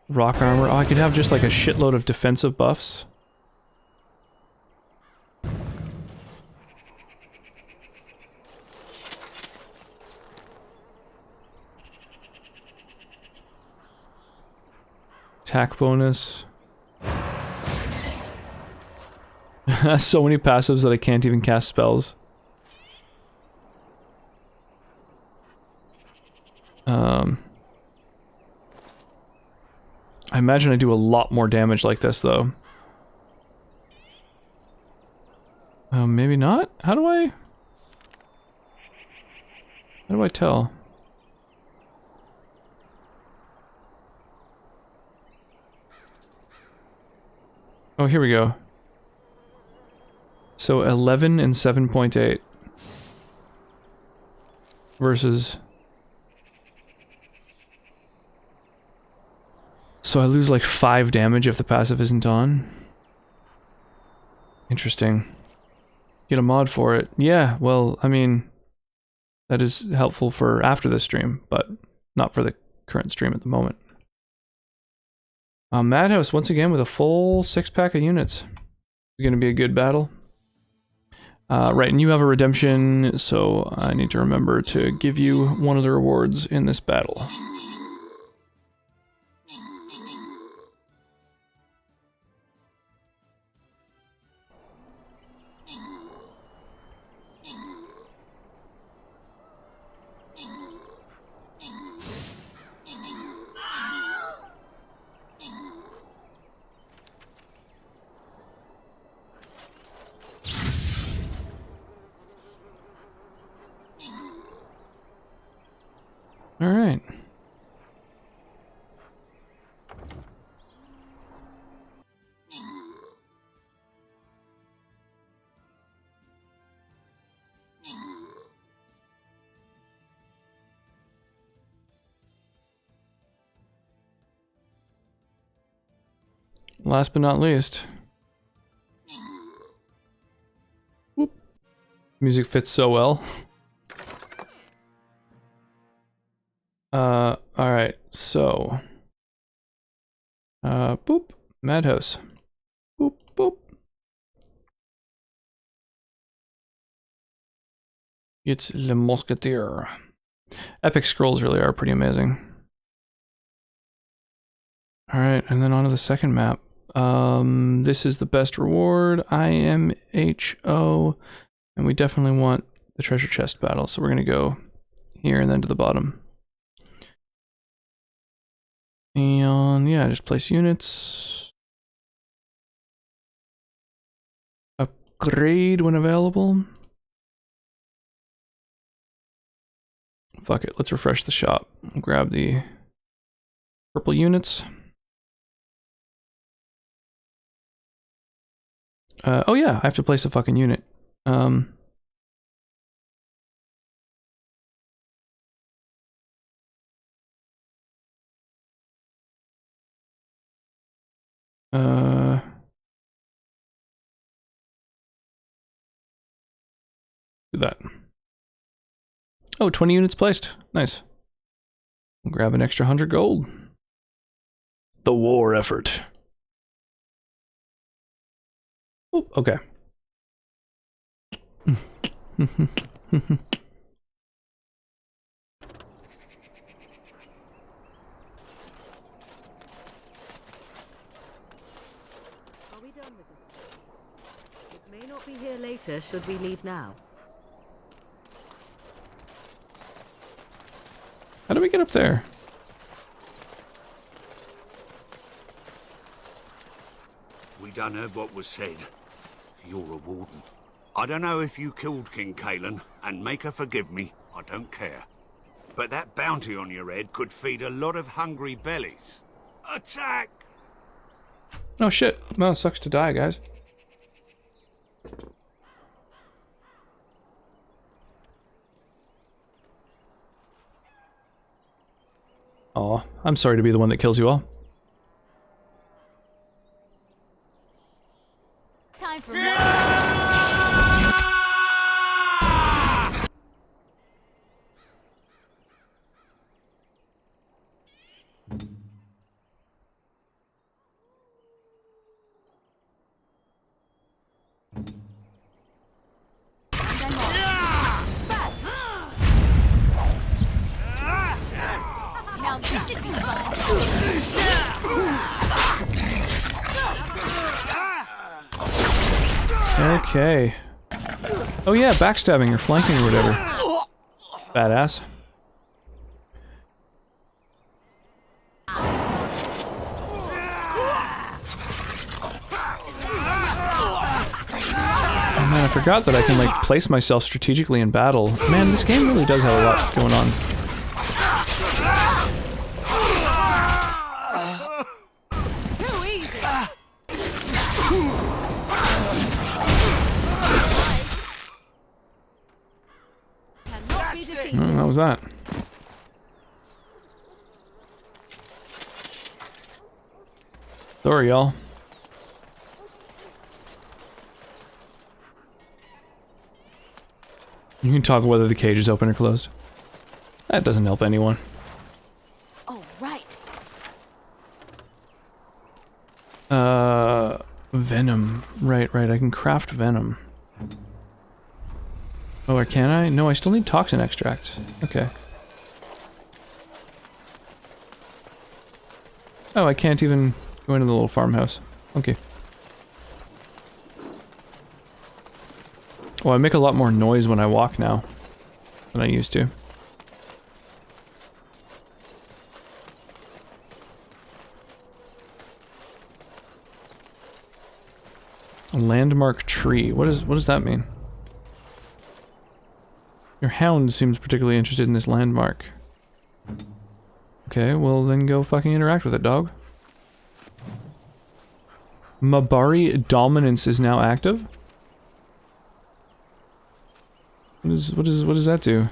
Rock armor. Oh, I could have just like a shitload of defensive buffs. Attack bonus. So many passives that I can't even cast spells. I imagine I do a lot more damage like this, though. Maybe not? How do I tell? Oh, here we go. So 11 and 7.8 versus... So I lose like 5 damage if the passive isn't on. Interesting. Get a mod for it. Yeah, well, I mean, that is helpful for after this stream, but not for the current stream at the moment. Madhouse, once again, with a full 6-pack of units. It's going to be a good battle. Right, and you have a redemption, so I need to remember to give you one of the rewards in this battle. All right. Last but not least. Whoop. Music fits so well. Alright, so... boop. Madhouse. Boop, boop. It's Le Mousquetaire. Epic scrolls really are pretty amazing. Alright, and then on to the second map. This is the best reward, IMHO, and we definitely want the treasure chest battle, so we're gonna go here and then to the bottom. And yeah, just place units. Upgrade when available. Fuck it, let's refresh the shop. Grab the purple units. Oh yeah, I have to place a fucking unit. Do that. Oh, 20 units placed. Nice. We'll grab an extra 100 gold. The war effort. Oh, okay. May not be here later, should we leave now? How do we get up there? We done heard what was said. You're a warden. I don't know if you killed King Cailan, and make her forgive me, I don't care. But that bounty on your head could feed a lot of hungry bellies. Attack! Oh shit. Well, it sucks to die, guys. Aw, I'm sorry to be the one that kills you all. Time for Now this should be fun. Okay. Oh yeah, backstabbing or flanking or whatever. Badass. Oh man, I forgot that I can like place myself strategically in battle. Man, this game really does have a lot going on. What was that? Sorry, y'all. You can toggle whether the cage is open or closed. That doesn't help anyone. Oh, right. Venom. Right, I can craft venom. Oh, or can I? No, I still need toxin extract. Okay. Oh, I can't even go into the little farmhouse. Okay. Well, I make a lot more noise when I walk now than I used to. A landmark tree. What does that mean? Your hound seems particularly interested in this landmark. Okay, well then go fucking interact with it, dog. Mabari dominance is now active? What does that do?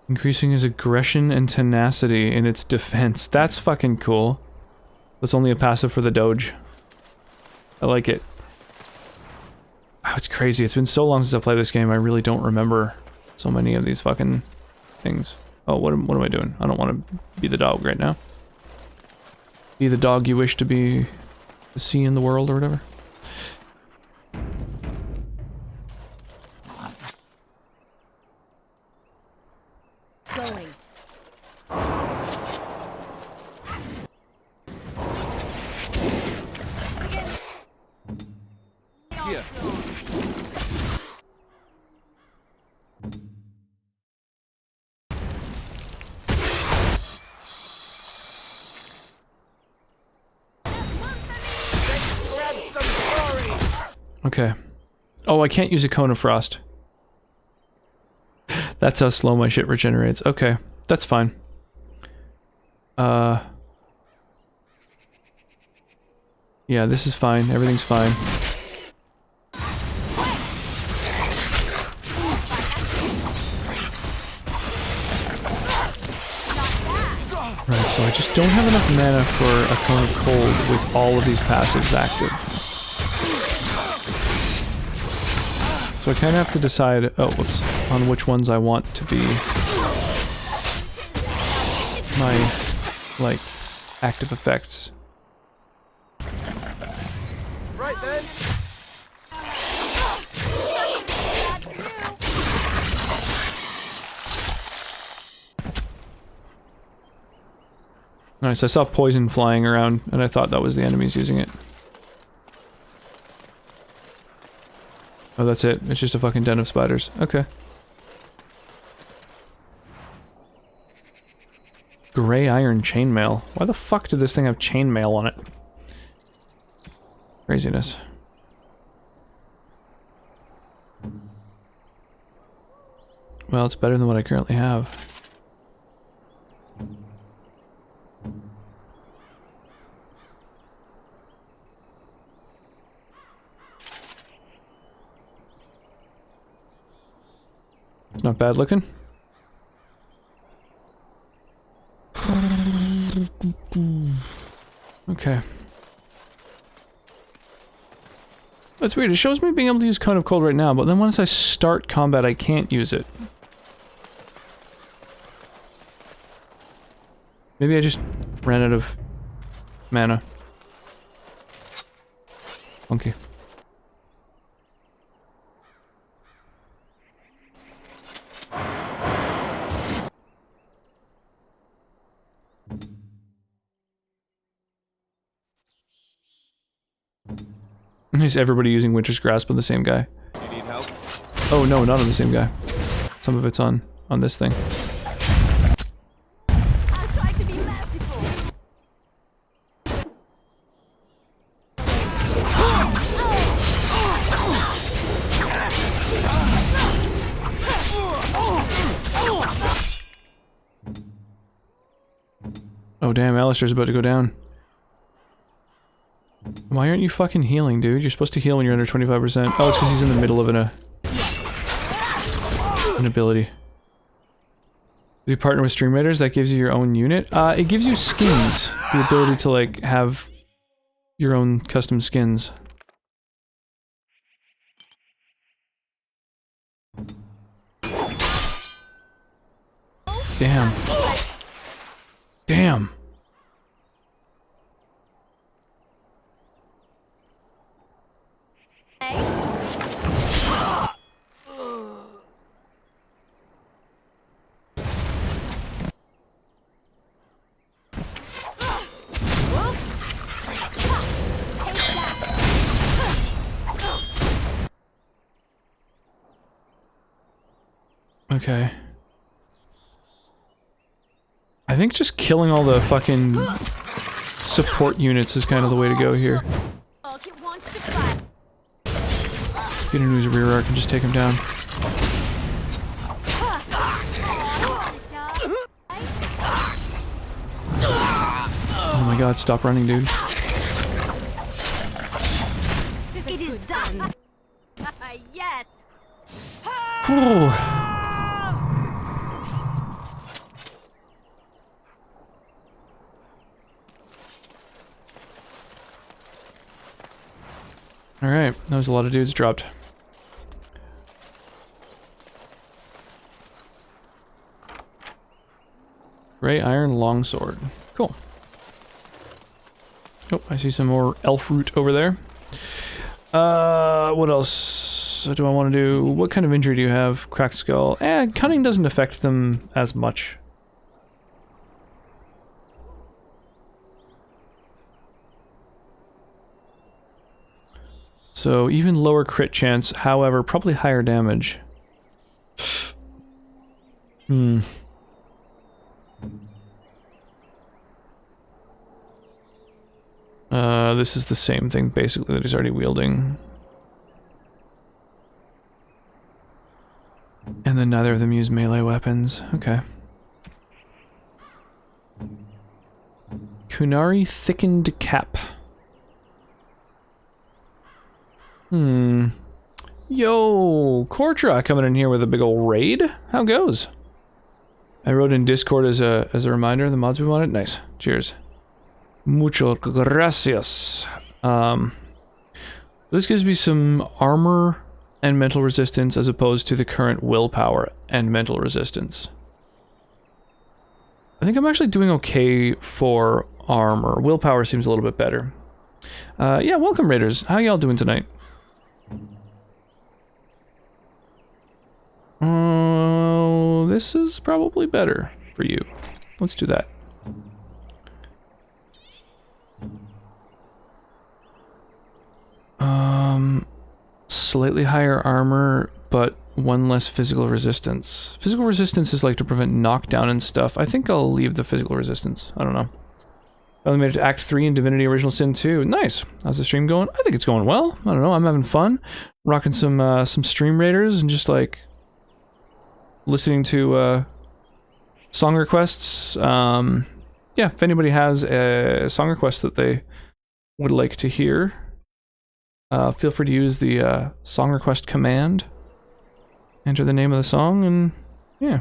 Increasing his aggression and tenacity in its defense. That's fucking cool. That's only a passive for the Doge. I like it. Oh, it's crazy. It's been so long since I played this game, I really don't remember so many of these fucking things. Oh, what am I doing? I don't want to be the dog right now. Be the dog you wish to be, to see in the world or whatever. Going. Here. Okay. Oh, I can't use a cone of frost. That's how slow my shit regenerates. Okay, that's fine. Yeah, this is fine. Everything's fine. Right, so I just don't have enough mana for a Cone of Cold with all of these passives active. So I kind of have to decide... Oh, whoops. on which ones I want to be my, like, active effects. Right then. Nice, I saw poison flying around, and I thought that was the enemies using it. Oh, that's it. It's just a fucking den of spiders. Okay. Gray iron chainmail. Why the fuck did this thing have chainmail on it? Craziness. Well, it's better than what I currently have. Not bad looking. Okay. That's weird. It shows me being able to use Cone of Cold right now, but then once I start combat, I can't use it. Maybe I just ran out of mana. Funky. Is everybody using Winter's Grasp on the same guy? You need help? Oh no, not on the same guy. Some of it's on this thing. I'll try to be merciful. Oh damn, Alistair's about to go down. Why aren't you fucking healing, dude? You're supposed to heal when you're under 25%. Oh, it's because he's in the middle of an ability. Do you partner with Stream Raiders? That gives you your own unit? It gives you skins. The ability to, like, have your own custom skins. Damn. Damn. Okay. I think just killing all the fucking support units is kind of the way to go here. Get into his rear arc and just take him down. Oh my god, stop running, dude. It is done. Yes. Ooh. Alright, that was a lot of dudes dropped. Gray iron longsword. Cool. Oh, I see some more elf root over there. What else do I want to do? What kind of injury do you have? Cracked skull. Cunning doesn't affect them as much. So even lower crit chance, however, probably higher damage. This is the same thing basically that he's already wielding. And then neither of them use melee weapons. Okay. Kunari thickened cap. Yo, Kortra coming in here with a big ol' raid. How goes? I wrote in Discord as a reminder the mods we wanted. Nice. Cheers. Mucho gracias. This gives me some armor and mental resistance as opposed to the current willpower and mental resistance. I think I'm actually doing okay for armor. Willpower seems a little bit better. Yeah, welcome Raiders. How y'all doing tonight? This is probably better for you. Let's do that. Slightly higher armor, but one less physical resistance. Physical resistance is like to prevent knockdown and stuff. I think I'll leave the physical resistance. I don't know. I only made it to Act 3 in Divinity Original Sin 2. Nice. How's the stream going? I think it's going well. I don't know. I'm having fun. Rocking some Stream Raiders and just like listening to song requests. Yeah, if anybody has a song request that they would like to hear, feel free to use the song request command. Enter the name of the song, and yeah.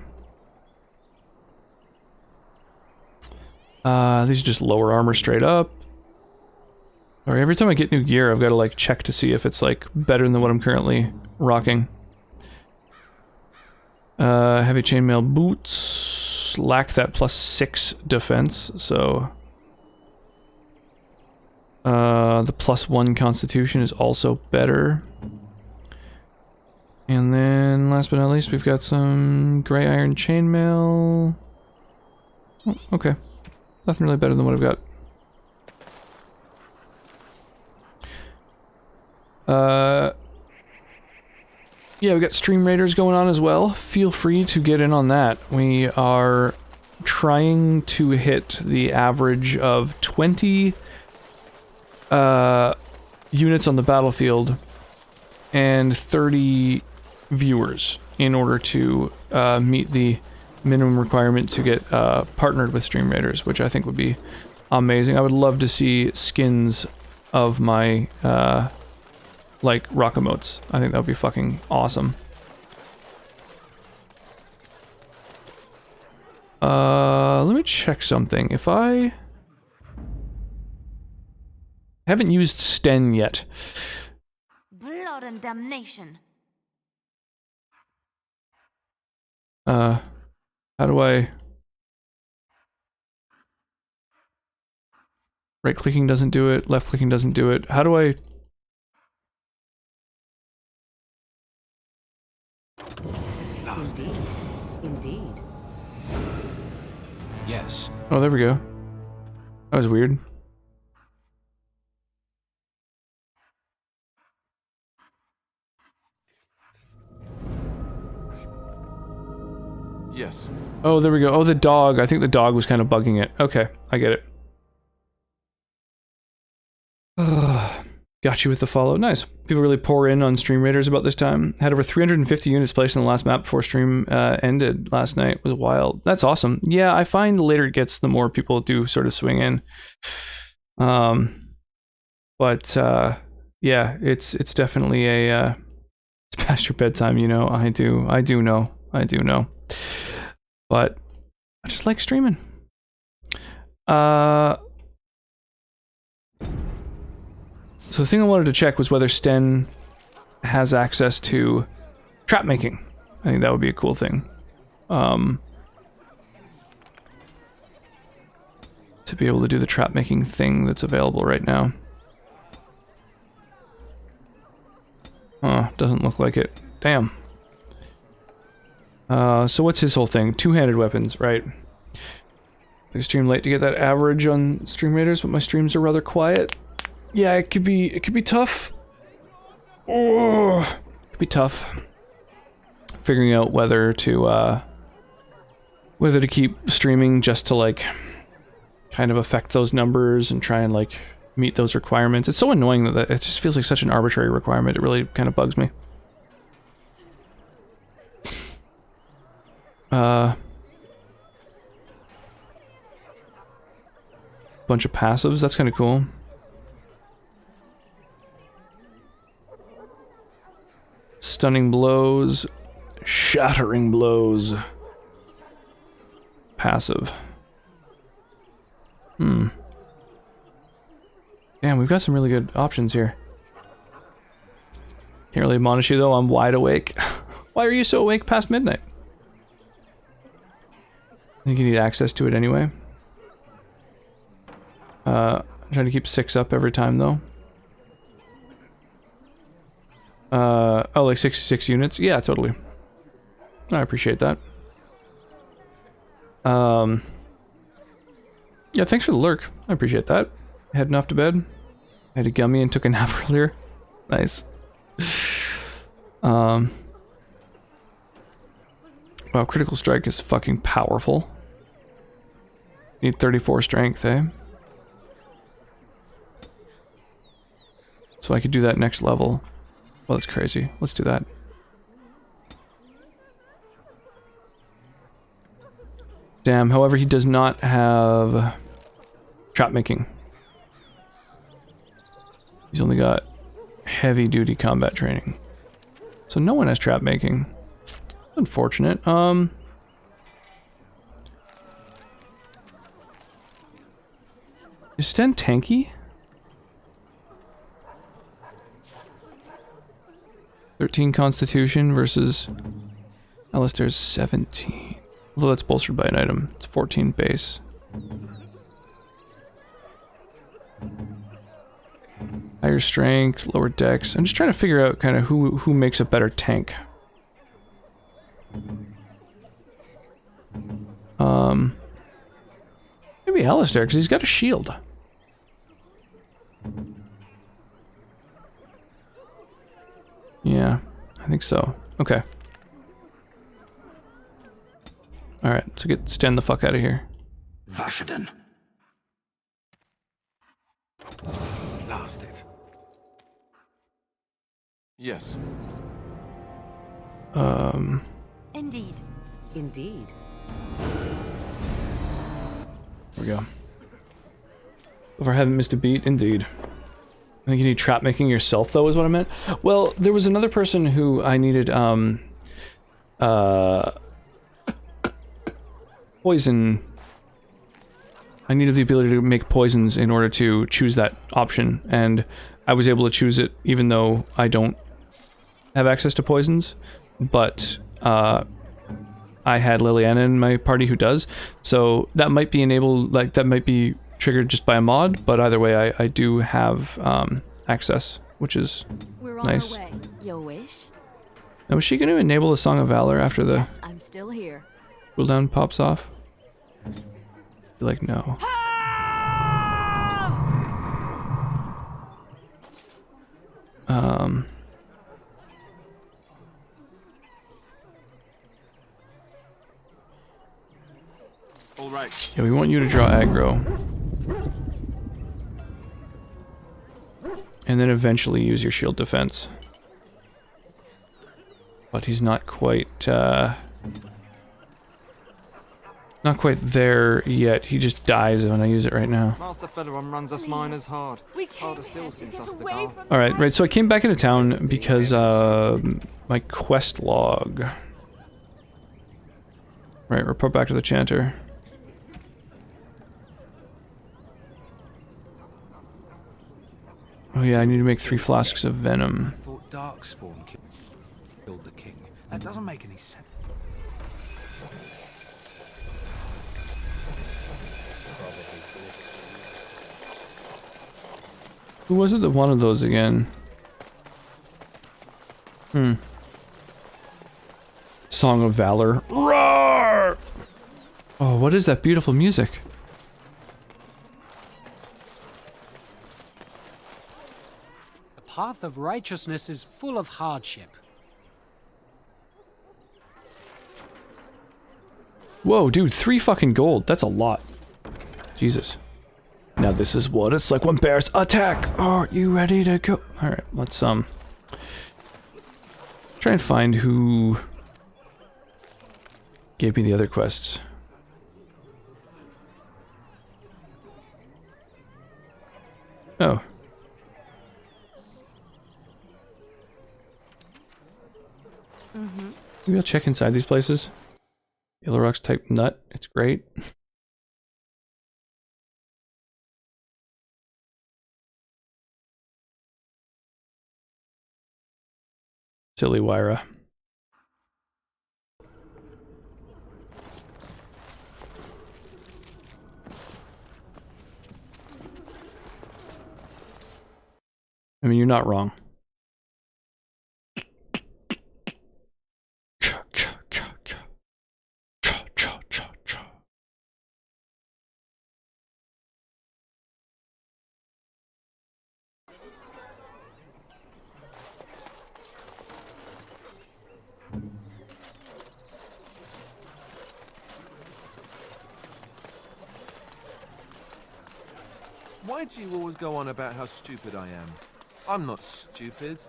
These are just lower armor straight up. Or every time I get new gear, I've got to like check to see if it's like better than what I'm currently rocking. Heavy chainmail boots lack that +6 defense, so the +1 constitution is also better. And then last but not least, we've got some gray iron chainmail. Oh, okay. Nothing really better than what I've got. Yeah, we got Stream Raiders going on as well. Feel free to get in on that. We are trying to hit the average of 20 units on the battlefield and 30 viewers in order to meet the minimum requirement to get partnered with Stream Raiders, which I think would be amazing. I would love to see skins of my like rock emotes. I think that would be fucking awesome. Let me check something. If I haven't used Sten yet. Blood and damnation. How do I... Right clicking doesn't do it, left clicking doesn't do it. How do I... Indeed. Indeed. Yes. Oh, there we go. That was weird. Yes. Oh, there we go. Oh, the dog. I think the dog was kind of bugging it. Okay, I get it. Got you with the follow. Nice. People really pour in on Stream Raiders about this time. Had over 350 units placed in the last map before stream ended last night. It was wild. That's awesome. Yeah, I find the later it gets, the more people do sort of swing in. But yeah, it's definitely a it's past your bedtime, you know. I do know. But I just like streaming. So the thing I wanted to check was whether Sten has access to trap making. I think that would be a cool thing. To be able to do the trap making thing that's available right now. Doesn't look like it. Damn. So what's his whole thing? Two-handed weapons, right? I stream late to get that average on Stream Raiders, but my streams are rather quiet. Yeah, it could be tough. Oh, it could be tough. Figuring out whether to keep streaming just to like kind of affect those numbers and try and like meet those requirements. It's so annoying that it just feels like such an arbitrary requirement. It really kind of bugs me. Bunch of passives, that's kind of cool. Stunning blows, shattering blows. Passive. Damn, we've got some really good options here. Can't really admonish you though, I'm wide awake. Why are you so awake past midnight? I think you need access to it anyway. I'm trying to keep 6 up every time though. Oh, like 66 units? Yeah, totally. I appreciate that. Yeah, thanks for the lurk. I appreciate that. Heading off to bed. I had a gummy and took a nap earlier. Nice. Wow, critical strike is fucking powerful. Need 34 strength, eh? So I could do that next level. Well, that's crazy. Let's do that. Damn, however, he does not have trap making. He's only got heavy duty combat training. So no one has trap making. Unfortunate. Is Sten tanky? 13 Constitution versus Alistair's 17. Although that's bolstered by an item. It's 14 base. Higher strength, lower dex. I'm just trying to figure out kind of who makes a better tank. Maybe Alistair, because he's got a shield. Yeah, I think so. Okay. Alright, let's get Sten the fuck out of here. Vashaden. Blast it. Yes. Indeed. Indeed. There we go. If I haven't missed a beat, indeed. I think you need trap making yourself, though, is what I meant. Well, there was another person who I needed, poison. I needed the ability to make poisons in order to choose that option, and I was able to choose it even though I don't have access to poisons, but I had Liliana in my party who does, so that might be enabled, like that might be triggered just by a mod, but either way I do have access, which is nice. We're on our way. Your wish? Now, was she going to enable the Song of Valor after the Yes, I'm still here. cooldown pops off? I feel like no. All right. Yeah, we want you to draw aggro. And then eventually use your shield defense. But he's not quite, not quite there yet. He just dies when I use it right now. Master Federon runs us miners hard. Harder still since Ostagar. Alright, right, so I came back into town because, my quest log. Right, report back to the Chanter. Oh yeah, I need to make 3 flasks of venom. I thought Darkspawn killed the king. That doesn't make any sense. Who was it that wanted those again? Song of Valor. Roar! Oh, what is that beautiful music? The path of righteousness is full of hardship. Whoa, dude, 3 fucking gold. That's a lot. Jesus. Now this is what it's like when bears attack. Are you ready to go? Alright, let's try and find who gave me the other quests. Oh. Maybe I'll check inside these places. Yellow Rock's type nut. It's great. Silly Wyra. I mean, you're not wrong. Why do you always go on about how stupid I am? I'm not stupid,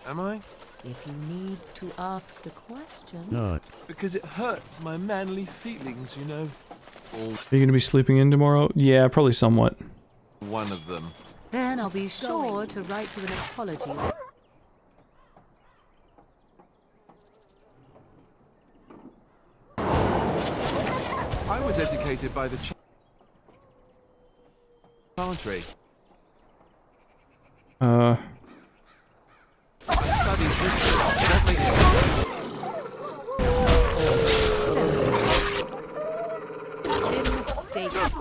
am I? If you need to ask the question. Not. Because it hurts my manly feelings, you know. Are you gonna be sleeping in tomorrow? Yeah, probably somewhat. One of them. Then I'll be sure to write you an apology. I was educated by the Chantry. Studied history. That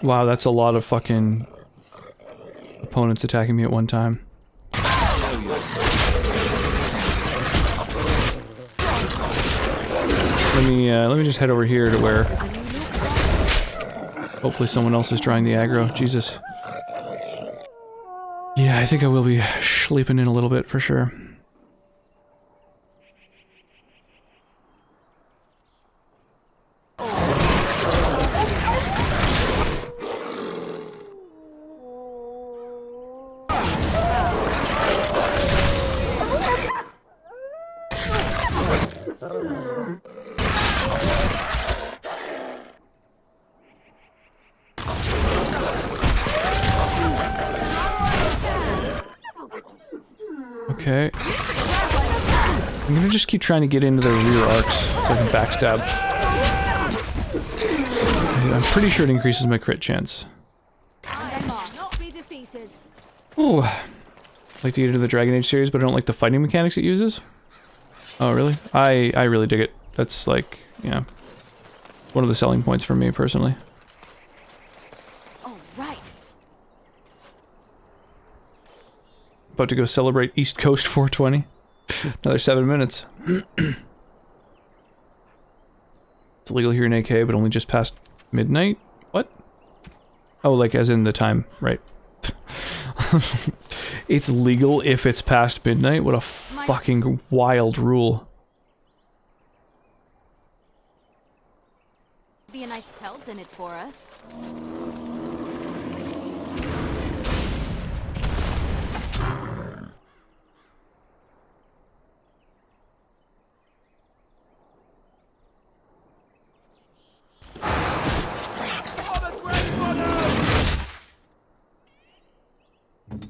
Wow, that's a lot of fucking opponents attacking me at one time. Let me just head over here to where hopefully someone else is drawing the aggro. Jesus. Yeah, I think I will be sleeping in a little bit for sure. Okay. I'm gonna just keep trying to get into their rear arcs so I can backstab. I'm pretty sure it increases my crit chance. Not be defeated. Ooh. I like to get into the Dragon Age series, but I don't like the fighting mechanics it uses. Oh, really? I really dig it. That's like, yeah, one of the selling points for me personally. All right. About to go celebrate East Coast 420. Another 7 minutes. It's illegal here in AK, but only just past midnight? What? Oh, like as in the time, right. It's legal if it's past midnight? What a fucking wild rule. Be a nice pelt in it for us.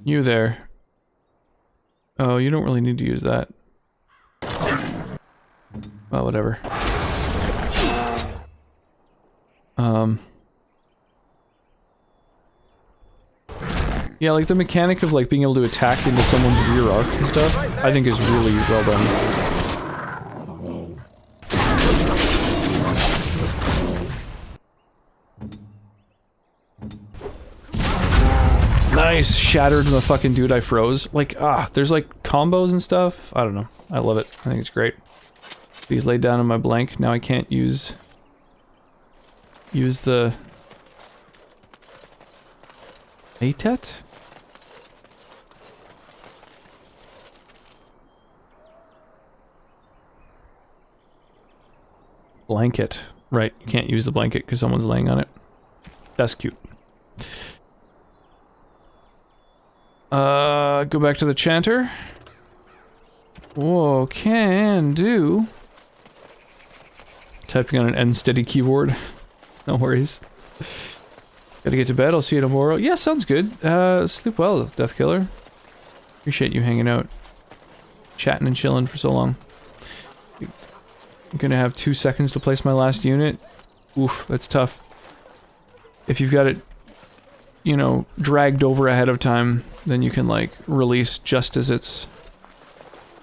You there. Oh, you don't really need to use that. Well, whatever. Yeah, like the mechanic of like being able to attack into someone's rear arc and stuff, I think is really well done. Nice! Shattered the fucking dude I froze. Like, there's like combos and stuff. I don't know. I love it. I think it's great. He's laid down on my blank. Now I can't use the ATET? Blanket. Right, you can't use the blanket because someone's laying on it. That's cute. Go back to the chanter. Whoa, can do. Typing on an unsteady keyboard. No worries. Gotta get to bed, I'll see you tomorrow. Yeah, sounds good. Sleep well, Deathkiller. Appreciate you hanging out. Chatting and chilling for so long. I'm gonna have 2 seconds to place my last unit. Oof, that's tough. If you've got it you know, dragged over ahead of time, then you can, like, release just as it's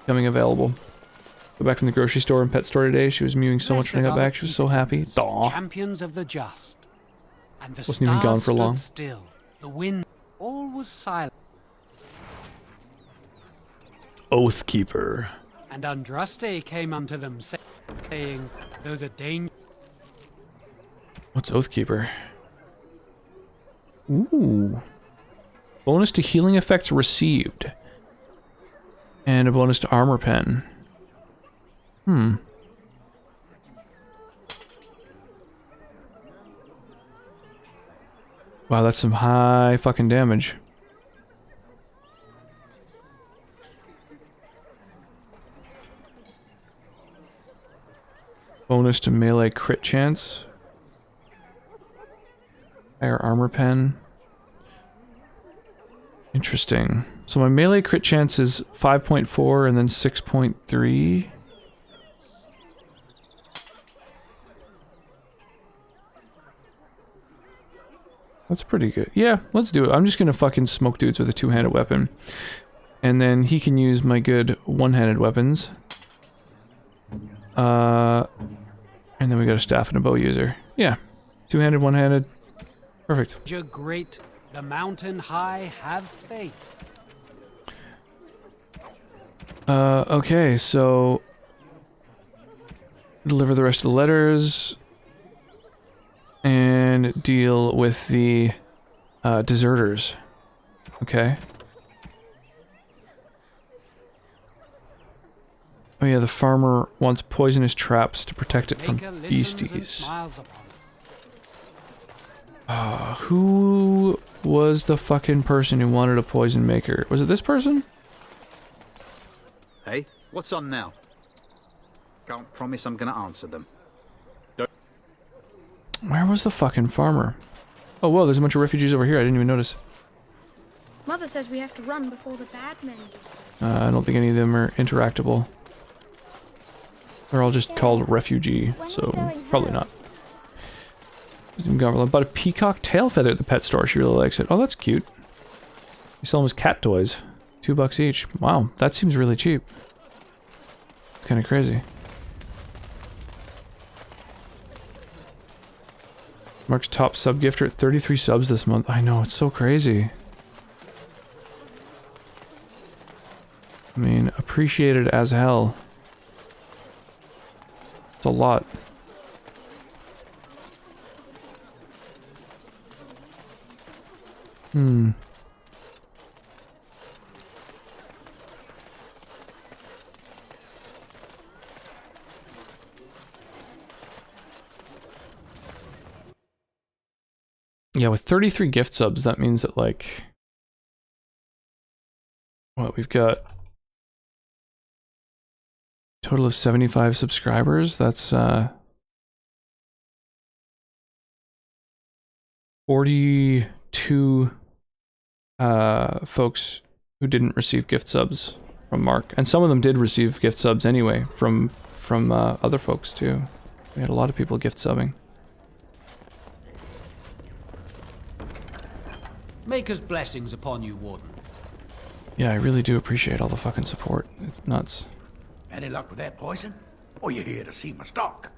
becoming available. Go back from the grocery store and pet store today. She was mewing so much when I got back. She was so happy. Aw. Champions of the just. And the Wasn't even gone for stars long. stood still. The wind, all was silent. Oathkeeper. And Andraste came unto them, saying, though the danger... What's Oathkeeper? Ooh. Bonus to healing effects received. And a bonus to armor pen. Hmm. Wow, that's some high fucking damage. Bonus to melee crit chance. Higher armor pen. Interesting. So my melee crit chance is 5.4 and then 6.3. That's pretty good. Yeah, let's do it. I'm just gonna fucking smoke dudes with a two-handed weapon. And then he can use my good one-handed weapons. And then we got a staff and a bow user. Yeah. Two-handed, one-handed. Perfect. Great, the mountain high, have faith. Okay, so... deliver the rest of the letters. And deal with the deserters. Okay. Oh yeah, the farmer wants poisonous traps to protect it from beasties. Who was the fucking person who wanted a poison maker? Was it this person? Hey, what's on now? Can't promise I'm gonna answer them. Where was the fucking farmer? Oh, whoa, there's a bunch of refugees over here. I didn't even notice. Mother says we have to run before the bad men get. I don't think any of them are interactable. They're all just called refugee, so probably not. Bought a peacock tail feather at the pet store. She really likes it. Oh, that's cute. You sell them as cat toys. $2 each. Wow, that seems really cheap. It's kind of crazy. Mark's top sub gifter at 33 subs this month. I know, it's so crazy. I mean, appreciated as hell. It's a lot. Hmm. Yeah, with 33 gift subs, that means that, like... what, we've got... total of 75 subscribers. That's, 42 folks who didn't receive gift subs from Mark. And some of them did receive gift subs anyway from other folks too. We had a lot of people gift subbing. Maker's blessings upon you, Warden. Yeah, I really do appreciate all the fucking support. It's nuts. Any luck with that poison? Or you here to see my stock?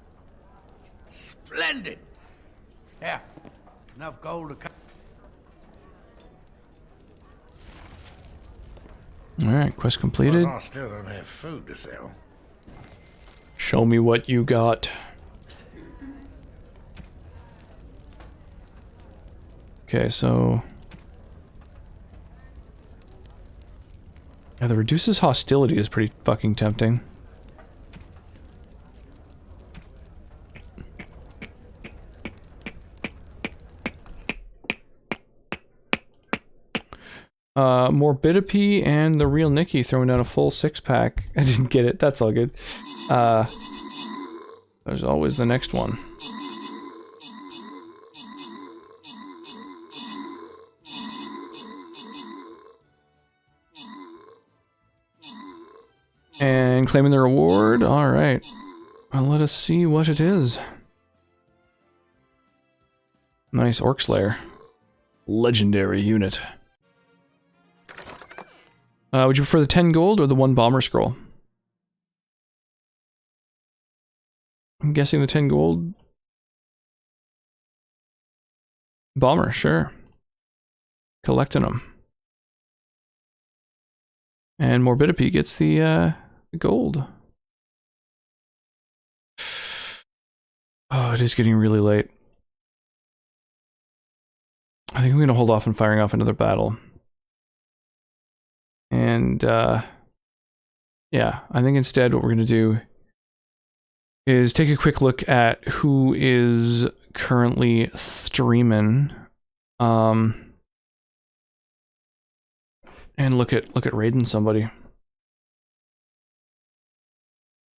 Splendid! Yeah, enough gold to... Alright, quest completed. I still don't have food to sell. Show me what you got. Okay, so... yeah, the reduces hostility is pretty fucking tempting. Morbidity and the real Nikki throwing down a full 6-pack. I didn't get it, that's all good. There's always the next one. And claiming the reward. Alright. Well, let us see what it is. Nice Orc Slayer. Legendary unit. Would you prefer the 10 gold or the 1 bomber scroll? I'm guessing the 10 gold. Bomber, sure. Collecting them. And Morbidipede gets the gold. Oh, it is getting really late. I think I'm going to hold off on firing off another battle. And, yeah, I think instead what we're going to do is take a quick look at who is currently streaming. And look at raiding somebody.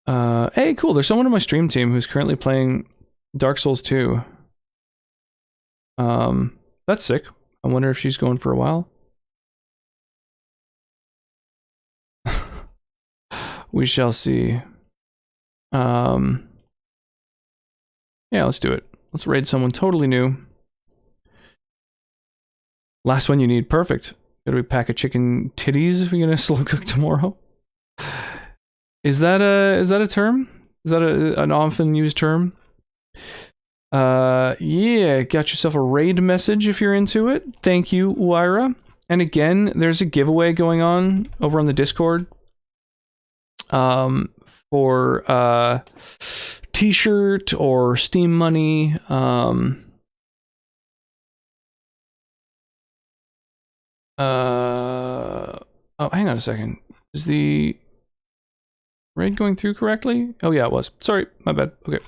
Hey, cool, there's someone on my stream team who's currently playing Dark Souls 2. That's sick. I wonder if she's going for a while. We shall see. Yeah, let's do it. Let's raid someone totally new. Last one you need. Perfect. Got a pack of chicken titties if we're gonna slow cook tomorrow. Is that a term? Is that an often used term? Yeah, got yourself a raid message if you're into it. Thank you, Uira. And again, there's a giveaway going on over on the Discord. For t-shirt or Steam money. Oh, hang on a second. Is the raid going through correctly? Oh yeah, it was. Sorry, my bad. Okay.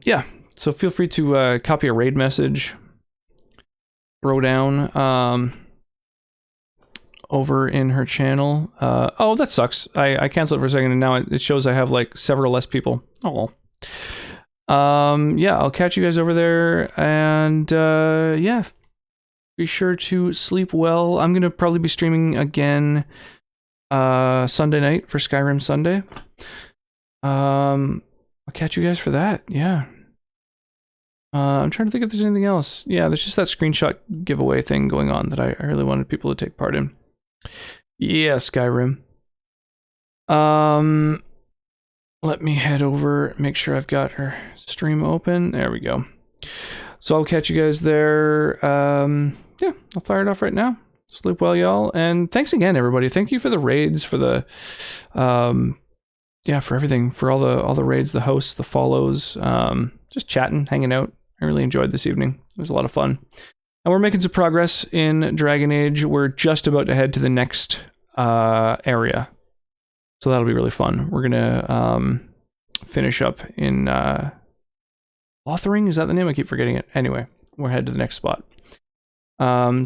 Yeah, so feel free to copy a raid message, throw down over in her channel. Oh, that sucks. I canceled it for a second and now it shows I have like several less people. Oh. Yeah, I'll catch you guys over there, and yeah, be sure to sleep well. I'm gonna probably be streaming again Sunday night for Skyrim Sunday. I'll catch you guys for that. Yeah. I'm trying to think if there's anything else. Yeah, there's just that screenshot giveaway thing going on that I really wanted people to take part in. Yeah, Skyrim. Let me head over, make sure I've got her stream open. There we go. So I'll catch you guys there. Yeah, I'll fire it off right now. Sleep well, y'all. And thanks again, everybody. Thank you for the raids, for the yeah, for everything, for all the raids, the hosts, the follows, just chatting, hanging out. I really enjoyed this evening. It was a lot of fun. And we're making some progress in Dragon Age. We're just about to head to the next area. So that'll be really fun. We're gonna finish up in Lothering, is that the name? I keep forgetting it. Anyway, we're headed to the next spot.